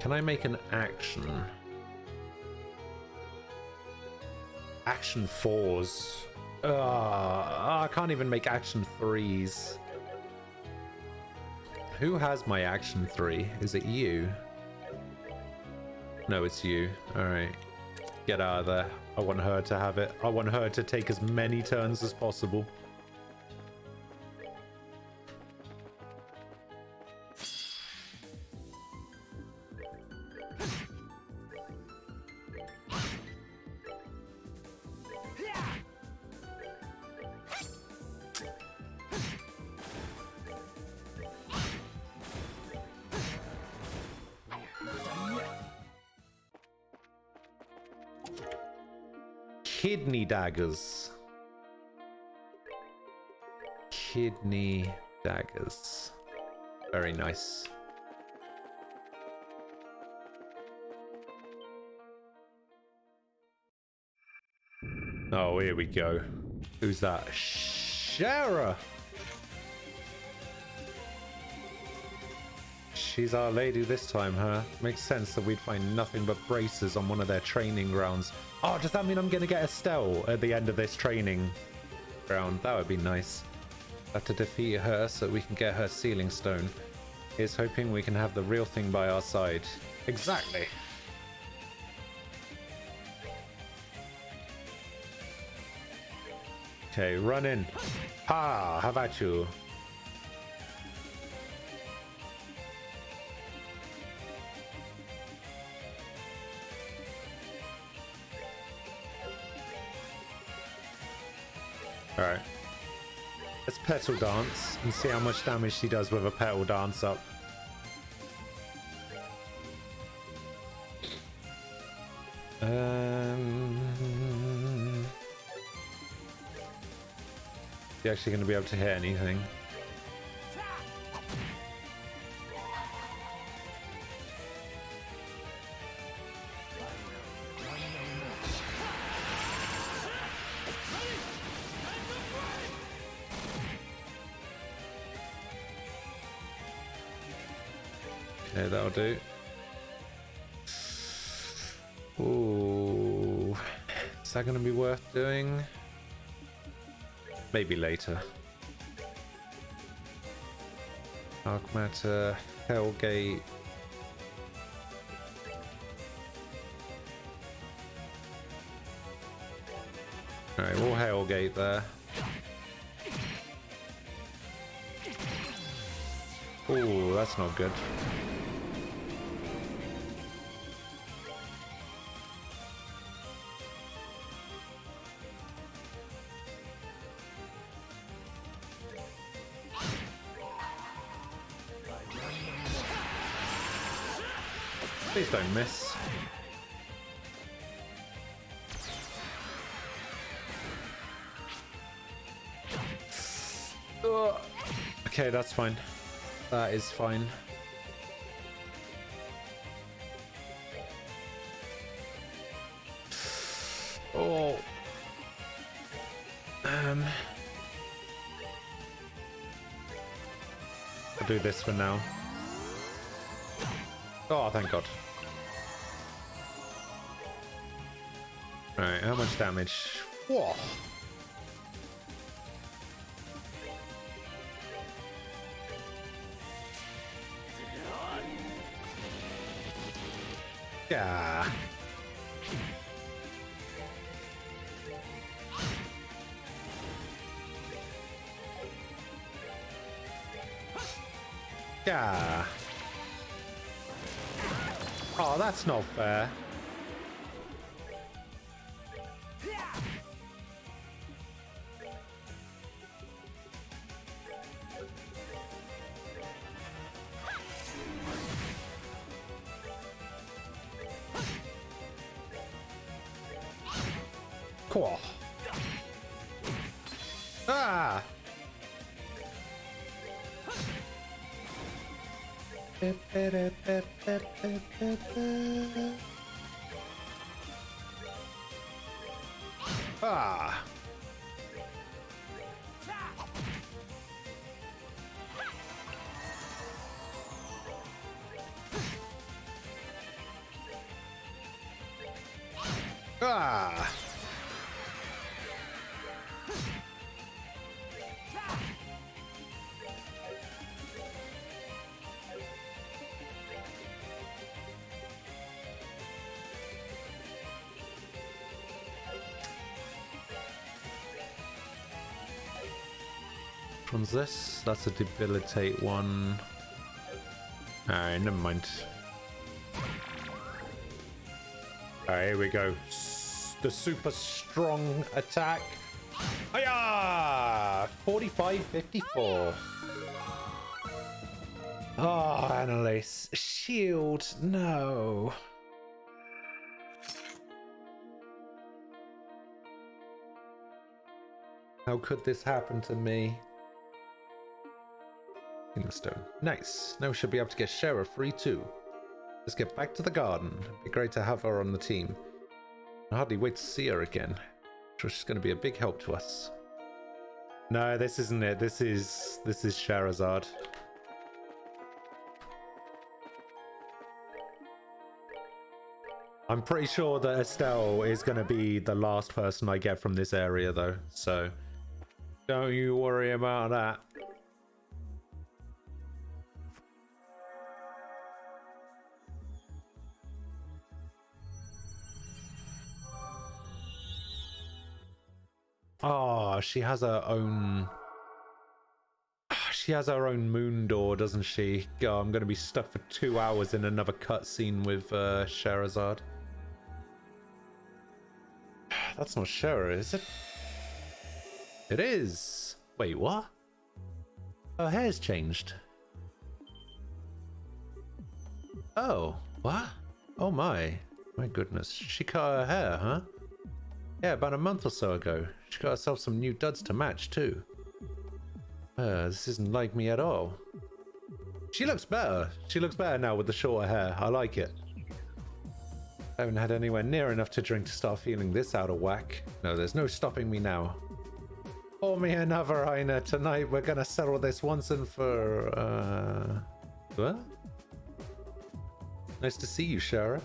Can I make an action? Action 4s. I can't even make action 3s. Who has my action 3? Is it you? No, it's you. Alright. Get out of there. I want her to have it. I want her to take as many turns as possible. Kidney daggers. Kidney daggers. Very nice. Oh, here we go. Who's that? Shara! She's our lady this time, huh? Makes sense that we'd find nothing but braces on one of their training grounds. Oh, does that mean I'm gonna get Estelle at the end of this training ground? That would be nice. Have to defeat her so we can get her sealing stone. Here's hoping we can have the real thing by our side. Exactly. Okay, run in. Ha! How about you? Alright. Let's petal dance and see how much damage she does with a petal dance up. Is he actually going to be able to hit anything? Okay, that'll do. Ooh, is that going to be worth doing? Maybe later. Dark Matter, Hellgate. Alright, we'll Hellgate there. Ooh, that's not good. Please don't miss. Ugh. Okay, that's fine. That is fine. Oh. I'll do this for now. Oh, thank God. Alright, how much damage? Whoa. Yeah. Yeah. Oh, that's not fair. Cool. Ah. Ah. Ah. Which one's this? That's a debilitate one. Alright, never mind. Alright, here we go. The super strong attack. Hiya! 45-54. Oh, Annalise. Shield. No. How could this happen to me? Healing stone. Nice. Now we should be able to get Shara free too. Let's get back to the garden. It'd be great to have her on the team. I hardly wait to see her again. I'm sure she's going to be a big help to us. No, this isn't it. This is Shahrazad. I'm pretty sure that Estelle is going to be the last person I get from this area though. So don't you worry about that. Oh, she has her own... She has her own moon door, doesn't she? Oh, I'm going to be stuck for 2 hours in another cutscene with Shahrazad. That's not Shara, is it? It is! Wait, what? Her hair's changed. Oh, what? Oh my. My goodness. She cut her hair, huh? Yeah, about a month or so ago. She got herself some new duds to match, too. This isn't like me at all. She looks better. She looks better now with the shorter hair. I like it. I haven't had anywhere near enough to drink to start feeling this out of whack. No, there's no stopping me now. Pour me another, Aina. Tonight we're gonna settle this once and for... What? Nice to see you, Shara.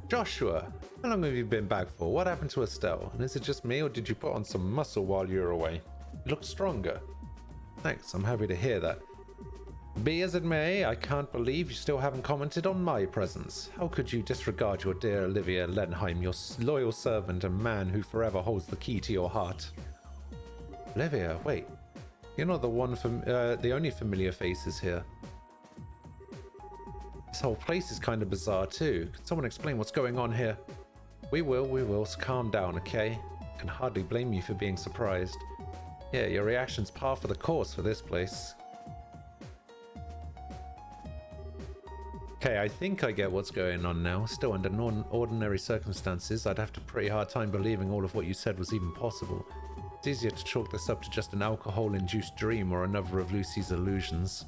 Joshua, how long have you been back for? What happened to Estelle? And is it just me, or did you put on some muscle while you were away? You look stronger. Thanks, I'm happy to hear that. Be as it may, I can't believe you still haven't commented on my presence. How could you disregard your dear Olivia Lenheim, your loyal servant and man who forever holds the key to your heart? Olivia, wait. You're not the only familiar faces here. This whole place is kind of bizarre too. Can someone explain what's going on here? We will. So calm down, okay? I can hardly blame you for being surprised. Yeah, your reaction's par for the course for this place. Okay, I think I get what's going on now. Still, under ordinary circumstances, I'd have a pretty hard time believing all of what you said was even possible. It's easier to chalk this up to just an alcohol-induced dream or another of Lucy's illusions.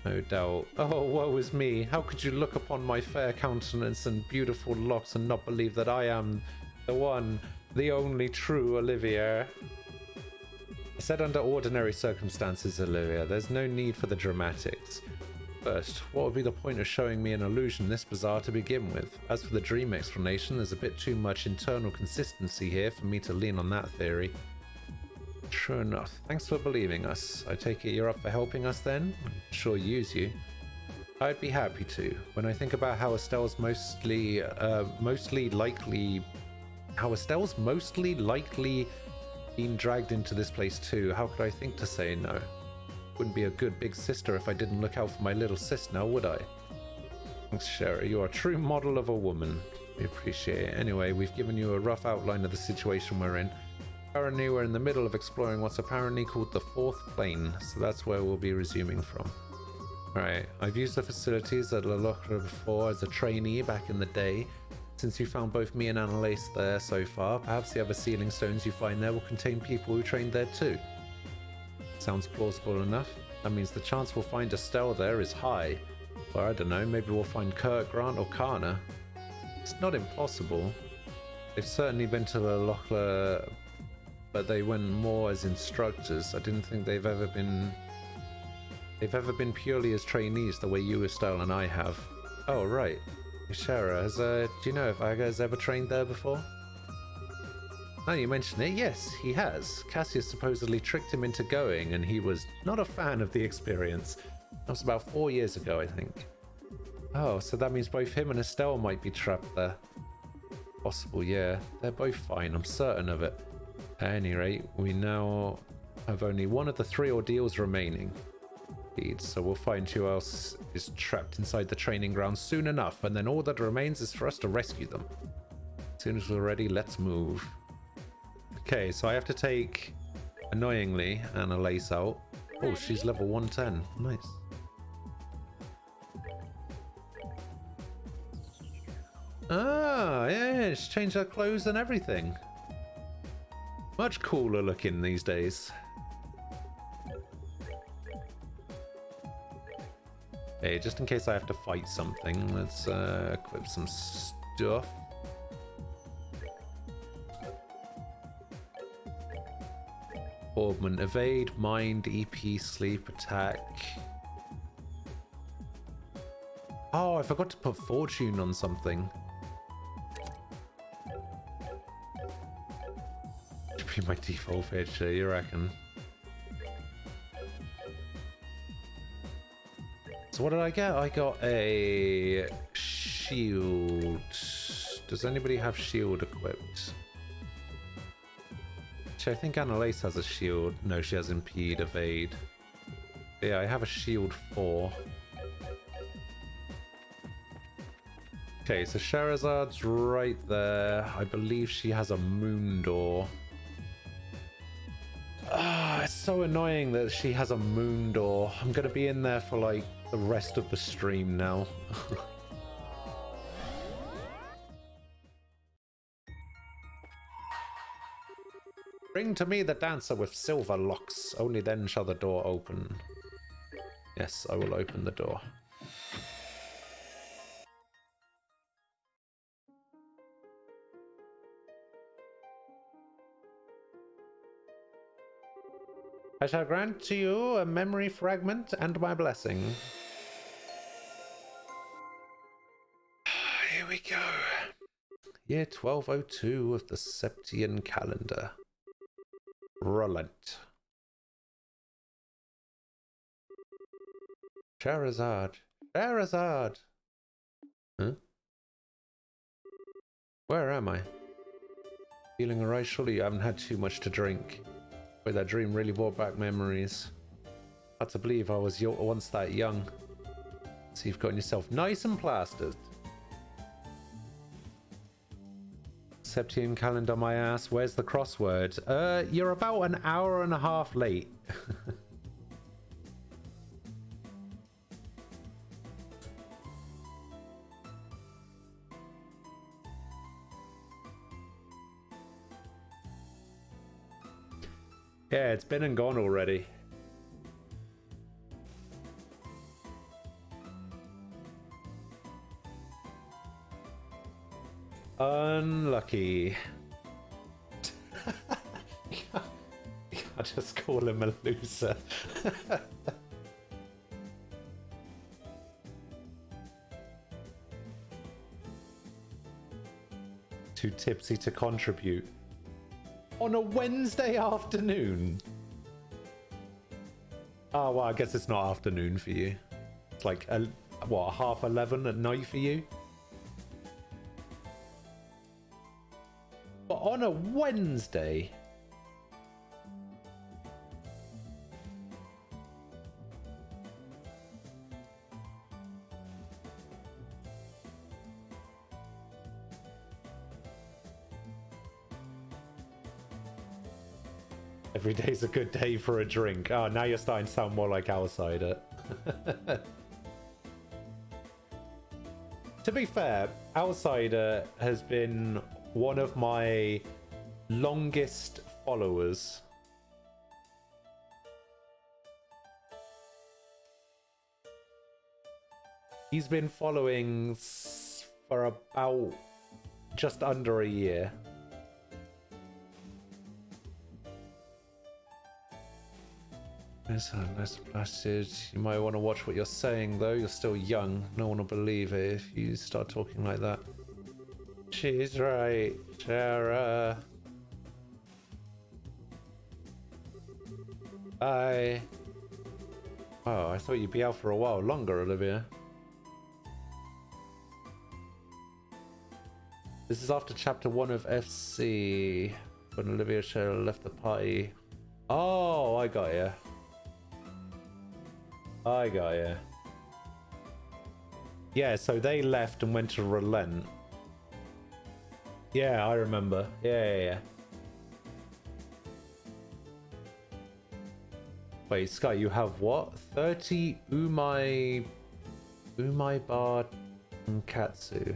No doubt. Oh, woe is me. How could you look upon my fair countenance and beautiful locks and not believe that I am the one, the only true Olivia? I said under ordinary circumstances, Olivia. There's no need for the dramatics. First, what would be the point of showing me an illusion this bizarre to begin with? As for the dream explanation, there's a bit too much internal consistency here for me to lean on that theory. True enough. Thanks for believing us. I take it you're up for helping us then? I'm sure use you. I'd be happy to. When I think about how Estelle's mostly likely been dragged into this place too, how could I think to say no? Wouldn't be a good big sister if I didn't look out for my little sis now, would I? Thanks, Shara. You are a true model of a woman. We appreciate it. Anyway, we've given you a rough outline of the situation we're in. Currently, we're in the middle of exploring what's apparently called the fourth plane, so that's where we'll be resuming from. Alright, I've used the facilities at La Locra before as a trainee back in the day. Since you found both me and Annalise there so far, perhaps the other sealing stones you find there will contain people who trained there too. Sounds plausible enough. That means the chance we'll find Estelle there is high. Or I don't know, maybe we'll find Kurt, Grant, or Kana. It's not impossible. They've certainly been to La Locla, but they went more as instructors. I didn't think they've ever been purely as trainees the way you, Estelle, and I have. Oh, right. Shara, do you know if Aga's ever trained there before? Now you mention it, yes, he has. Cassius supposedly tricked him into going, and he was not a fan of the experience. That was about 4 years ago, I think. Oh, so that means both him and Estelle might be trapped there. Possible, yeah. They're both fine, I'm certain of it. At any rate, we now have only one of the 3 ordeals remaining. So we'll find who else is trapped inside the training ground soon enough, and then all that remains is for us to rescue them. As soon as we're ready, let's move. Okay, so I have to take, annoyingly, Annalise out. Oh, she's level 110. Nice. Ah, yeah, she's changed her clothes and everything. Much cooler looking these days. Hey, just in case I have to fight something, let's equip some stuff. Augment, evade, mind, EP, sleep, attack. Oh, I forgot to put fortune on something. Should be my default feature, you reckon? So what did I get? I got a shield. Does anybody have shield equipped? Actually, I think Annalise has a shield. No, she has impede, evade. Yeah, I have a shield 4. Okay, so Sherazad's right there. I believe she has a moon door. Ah, it's so annoying that she has a moon door. I'm gonna be in there for like the rest of the stream now. Bring to me the dancer with silver locks. Only then shall the door open. Yes, I will open the door. I shall grant to you a memory fragment and my blessing. Here we go. Year 1202 of the Septian calendar. Relent. Sherazad. Sherazad! Huh? Where am I? Feeling alright? Surely you haven't had too much to drink. Wait, that dream really brought back memories. Hard to believe I was once that young. So you've gotten yourself nice and plastered. Septian calendar, my ass. Where's the crossword? You're about an hour and a half late. Yeah, it's been and gone already. Unlucky. I just call him a loser. Too tipsy to contribute. On a Wednesday afternoon? Oh, well, I guess it's not afternoon for you. It's like what, 11:30 at night for you? But on a Wednesday? Every day's a good day for a drink. Oh, now you're starting to sound more like Outsider. To be fair, Outsider has been one of my longest followers. He's been following for about just under a year. Nice placid. You might want to watch what you're saying, though. You're still young. No one will believe it if you start talking like that. She's right, Sarah. Bye. Oh, I thought you'd be out for a while longer, Olivia. This is after chapter 1 of FC, when Olivia Cheryl left the party. Oh, I got you. I got you. Yeah, so they left and went to Relent. Yeah, I remember. Yeah. Wait, Sky, you have what? 30 Umai Bar Katsu.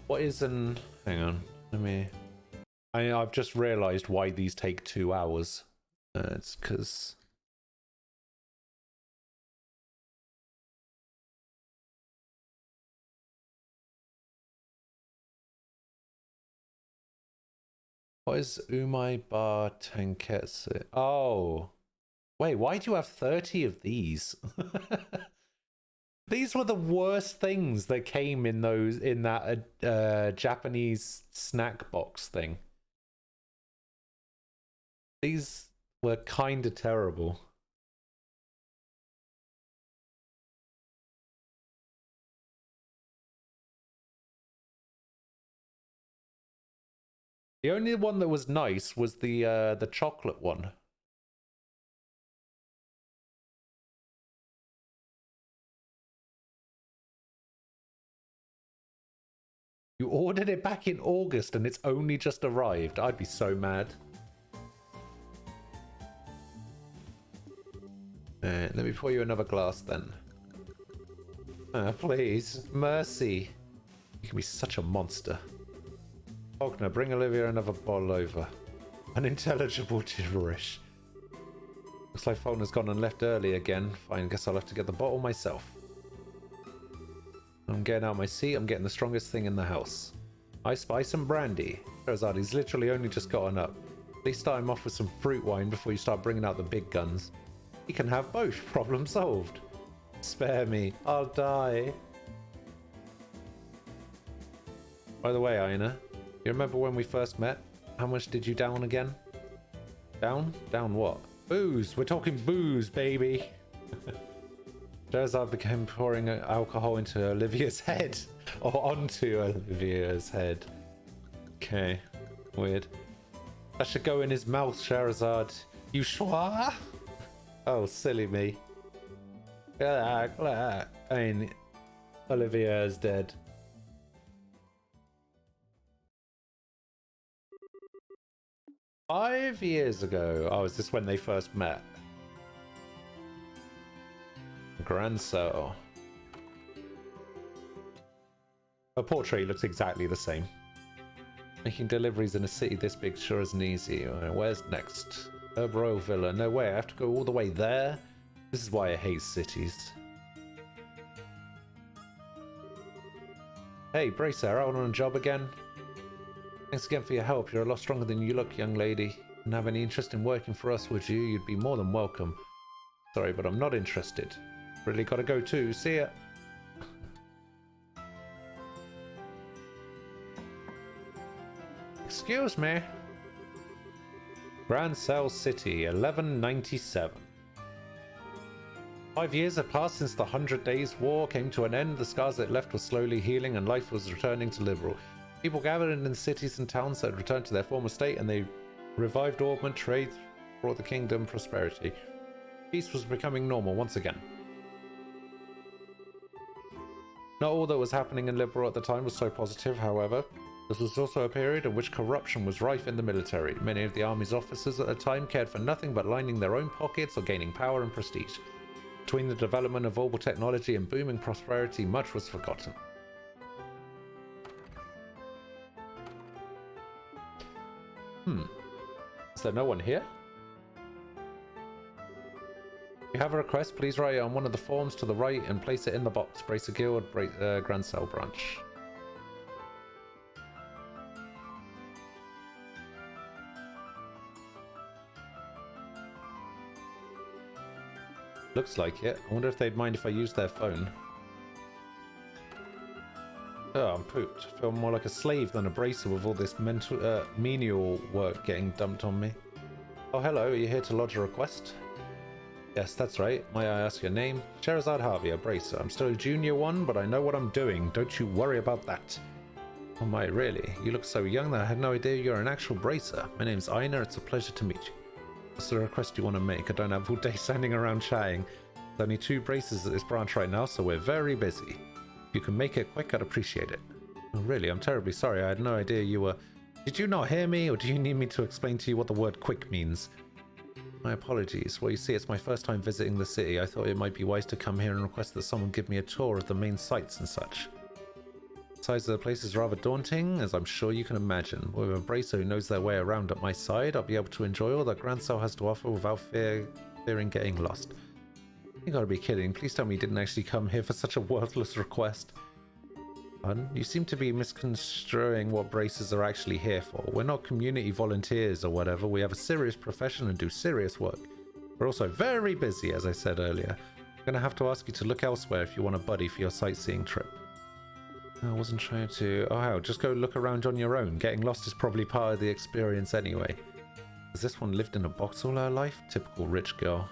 What is an... Hang on, let me... I've just realised why these take 2 hours. It's because... What is Umai Bar Tenketsu? Oh. Wait, why do you have 30 of these? These were the worst things that came in that Japanese snack box thing. These were kind of terrible. The only one that was nice was the chocolate one. You ordered it back in August and it's only just arrived. I'd be so mad. Let me pour you another glass then. Please, mercy. You can be such a monster. Ogner, bring Olivia another bottle over. Unintelligible gibberish. Looks like Faulkner's gone and left early again. Fine, guess I'll have to get the bottle myself. I'm getting out my seat. I'm getting the strongest thing in the house. Ice spice and brandy. Charizard, he's literally only just gotten up. At least start him off with some fruit wine before you start bringing out the big guns. He can have both. Problem solved. Spare me. I'll die. By the way, Aina, you remember when we first met? How much did you down again? Down? Down what? Booze. We're talking booze, baby. Charizard became pouring alcohol into Olivia's head. Or onto Olivia's head. Okay. Weird. That should go in his mouth, Charizard. You sure? Oh, silly me. I mean, Olivia is dead. "5 years ago." Oh, is this when they first met? Grand Cell. Her portrait looks exactly the same. Making deliveries in a city this big sure isn't easy. Where's next? Herb Royal Villa. No way, I have to go all the way there? This is why I hate cities. Hey, Bracer, out on a job again? Thanks again for your help. You're a lot stronger than you look, young lady. Wouldn't have any interest in working for us, would you? You'd be more than welcome. Sorry, but I'm not interested. Really gotta go too. See ya. Excuse me. Grand Cell City, 1197. 5 years had passed since the 100 Days War came to an end. The scars it left were slowly healing and life was returning to Liberal. People gathered in the cities and towns that had returned to their former state, and they revived Augment trade, brought the kingdom prosperity. Peace was becoming normal once again. Not all that was happening in Liberal at the time was so positive, however. This was also a period in which corruption was rife in the military. Many of the army's officers at the time cared for nothing but lining their own pockets or gaining power and prestige. Between the development of mobile technology and booming prosperity, much was forgotten. Is there no one here? If you have a request, please write it on one of the forms to the right and place it in the box. Bracer Guild, Grand Cell Branch. Looks like it. I wonder if they'd mind if I use their phone. Oh, I'm pooped. I feel more like a slave than a bracer with all this menial work getting dumped on me. Oh, hello. Are you here to lodge a request? Yes, that's right. May I ask your name? Sherazad Harvey, a bracer. I'm still a junior one, but I know what I'm doing. Don't you worry about that. Oh my, really? You look so young that I had no idea you're an actual bracer. My name's Aina. It's a pleasure to meet you. What's the request you want to make? I don't have all day standing around chatting. There's only 2 bracers at this branch right now, so we're very busy. If you can make it quick, I'd appreciate it. Oh, really? I'm terribly sorry. I had no idea you were... Did you not hear me, or do you need me to explain to you what the word quick means? My apologies. Well, you see, it's my first time visiting the city. I thought it might be wise to come here and request that someone give me a tour of the main sites and such. The size of the place is rather daunting, as I'm sure you can imagine. With a bracer who knows their way around at my side, I'll be able to enjoy all that Grand Cell has to offer without fearing getting lost. You gotta be kidding. Please tell me you didn't actually come here for such a worthless request. You seem to be misconstruing what bracers are actually here for. We're not community volunteers or whatever. We have a serious profession and do serious work. We're also very busy, as I said earlier. I'm gonna have to ask you to look elsewhere if you want a buddy for your sightseeing trip. I wasn't trying to... Oh, hell, just go look around on your own. Getting lost is probably part of the experience anyway. Has this one lived in a box all her life? Typical rich girl.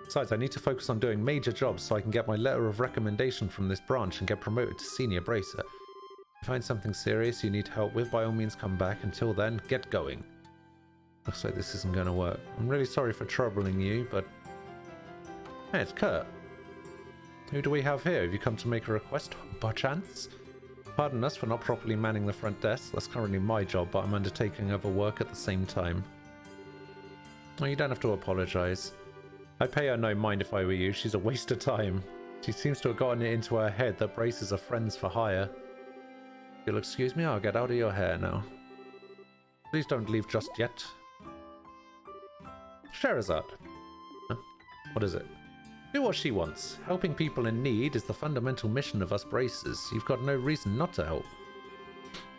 Besides, I need to focus on doing major jobs so I can get my letter of recommendation from this branch and get promoted to senior bracer. If you find something serious you need help with, by all means come back. Until then, get going. Looks like this isn't going to work. I'm really sorry for troubling you, but... Hey, it's Kurt. Who do we have here? Have you come to make a request, by chance? Pardon us for not properly manning the front desk. That's currently my job, but I'm undertaking other work at the same time. Oh, you don't have to apologize. I'd pay her no mind if I were you. She's a waste of time. She seems to have gotten it into her head that bracers are friends for hire. If you'll excuse me, I'll get out of your hair now. Please don't leave just yet. Sherazad. Huh? What is it? Do what she wants. Helping people in need is the fundamental mission of us bracers. You've got no reason not to help.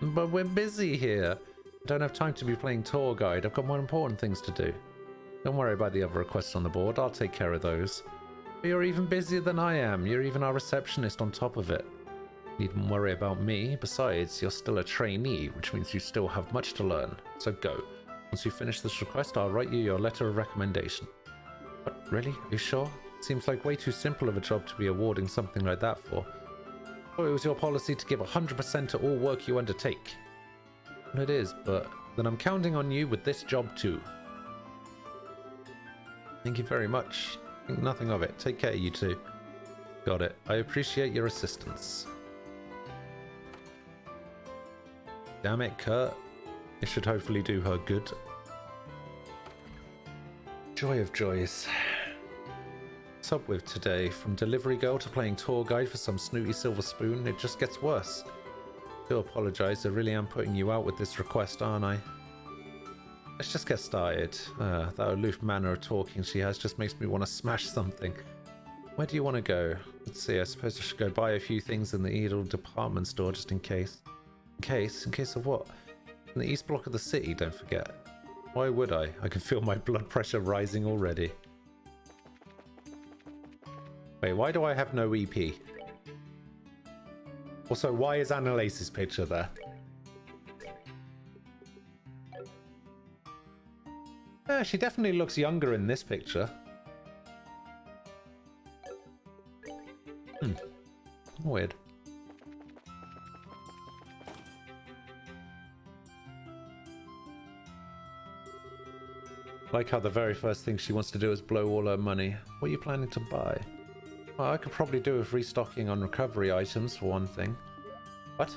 But we're busy here. I don't have time to be playing tour guide. I've got more important things to do. Don't worry about the other requests on the board. I'll take care of those. But you're even busier than I am. You're even our receptionist on top of it. You needn't worry about me. Besides, you're still a trainee, which means you still have much to learn. So go. Once you finish this request, I'll write you your letter of recommendation. What? Really? Are you sure? Seems like way too simple of a job to be awarding something like that for. Oh, it was your policy to give 100% to all work you undertake. Well, it is, but then I'm counting on you with this job too. Thank you very much. Think nothing of it. Take care, you two. Got it. I appreciate your assistance. Damn it, Kurt. It should hopefully do her good. Joy of joys. What's up with today? From delivery girl to playing tour guide for some snooty silver spoon, it just gets worse. I do apologise, I really am putting you out with this request, aren't I? Let's just get started. That aloof manner of talking she has just makes me want to smash something. Where do you want to go? Let's see, I suppose I should go buy a few things in the Edel department store just in case. In case? In case of what? In the east block of the city, don't forget. Why would I? I can feel my blood pressure rising already. Wait, why do I have no EP? Also, why is Annalace's picture there? She definitely looks younger in this picture. Weird. Like how the very first thing she wants to do is blow all her money. What are you planning to buy? Well, I could probably do with restocking on recovery items for one thing. What?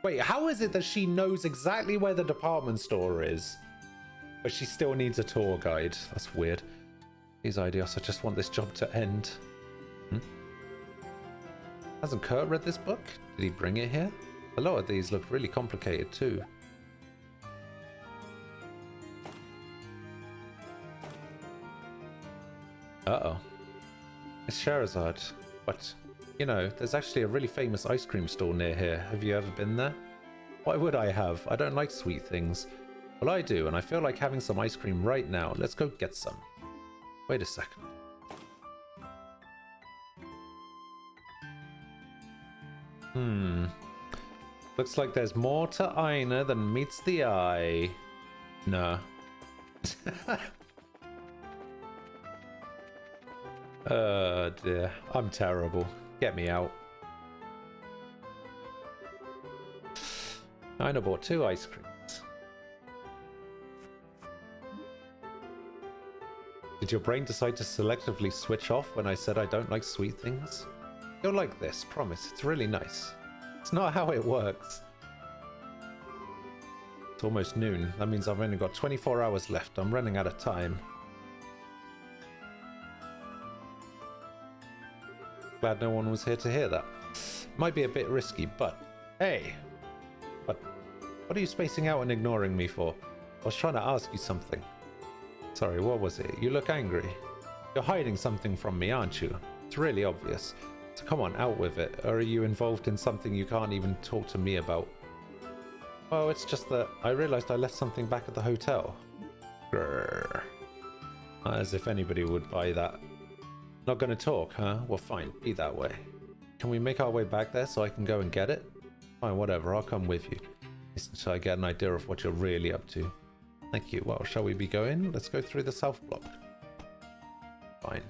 Wait, how is it that she knows exactly where the department store is, but she still needs a tour guide? That's weird. These ideas, I just want this job to end. Hasn't Kurt read this book? Did he bring it here? A lot of these look really complicated too. Uh-oh. It's Scheherazade. What? You know, there's actually a really famous ice cream store near here. Have you ever been there? Why would I have? I don't like sweet things. Well, I do, and I feel like having some ice cream right now. Let's go get some. Wait a second. Looks like there's more to Aina than meets the eye. No. Oh dear. I'm terrible. Get me out. Aina bought 2 ice creams. Did your brain decide to selectively switch off when I said I don't like sweet things? You'll like this, promise. It's really nice. It's not how it works. It's almost noon. That means I've only got 24 hours left. I'm running out of time. Glad no one was here to hear that. Might be a bit risky, but... Hey! What are you spacing out and ignoring me for? I was trying to ask you something. Sorry, what was it? You look angry. You're hiding something from me, aren't you? It's really obvious. So come on, out with it. Or are you involved in something you can't even talk to me about? Well, it's just that I realized I left something back at the hotel. Grrr. As if anybody would buy that. Not gonna talk, huh? Well, fine. Be that way. Can we make our way back there so I can go and get it? Fine, whatever. I'll come with you. So I get an idea of what you're really up to. Thank you. Well, shall we be going? Let's go through the south block. Fine.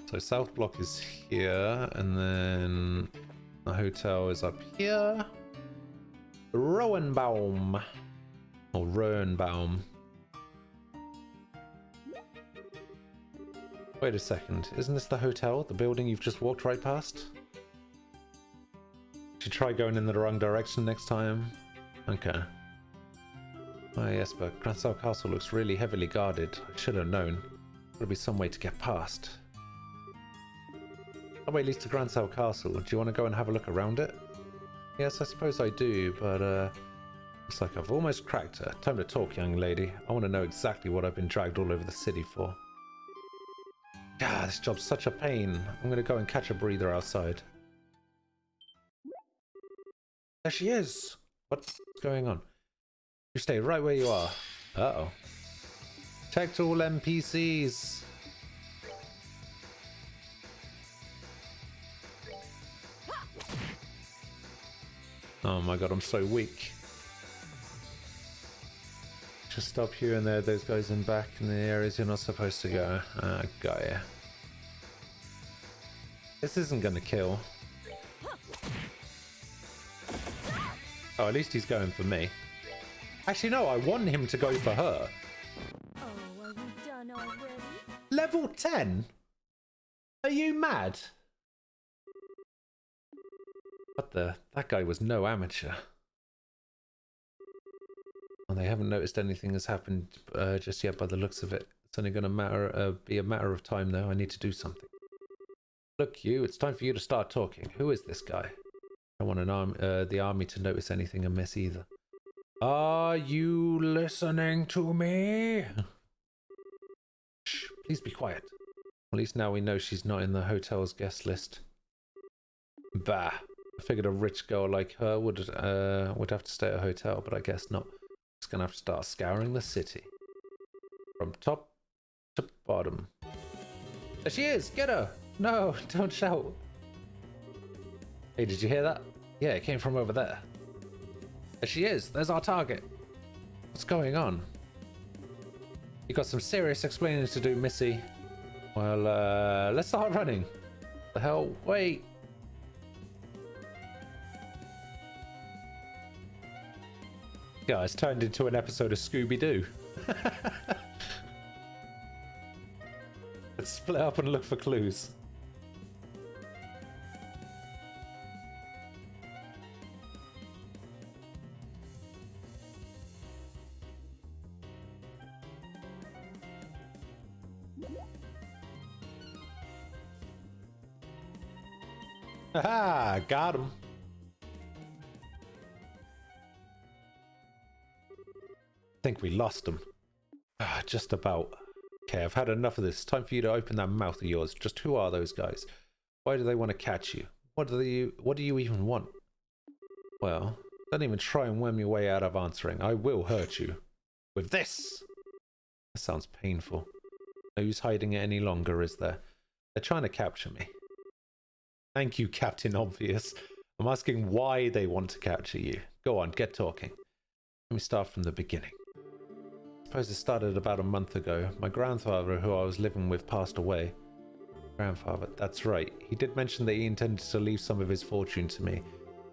So south block is here, and then the hotel is up here. Roenbaum. Or Roenbaum. Wait a second. Isn't this the hotel? The building you've just walked right past? Should try going in the wrong direction next time. Okay. Oh yes, but Gransal Castle looks really heavily guarded. I should have known. There'll be some way to get past. That way leads to Gransal Castle. Do you want to go and have a look around it? Yes, I suppose I do, but looks like I've almost cracked her. Time to talk, young lady. I want to know exactly what I've been dragged all over the city for. God, this job's such a pain. I'm going to go and catch a breather outside. There she is! What's going on? You stay right where you are. Uh-oh. Protect all NPCs! Oh my god, I'm so weak. Just stop here and there, those guys in back in the areas you're not supposed to go. Got ya. This isn't gonna kill. Oh, at least he's going for me. Actually, no, I want him to go for her. Oh, are we done already? Level 10? Are you mad? What the? That guy was no amateur. Well, they haven't noticed anything has happened just yet by the looks of it. It's only going to be a matter of time, though. I need to do something. Look, you, it's time for you to start talking. Who is this guy? I don't want the army to notice anything amiss either. Are you listening to me? Shh, please be quiet. At least now we know she's not in the hotel's guest list. Bah. I figured a rich girl like her would have to stay at a hotel, but I guess not. Just gonna have to start scouring the city. From top to bottom. There she is! Get her! No, don't shout. Hey, did you hear that? Yeah, it came from over there. There she is. There's our target. What's going on? You got some serious explaining to do, Missy. Well, let's start running. The hell? Wait. Yeah, it's turned into an episode of Scooby-Doo. Let's split up and look for clues. Haha, got him. Think we lost him. Just about. Okay, I've had enough of this. Time for you to open that mouth of yours. Just who are those guys? Why do they want to catch you? What do you even want? Well, don't even try and worm your way out of answering. I will hurt you. With this! That sounds painful. No use hiding it any longer, is there? They're trying to capture me. Thank you, Captain Obvious. I'm asking why they want to capture you. Go on, get talking. Let me start from the beginning. I suppose it started about a month ago. My grandfather, who I was living with, passed away. Grandfather, that's right. He did mention that he intended to leave some of his fortune to me.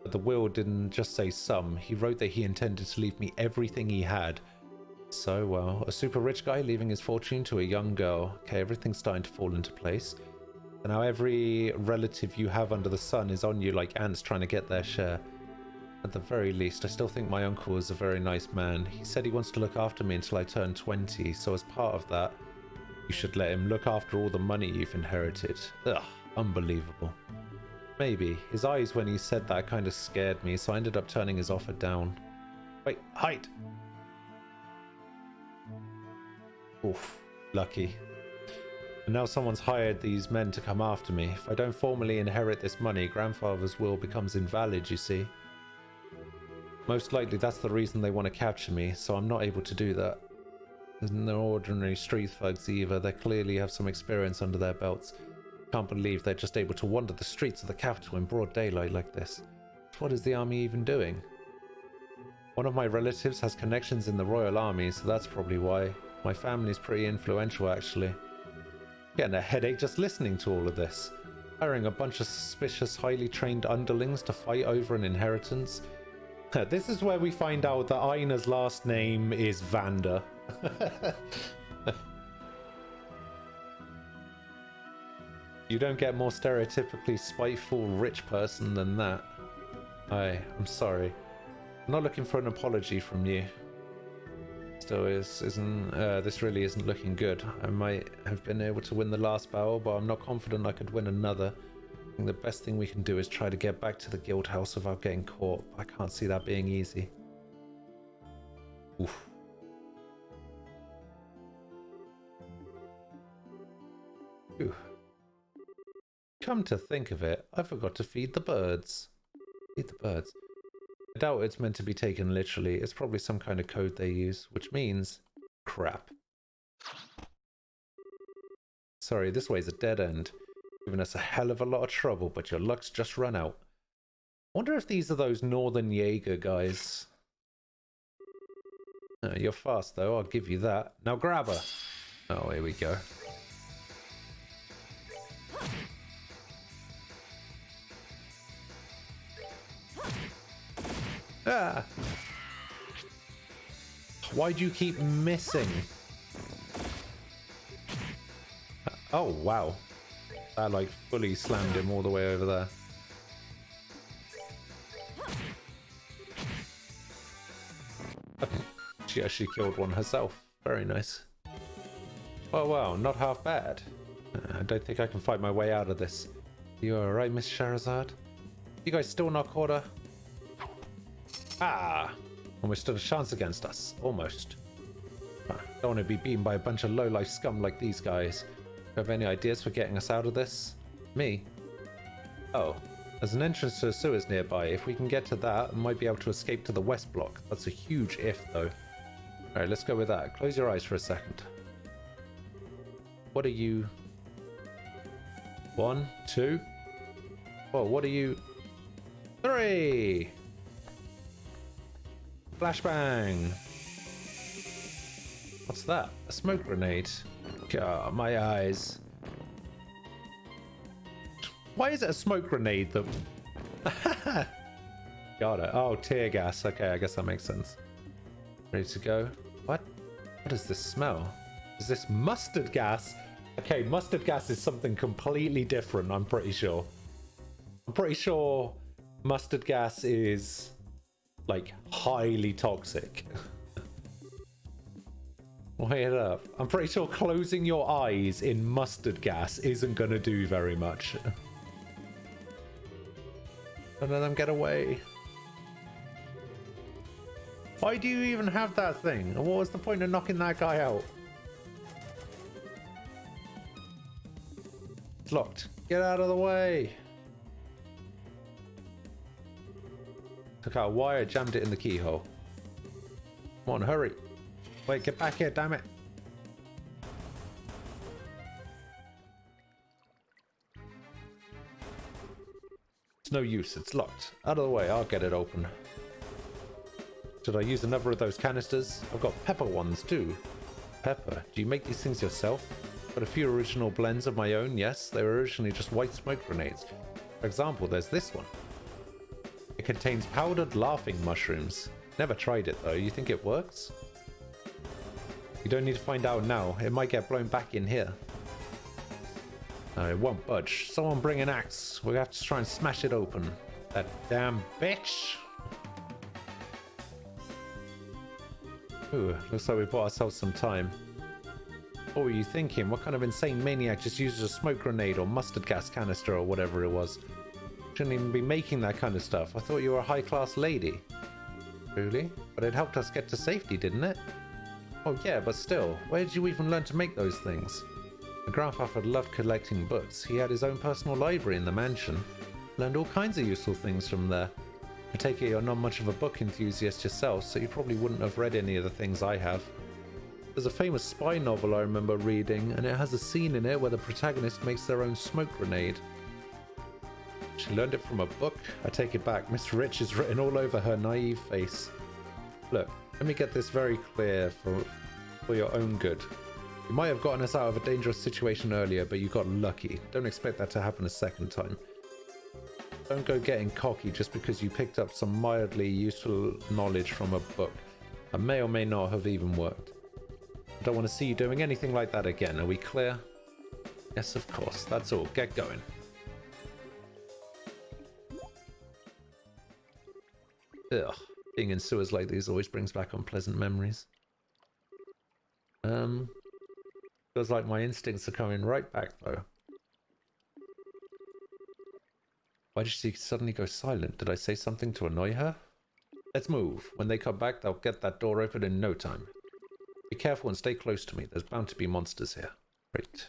But the will didn't just say some. He wrote that he intended to leave me everything he had. So, well, a super rich guy leaving his fortune to a young girl. Okay, everything's starting to fall into place. And now every relative you have under the sun is on you like ants trying to get their share. At the very least, I still think my uncle is a very nice man. He said he wants to look after me until I turn 20, so as part of that, you should let him look after all the money you've inherited. Ugh, unbelievable. Maybe. His eyes when he said that kind of scared me, so I ended up turning his offer down. Wait, hide! Oof, lucky. And now someone's hired these men to come after me. If I don't formally inherit this money, Grandfather's will becomes invalid, you see. Most likely that's the reason they want to capture me, so I'm not able to do that. There's no ordinary street thugs either. They clearly have some experience under their belts. Can't believe they're just able to wander the streets of the capital in broad daylight like this. What is the army even doing? One of my relatives has connections in the Royal Army, so that's probably why. My family's pretty influential, actually. Getting a headache just listening to all of this. Hiring a bunch of suspicious, highly trained underlings to fight over an inheritance. This is where we find out that Aina's last name is Vander. You don't get more stereotypically spiteful rich person than that. I'm sorry. I'm not looking for an apology from you. Still this really isn't looking good. I might have been able to win the last battle, but I'm not confident I could win another. I think the best thing we can do is try to get back to the guild house without getting caught. I can't see that being easy. Oof. Ooh. Come to think of it, I forgot to feed the birds. Feed the birds. I doubt it's meant to be taken literally. It's probably some kind of code they use, which means crap. Sorry, this way's a dead end. Giving us a hell of a lot of trouble, but your luck's just run out. Wonder if these are those Northern Jaeger guys. You're fast though, I'll give you that. Now grab her. Oh, here we go. Ah! Why do you keep missing? Oh, wow. That like fully slammed him all the way over there. She actually killed one herself. Very nice. Oh wow, not half bad. I don't think I can fight my way out of this. You alright, Miss Scheherazade? You guys still not caught her? Ah! Almost stood a chance against us. Almost. Don't want to be beaten by a bunch of low-life scum like these guys. Do you have any ideas for getting us out of this? Me? Oh. There's an entrance to the sewers nearby. If we can get to that, we might be able to escape to the west block. That's a huge if, though. Alright, let's go with that. Close your eyes for a second. What are you... 1, 2... Oh, what are you... 3! Flashbang! What's that? A smoke grenade. God, my eyes. Why is it a smoke grenade that... Got it. Oh, tear gas. Okay, I guess that makes sense. Ready to go. What? What does this smell? Is this mustard gas? Okay, mustard gas is something completely different, I'm pretty sure. I'm pretty sure mustard gas is, like, highly toxic. Wait up. I'm pretty sure closing your eyes in mustard gas isn't gonna do very much. Don't let them get away. Why do you even have that thing? And what was the point of knocking that guy out? It's locked. Get out of the way. Took out a wire, jammed it in the keyhole. Come on, hurry. Wait, get back here, damn it. It's no use, it's locked. Out of the way, I'll get it open. Should I use another of those canisters? I've got pepper ones too. Pepper? Do you make these things yourself? Got a few original blends of my own, yes. They were originally just white smoke grenades. For example, there's this one. It contains powdered laughing mushrooms. Never tried it though. You think it works? You don't need to find out now. It might get blown back in here. No, it won't budge. Someone bring an axe. We'll have to try and smash it open. That damn bitch! Ooh, looks like we bought ourselves some time. What were you thinking? What kind of insane maniac just uses a smoke grenade or mustard gas canister or whatever it was? Shouldn't even be making that kind of stuff. I thought you were a high-class lady. Really? But it helped us get to safety, didn't it? Oh yeah, but still, where did you even learn to make those things? My grandfather loved collecting books. He had his own personal library in the mansion. Learned all kinds of useful things from there. I take it you're not much of a book enthusiast yourself, so you probably wouldn't have read any of the things I have. There's a famous spy novel I remember reading, and it has a scene in it where the protagonist makes their own smoke grenade. She learned it from a book? I take it back. Miss Rich is written all over her naive face. Look, let me get this very clear for your own good. You might have gotten us out of a dangerous situation earlier, but you got lucky. Don't expect that to happen a second time. Don't go getting cocky just because you picked up some mildly useful knowledge from a book that may or may not have even worked. I don't want to see you doing anything like that again. Are we clear? Yes, of course. That's all. Get going. Ugh. Being in sewers like these always brings back unpleasant memories. Feels like my instincts are coming right back though. Why did she suddenly go silent? Did I say something to annoy her? Let's move. When they come back, they'll get that door open in no time. Be careful and stay close to me. There's bound to be monsters here. Great.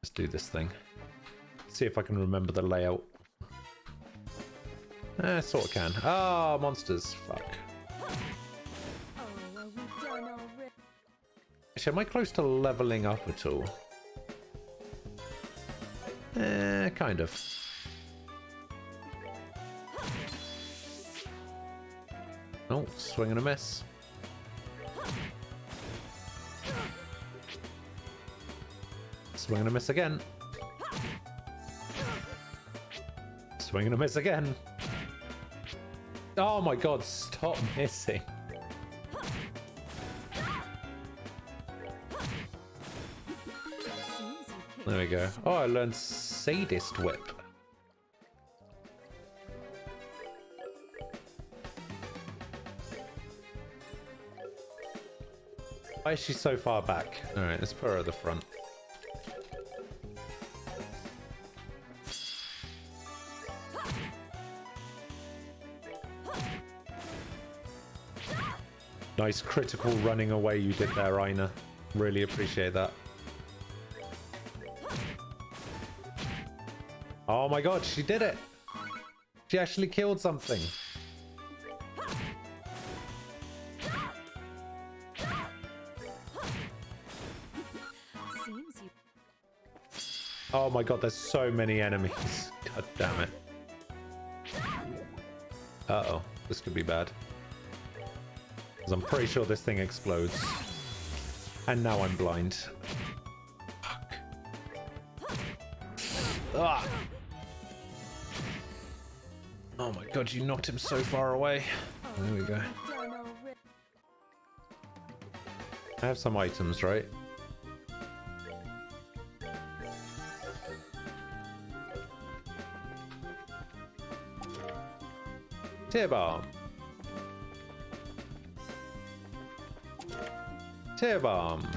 Let's do this thing. See if I can remember the layout. Sort of can. Ah, monsters. Fuck. Actually, am I close to leveling up at all? Kind of. Oh, swing and a miss. Swing and a miss again. Swing and a miss again. Oh my god, stop missing. There we go. Oh, I learned Sadist Whip. Why is she so far back? Alright, let's put her at the front. Nice critical running away you did there, Aina. Really appreciate that. Oh my god, she did it! She actually killed something. Oh my god, there's so many enemies. God damn it. 'Cause I'm pretty sure this thing explodes. And now I'm blind. Fuck. Ah! Oh my god, you knocked him so far away. There we go. I have some items, right? Tear bomb. Tear bomb.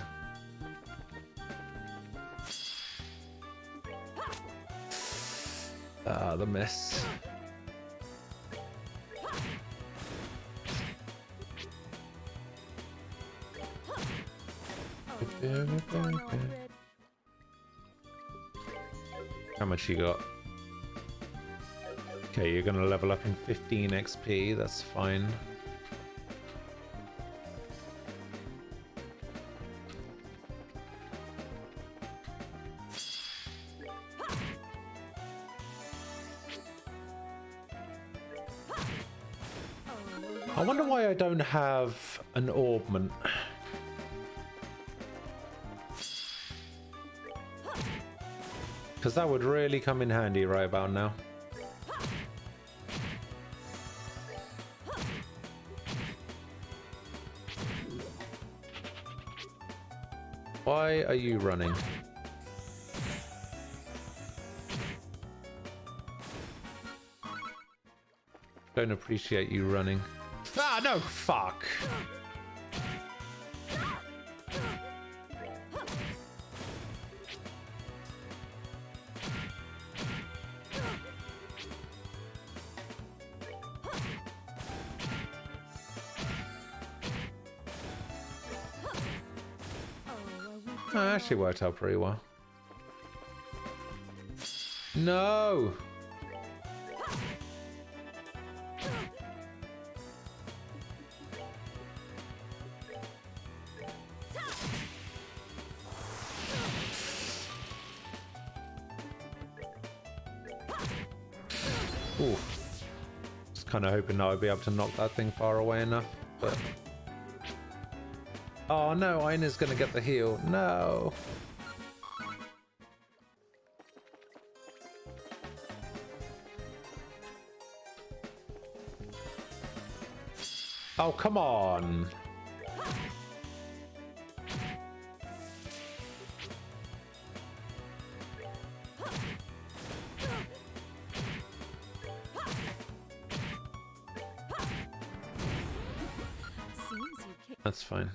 Ah, the miss. How much you got? Okay, you're gonna level up in 15 XP, that's fine. I wonder why I don't have an orbment. Because that would really come in handy right about now. Why are you running? Don't appreciate you running. Ah, no, fuck. That actually worked out pretty well. No! Ooh. Just kind of hoping that I'd be able to knock that thing far away enough, but... Oh no, Ina's gonna get the heal. No! Oh, come on! That's fine.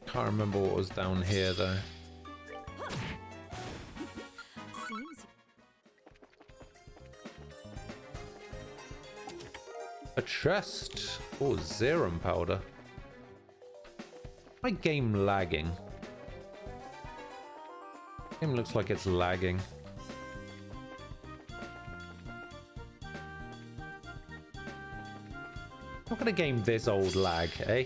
Can't remember what was down here though. A chest. Oh, Zerum powder. My game lagging. Game looks like it's lagging. Not gonna game this old lag, eh?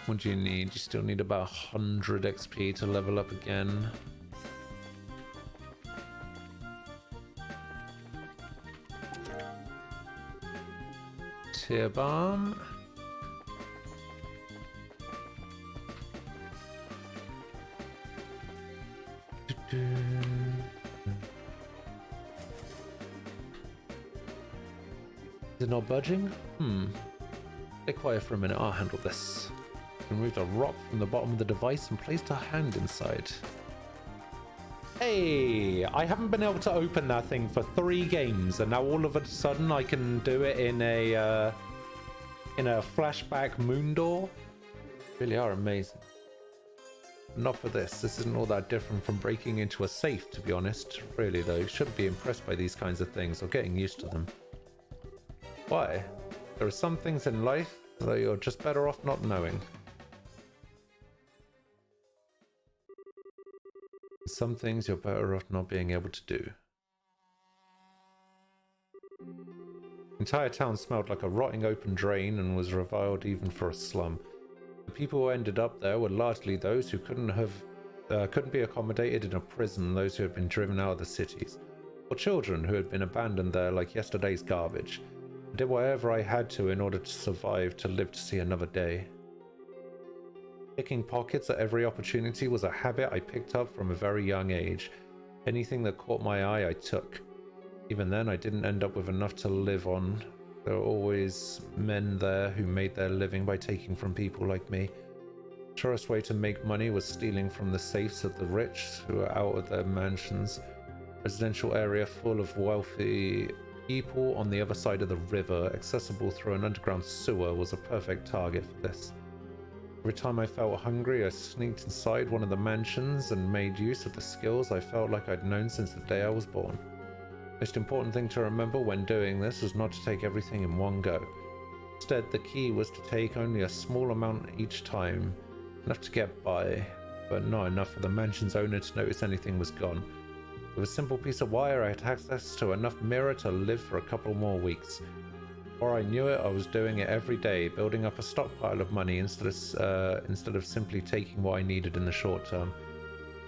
What do you need? You still need about 100 XP to level up again. Tear bomb. Is it not budging? Stay quiet for a minute. I'll handle this. Removed a rock from the bottom of the device and placed a hand inside. Hey, I haven't been able to open that thing for 3 games, and now all of a sudden I can do it in a flashback moon door. Really are amazing. Not for this. This isn't all that different from breaking into a safe, to be honest. Really though, you shouldn't be impressed by these kinds of things or getting used to them. Why? There are some things in life that you're just better off not knowing. Some things you're better off not being able to do. The entire town smelled like a rotting open drain and was reviled even for a slum. The people who ended up there were largely those who couldn't be accommodated in a prison, those who had been driven out of the cities, or children who had been abandoned there like yesterday's garbage. I did whatever I had to in order to survive, to live to see another day. Picking pockets at every opportunity was a habit I picked up from a very young age. Anything that caught my eye, I took. Even then, I didn't end up with enough to live on. There were always men there who made their living by taking from people like me. The surest way to make money was stealing from the safes of the rich who were out of their mansions. A residential area full of wealthy people on the other side of the river, accessible through an underground sewer, was a perfect target for this. Every time I felt hungry, I sneaked inside one of the mansions and made use of the skills I felt like I'd known since the day I was born. Most important thing to remember when doing this was not to take everything in one go. Instead, the key was to take only a small amount each time, enough to get by, but not enough for the mansion's owner to notice anything was gone. With a simple piece of wire, I had access to enough mirror to live for a couple more weeks. Before I knew it, I was doing it every day, building up a stockpile of money instead of simply taking what I needed in the short term.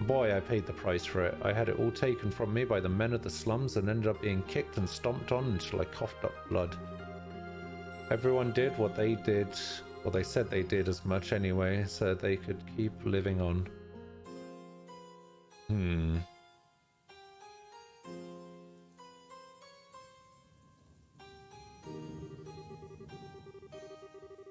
Boy, I paid the price for it. I had it all taken from me by the men of the slums and ended up being kicked and stomped on until I coughed up blood. Everyone did what they did, or they said they did as much anyway, so they could keep living on.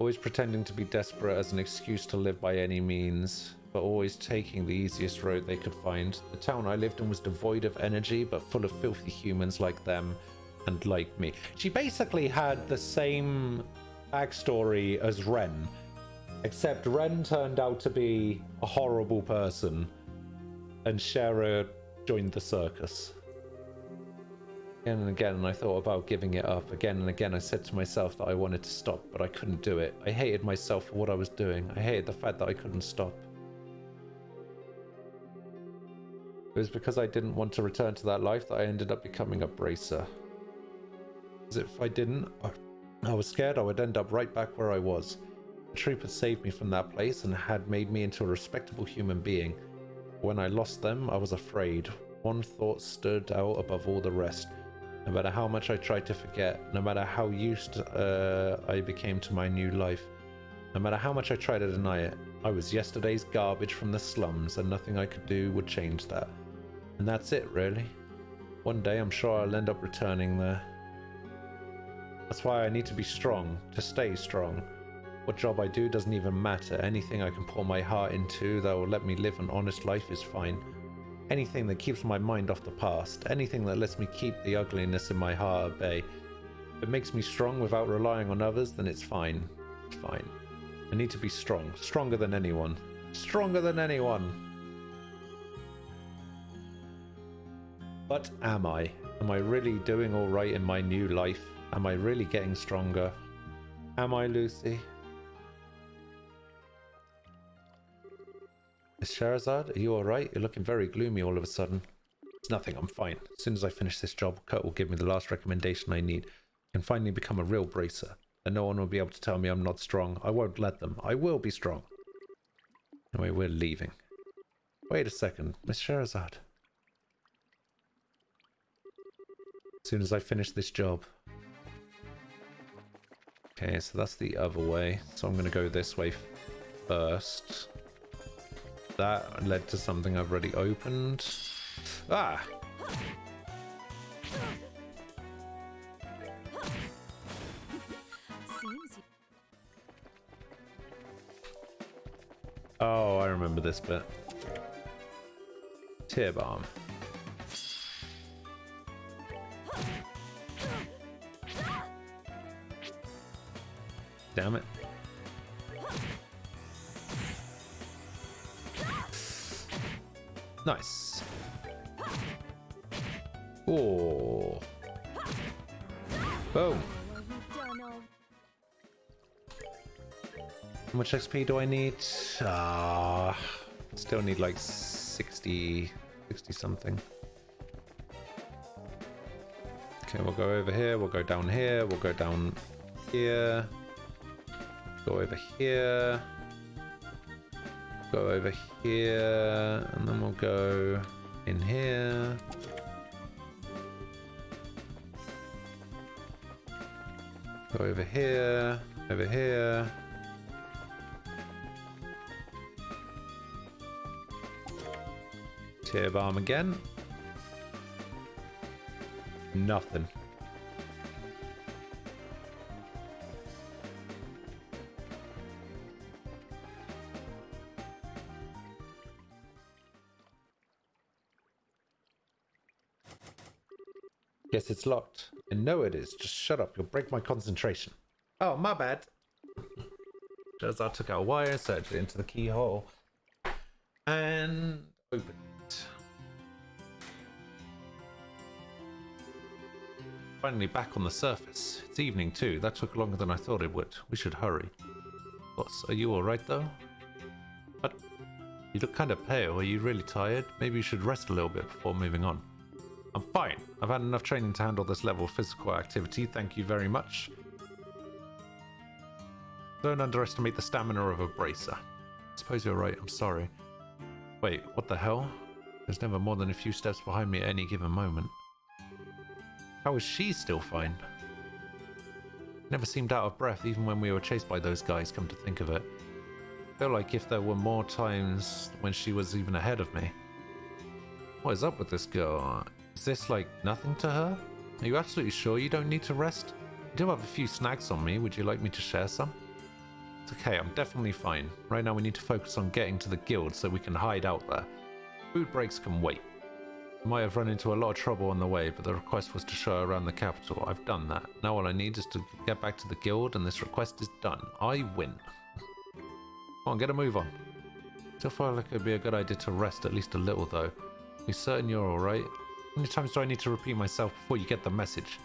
Always pretending to be desperate as an excuse to live by any means, but always taking the easiest road they could find. The town I lived in was devoid of energy, but full of filthy humans like them and like me. She basically had the same backstory as Ren, except Ren turned out to be a horrible person, and Shara joined the circus. Again and again, I thought about giving it up. Again and again, I said to myself that I wanted to stop, but I couldn't do it. I hated myself for what I was doing. I hated the fact that I couldn't stop. It was because I didn't want to return to that life that I ended up becoming a bracer. As if I didn't, I was scared I would end up right back where I was. The troop had saved me from that place and had made me into a respectable human being. When I lost them, I was afraid. One thought stood out above all the rest. No matter how much I tried to forget, no matter how used I became to my new life, no matter how much I tried to deny it, I was yesterday's garbage from the slums, and nothing I could do would change that. And that's it, really. One day I'm sure I'll end up returning there. That's why I need to be strong, to stay strong. What job I do doesn't even matter. Anything I can pour my heart into that will let me live an honest life is fine. Anything that keeps my mind off the past, anything that lets me keep the ugliness in my heart at bay. If it makes me strong without relying on others, then it's fine. It's fine. I need to be strong. Stronger than anyone. Stronger than anyone! But am I? Am I really doing alright in my new life? Am I really getting stronger? Am I, Lucy? Miss Scheherazade, are you alright? You're looking very gloomy all of a sudden. It's nothing, I'm fine. As soon as I finish this job, Kurt will give me the last recommendation I need. I can finally become a real bracer. And no one will be able to tell me I'm not strong. I won't let them. I will be strong. Anyway, we're leaving. Wait a second, Miss Scheherazade. As soon as I finish this job. Okay, so that's the other way. So I'm going to go this way first. That led to something I've already opened. Ah! Oh, I remember this bit. Tear bomb. Damn it. Nice. Oh. Boom. How much XP do I need? Still need like 60 something. Okay, we'll go over here, we'll go down here, we'll go down here. Go over here. Go over here, and then we'll go in here. Go over here, over here. Tear bomb again. Nothing. Guess it's locked. I know it is. Just shut up. You'll break my concentration. Oh, my bad. Shazar took out a wire, inserted it into the keyhole, and opened it. Finally back on the surface. It's evening too. That took longer than I thought it would. We should hurry. Boss, are you alright though? What? You look kind of pale. Are you really tired? Maybe you should rest a little bit before moving on. I'm fine. I've had enough training to handle this level of physical activity. Thank you very much. Don't underestimate the stamina of a bracer. I suppose you're right. I'm sorry. Wait, what the hell? There's never more than a few steps behind me at any given moment. How is she still fine? Never seemed out of breath even when we were chased by those guys, come to think of it. I feel like if there were more times when she was even ahead of me. What is up with this girl? Is this like nothing to her? Are you absolutely sure you don't need to rest? I do have a few snacks on me. Would you like me to share some? It's okay, I'm definitely fine. Right now we need to focus on getting to the guild so we can hide out there. Food breaks can wait. I might have run into a lot of trouble on the way, but the request was to show around the capital. I've done that. Now all I need is to get back to the guild and this request is done. I win. Come on, get a move on. Still feel like it'd be a good idea to rest at least a little though. You certain you're alright? How many times do I need to repeat myself before you get the message?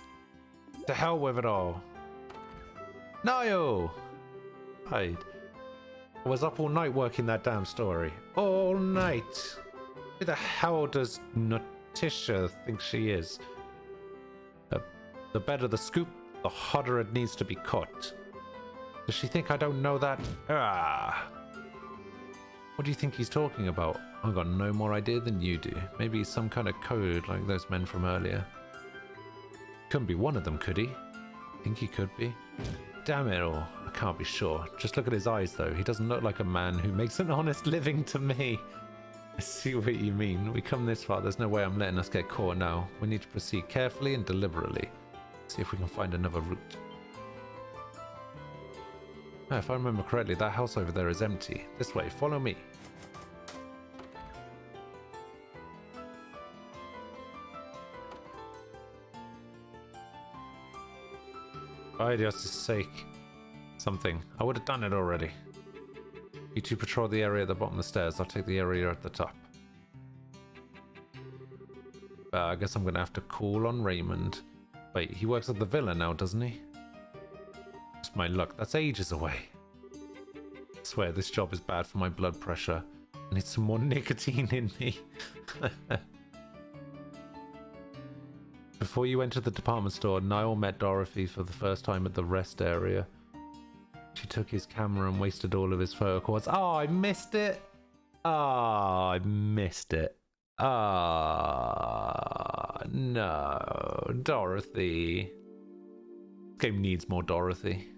To hell with it all. No! Hide. I was up all night working that damn story. All night. Who the hell does Natisha think she is? The better the scoop, the hotter it needs to be caught. Does she think I don't know that? Ah! What do you think he's talking about? I've got no more idea than you do. Maybe some kind of code like those men from earlier. Couldn't be one of them, could he? Think he could be? Damn it all. I can't be sure. Just look at his eyes though. He doesn't look like a man who makes an honest living to me. I see what you mean. We come this far. There's no way I'm letting us get caught now. We need to proceed carefully and deliberately. See if we can find another route. Oh, if I remember correctly, that house over there is empty. This way, follow me. For Dios' sake. Something. I would have done it already. You two patrol the area at the bottom of the stairs. I'll take the area at the top. I guess I'm going to have to call on Raymond. Wait, he works at the villa now, doesn't he? Just my luck. That's ages away. I swear, this job is bad for my blood pressure. I need some more nicotine in me. Before you entered the department store, Niall met Dorothy for the first time at the rest area. She took his camera and wasted all of his photo cords. Oh, I missed it. Oh, I missed it. Ah, no. Dorothy. This game needs more Dorothy.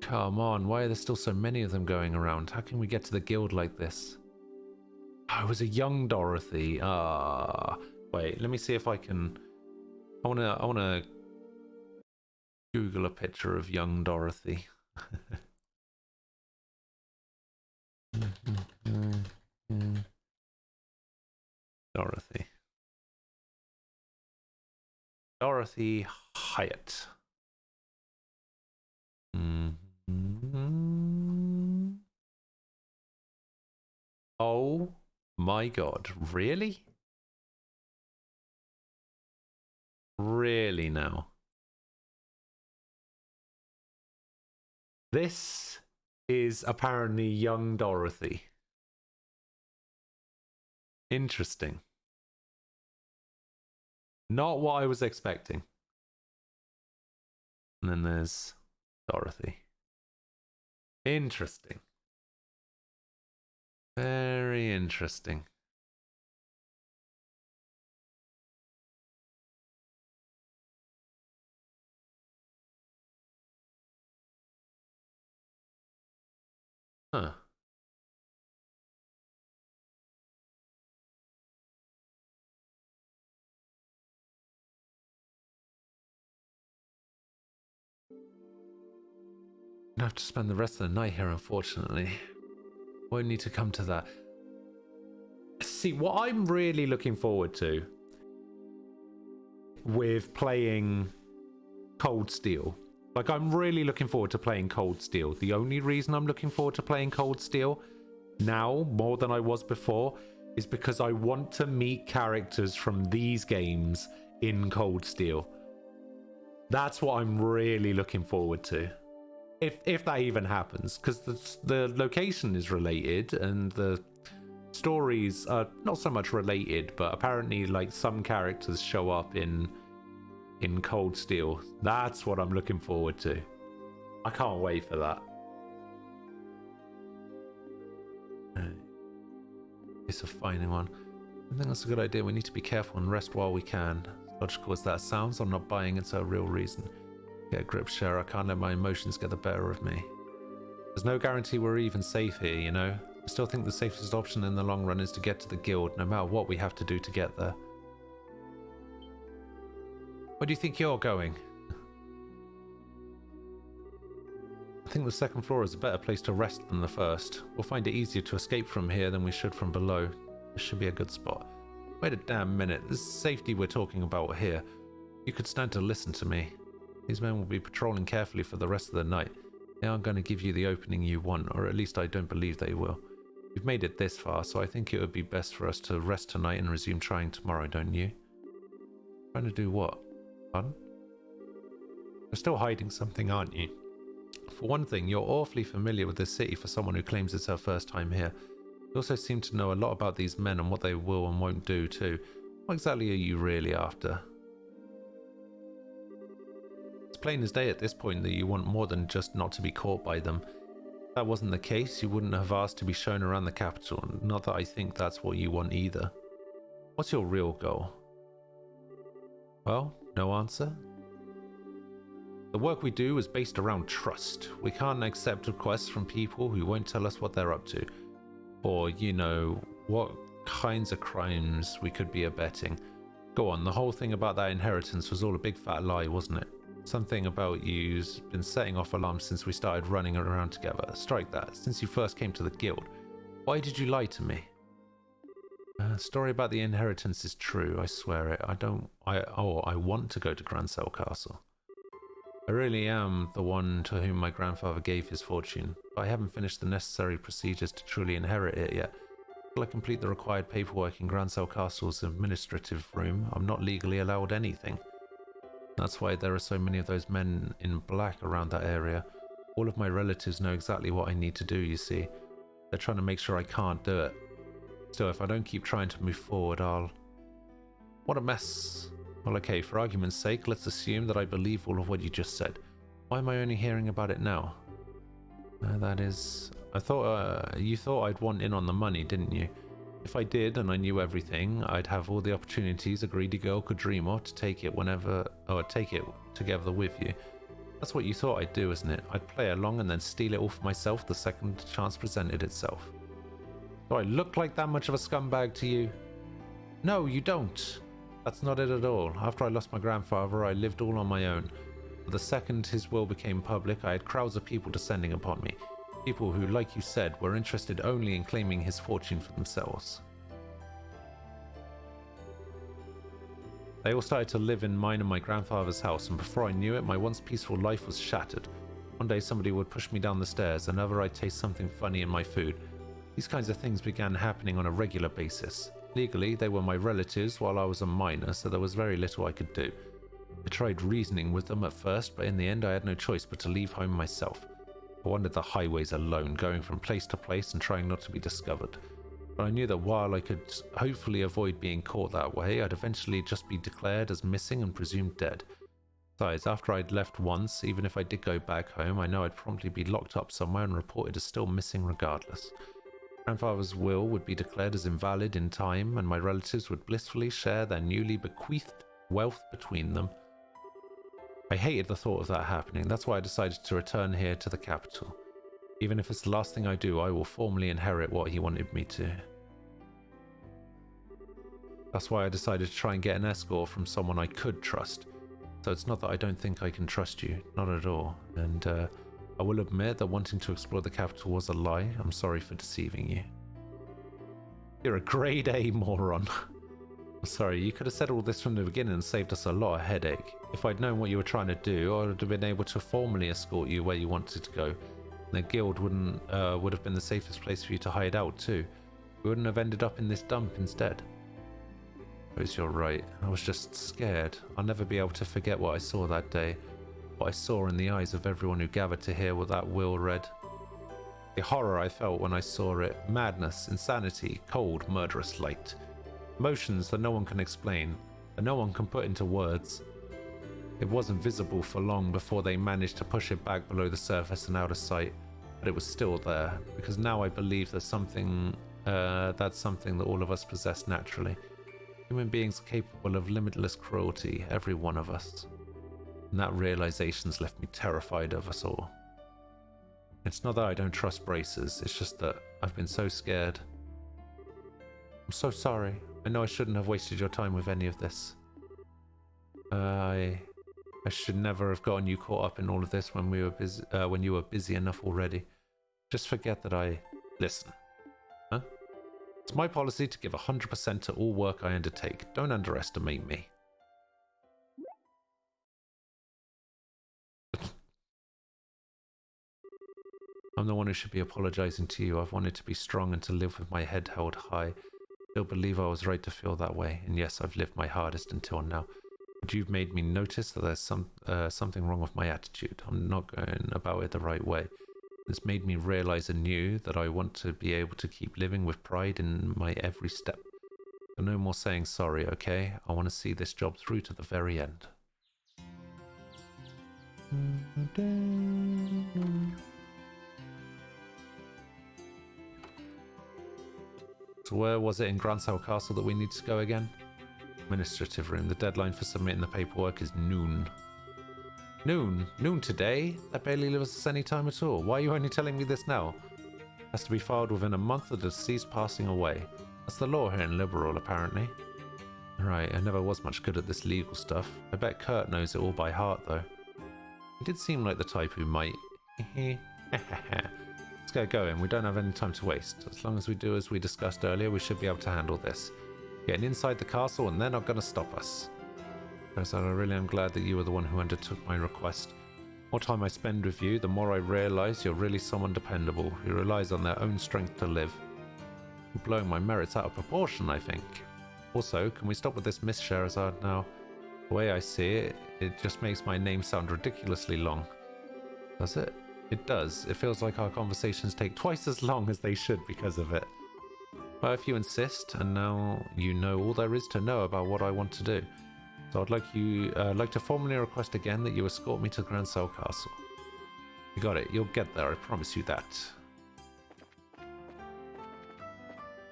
Come on, why are there still so many of them going around? How can we get to the guild like this? I was a young Dorothy. Ah, wait, let me see if I can... I wanna Google a picture of young Dorothy. Dorothy. Dorothy Hyatt. Oh my god, really? Really now? This is apparently young Dorothy. Interesting. Not what I was expecting. And then there's Dorothy. Interesting. Very interesting. Huh. I have to spend the rest of the night here, unfortunately. Won't need to come to that. See, what I'm really looking forward to with playing Cold Steel, like, I'm really looking forward to playing Cold Steel. The only reason I'm looking forward to playing Cold Steel now, more than I was before, is because I want to meet characters from these games in Cold Steel. That's what I'm really looking forward to. If that even happens, because the location is related and the stories are not so much related, but apparently, like, some characters show up in Cold Steel. That's what I'm looking forward to. I can't wait for that. It's a finding one. I think that's a good idea. We need to be careful and rest while we can. As logical as that sounds, I'm not buying into a real reason. Get a grip, Cher. I can't let my emotions get the better of me. There's no guarantee we're even safe here, you know? I still think the safest option in the long run is to get to the guild, no matter what we have to do to get there. Where do you think you're going? I think the second floor is a better place to rest than the first. We'll find it easier to escape from here than we should from below. This should be a good spot. Wait a damn minute. This is safety we're talking about here. You could stand to listen to me. These men will be patrolling carefully for the rest of the night. They aren't going to give you the opening you want, or at least I don't believe they will. We've made it this far, so I think it would be best for us to rest tonight and resume trying tomorrow, don't you? Trying to do what? Fun? You're still hiding something, aren't you? For one thing, you're awfully familiar with this city for someone who claims it's her first time here. You also seem to know a lot about these men and what they will and won't do too. What exactly are you really after? It's plain as day at this point that you want more than just not to be caught by them. If that wasn't the case, you wouldn't have asked to be shown around the capital. Not that I think that's what you want either. What's your real goal? Well, no answer. The work we do is based around trust. We can't accept requests from people who won't tell us what they're up to. Or, you know, what kinds of crimes we could be abetting. Go on, the whole thing about that inheritance was all a big fat lie, wasn't it? Something about you's been setting off alarms since we started running around together. Strike that. Since you first came to the guild. Why did you lie to me? Story about the inheritance is true, I swear it. I want to go to Grancel Castle. I really am the one to whom my grandfather gave his fortune, but I haven't finished the necessary procedures to truly inherit it yet. Until I complete the required paperwork in Grancel Castle's administrative room, I'm not legally allowed anything. That's why there are so many of those men in black around that area. All of my relatives know exactly what I need to do, you see. They're trying to make sure I can't do it. So if I don't keep trying to move forward, I'll... What a mess. Well, okay, for argument's sake, let's assume that I believe all of what you just said. Why am I only hearing about it now? That is... I thought, you thought I'd want in on the money, didn't you? If I did, and I knew everything, I'd have all the opportunities a greedy girl could dream of to take it whenever... or take it together with you. That's what you thought I'd do, isn't it? I'd play along and then steal it all for myself the second chance presented itself. Do I look like that much of a scumbag to you? No, you don't. That's not it at all. After I lost my grandfather, I lived all on my own. But the second his will became public, I had crowds of people descending upon me. People who, like you said, were interested only in claiming his fortune for themselves. They all started to live in mine and my grandfather's house, and before I knew it, my once peaceful life was shattered. One day somebody would push me down the stairs, another I'd taste something funny in my food. These kinds of things began happening on a regular basis. Legally, they were my relatives while I was a minor, so there was very little I could do. I tried reasoning with them at first, but in the end I had no choice but to leave home myself. I wandered the highways alone, going from place to place and trying not to be discovered. But I knew that while I could hopefully avoid being caught that way, I'd eventually just be declared as missing and presumed dead. Besides, after I'd left once, even if I did go back home, I know I'd promptly be locked up somewhere and reported as still missing regardless. Grandfather's will would be declared as invalid in time, and my relatives would blissfully share their newly bequeathed wealth between them. I hated the thought of that happening. That's why I decided to return here to the capital. Even if it's the last thing I do, I will formally inherit what he wanted me to. That's why I decided to try and get an escort from someone I could trust. So it's not that I don't think I can trust you, not at all. And I will admit that wanting to explore the capital was a lie. I'm sorry for deceiving you. You're a grade A moron. Sorry, you could have said all this from the beginning and saved us a lot of headache. If I'd known what you were trying to do, I would have been able to formally escort you where you wanted to go. The guild would have been the safest place for you to hide out too. We wouldn't have ended up in this dump instead. I suppose you're right. I was just scared. I'll never be able to forget what I saw that day. What I saw in the eyes of everyone who gathered to hear what that will read. The horror I felt when I saw it. Madness, insanity, cold, murderous light. Emotions that no one can explain, that no one can put into words. It wasn't visible for long before they managed to push it back below the surface and out of sight, but it was still there, because now I believe there's something, that's something that all of us possess naturally. Human beings are capable of limitless cruelty, every one of us. And that realization's left me terrified of us all. It's not that I don't trust Braces, it's just that I've been so scared. I'm so sorry. I know I shouldn't have wasted your time with any of this. I should never have gotten you caught up in all of this when we were busy, when you were busy enough already. Just forget that I listen. Huh? It's my policy to give 100% to all work I undertake. Don't underestimate me. I'm the one who should be apologizing to you. I've wanted to be strong and to live with my head held high. Still believe I was right to feel that way, and yes, I've lived my hardest until now. But you've made me notice that there's something wrong with my attitude. I'm not going about it the right way. It's made me realize anew that I want to be able to keep living with pride in my every step. So no more saying sorry, okay? I want to see this job through to the very end. So where was it in Gransau Castle that we need to go again? Administrative room. The deadline for submitting the paperwork is noon. Noon? Noon today? That barely leaves us any time at all. Why are you only telling me this now? Has to be filed within a month of the deceased passing away. That's the law here in Liberal, apparently. Right, I never was much good at this legal stuff. I bet Kurt knows it all by heart, though. He did seem like the type who might. Let's get going. We don't have any time to waste. As long as we do as we discussed earlier, we should be able to handle this. Getting inside the castle and they're not going to stop us. I really am glad that you were the one who undertook my request. The more time I spend with you, the more I realize you're really someone dependable, who relies on their own strength to live. You're blowing my merits out of proportion, I think. Also, can we stop with this Miss Scheherazade now? The way I see it, it just makes my name sound ridiculously long. Does it? It does. It feels like our conversations take twice as long as they should because of it. But if you insist, and now you know all there is to know about what I want to do. So I'd like to formally request again that you escort me to Gransau Castle. You got it. You'll get there. I promise you that.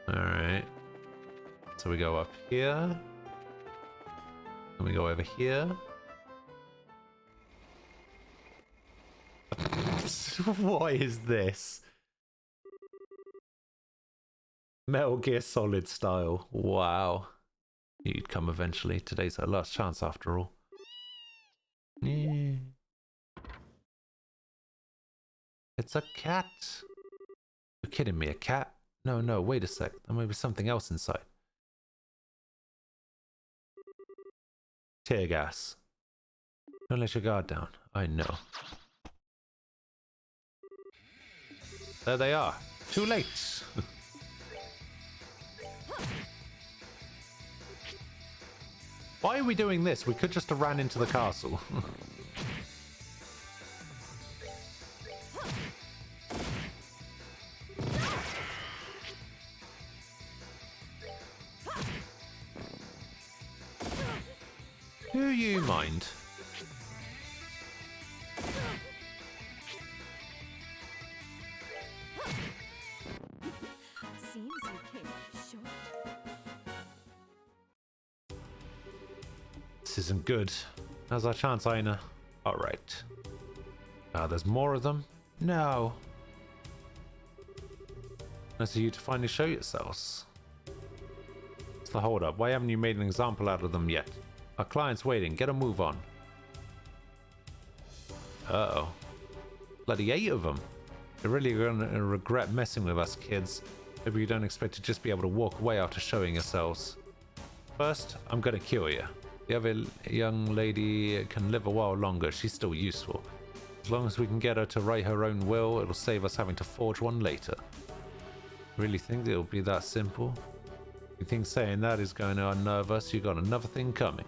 Alright. So we go up here. And we go over here. What is this? Metal Gear Solid style. Wow. You'd come eventually. Today's our last chance after all. Yeah. It's a cat. You're kidding me, a cat? No, wait a sec. There might be something else inside. Tear gas. Don't let your guard down. I know. There they are. Too late. Why are we doing this? We could just have ran into the castle. Do you mind? isn't good. Now's our chance, Aina. Alright. There's more of them? No. Nice of you to finally show yourselves. What's the hold up? Why haven't you made an example out of them yet? Our client's waiting. Get a move on. Uh-oh. Bloody 8 of them. They're really gonna regret messing with us, kids. Maybe you don't expect to just be able to walk away after showing yourselves. First, I'm gonna cure you. The other young lady can live a while longer. She's still useful. As long as we can get her to write her own will, it'll save us having to forge one later. Really think it'll be that simple? You think saying that is going to unnerve us? You got another thing coming.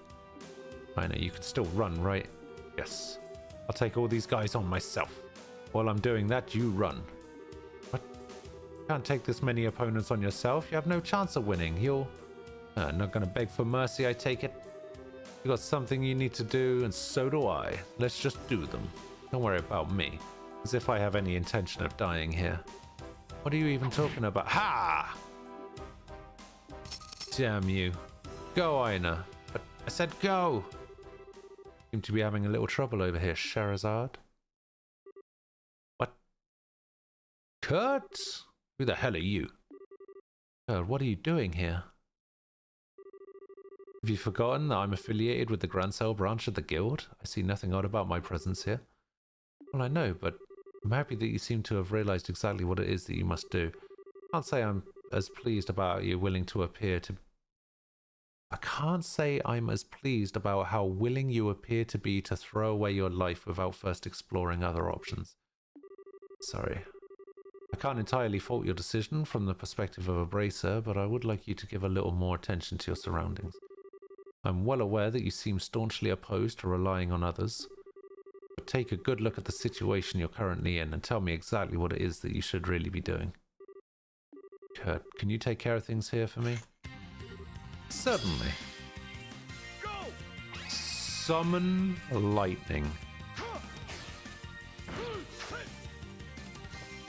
I know you can still run, right? Yes. I'll take all these guys on myself. While I'm doing that, you run. What? You can't take this many opponents on yourself. You have no chance of winning. You're not gonna beg for mercy, I take it. You got something you need to do, and so do I. Let's just do them. Don't worry about me. As if I have any intention of dying here. What are you even talking about? Ha! Damn you. Go, Aina. But I said go! Seem to be having a little trouble over here, Scheherazade. What? Kurt? Who the hell are you? Kurt, what are you doing here? Have you forgotten that I'm affiliated with the Grancel branch of the guild? I see nothing odd about my presence here. Well, I know, but I'm happy that you seem to have realized exactly what it is that you must do. I can't say I'm as pleased about you willing to appear to... I can't say I'm as pleased about how willing you appear to be to throw away your life without first exploring other options. Sorry. I can't entirely fault your decision from the perspective of a bracer, but I would like you to give a little more attention to your surroundings. I'm well aware that you seem staunchly opposed to relying on others, but take a good look at the situation you're currently in and tell me exactly what it is that you should really be doing. Kurt, can you take care of things here for me? Certainly. Go! Summon lightning.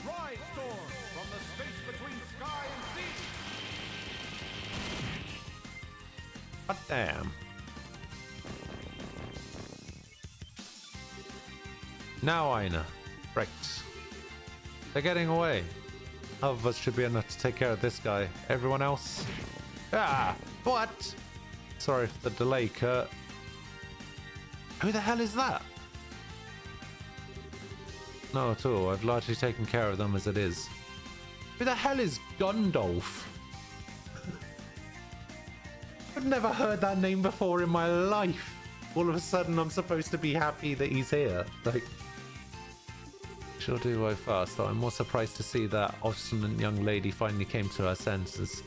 Rise, storm, from the space between sky and sea. What damn? Now, Aina. Right. They're getting away. Half of us should be enough to take care of this guy. Everyone else? Ah! What? Sorry for the delay, Kurt. Who the hell is that? Not at all. I've largely taken care of them as it is. Who the hell is Gundolf? I've never heard that name before in my life. All of a sudden, I'm supposed to be happy that he's here. Like, sure do go fast, though I'm more surprised to see that obstinate young lady finally came to her senses.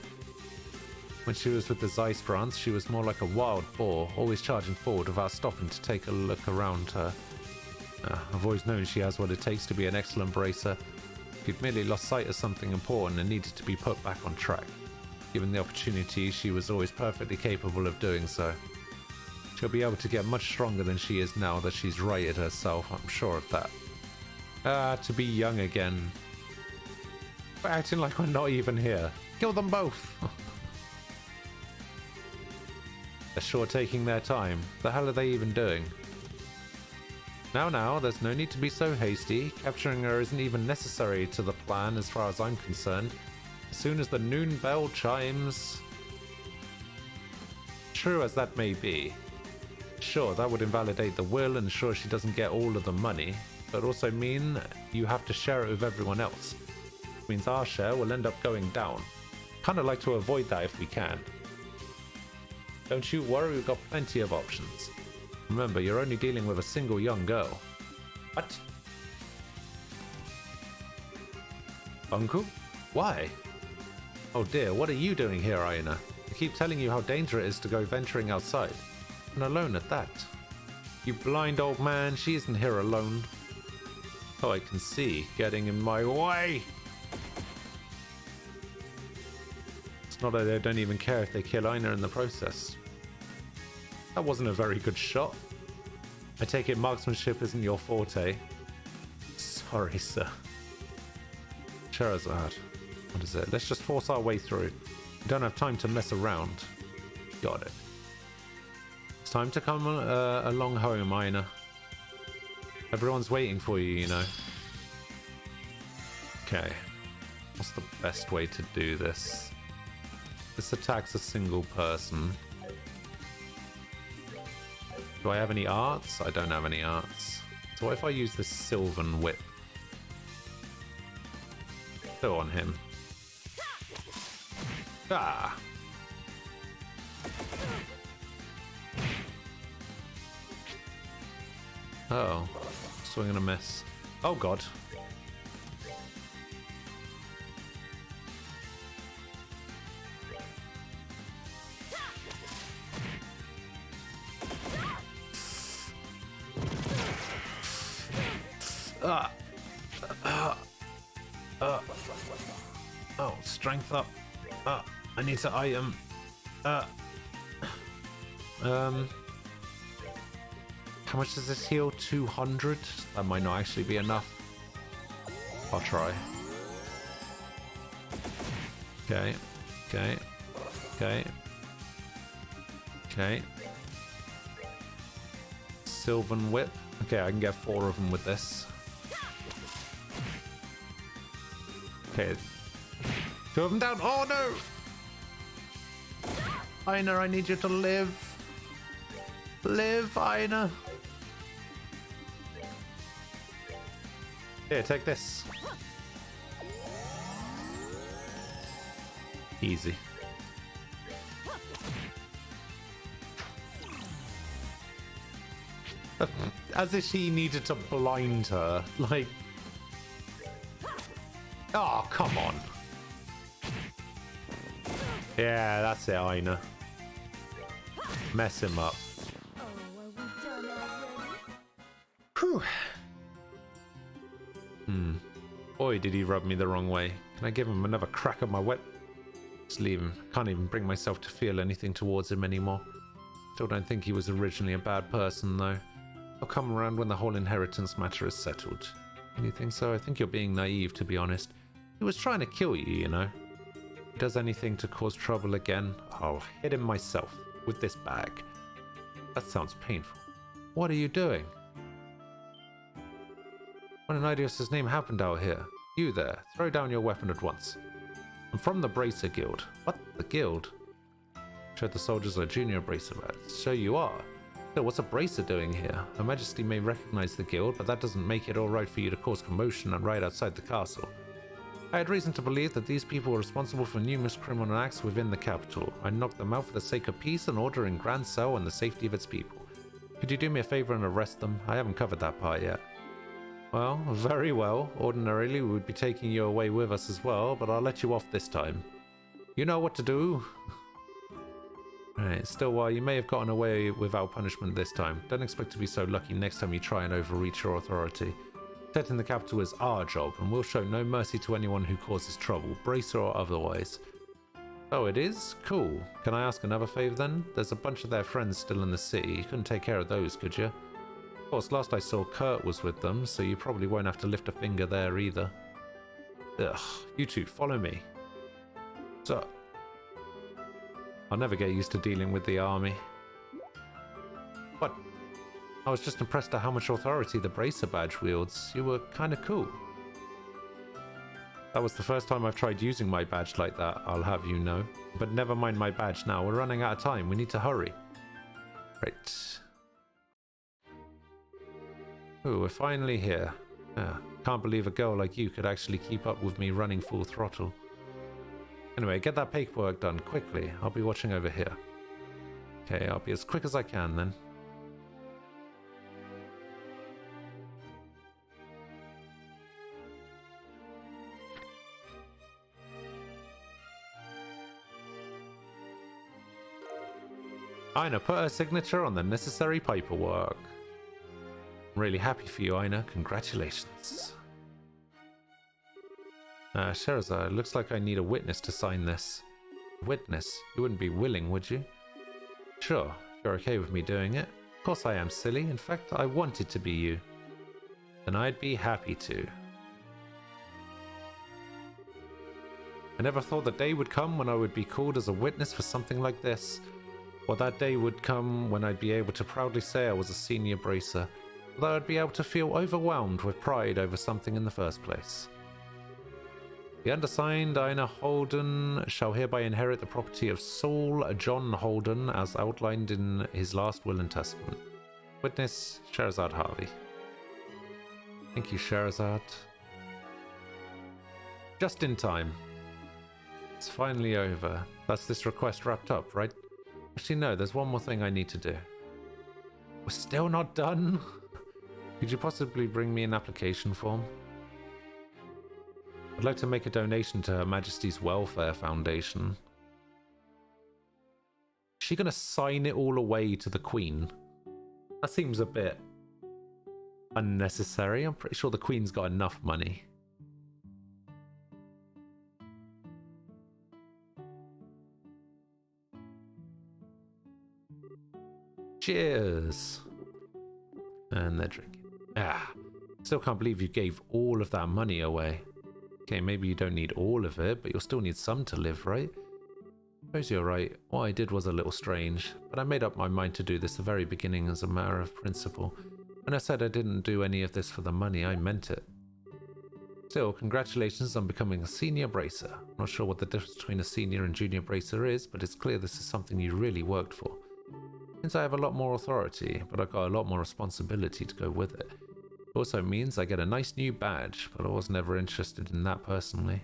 When she was with the Zeiss branch, she was more like a wild boar, always charging forward without stopping to take a look around her. I've always known she has what it takes to be an excellent bracer. She'd merely lost sight of something important and needed to be put back on track. Given the opportunity, she was always perfectly capable of doing so. She'll be able to get much stronger than she is now that she's righted herself, I'm sure of that. To be young again. We're acting like we're not even here. Kill them both! They're sure taking their time. The hell are they even doing? Now, there's no need to be so hasty. Capturing her isn't even necessary to the plan as far as I'm concerned. As soon as the noon bell chimes... True as that may be. Sure, that would invalidate the will and ensure she doesn't get all of the money, but also mean you have to share it with everyone else. Which means our share will end up going down. Kinda like to avoid that if we can. Don't you worry, we've got plenty of options. Remember, you're only dealing with a single young girl. What? Uncle? Why? Oh dear, what are you doing here, Aina? I keep telling you how dangerous it is to go venturing outside. And alone at that. You blind old man, she isn't here alone. Oh, I can see. Getting in my way! It's not that I don't even care if they kill Aina in the process. That wasn't a very good shot. I take it marksmanship isn't your forte. Sorry, sir. Scheherazade. What is it? Let's just force our way through. We don't have time to mess around. Got it. It's time to come along home, Aina. Everyone's waiting for you, you know. Okay. What's the best way to do this? This attacks a single person. Do I have any arts? I don't have any arts. So what if I use this Sylvan Whip? Go on him. Ah! Oh. Swing and a miss. Oh god. Oh, strength up. I need to item. How much does this heal? 200? That might not actually be enough. I'll try. Okay. Okay. Okay. Okay. Sylvan Whip. Okay, I can get 4 of them with this. Okay. 2 of them down. Oh no! Aina, I need you to live. Live, Aina. Here, take this. Easy. As if she needed to blind her. Like... Oh, come on. Yeah, that's it, Aina. Mess him up. Whew. Boy, did he rub me the wrong way. Can I give him another crack of my whip? Just leave him. Can't even bring myself to feel anything towards him anymore. Still don't think he was originally a bad person, though. I'll come around when the whole inheritance matter is settled. You think so? I think you're being naive, to be honest. He was trying to kill you, you know. If he does anything to cause trouble again, I'll hit him myself with this bag. That sounds painful. What are you doing? What an idio's name happened out here. You there, throw down your weapon at once. I'm from the Bracer Guild. What? The guild? Showed the soldiers a junior bracer badge. So you are. So what's a bracer doing here? Her Majesty may recognize the guild, but that doesn't make it alright for you to cause commotion and right outside the castle. I had reason to believe that these people were responsible for numerous criminal acts within the capital. I knocked them out for the sake of peace and order in Grand Cell and the safety of its people. Could you do me a favor and arrest them? I haven't covered that part yet. Well, very well. Ordinarily, we would be taking you away with us as well, but I'll let you off this time. You know what to do. Right, still, while you may have gotten away without punishment this time, don't expect to be so lucky next time you try and overreach your authority. Protecting the capital is our job, and we'll show no mercy to anyone who causes trouble, bracer or otherwise. Oh, it is? Cool. Can I ask another favor then? There's a bunch of their friends still in the city. You couldn't take care of those, could you? Of course, last I saw, Kurt was with them, so you probably won't have to lift a finger there either. Ugh, you two, follow me. So, I'll never get used to dealing with the army. What? I was just impressed at how much authority the Bracer badge wields. You were kinda cool. That was the first time I've tried using my badge like that, I'll have you know. But never mind my badge now, we're running out of time, we need to hurry. Right. Ooh, we're finally here. Can't believe a girl like you could actually keep up with me running full throttle. Anyway, get that paperwork done quickly. I'll be watching over here. Okay, I'll be as quick as I can then. Aina put her signature on the necessary paperwork. I'm really happy for you, Aina. Congratulations. Sherazade, looks like I need a witness to sign this. Witness? You wouldn't be willing, would you? Sure, if you're okay with me doing it. Of course I am, silly. In fact, I wanted to be you. Then I'd be happy to. I never thought the day would come when I would be called as a witness for something like this. Well, that day would come when I'd be able to proudly say I was a senior bracer, although I'd be able to feel overwhelmed with pride over something in the first place. The undersigned, Ina Holden, shall hereby inherit the property of Saul John Holden as outlined in his last will and testament. Witness, Sherazad Harvey. Thank you, Sherazad. Just in time. It's finally over. That's this request wrapped up, right? Actually, no, there's one more thing I need to do. We're still not done? Could you possibly bring me an application form? I'd like to make a donation to Her Majesty's Welfare Foundation. Is she gonna sign it all away to the Queen? That seems a bit unnecessary. I'm pretty sure the Queen's got enough money. Cheers! And they're drinking. Still can't believe you gave all of that money away. Okay, maybe you don't need all of it, but you'll still need some to live, right? Suppose you're right. What I did was a little strange, but I made up my mind to do this at the very beginning as a matter of principle. When I said I didn't do any of this for the money, I meant it. Still, congratulations on becoming a senior bracer. I'm not sure what the difference between a senior and junior bracer is, but it's clear this is something you really worked for. Means I have a lot more authority, but I've got a lot more responsibility to go with it. It also means I get a nice new badge, but I was never interested in that personally.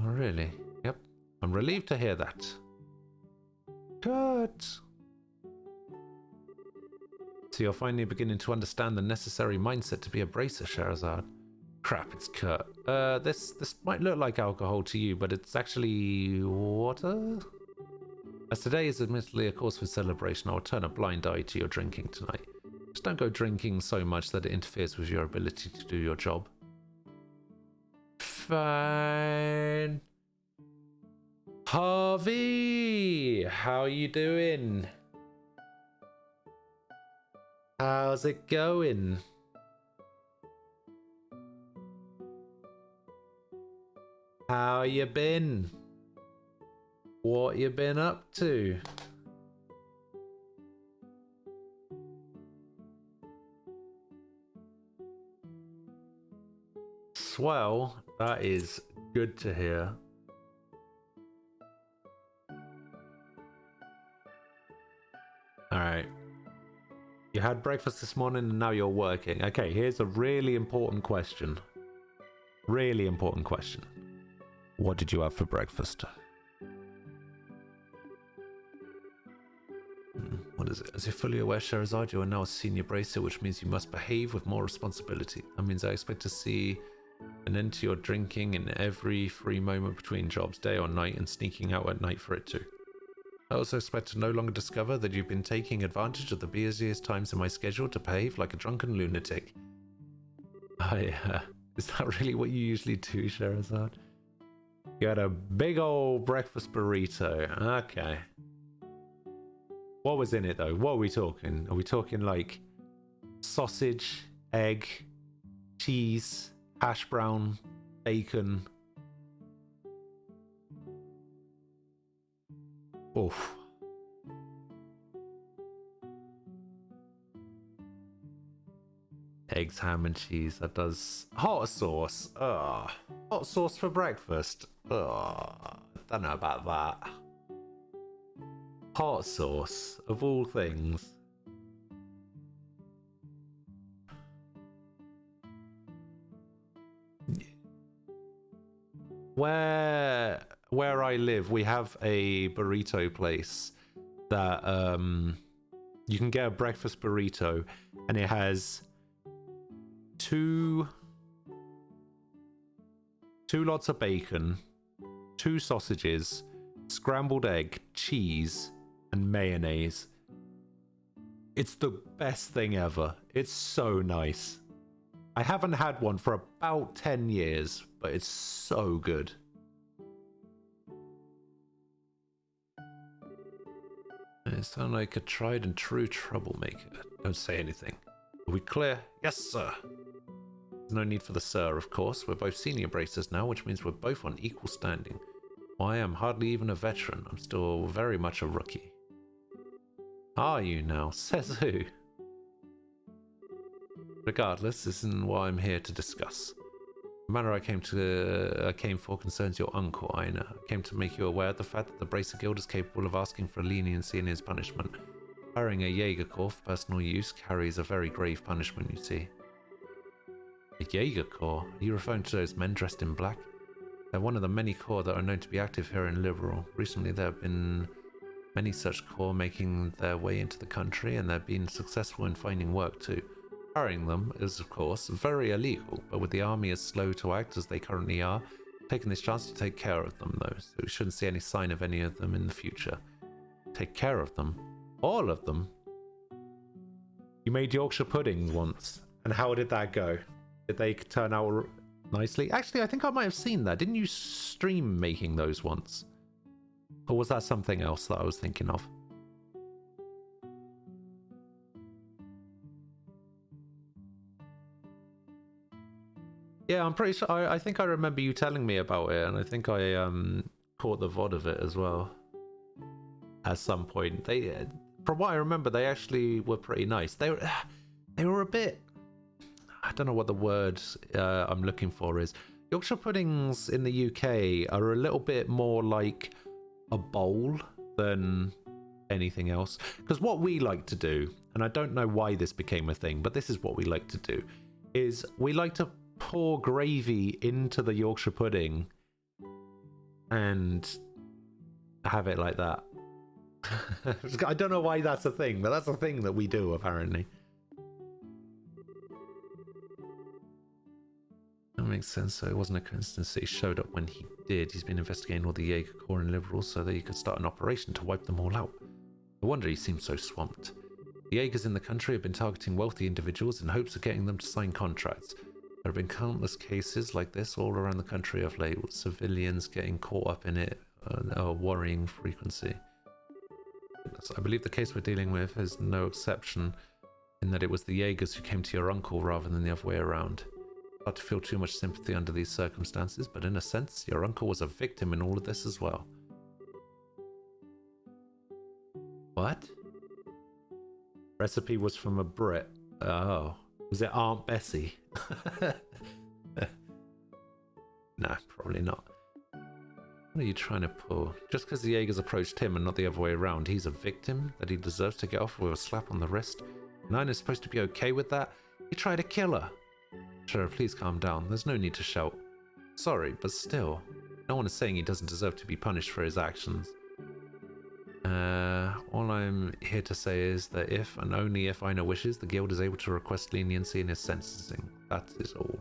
Oh, really? Yep. I'm relieved to hear that. Good. So you're finally beginning to understand the necessary mindset to be a bracer, Sherazad. Crap, it's Kurt. This might look like alcohol to you, but it's actually water? As today is admittedly a cause for celebration, I'll turn a blind eye to your drinking tonight. Just don't go drinking so much that it interferes with your ability to do your job. Fine. Harvey, how you doing? How's it going? How you been? What you been up to? Swell, that is good to hear. Alright. You had breakfast this morning and now you're working. Okay, here's a really important question. Really important question. What did you have for breakfast? What is it? As you're fully aware, Sherazad, you are now a senior bracer, which means you must behave with more responsibility. That means I expect to see an end to your drinking in every free moment between jobs, day or night, and sneaking out at night for it too. I also expect to no longer discover that you've been taking advantage of the busiest times in my schedule to behave like a drunken lunatic. Is that really what you usually do, Sherazad? You had a big old breakfast burrito. Okay. What was in it though? What are we talking? Are we talking like sausage, egg, cheese, hash brown, bacon? Oof. Eggs, ham and cheese. That does. Hot sauce. Ugh. Hot sauce for breakfast. Ugh. Don't know about that. Hot sauce, of all things. Where I live, we have a burrito place that you can get a breakfast burrito, and it has two lots of bacon, 2 sausages, scrambled egg, cheese, and mayonnaise. It's the best thing ever. It's so nice. I haven't had one for about 10 years, but it's so good. You sound like a tried and true troublemaker. Don't say anything. Are we clear? Yes, sir. There's no need for the sir, of course. We're both senior bracers now, which means we're both on equal standing. I am hardly even a veteran. I'm still very much a rookie. Are you now? Says who? Regardless, this isn't what I'm here to discuss. The matter I came for concerns your uncle, Aina. I came to make you aware of the fact that the Bracer Guild is capable of asking for leniency in his punishment. Hiring a Jaeger Corps for personal use carries a very grave punishment, you see. A Jaeger Corps? Are you referring to those men dressed in black? They're one of the many corps that are known to be active here in Liberal. Recently there have been many such corps making their way into the country, and they've been successful in finding work too. Hiring them is, of course, very illegal, but with the army as slow to act as they currently are, taking this chance to take care of them, though, so we shouldn't see any sign of any of them in the future. Take care of them? All of them? You made Yorkshire puddings once, and how did that go? Did they turn out nicely? Actually, I think I might have seen that. Didn't you stream making those once? Or was that something else that I was thinking of? Yeah, I'm pretty sure. I think I remember you telling me about it, and I think I caught the VOD of it as well. At some point, from what I remember, they actually were pretty nice. They were a bit. I don't know what the word I'm looking for is. Yorkshire puddings in the UK are a little bit more like a bowl than anything else. Because what we like to do, and I don't know why this became a thing, but this is what we like to do, is we like to pour gravy into the Yorkshire pudding and have it like that. I don't know why that's a thing, but that's a thing that we do apparently. That makes sense. So it wasn't a coincidence that he showed up when he did. He's been investigating all the Jaeger Corps and Liberals so that he could start an operation to wipe them all out. No wonder he seemed so swamped. The Jaegers in the country have been targeting wealthy individuals in hopes of getting them to sign contracts. There have been countless cases like this all around the country of late, with civilians getting caught up in it at a worrying frequency. I believe the case we're dealing with is no exception, in that it was the Jaegers who came to your uncle rather than the other way around. Hard to feel too much sympathy under these circumstances, but in a sense, your uncle was a victim in all of this as well. What? Recipe was from a Brit. Oh. Was it Aunt Bessie? No, probably not. What are you trying to pull? Just because the Jaegers approached him and not the other way around, he's a victim that he deserves to get off with a slap on the wrist? Nina's supposed to be okay with that? He tried to kill her. Sure, please calm down. There's no need to shout. Sorry, but still. No one is saying he doesn't deserve to be punished for his actions. All I'm here to say is that if and only if Aina wishes, the guild is able to request leniency in his sentencing. That is all.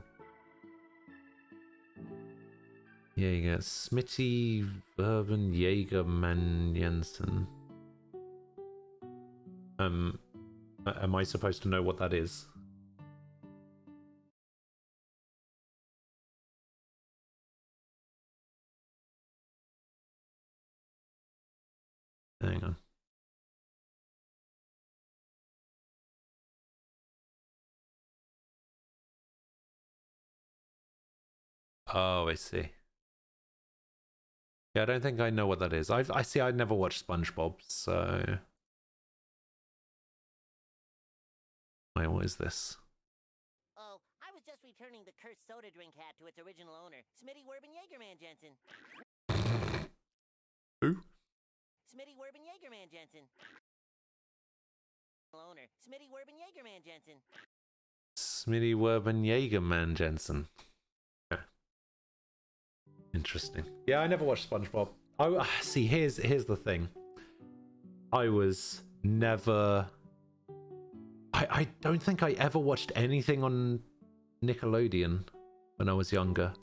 Jaeger. Smitty Verben Jaeger Man Jensen. Am I supposed to know what that is? Hang on. Oh, I see. Yeah, I don't think I know what that is. I see. I never watched SpongeBob, so. Wait, what is this? Oh, I was just returning the cursed soda drink hat to its original owner, Smitty Werben Jaegerman Jensen. Who? Smitty Werben Jaegerman Jensen. Owner, Smitty Werben Jaegerman Jensen. Smitty Werben Jaegerman Jensen. Okay. Interesting. Yeah, I never watched SpongeBob. Oh, see, here's the thing. I was never. I don't think I ever watched anything on Nickelodeon when I was younger.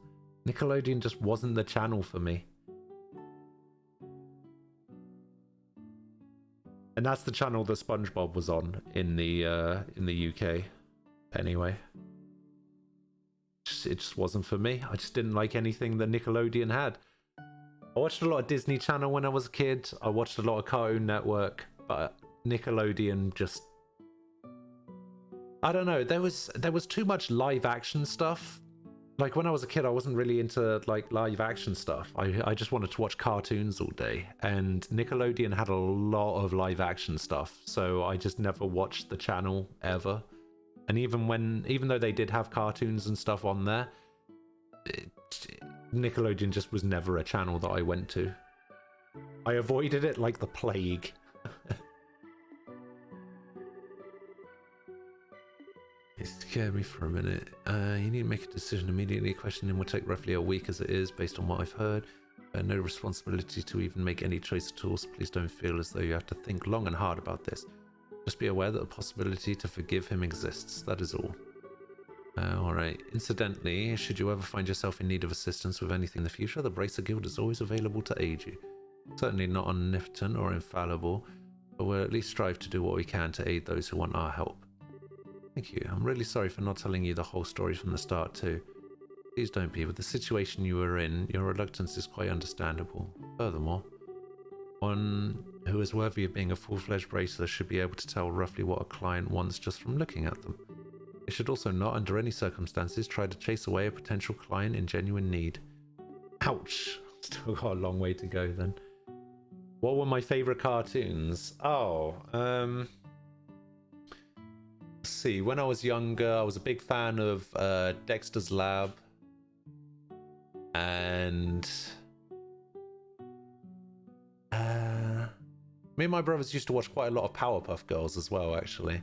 Nickelodeon just wasn't the channel for me. And that's the channel that SpongeBob was on in the UK. Anyway. It just wasn't for me. I just didn't like anything that Nickelodeon had. I watched a lot of Disney Channel when I was a kid. I watched a lot of Cartoon Network, but Nickelodeon just, I don't know. There was too much live action stuff like when I was a kid, I wasn't really into like live action stuff. I just wanted to watch cartoons all day, and Nickelodeon had a lot of live action stuff, so I just never watched the channel ever. And even though they did have cartoons and stuff on there, Nickelodeon just was never a channel that I went to. I avoided it like the plague. It scared me for a minute. You need to make a decision immediately. Questioning will take roughly a week as it is, based on what I've heard. No responsibility to even make any choice at all, so please don't feel as though you have to think long and hard about this. Just be aware that the possibility to forgive him exists, that is all. Alright. Incidentally, should you ever find yourself in need of assistance with anything in the future, the Bracer Guild is always available to aid you. Certainly not omnipotent or infallible, but we'll at least strive to do what we can to aid those who want our help. Thank you. I'm really sorry for not telling you the whole story from the start too. Please don't be. With the situation you were in, your reluctance is quite understandable. Furthermore, one who is worthy of being a full-fledged bracer should be able to tell roughly what a client wants just from looking at them. They should also not, under any circumstances, try to chase away a potential client in genuine need. Ouch! Still got a long way to go then. What were my favourite cartoons? Oh, let's see. When I was younger, I was a big fan of Dexter's Lab. And me and my brothers used to watch quite a lot of Powerpuff Girls as well, actually.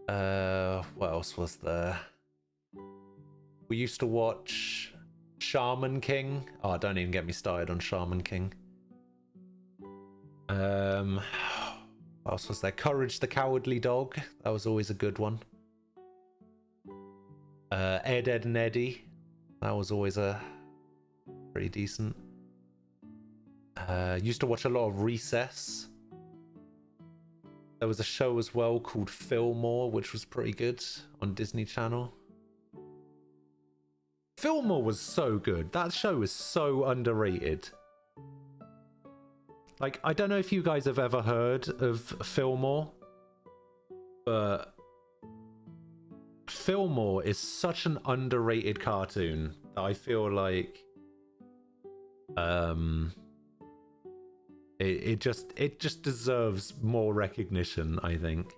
What else was there? We used to watch Shaman King. Oh, don't even get me started on Shaman King. What else was there? Courage the Cowardly Dog. That was always a good one. Ed, Ed and Eddie. That was always a pretty decent. Used to watch a lot of Recess. There was a show as well called Fillmore, which was pretty good on Disney Channel. Fillmore was so good. That show is so underrated. Like, I don't know if you guys have ever heard of Fillmore, but Fillmore is such an underrated cartoon that I feel like it just deserves more recognition, I think.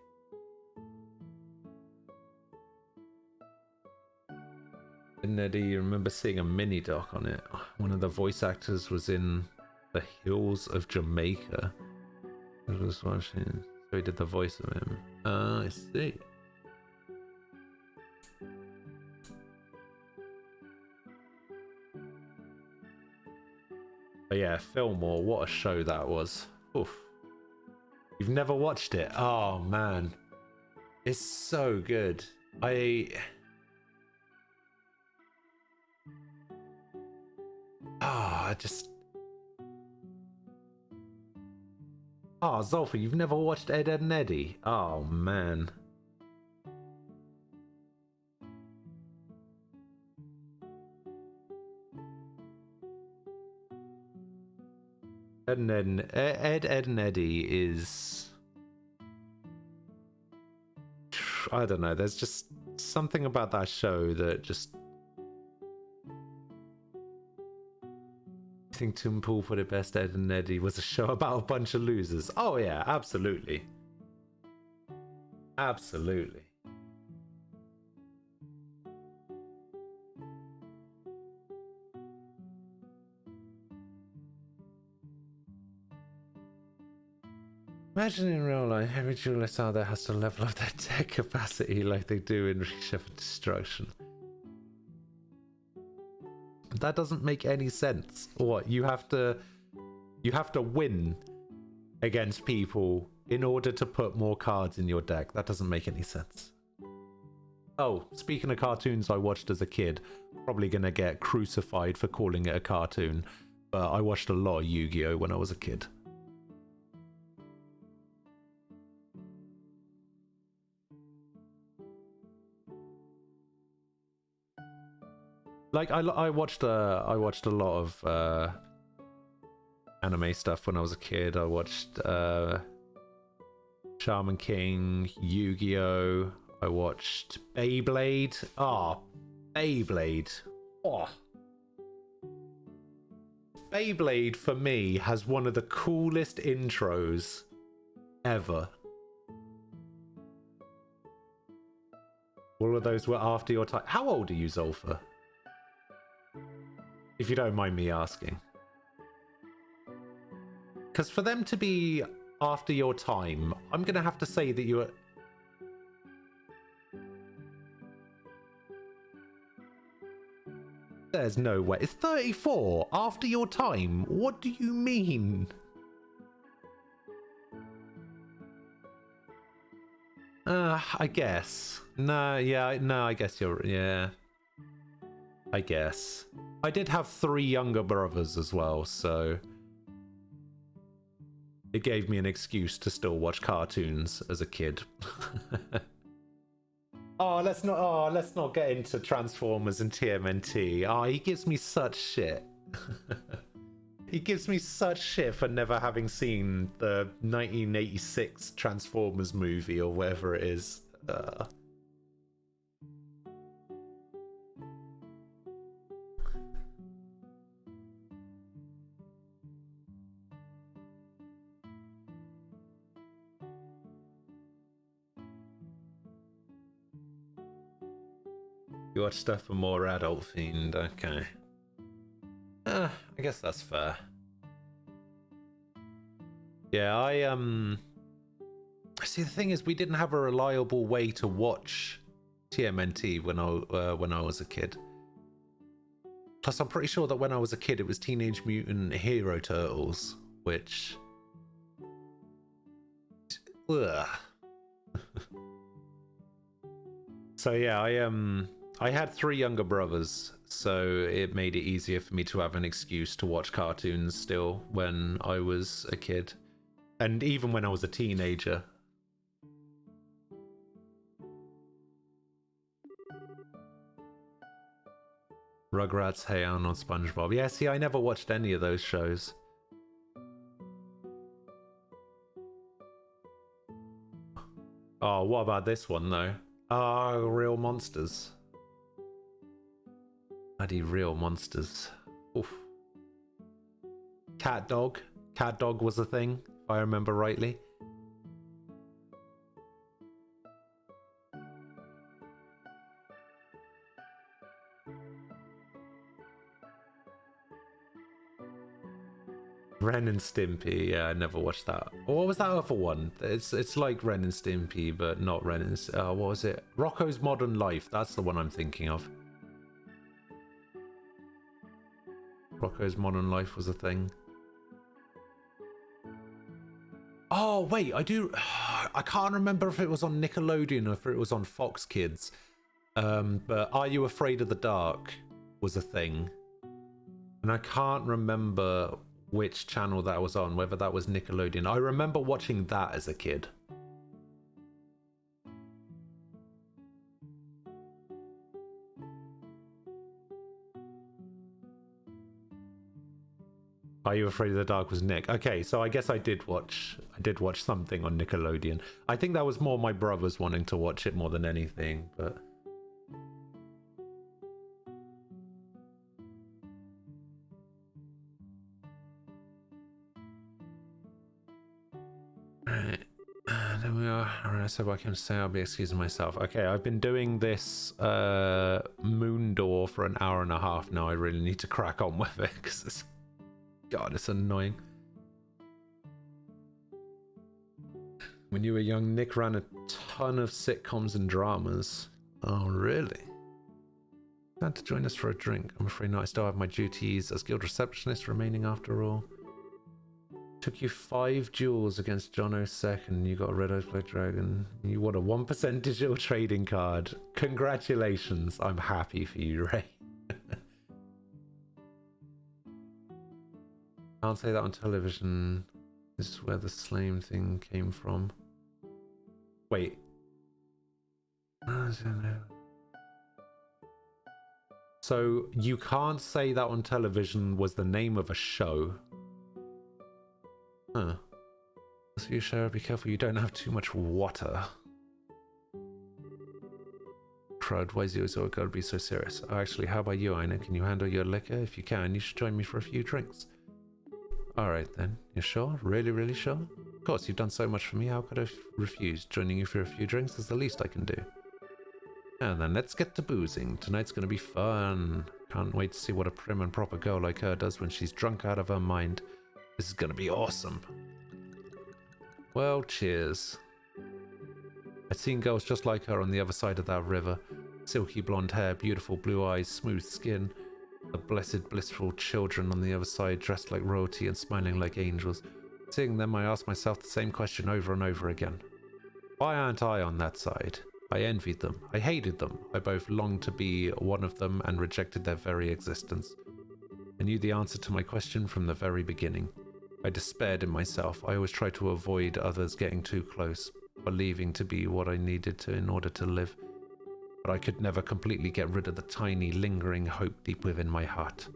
And do you remember seeing a mini doc on it? One of the voice actors was in The Hills of Jamaica. I was watching, so he did the voice of him. I see. But yeah, Fillmore, what a show that was. Oof. You've never watched it? Oh man. It's so good. Zolfa, you've never watched Ed, Ed and Eddie? Oh man. Ed, Ed and Eddie is... I don't know, there's just something about that show that just... I think Tim Pool put it best, Ed and Eddie was a show about a bunch of losers. Oh yeah, absolutely. Absolutely. Imagine in real life, every duelist out there has to level up their tech capacity like they do in Reach of Destruction. That doesn't make any sense. What, you have to win against people in order to put more cards in your deck? That doesn't make any sense. Oh, speaking of cartoons I watched as a kid, probably gonna get crucified for calling it a cartoon, but I watched a lot of Yu-Gi-Oh when I was a kid. Like I watched a lot of anime stuff when I was a kid. I watched Shaman King, Yu-Gi-Oh. I watched Beyblade. Beyblade. Oh. Beyblade, for me, has one of the coolest intros ever. All of those were after your time. How old are you, Zolfa? If you don't mind me asking. Because for them to be after your time, I'm going to have to say that you were... There's no way. It's 34 after your time. What do you mean? I guess. No, yeah, no, I guess you're... Yeah. I guess. I did have 3 younger brothers as well, so... It gave me an excuse to still watch cartoons as a kid. Let's not get into Transformers and TMNT. He gives me such shit. He gives me such shit for never having seen the 1986 Transformers movie or whatever it is. You watch stuff for more adult themed, okay. I guess that's fair. Yeah, see, the thing is, we didn't have a reliable way to watch TMNT when I was a kid. Plus, I'm pretty sure that when I was a kid, it was Teenage Mutant Hero Turtles, which... Ugh. So yeah, I had 3 younger brothers, so it made it easier for me to have an excuse to watch cartoons still when I was a kid. And even when I was a teenager. Rugrats, Hey Arnold, SpongeBob. Yeah, see, I never watched any of those shows. Oh, what about this one, though? Real Monsters. Bloody Real Monsters. Oof. Cat Dog. Cat Dog was a thing, if I remember rightly. Ren and Stimpy, yeah, I never watched that. What was that other one? It's like Ren and Stimpy, but not Ren and... what was it? Rocko's Modern Life, that's the one I'm thinking of. Rocko's Modern Life was a thing. Oh, wait, I can't remember if it was on Nickelodeon or if it was on Fox Kids. But Are You Afraid of the Dark was a thing. And I can't remember which channel that was on, whether that was Nickelodeon. I remember watching that as a kid. Are You Afraid of the Dark was Nick. Okay, so I guess I did watch something on Nickelodeon. I think that was more my brothers wanting to watch it more than anything, but... There we are. Alright, so I can say I'll be excusing myself. Okay, I've been doing this moon door for an hour and a half now. I really need to crack on with it because it's... God, it's annoying. When you were young, Nick ran a ton of sitcoms and dramas. Oh, really? Glad to join us for a drink. I'm afraid not. I still have my duties as guild receptionist remaining after all. Took you 5 duels against John O'Second. You got a Red Eyes Black Dragon. You won a 1% digital trading card. Congratulations. I'm happy for you, Ray. Can't say that on television. This is where the slime thing came from. Wait. So you can't say that on television was the name of a show. Huh. So you sure be careful you don't have too much water. crud. Why is it always gotta be so serious? Oh, actually, how about you, Aina? Can you handle your liquor? If you can, you should join me for a few drinks. Alright then. You're sure? Really, really sure? Of course, you've done so much for me. How could I refuse? Joining you for a few drinks is the least I can do. And then let's get to boozing. Tonight's gonna be fun. Can't wait to see what a prim and proper girl like her does when she's drunk out of her mind. This is gonna be awesome. Well, cheers. I've seen girls just like her on the other side of that river. Silky blonde hair, beautiful blue eyes, smooth skin. The blessed, blissful children on the other side, dressed like royalty and smiling like angels. Seeing them, I ask myself the same question over and over again. Why aren't I on that side? I envied them. I hated them. I both longed to be one of them and rejected their very existence. I knew the answer to my question from the very beginning. I despaired in myself. I always tried to avoid others getting too close, believing to be what I needed to in order to live. But I could never completely get rid of the tiny, lingering hope deep within my heart.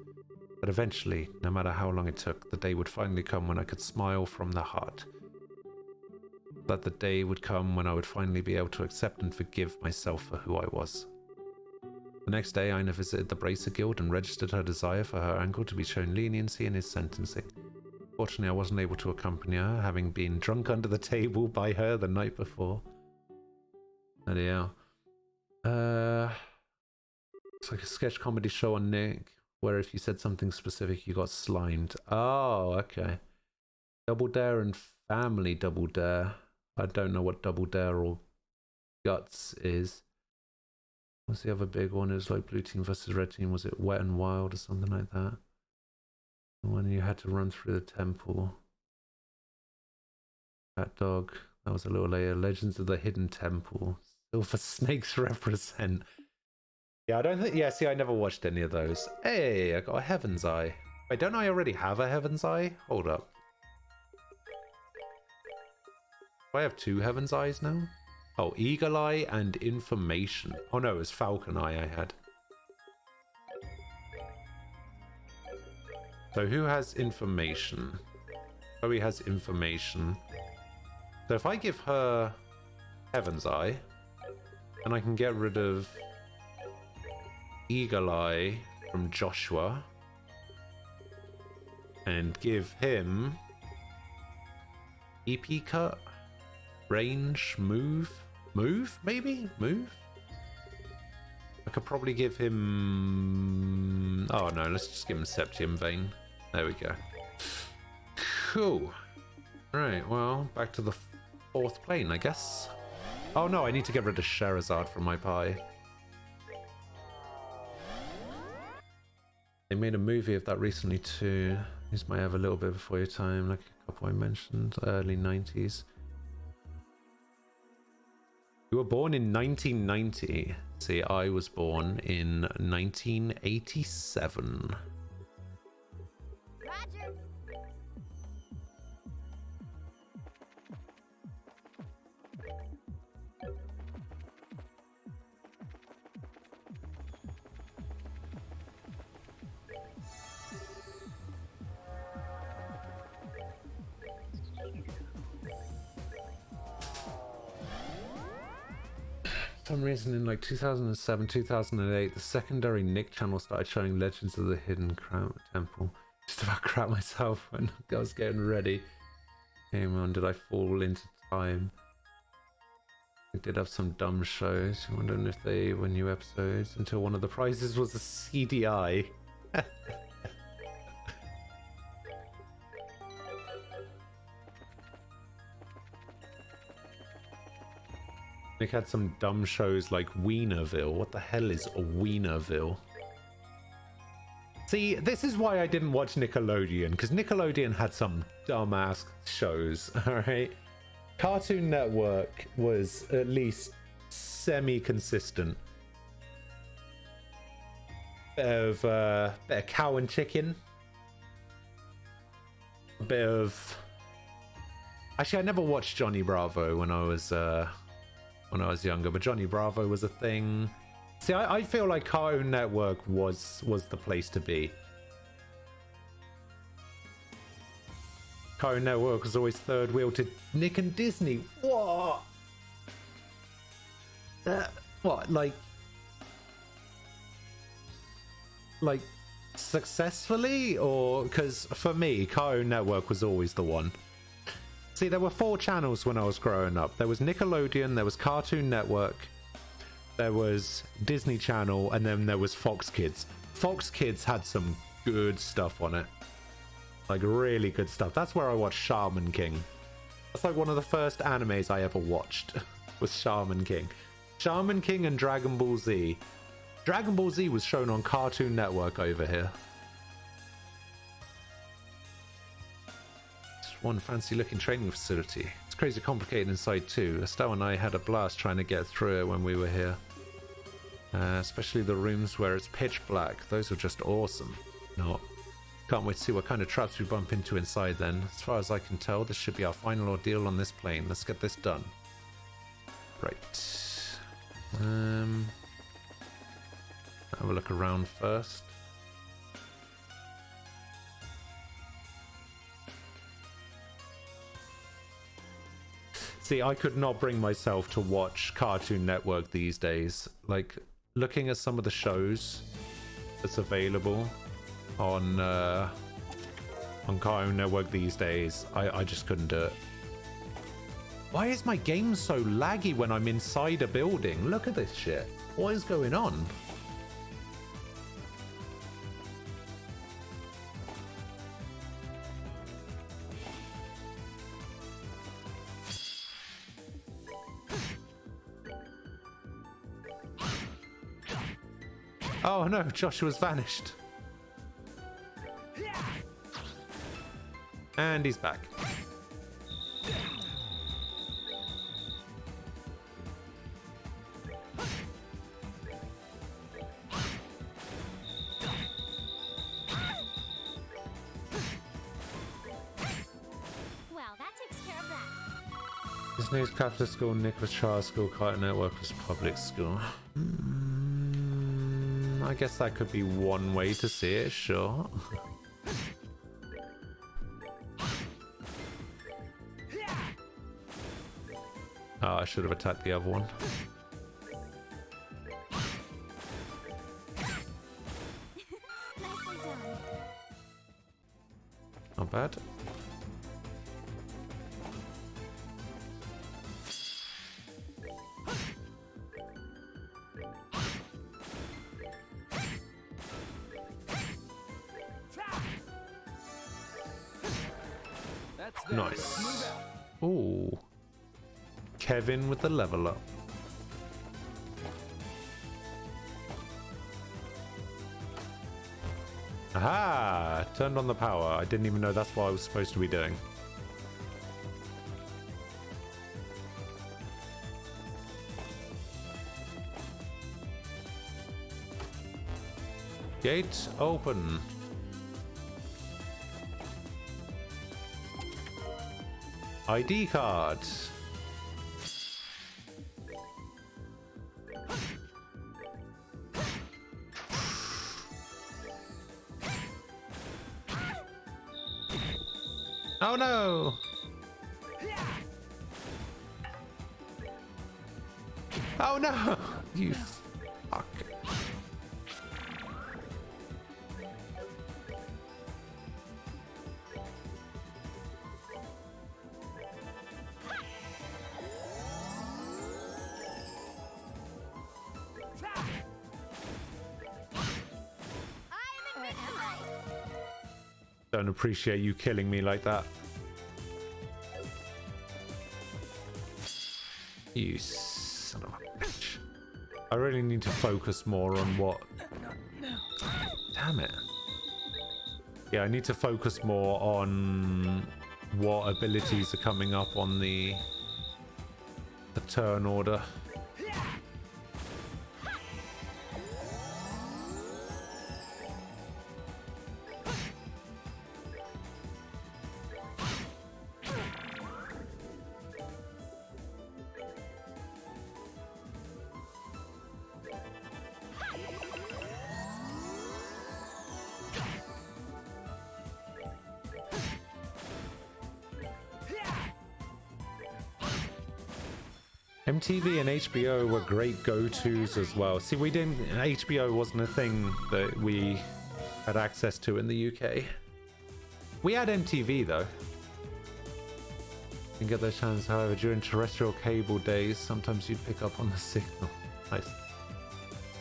But eventually, no matter how long it took, the day would finally come when I could smile from the heart. That the day would come when I would finally be able to accept and forgive myself for who I was. The next day, Aina visited the Bracer Guild and registered her desire for her uncle to be shown leniency in his sentencing. Fortunately, I wasn't able to accompany her, having been drunk under the table by her the night before. Bloody hell. It's like a sketch comedy show on Nick, where if you said something specific, you got slimed. Oh, okay. Double Dare and Family Double Dare. I don't know what Double Dare or Guts is. What's the other big one? It was like Blue Team versus Red Team. Was it Wet and Wild or something like that? When you had to run through the temple. Cat Dog. That was a little later. Legends of the Hidden Temple. Silver Snakes represent. Yeah, I don't think... Yeah, see, I never watched any of those. Hey, I got a Heaven's Eye. Wait, don't I already have a Heaven's Eye? Hold up. Do I have two Heaven's Eyes now? Oh, Eagle Eye and Information. Oh no, it was Falcon Eye I had. So who has Information? Chloe has Information. So if I give her Heaven's Eye, then I can get rid of Eagle Eye from Joshua and give him EP cut, range, move, maybe? Move? I could probably give him... Oh no, let's just give him Septium Vein. There we go. Cool. Right, well, back to the fourth plane, I guess. Oh no, I need to get rid of Sherazade from my pie. They made a movie of that recently too. This might have a little bit before your time, like a couple I mentioned, early 90s. You were born in 1990. See, I was born in 1987. Roger. For some reason in like 2007, 2008, the secondary Nick channel started showing Legends of the Hidden Temple. Just about crap myself when I was getting ready. Came on, did I fall into time? I did have some dumb shows. I'm wondering if they were new episodes until one of the prizes was a CDI. Nick had some dumb shows like Wienerville. What the hell is a Wienerville? See, this is why I didn't watch Nickelodeon, because Nickelodeon had some dumbass shows, alright? Cartoon Network was at least semi-consistent. Bit of Cow and Chicken. A bit of... Actually, I never watched Johnny Bravo when I was younger, but Johnny Bravo was a thing. See, I feel like Cartoon Network was the place to be. Cartoon Network was always third wheel to Nick and Disney. What? What? Like, like successfully, or because for me, Cartoon Network was always the one. See, there were 4 channels when I was growing up. There was Nickelodeon, there was Cartoon Network, there was Disney Channel, and then there was Fox Kids. Fox Kids had some good stuff on it. Like, really good stuff. That's where I watched Shaman King. That's like one of the first animes I ever watched was Shaman King. Shaman King and Dragon Ball Z. Dragon Ball Z was shown on Cartoon Network over here. One fancy looking training facility. It's crazy complicated inside too. Estelle and I had a blast trying to get through it when we were here. Especially the rooms where it's pitch black. Those were just awesome. No. Can't wait to see what kind of traps we bump into inside then. As far as I can tell, this should be our final ordeal on this plane. Let's get this done. Right. Have a look around first. See, I could not bring myself to watch Cartoon Network these days. Like, looking at some of the shows that's available on Cartoon Network these days, I just couldn't do it. Why is my game so laggy when I'm inside a building? Look at this shit. What is going on? Oh no, Joshua's vanished. And he's back. Well, that takes care of that. Disney's Catholic school, Nicholas Charles School, Cartoon Network was public school. I guess that could be one way to see it, sure. Oh, I should have attacked the other one. Nicely done. Not bad. Nice. Ooh. Kevin with the level up. Aha! Turned on the power. I didn't even know that's what I was supposed to be doing. Gate open. ID card. Oh no! Oh no! You fuck. Don't appreciate you killing me like that. You son of a bitch. I really need to focus more on what... Damn it. Yeah, I need to focus more on what abilities are coming up on the turn order. MTV and HBO were great go-tos as well. See, we didn't. HBO wasn't a thing that we had access to in the UK. We had MTV though. Didn't get those channels, however, during terrestrial cable days. Sometimes you'd pick up on the signal. Nice.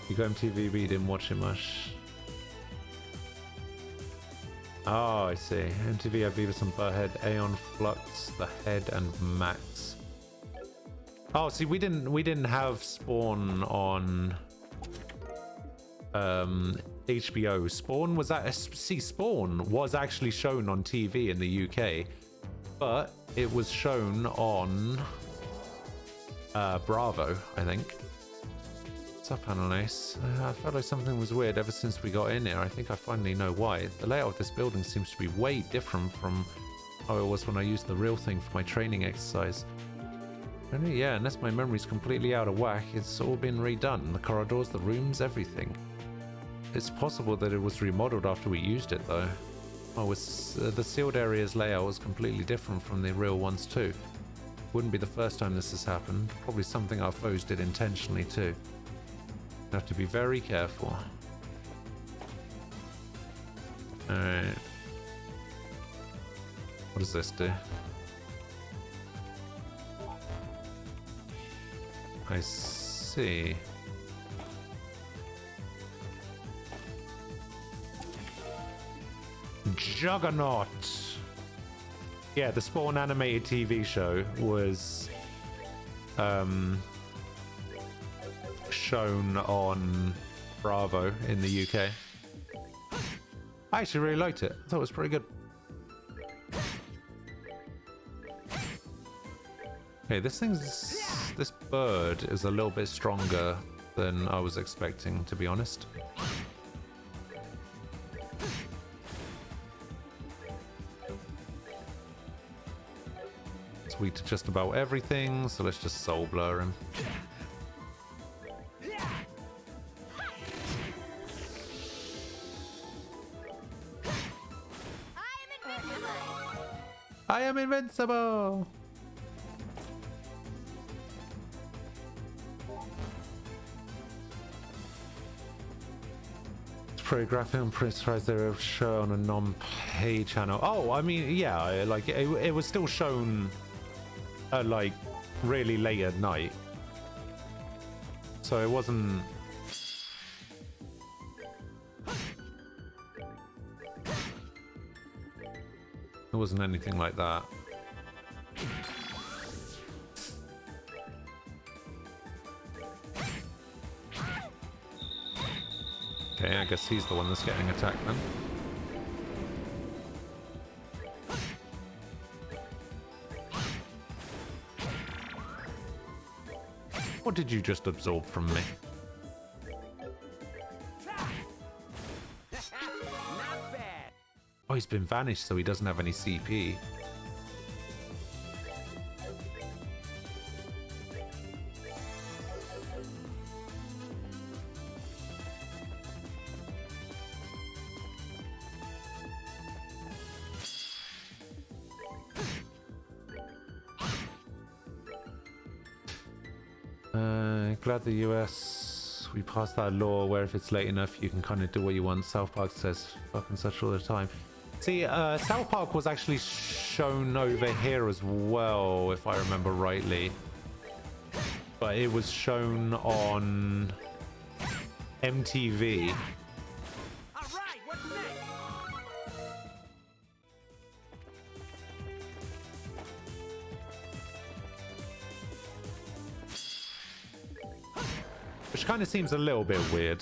You got MTV, but you didn't watch it much. Oh, I see. MTV had Beavis and Butthead, Aeon Flux, The Head, and Max. Oh, see, we didn't have Spawn on HBO. Spawn was Spawn was actually shown on TV in the UK, but it was shown on Bravo, I think. What's up, Panel Ace? I felt like something was weird ever since we got in here. I think I finally know why. The layout of this building seems to be way different from how it was when I used the real thing for my training exercise. Only, yeah, unless my memory's completely out of whack, it's all been redone. The corridors, the rooms, everything. It's possible that it was remodeled after we used it, though. Oh, the sealed area's layout was completely different from the real ones, too. Wouldn't be the first time this has happened. Probably something our foes did intentionally, too. Have to be very careful. Alright. What does this do? I see. Juggernaut! Yeah, the Spawn animated TV show was shown on Bravo in the UK. I actually really liked it. I thought it was pretty good. Okay, this bird is a little bit stronger than I was expecting, to be honest. It's weak to just about everything, so let's just soul blur him. I am invincible! Choreography and pressurized they were shown on a non-pay channel. Oh, I mean, yeah, like it was still shown at like really late at night, so it wasn't. It wasn't anything like that. Okay, I guess he's the one that's getting attacked then. What did you just absorb from me? Not bad. Oh, he's been vanished, so he doesn't have any CP. Glad the US, we passed that law where if it's late enough you can kind of do what you want. South Park says fucking such all the time. See, South Park was actually shown over here as well, if I remember rightly. But it was shown on MTV. All right, what's next? Which kind of seems a little bit weird.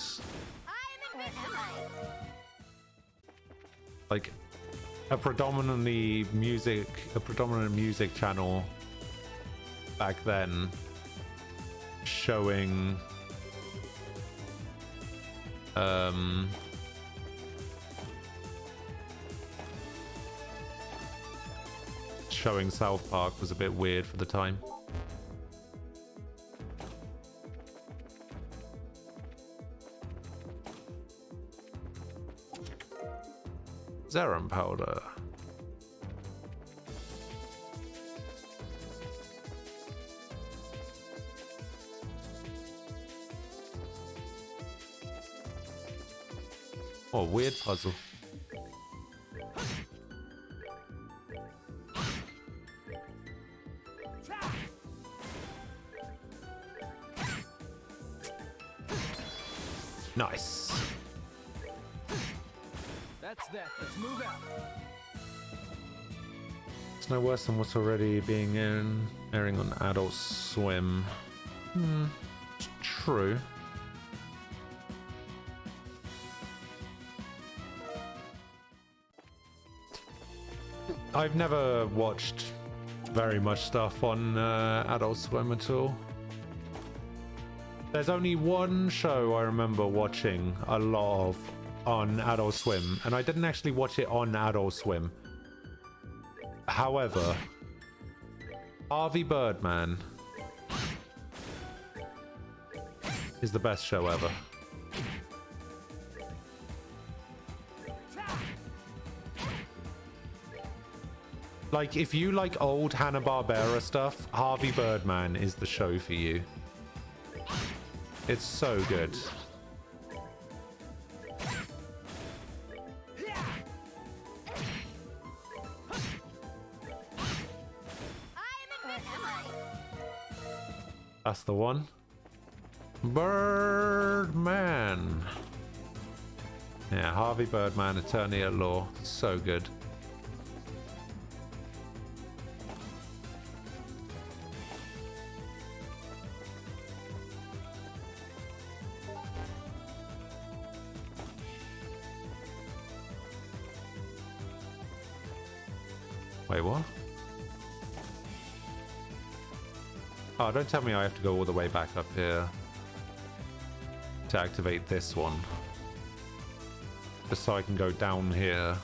Like a predominant music channel back then showing showing South Park was a bit weird for the time. Zerum powder. Oh, weird puzzle. Nice. That's that. Let's move out. It's no worse than what's already being airing on Adult Swim. It's true. I've never watched very much stuff on Adult Swim at all. There's only one show I remember watching a lot of on Adult Swim, and I didn't actually watch it on Adult Swim. However, Harvey Birdman is the best show ever. Like, if you like old Hanna-Barbera stuff, Harvey Birdman is the show for you. It's so good. That's the one. Birdman. Yeah, Harvey Birdman, Attorney at Law. So good. Wait, what? Oh, don't tell me I have to go all the way back up here to activate this one. Just so I can go down here.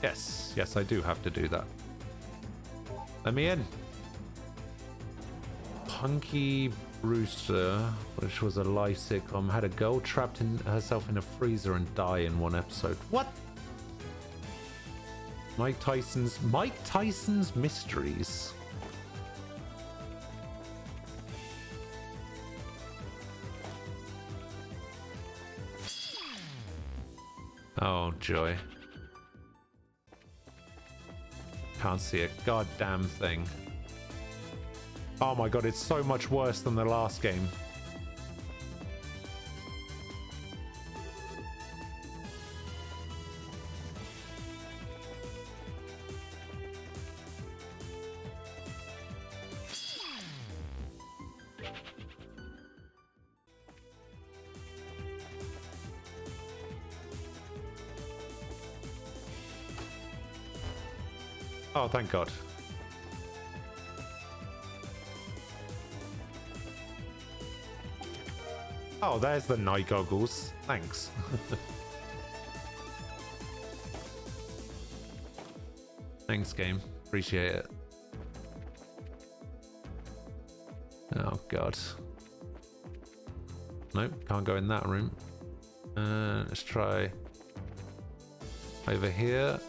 Yes, yes, I do have to do that. Let me in. Punky Brewster, which was a life sitcom, had a girl trapped in herself in a freezer and die in one episode. What? Mike Tyson's Mysteries. Oh joy. Can't see a goddamn thing. Oh my god, it's so much worse than the last game. Oh, thank God. Oh, there's the night goggles. Thanks. Thanks, game. Appreciate it. Oh, God. Nope, can't go in that room. Let's try over here.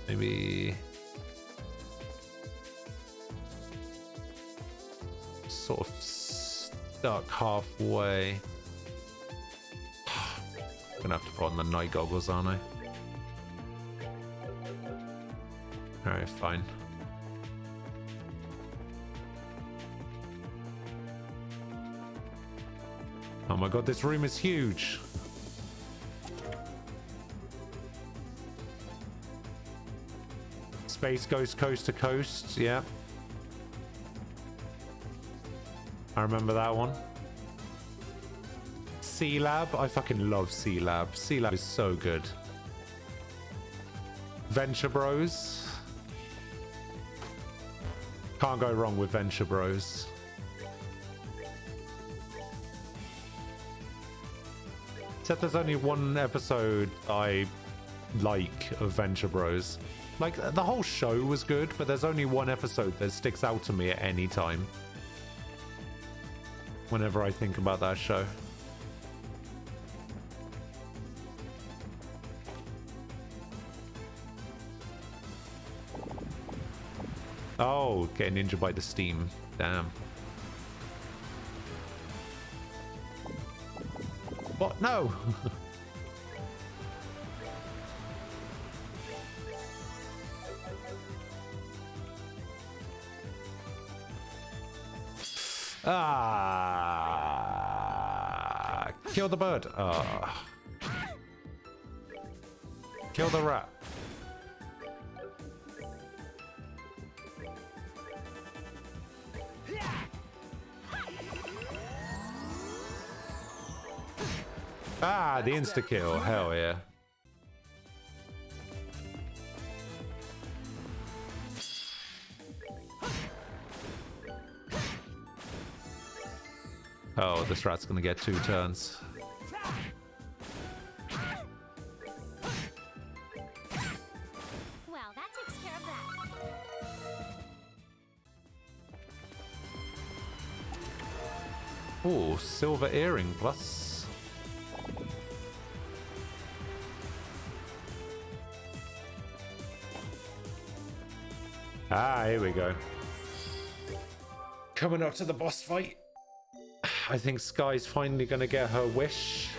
Maybe sort of stuck halfway. Gonna have to put on the night goggles, aren't I? Alright, fine. Oh my god, this room is huge. Space goes coast to coast, yeah. I remember that one. C-Lab, I fucking love C-Lab. C-Lab is so good. Venture Bros. Can't go wrong with Venture Bros. Except there's only one episode I like of Venture Bros. Like, the whole show was good, but there's only one episode that sticks out to me at any time. Whenever I think about that show. Oh, getting injured by the steam. Damn. What? No! Ah! Kill the bird! Ah. Kill the rat. Ah, the insta-kill. Hell yeah. Oh, this rat's gonna get 2 turns. Well, that takes care of that. Oh, silver earring plus. Ah, here we go. Coming up to the boss fight. I think Sky's finally gonna get her wish.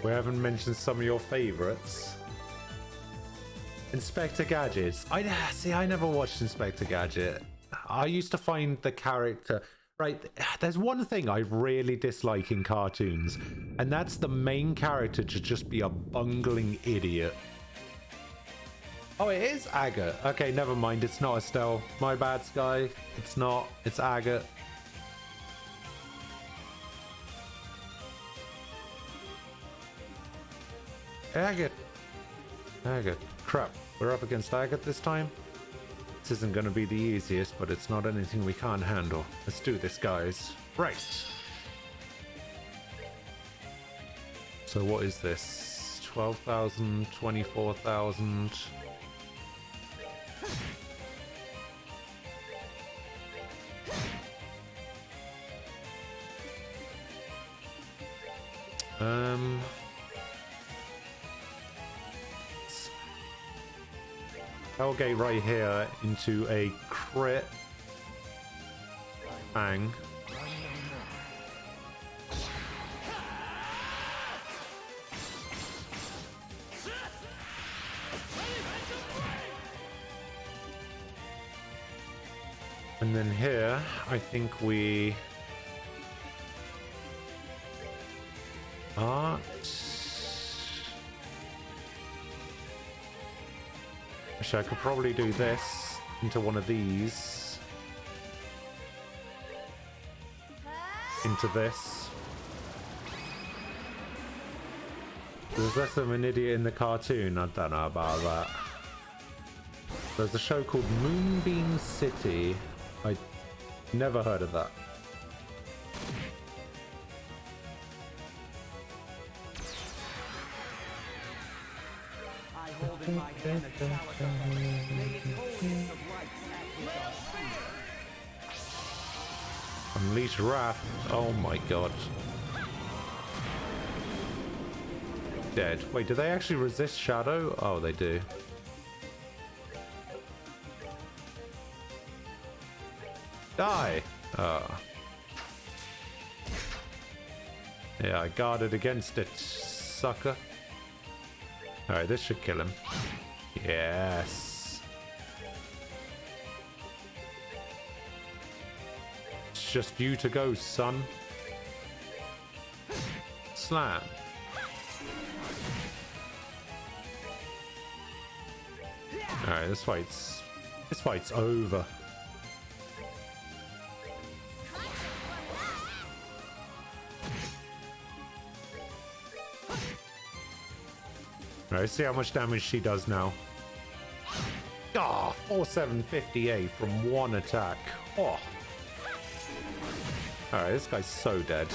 We haven't mentioned some of your favorites. Inspector Gadget. I never watched Inspector Gadget. I used to find the character... Right, there's one thing I really dislike in cartoons, and that's the main character to just be a bungling idiot. Oh, it is Agate. Okay, never mind. It's not Estelle. My bad, Sky. It's not. It's Agate. Agate. Agate. Crap. We're up against Agate this time. This isn't going to be the easiest, but it's not anything we can't handle. Let's do this, guys. Right. So what is this? 12,000, 24,000. Hellgate right here into a crit. Bang. And then here, I think we... Art. Actually, I could probably do this into one of these. Into this. There's less of an idiot in the cartoon. I don't know about that. There's a show called Moonbeam City. I never heard of that. I hold in my hand the chalice of hope. May its holiest of lights act with our fear. Unleash Wrath. Oh my god. Dead. Wait, do they actually resist Shadow? Oh, they do. Die! Oh. Yeah, I guarded against it, sucker. Alright, this should kill him. Yes. It's just you to go, son. Slam. Alright, this fight's over. Alright, see how much damage she does now. Ah, 4758 from one attack. Oh. Alright, this guy's so dead.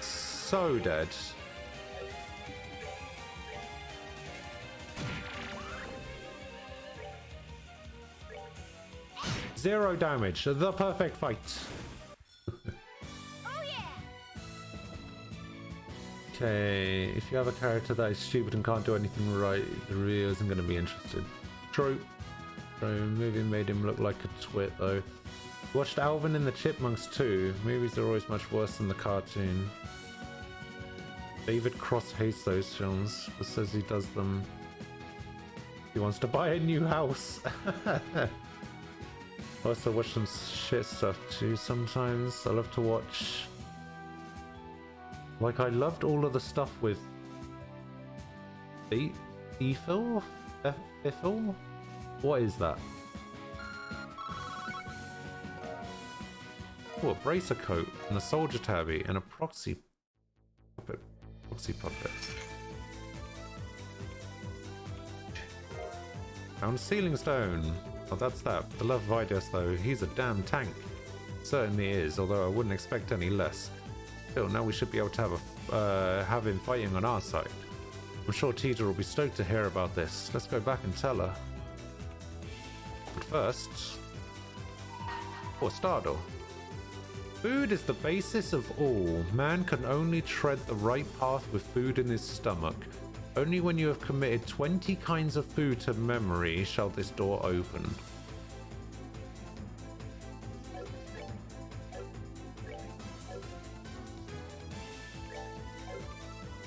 So dead. Zero damage. The perfect fight. Okay, if you have a character that is stupid and can't do anything right, the real isn't going to be interested. True. So, movie made him look like a twit, though. Watched Alvin and the Chipmunks too. Movies are always much worse than the cartoon. David Cross hates those films, but says he does them. He wants to buy a new house. I also watch some shit stuff too sometimes. I love to watch... Like, I loved all of the stuff with... Ethel? Ethel? What is that? Oh, a bracer coat, and a soldier tabby, and a proxy puppet. Proxy puppet. Found a ceiling stone. Oh, that's that. The love of Idas, though, he's a damn tank. Certainly is, although I wouldn't expect any less. Still, now we should be able to have him fighting on our side. I'm sure Tita will be stoked to hear about this. Let's go back and tell her. But first... Oh, Stardoll. Food is the basis of all. Man can only tread the right path with food in his stomach. Only when you have committed 20 kinds of food to memory shall this door open.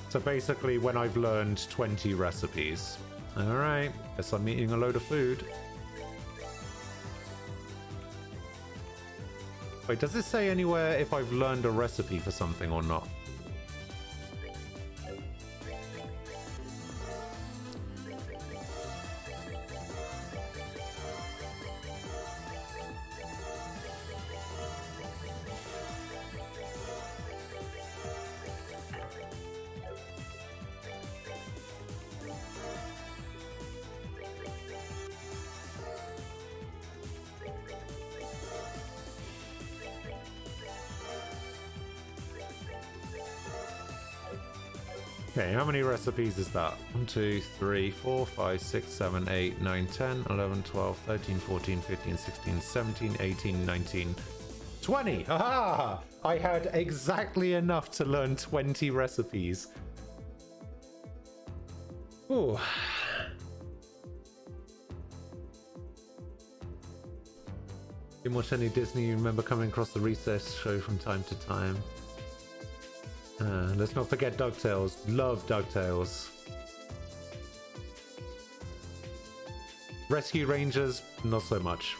So basically when I've learned 20 recipes. Alright, guess I'm eating a load of food. Wait, does it say anywhere if I've learned a recipe for something or not? Okay, how many recipes is that? 1, 2, 3, 4, 5, 6, 7, 8, 9, 10, 11, 12, 13, 14, 15, 16, 17, 18, 19, 20! Aha! I had exactly enough to learn 20 recipes. Ooh. Didn't watch any Disney. You remember coming across the Recess show from time to time. Let's not forget DuckTales. Love DuckTales. Rescue Rangers, not so much.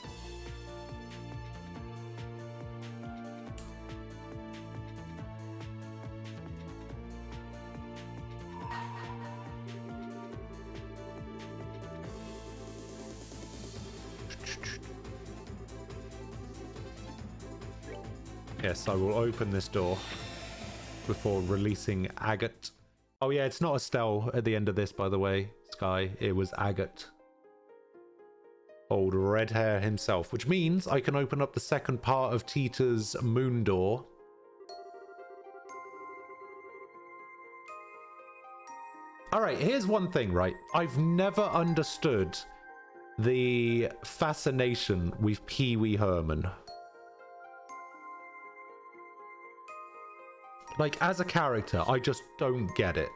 Yes, I will open this door before releasing Agate. Oh yeah, it's not Estelle at the end of this, by the way, Sky. It was Agate. Old red hair himself, which means I can open up the second part of Tita's moon door. Alright, here's one thing, right? I've never understood the fascination with Pee Wee Herman. Like, as a character, I just don't get it.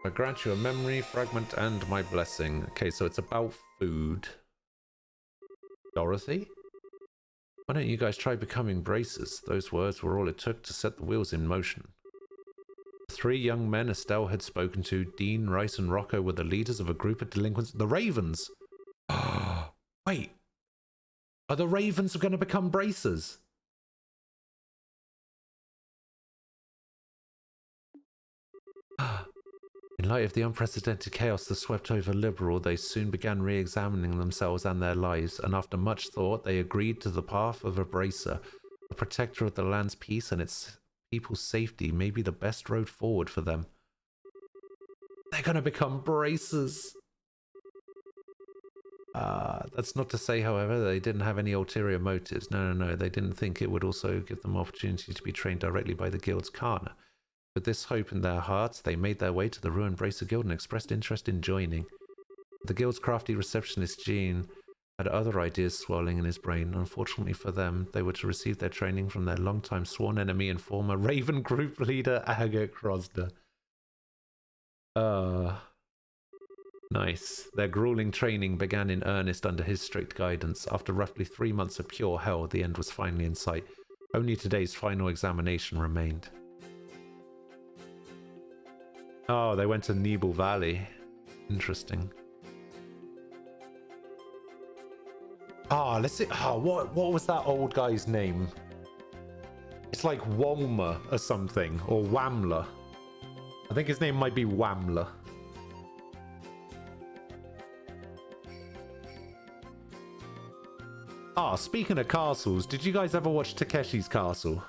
I grant you a memory, fragment, and my blessing. Okay, so it's about food. Dorothy? Why don't you guys try becoming braces? Those words were all it took to set the wheels in motion. The 3 young men Estelle had spoken to, Dean, Rice, and Rocco, were the leaders of a group of delinquents. The Ravens! Wait, are the Ravens going to become bracers? In light of the unprecedented chaos that swept over Liberal, they soon began re-examining themselves and their lives, and after much thought, they agreed to the path of a bracer. The protector of the land's peace and its people's safety may be the best road forward for them. They're gonna become bracers! That's not to say, however, they didn't have any ulterior motives. No, they didn't think it would also give them opportunity to be trained directly by the guild's Kana. With this hope in their hearts, they made their way to the ruined Bracer Guild and expressed interest in joining. The guild's crafty receptionist, Jean, had other ideas swirling in his brain. Unfortunately for them, they were to receive their training from their longtime sworn enemy and former Raven Group leader, Agatha Crosder. Nice. Their grueling training began in earnest under his strict guidance. After roughly 3 months of pure hell, the end was finally in sight. Only today's final examination remained. Oh, they went to Nebel Valley. Interesting. Let's see. What was that old guy's name? It's like Walmer or something, or Wamler. I think his name might be Wamler. Speaking of castles, did you guys ever watch Takeshi's Castle?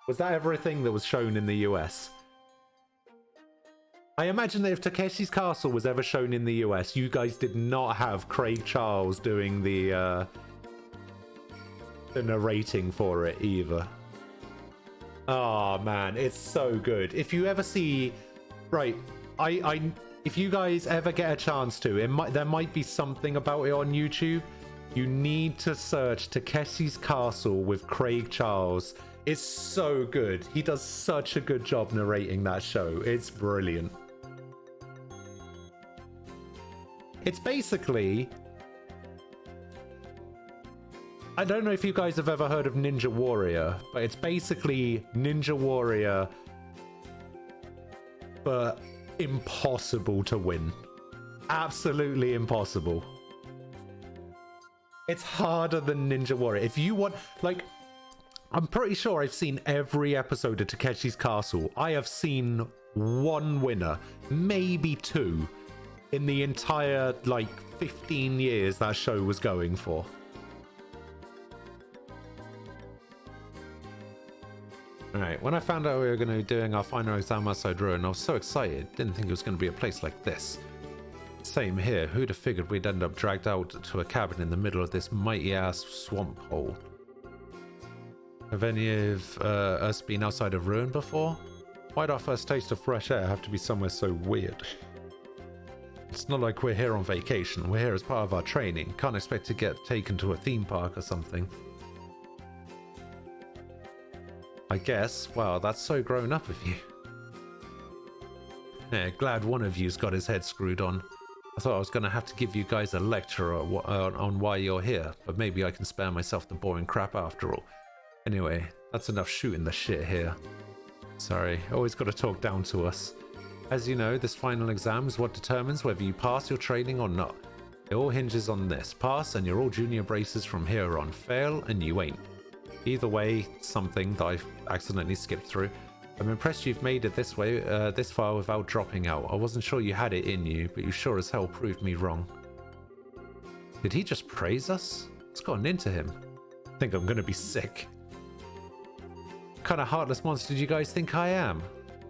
Was that everything that was shown in the US? I imagine that if Takeshi's Castle was ever shown in the US, you guys did not have Craig Charles doing the narrating for it either. Oh man, it's so good. If you ever see, right, if you guys ever get a chance to, there might be something about it on YouTube. You need to search Takeshi's Castle with Craig Charles. It's so good. He does such a good job narrating that show. It's brilliant. It's basically... I don't know if you guys have ever heard of Ninja Warrior, but it's basically Ninja Warrior, but impossible to win. Absolutely impossible. It's harder than Ninja Warrior. If you want, like, I'm pretty sure I've seen every episode of Takeshi's Castle. I have seen one winner, maybe two, in the entire, like, 15 years that show was going for. Alright, when I found out we were going to be doing our final exam outside Ruin, I was so excited. Didn't think it was going to be a place like this. Same here. Who'd have figured we'd end up dragged out to a cabin in the middle of this mighty-ass swamp hole? Have any of us been outside of Ruin before? Why'd our first taste of fresh air have to be somewhere so weird? It's not like we're here on vacation. We're here as part of our training. Can't expect to get taken to a theme park or something. I guess. Wow, that's so grown up of you. Yeah, glad one of you's got his head screwed on. I thought I was going to have to give you guys a lecture on why you're here, but maybe I can spare myself the boring crap after all. Anyway, that's enough shooting the shit here. Sorry, always got to talk down to us. As you know, this final exam is what determines whether you pass your training or not. It all hinges on this. Pass and you're all junior bracers from here on. Fail and you ain't. Either way, something that I've accidentally skipped through. I'm impressed you've made it this way, this far without dropping out. I wasn't sure you had it in you, but you sure as hell proved me wrong. Did he just praise us? What's gotten into him? I think I'm gonna be sick. What kind of heartless monster do you guys think I am?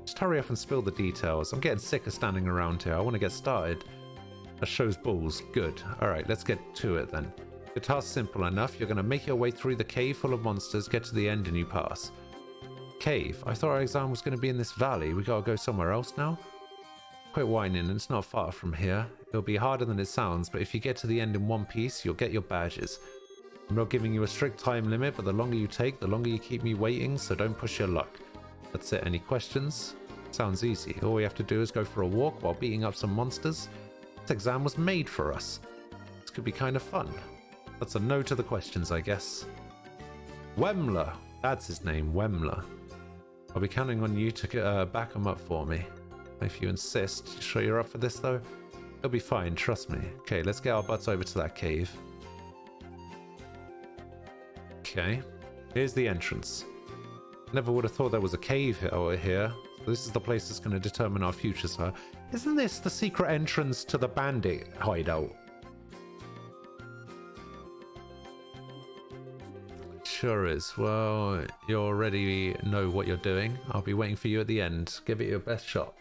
Just hurry up and spill the details. I'm getting sick of standing around here. I want to get started. That shows balls. Good. Alright, let's get to it then. Your task's simple enough. You're gonna make your way through the cave full of monsters, get to the end and you pass. Cave? I thought our exam was going to be in this valley. We gotta go somewhere else now? Quit whining, it's not far from here. It'll be harder than it sounds, but if you get to the end in one piece, you'll get your badges. I'm not giving you a strict time limit, but the longer you take, the longer you keep me waiting, so don't push your luck. That's it. Any questions? Sounds easy. All we have to do is go for a walk while beating up some monsters. This exam was made for us. This could be kind of fun. That's a no to the questions, I guess. Wemler. That's his name, Wemler. I'll be counting on you to back him up for me. If you insist. You sure you're up for this, though? It'll be fine, trust me. Okay, let's get our butts over to that cave. Okay, here's the entrance. Never would have thought there was a cave over here. This is the place that's going to determine our future, sir. Isn't this the secret entrance to the bandit hideout? Sure is. Well, you already know what you're doing. I'll be waiting for you at the end. Give it your best shot.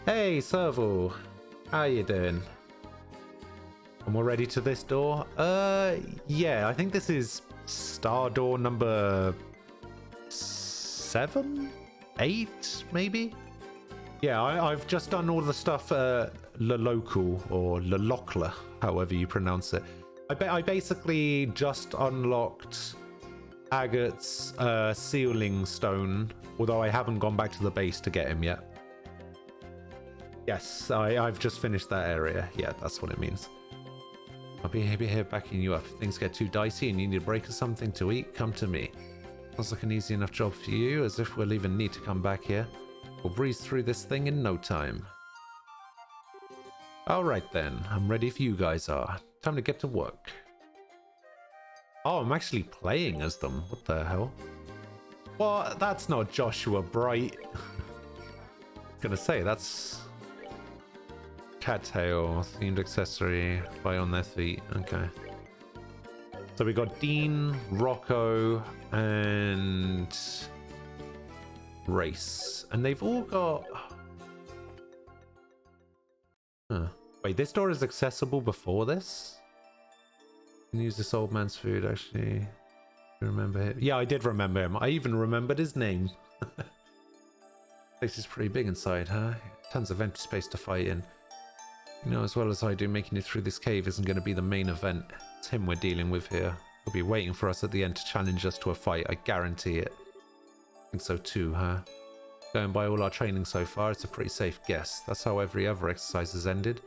Hey, Serval. How you doing? And we're ready to this door? Yeah, I think this is star door number 7? 8, maybe? Yeah, I've just done all the stuff Local or Lolokla, however you pronounce it. I basically just unlocked Agate's sealing stone, although I haven't gone back to the base to get him yet. Yes, I've just finished that area. Yeah, that's what it means. I'll be here backing you up. If things get too dicey and you need a break or something to eat, come to me. Sounds like an easy enough job for you, as if we'll even need to come back here. We'll breeze through this thing in no time. Alright then, I'm ready if you guys are. Time to get to work. Oh, I'm actually playing as them. What the hell? Well, that's not Joshua Bright. Gonna say, that's cattail themed accessory, fly on their feet. Okay. So we got Dean, Rocco, and Race. And they've all got... Huh. Wait, this door is accessible before this? Can use this old man's food, actually. Remember him? Yeah, I did remember him. I even remembered his name. Place is pretty big inside, huh? Tons of empty space to fight in. You know as well as I do, making it through this cave isn't going to be the main event. It's him we're dealing with here. He'll be waiting for us at the end to challenge us to a fight, I guarantee it. I think so too, huh? Going by all our training so far, it's a pretty safe guess. That's how every other exercise has ended.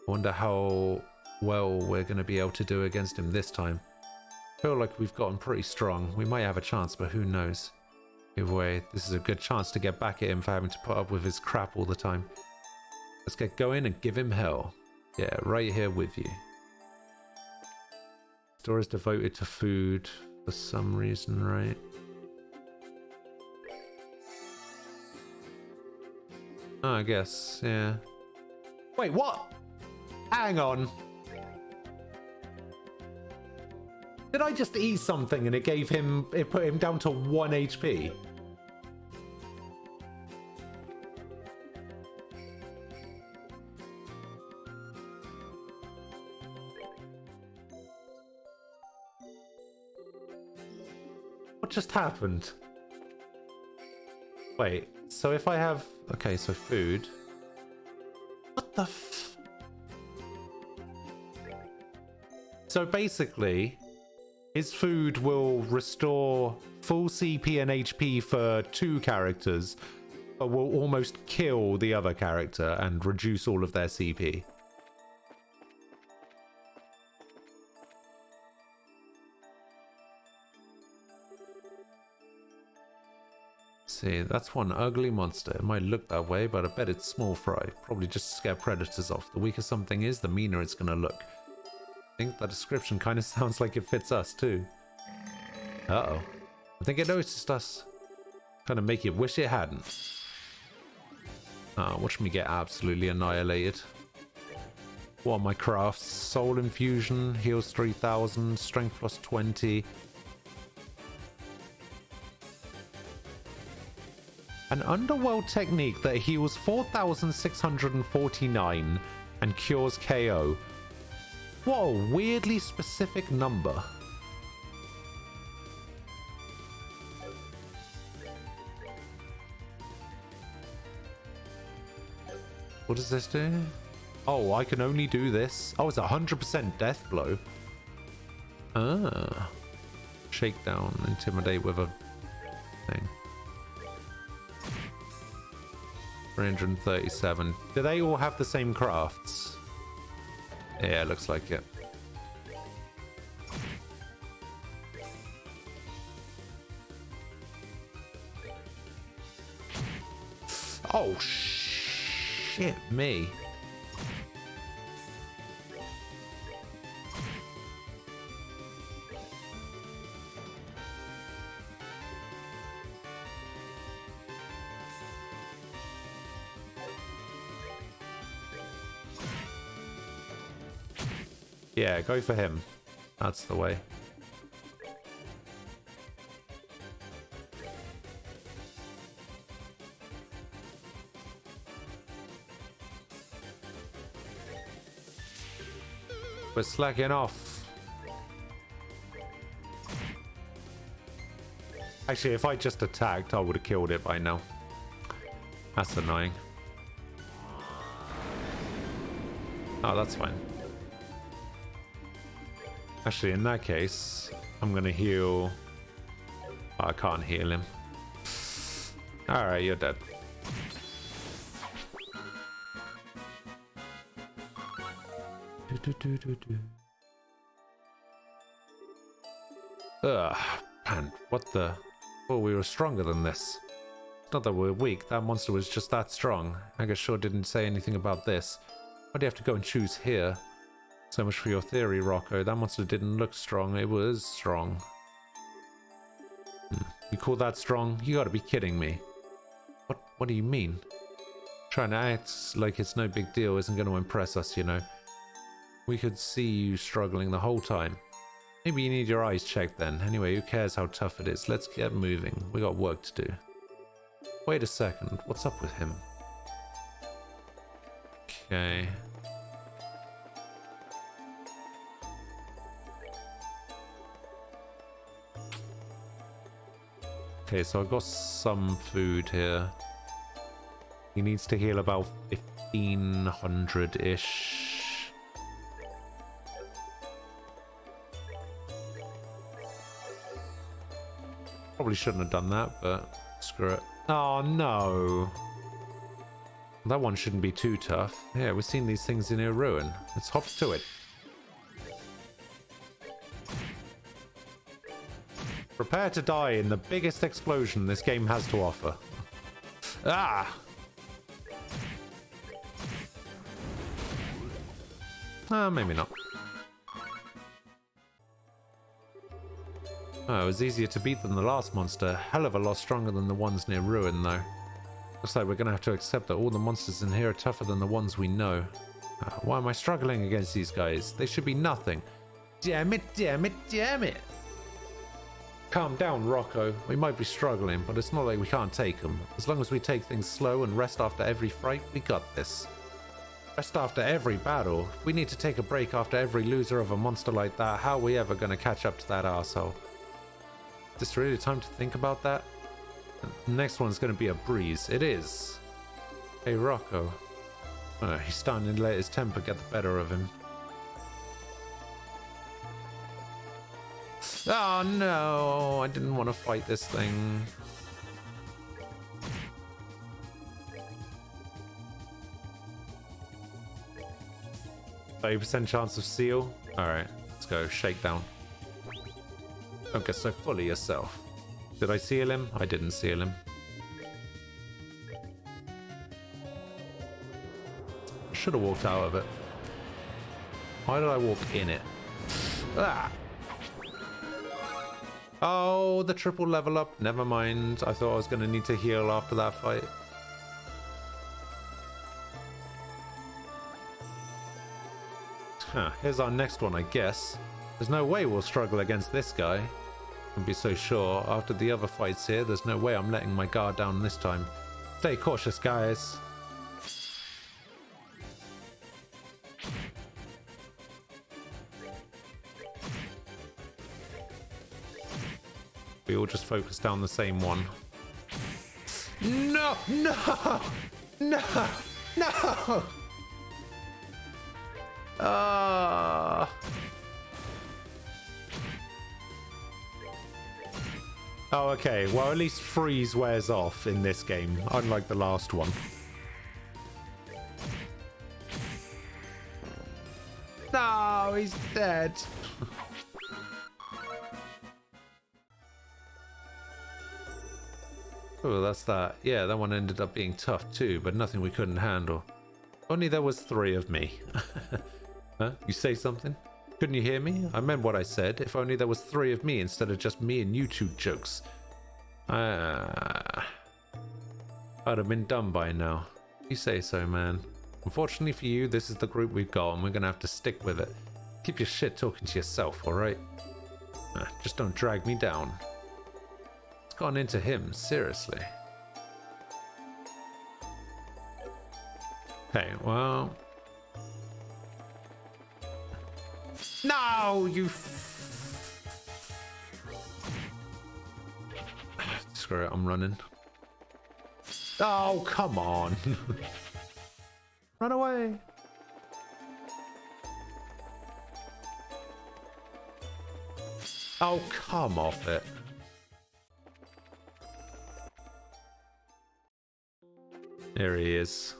I wonder how well we're going to be able to do against him this time. I feel like we've gotten pretty strong. We might have a chance, but who knows? Either way, this is a good chance to get back at him for having to put up with his crap all the time. Let's get going and give him hell. Yeah, right here with you. Store is devoted to food for some reason, right? Oh, I guess, yeah. Wait, what? Hang on. Did I just eat something and it put him down to 1 HP? What just happened? Wait, so if I have... Okay, so food. What the f... So basically, his food will restore full CP and HP for 2 characters, but will almost kill the other character and reduce all of their CP. See, that's one ugly monster. It might look that way, but I bet it's small fry. Probably just to scare predators off. The weaker something is, the meaner it's gonna look. I think that description kind of sounds like it fits us too. Uh-oh. I think it noticed us. Kind of make you wish it hadn't. Watch me get absolutely annihilated. What are my crafts? Soul Infusion, heals 3000, strength plus 20. An underworld technique that heals 4649 and cures KO. What a weirdly specific number. What does this do? Oh, I can only do this. Oh, it's 100% death blow. Ah. Shakedown, intimidate with a thing. 337. Do they all have the same crafts? Yeah, looks like it. Oh, shit me. Yeah, go for him. That's the way. We're slacking off. Actually, if I just attacked, I would have killed it by now. That's annoying. Oh, that's fine. Actually, in that case, I'm gonna heal. Oh, I can't heal him. Alright, you're dead. Ugh, man, what the? Well, we were stronger than this. It's not that we're weak, that monster was just that strong. I guess sure didn't say anything about this. Why do you have to go and choose here? So much for your theory, Rocco. That monster didn't look strong, it was strong. You call that strong? You gotta be kidding me. What do you mean? Trying to act like it's no big deal isn't gonna impress us, you know. We could see you struggling the whole time. Maybe you need your eyes checked then. Anyway, who cares how tough it is? Let's get moving. We got work to do. Wait a second. What's up with him? Okay. Okay, so I've got some food here. He needs to heal about 1500-ish. Probably shouldn't have done that, but screw it. Oh no! That one shouldn't be too tough. Yeah, we've seen these things in a ruin. Let's hop to it. Prepare to die in the biggest explosion this game has to offer. Ah! Maybe not. Oh, it was easier to beat than the last monster. Hell of a lot stronger than the ones near ruin, though. Looks like we're gonna have to accept that all the monsters in here are tougher than the ones we know. Why am I struggling against these guys? They should be nothing. Damn it, damn it, damn it! Calm down, Rocco. We might be struggling, but it's not like we can't take them. As long as we take things slow and rest after every fight, we got this. Rest after every battle? If we need to take a break after every loser of a monster like that, how are we ever gonna catch up to that arsehole? Is this really time to think about that? The next one's gonna be a breeze. It is. Hey, Rocco. He's starting to let his temper get the better of him. Oh no, I didn't want to fight this thing. %30 chance of seal. Alright, let's go. Shakedown. Don't get so full of yourself. Did I seal him? I didn't seal him. Should have walked out of it. Why did I walk in it? Ah! Oh, the triple level up. Never mind. I thought I was going to need to heal after that fight. Huh, here's our next one, I guess. There's no way we'll struggle against this guy. I'd be so sure. After the other fights here, there's no way I'm letting my guard down this time. Stay cautious, guys. We all just focus down the same one. No! No! No! No! Oh, okay. Well, at least freeze wears off in this game, unlike the last one. No, he's dead. Oh, that's that. Yeah, that one ended up being tough too, but nothing we couldn't handle. Only there was 3 of me. Huh? You say something? Couldn't you hear me? I meant what I said. If only there was 3 of me instead of just me and you 2 jokes. I'd have been done by now. You say so, man. Unfortunately for you, this is the group we've got and we're gonna have to stick with it. Keep your shit talking to yourself, alright? Just don't drag me down. It's gone into him, seriously. Okay, well... No, you... Screw it, I'm running. Oh, come on. Run away. Oh, come off it. There he is.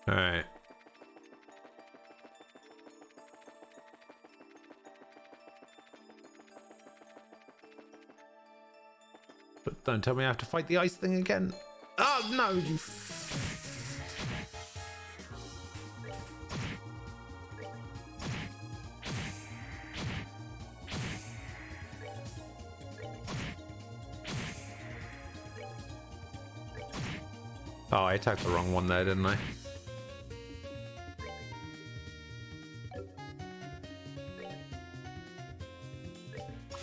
All right. But don't tell me I have to fight the ice thing again. Oh, no, you... Oh, I attacked the wrong one there, didn't I?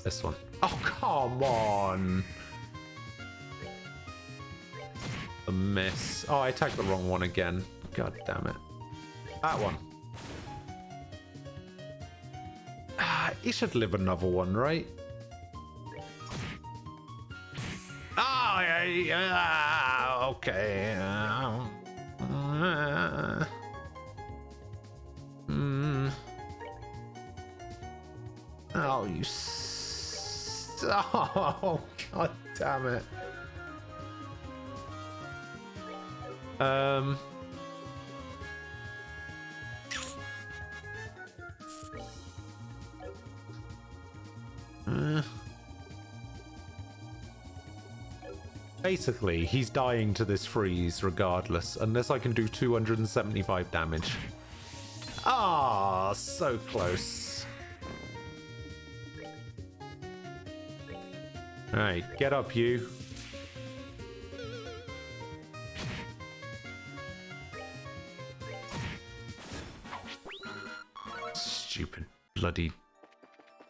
This one. Oh, come on! A miss. Oh, I attacked the wrong one again. God damn it. That one. Ah, he should live another one, right? Oh, yeah, okay. Oh, you... Oh, god damn it. Basically, he's dying to this freeze regardless, unless I can do 275 damage. Ah, so close. Alright, get up, you. Stupid bloody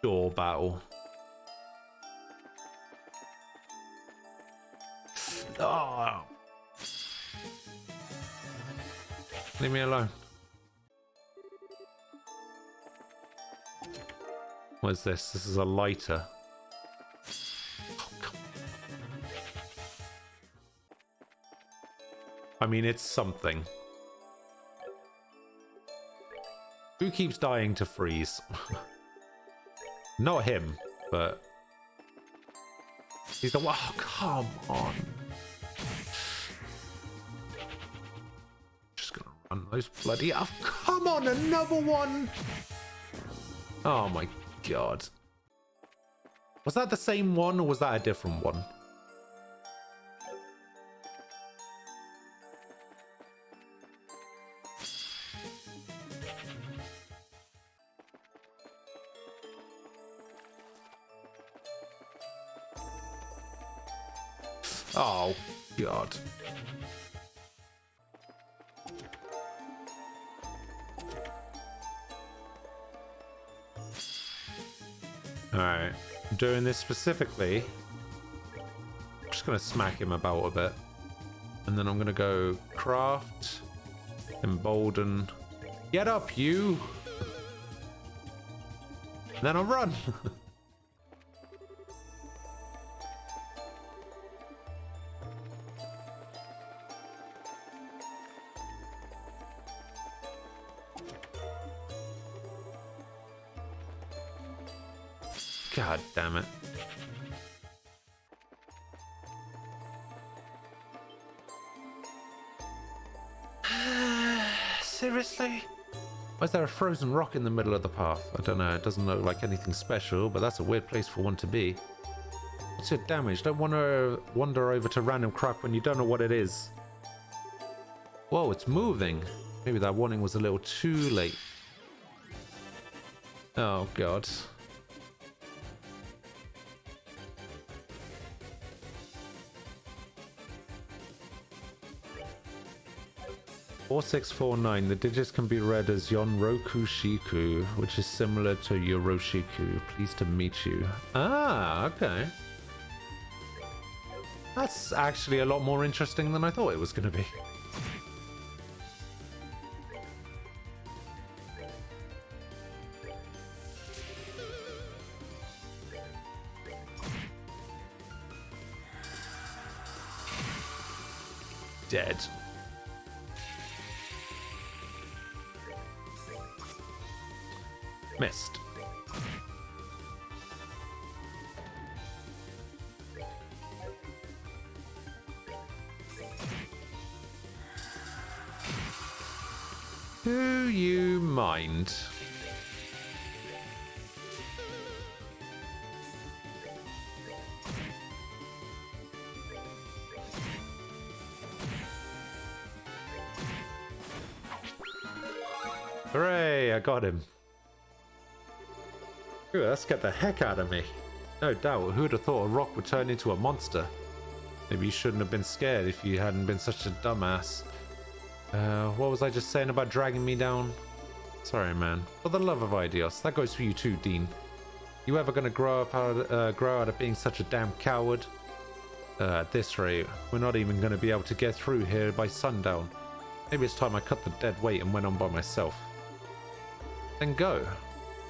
door battle. Oh. Leave me alone. What is this? This is a lighter. Oh, come on. I mean, it's something. Who keeps dying to freeze? Not him, but... He's the one. Oh, come on. Just gonna run those bloody... Oh, come on, another one! Oh my god. Was that the same one or was that a different one? Oh, God. Alright, I'm doing this specifically. I'm just going to smack him about a bit. And then I'm going to go craft, embolden. Get up, you! And then I'll run. God damn it. Seriously? Why is there a frozen rock in the middle of the path? I don't know, it doesn't look like anything special, but that's a weird place for one to be. What's your damage? Don't want to wander over to random crap when you don't know what it is. Whoa, it's moving. Maybe that warning was a little too late. Oh, God. 4649. The digits can be read as Yonroku Shiku, which is similar to Yoroshiku. Pleased to meet you. Ah, okay. That's actually a lot more interesting than I thought it was going to be. Dead. Missed. Do you mind? Hooray, I got him. Ooh, that scared the heck out of me. No doubt, who'd have thought a rock would turn into a monster? Maybe you shouldn't have been scared if you hadn't been such a dumbass. What was I just saying about dragging me down? Sorry, man. For the love of Idios, that goes for you too, Dean. You ever gonna grow out of being such a damn coward? At this rate, we're not even gonna be able to get through here by sundown. Maybe it's time I cut the dead weight and went on by myself. Then go.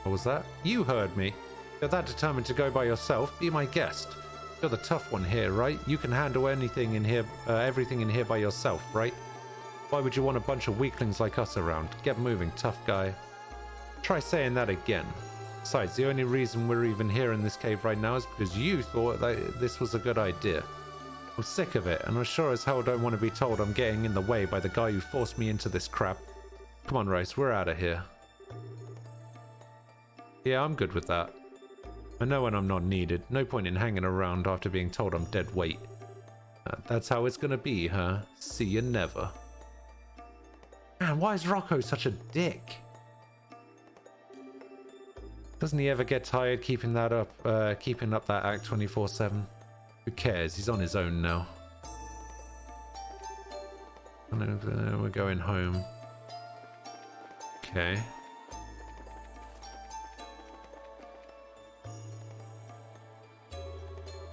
What was that? You heard me. You're that determined to go by yourself, be my guest. You're the tough one here, right? You can handle anything in here, everything in here by yourself, right? Why would you want a bunch of weaklings like us around? Get moving, tough guy. Try saying that again. Besides, the only reason we're even here in this cave right now is because you thought that this was a good idea. I'm sick of it, and I sure as hell don't want to be told I'm getting in the way by the guy who forced me into this crap. Come on, Rice, we're out of here. Yeah, I'm good with that. I know when I'm not needed. No point in hanging around after being told I'm dead weight. That's how it's gonna be, huh? See you never. Man, why is Rocco such a dick? Doesn't he ever get tired keeping that up, keeping up that act 24/7? Who cares? He's on his own now. And we're going home. Okay.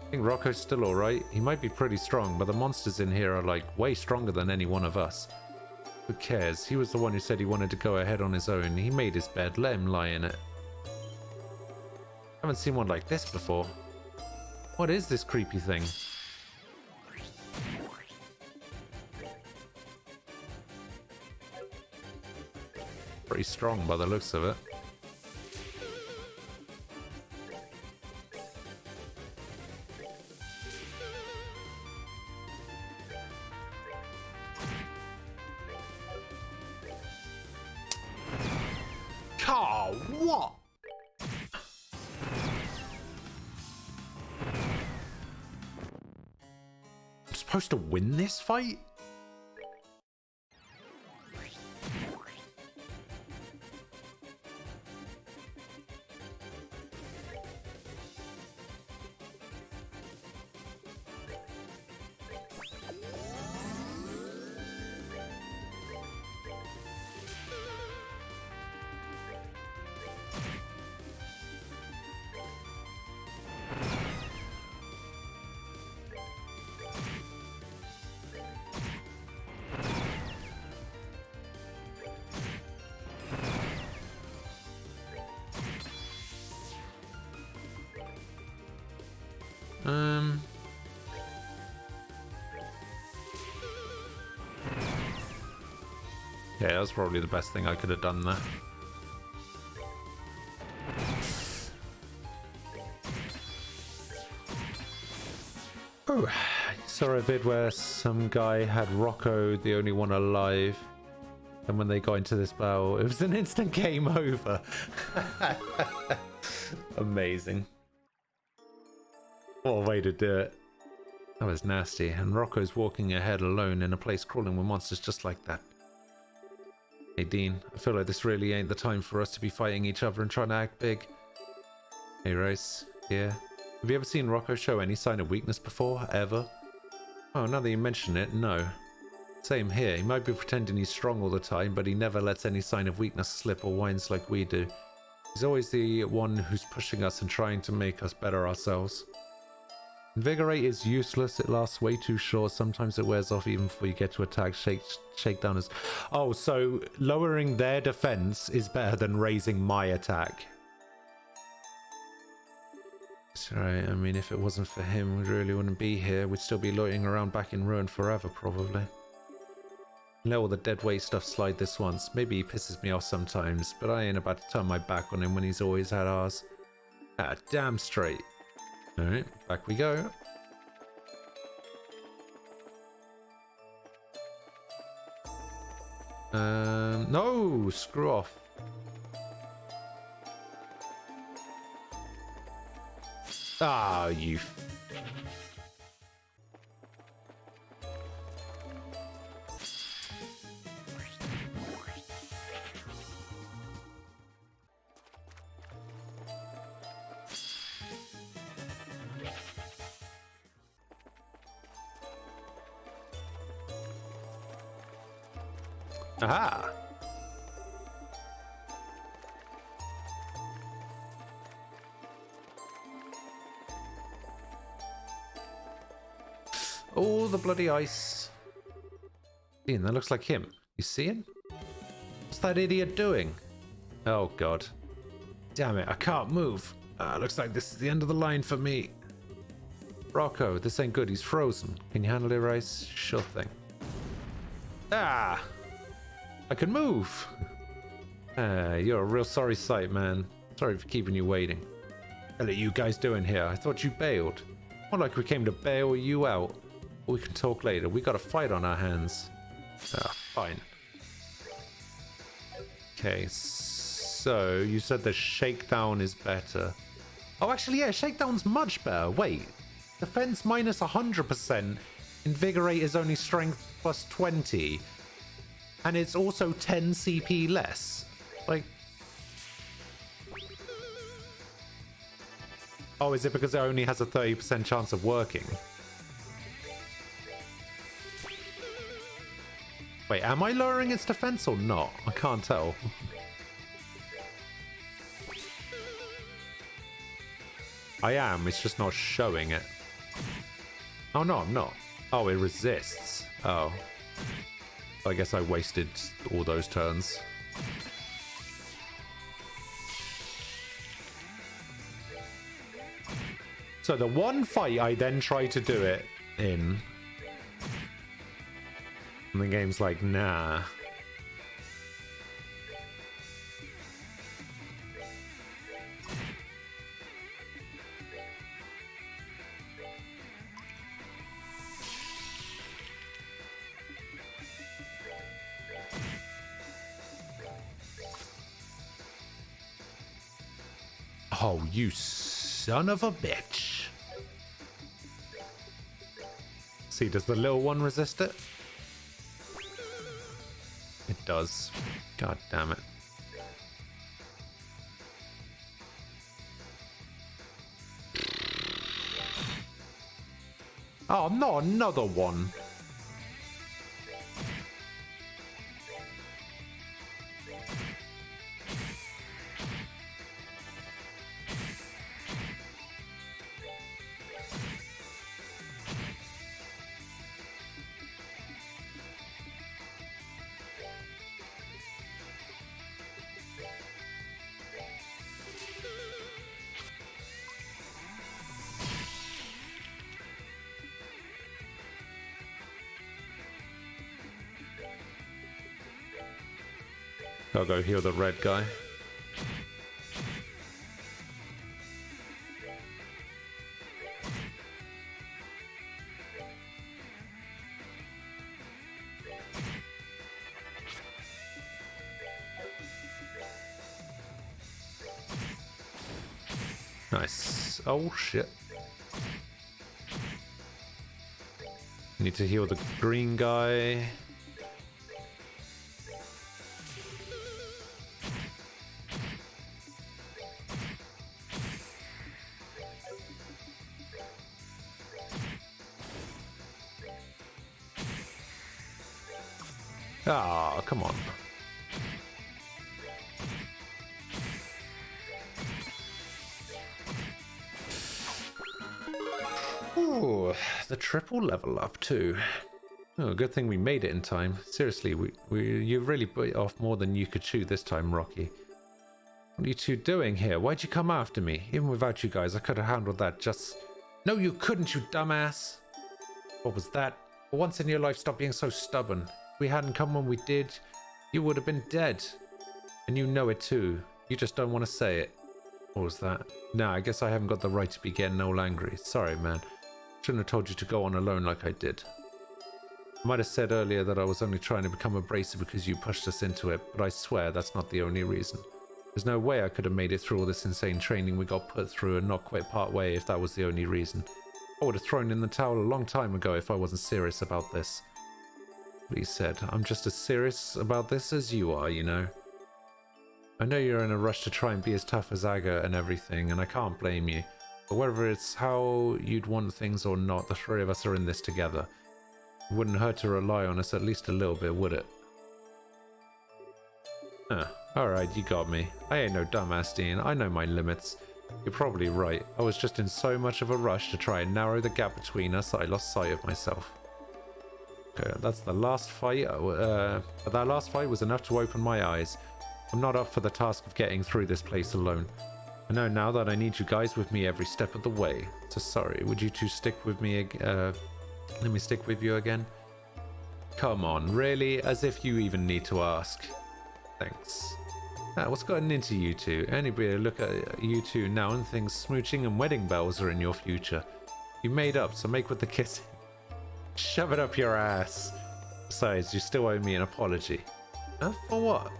I think Rocco's still alright. He might be pretty strong, but the monsters in here are like way stronger than any one of us. Who cares? He was the one who said he wanted to go ahead on his own. He made his bed. Let him lie in it. Haven't seen one like this before. What is this creepy thing? Pretty strong by the looks of it. What? I'm supposed to win this fight? Yeah, that was probably the best thing I could have done there. Oh, saw a vid where some guy had Rocco the only one alive, and when they got into this battle, it was an instant game over. Amazing. What a way to do it. That was nasty, and Rocco's walking ahead alone in a place crawling with monsters just like that. Hey Dean, I feel like this really ain't the time for us to be fighting each other and trying to act big. Hey Rice, yeah. Have you ever seen Rocco show any sign of weakness before, ever? Oh, now that you mention it, no. Same here. He might be pretending he's strong all the time, but he never lets any sign of weakness slip or whines like we do. He's always the one who's pushing us and trying to make us better ourselves. Invigorate is useless. It lasts way too short. Sometimes it wears off even before you get to attack. Shakedown is... Oh, so lowering their defense is better than raising my attack. That's right. I mean, if it wasn't for him, we really wouldn't be here. We'd still be loitering around back in Ruin forever, probably. Let all the dead weight stuff slide this once. Maybe he pisses me off sometimes, but I ain't about to turn my back on him when he's always had ours. Ah, damn straight. Alright, back we go. No! Screw off. Ah, you... Aha! Oh, the bloody ice. Ian, that looks like him. You see him? What's that idiot doing? Oh, God. Damn it, I can't move. Looks like this is the end of the line for me. Rocco, this ain't good. He's frozen. Can you handle it, Rice? Sure thing. Ah! I can move! You're a real sorry sight, man. Sorry for keeping you waiting. What are you guys doing here? I thought you bailed. More like we came to bail you out. We can talk later. We got a fight on our hands. Ah, fine. Okay, so you said the shakedown is better. Oh, actually, yeah, shakedown's much better. Wait. Defense minus 100%. Invigorate is only strength plus 20. And it's also 10 CP less. Like... Oh, is it because it only has a 30% chance of working? Wait, am I lowering its defense or not? I can't tell. I am, it's just not showing it. Oh, no, I'm not. Oh, it resists. Oh. I guess I wasted all those turns. So the one fight I then try to do it in, and the game's like, nah. Oh, you son of a bitch. See, does the little one resist it? It does. God damn it. Oh, not another one. I'll go heal the red guy. Nice. Oh shit. Need to heal the green guy. Ah, come on. Ooh, the triple level up too. Oh, good thing we made it in time. Seriously, you really bit off more than you could chew this time, Rocky. What are you two doing here? Why'd you come after me? Even without you guys, I could have handled that just... No, you couldn't, you dumbass! What was that? For once in your life, stop being so stubborn. If we hadn't come when we did, you would have been dead. And you know it too. You just don't want to say it. What was that? Nah, I guess I haven't got the right to be getting all angry. Sorry, man. Shouldn't have told you to go on alone like I did. I might have said earlier that I was only trying to become a bracer because you pushed us into it, but I swear that's not the only reason. There's no way I could have made it through all this insane training we got put through and not quit part way if that was the only reason. I would have thrown in the towel a long time ago if I wasn't serious about this. But he said, I'm just as serious about this as you are, you know. I know you're in a rush to try and be as tough as Aga and everything, and I can't blame you. But whether it's how you'd want things or not, the three of us are in this together. It wouldn't hurt to rely on us at least a little bit, would it? Huh. Alright, you got me. I ain't no dumbass, Dean. I know my limits. You're probably right. I was just in so much of a rush to try and narrow the gap between us that I lost sight of myself. Okay, that's the last fight. But that last fight was enough to open my eyes. I'm not up for the task of getting through this place alone. I know now that I need you guys with me every step of the way. So sorry, would you two stick with me? Let me stick with you again. Come on, really? As if you even need to ask. Thanks. Ah, what's gotten into you two? Anybody look at you two now and thinks smooching and wedding bells are in your future. You made up, so make with the kissing. Shove it up your ass. Besides, you still owe me an apology. Huh? For what?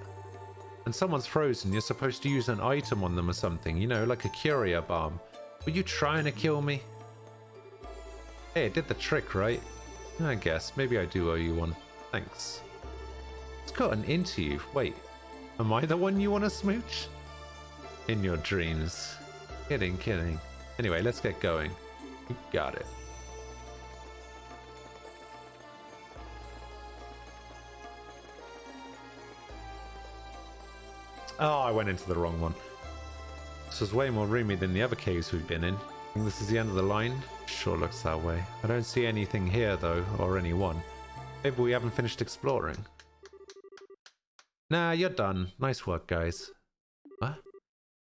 When someone's frozen, you're supposed to use an item on them or something, you know, like a Curia bomb. Were you trying to kill me? Hey, it did the trick, right? I guess. Maybe I do owe you one. Thanks. It's gotten into you. Wait. Am I the one you want to smooch? In your dreams. Kidding, kidding. Anyway, let's get going. You got it. Oh, I went into the wrong one. This was way more roomy than the other caves we've been in. I think this is the end of the line. Sure looks that way. I don't see anything here, though, or anyone. Maybe we haven't finished exploring. Nah, you're done. Nice work, guys. What?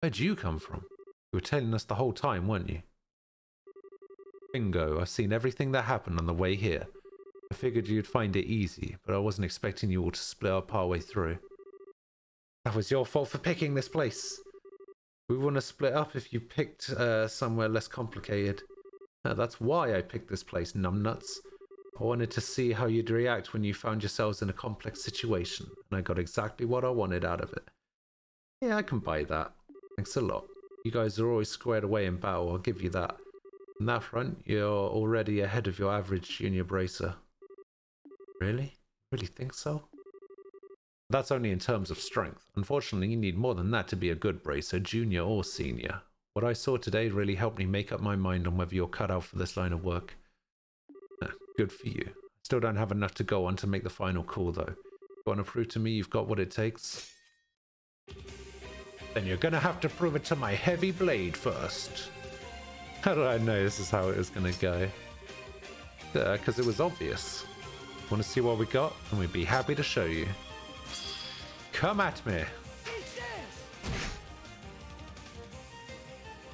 Where'd you come from? You were telling us the whole time, weren't you? Bingo, I've seen everything that happened on the way here. I figured you'd find it easy, but I wasn't expecting you all to split up partway through. That was your fault for picking this place. We wouldn't have split up if you picked somewhere less complicated. That's why I picked this place, numbnuts. I wanted to see how you'd react when you found yourselves in a complex situation, and I got exactly what I wanted out of it. Yeah, I can buy that. Thanks a lot. You guys are always squared away in battle, I'll give you that. On that front, you're already ahead of your average junior bracer. Really? Really think so? That's only in terms of strength. Unfortunately, you need more than that to be a good bracer, junior or senior. What I saw today really helped me make up my mind on whether you're cut out for this line of work. Good for you. Still don't have enough to go on to make the final call, though. Want to prove to me you've got what it takes? Then you're gonna have to prove it to my heavy blade first. How did I know this is how it was gonna go? Because it was obvious. Want to see what we got? And we'd be happy to show you. Come at me!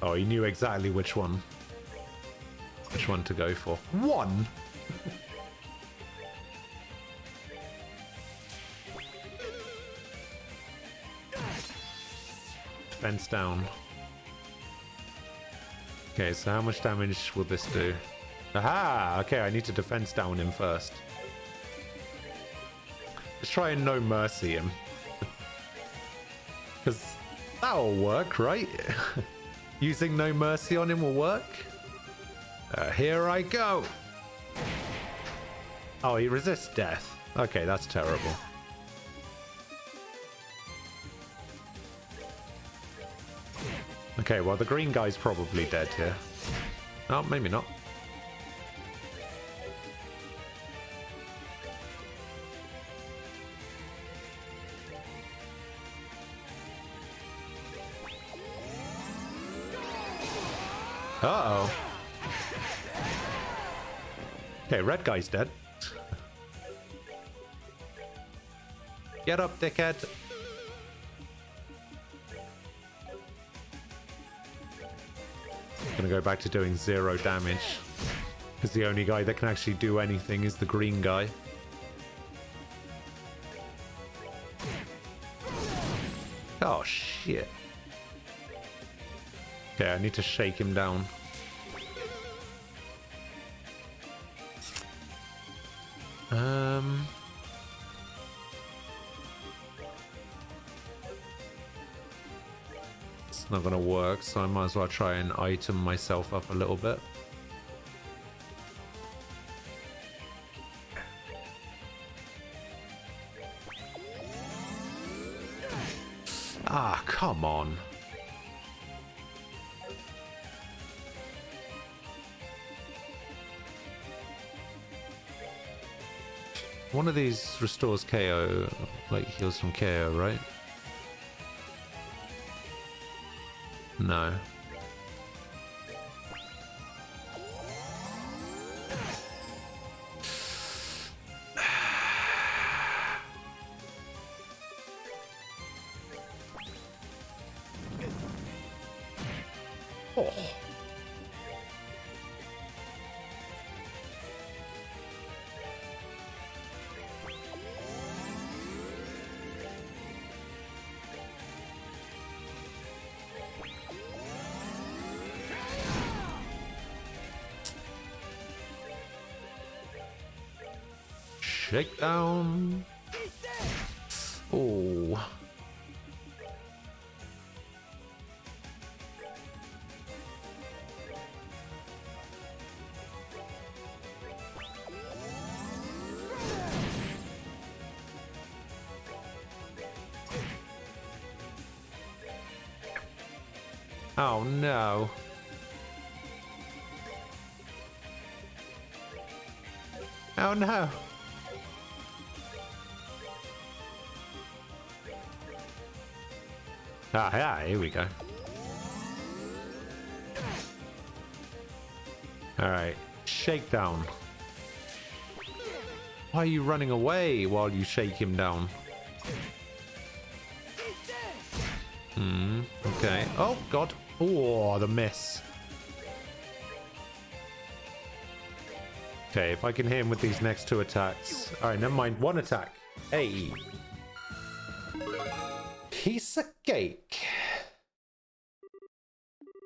Oh, he knew exactly which one to go for. One? Defense down. Okay, so how much damage will this do? Aha! Okay, I need to defense down him first. Let's try and no mercy him. Because that'll work, right? Using no mercy on him will work. Here I go. Oh, he resists death. Okay, that's terrible. Okay, well, the green guy's probably dead here. Oh, maybe not. Uh-oh. Okay, red guy's dead. Get up, dickhead. Gonna go back to doing 0 damage. Because the only guy that can actually do anything is the green guy. Oh, shit. Okay, I need to shake him down. It's not gonna work, so I might as well try and item myself up a little bit. Ah, come on. One of these restores KO, like heals from KO, right? No. Oh. Shakedown. Oh. Oh no. Oh no. Ah, yeah, here we go. Alright, shakedown. Why are you running away while you shake him down? Okay. Oh, God. Oh, the miss. Okay, if I can hit him with these next 2 attacks. Alright, never mind. 1 attack. Hey. Piece of cake.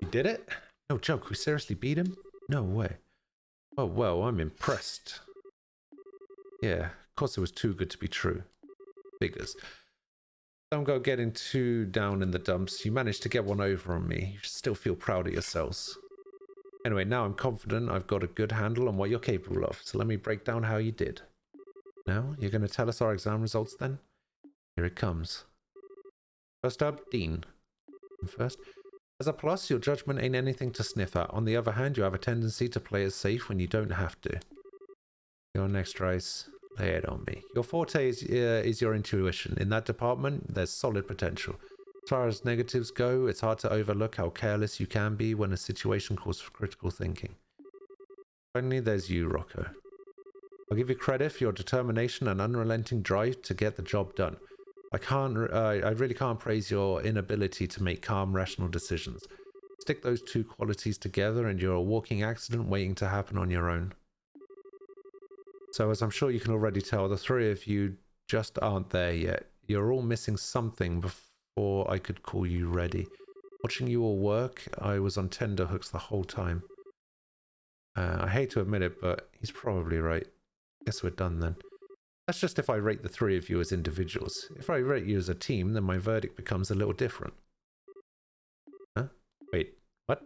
You did it? No joke, we seriously beat him? No way. Oh, well, I'm impressed. Yeah, of course it was too good to be true. Figures. Don't go getting too down in the dumps. You managed to get one over on me. You should still feel proud of yourselves. Anyway, now I'm confident I've got a good handle on what you're capable of, so let me break down how you did. Now, you're going to tell us our exam results then? Here it comes. First up, Dean. First, as a plus, your judgment ain't anything to sniff at. On the other hand, you have a tendency to play it safe when you don't have to. Your next race, lay it on me. Your forte is your intuition. In that department, there's solid potential. As far as negatives go, it's hard to overlook how careless you can be when a situation calls for critical thinking. Finally, there's you, Rocco. I'll give you credit for your determination and unrelenting drive to get the job done. I really can't praise your inability to make calm, rational decisions. Stick those 2 qualities together and you're a walking accident waiting to happen on your own. So as I'm sure you can already tell, the 3 of you just aren't there yet. You're all missing something before I could call you ready. Watching you all work, I was on tenterhooks the whole time. I hate to admit it, but he's probably right. Guess we're done then. That's just if I rate the 3 of you as individuals. If I rate you as a team, then my verdict becomes a little different. Huh? Wait, what?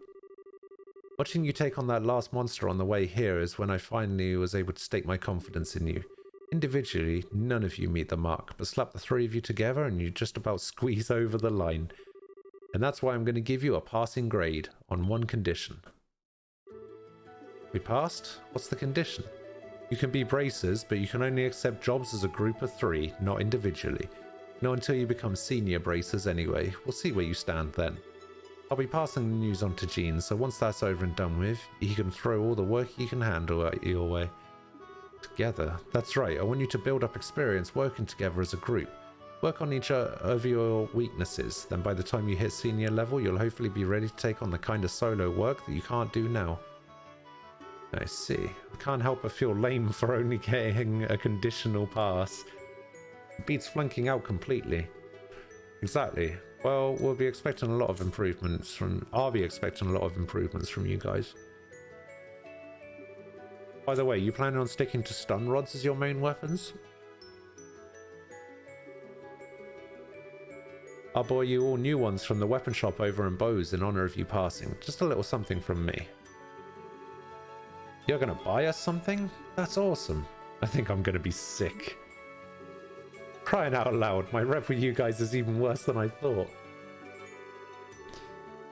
Watching you take on that last monster on the way here is when I finally was able to stake my confidence in you. Individually, none of you meet the mark, but slap the 3 of you together and you just about squeeze over the line. And that's why I'm going to give you a passing grade on 1 condition. We passed? What's the condition? You can be bracers, but you can only accept jobs as a group of 3, not individually. Not until you become senior bracers anyway. We'll see where you stand then. I'll be passing the news on to Gene, so once that's over and done with, he can throw all the work he can handle at your way. Together. That's right, I want you to build up experience working together as a group. Work on each of your weaknesses, then by the time you hit senior level, you'll hopefully be ready to take on the kind of solo work that you can't do now. I see. I can't help but feel lame for only getting a conditional pass. It beats flunking out completely. Exactly. Well, we'll be expecting a lot of improvements from... I'll be expecting a lot of improvements from you guys. By the way, you planning on sticking to stun rods as your main weapons? I'll buy you all new ones from the weapon shop over in Bose in honor of you passing. Just a little something from me. You're gonna buy us something? That's awesome. I think I'm gonna be sick. Crying out loud, my rep with you guys is even worse than I thought.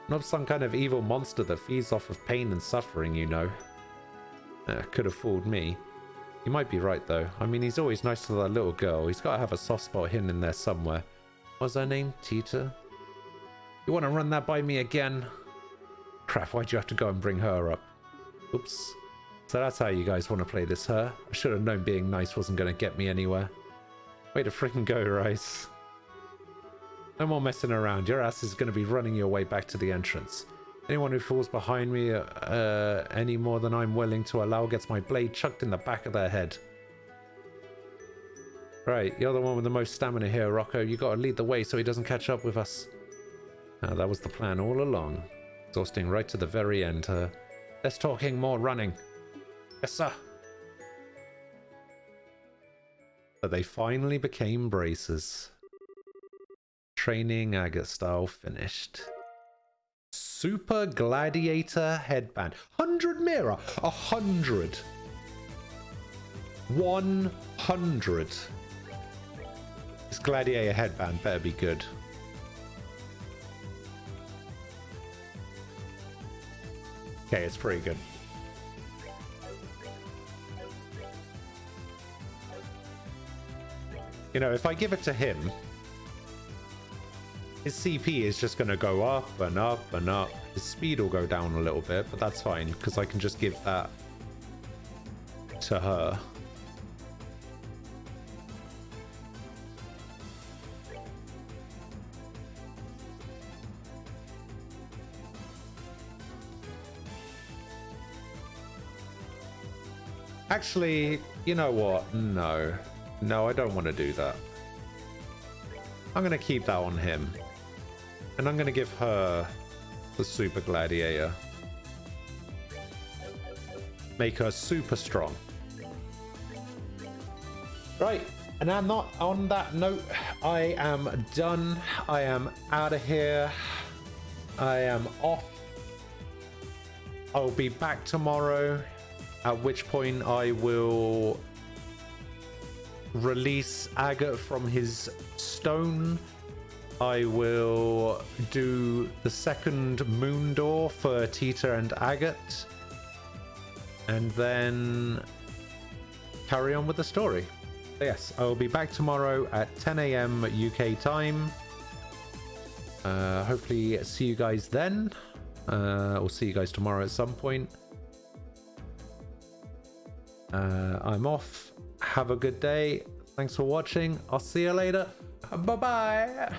Not some kind of evil monster that feeds off of pain and suffering, you know. Could have fooled me. You might be right though. I mean, he's always nice to that little girl. He's got to have a soft spot hidden in there somewhere. What's her name? Tita? You want to run that by me again? Crap, why'd you have to go and bring her up? Oops. So that's how you guys want to play this, huh? I should have known being nice wasn't going to get me anywhere. Way to freaking go, Rice. No more messing around. Your ass is going to be running your way back to the entrance. Anyone who falls behind me any more than I'm willing to allow gets my blade chucked in the back of their head. Right, you're the one with the most stamina here, Rocco. You gotta lead the way so he doesn't catch up with us. That was the plan all along. Exhausting right to the very end, huh? Less talking, more running. Yes, sir. But they finally became bracers. Training agate style finished. Super Gladiator headband. 100 mirror. 100. 100. This Gladiator headband better be good. Okay, it's pretty good. You know, if I give it to him, his CP is just going to go up and up and up. His speed will go down a little bit, but that's fine, because I can just give that to her. Actually, you know what? No. No, I don't want to do that. I'm going to keep that on him. And I'm going to give her the Super Gladiator. Make her super strong. Right. And on that note, I am done. I am out of here. I am off. I'll be back tomorrow. At which point I will release Agate from his stone. I will do the second moon door for Tita and Agate. And then carry on with the story. So yes, I will be back tomorrow at 10 AM UK time. Hopefully see you guys then. Or see you guys tomorrow at some point. I'm off. Have a good day. Thanks for watching. I'll see you later. Bye-bye.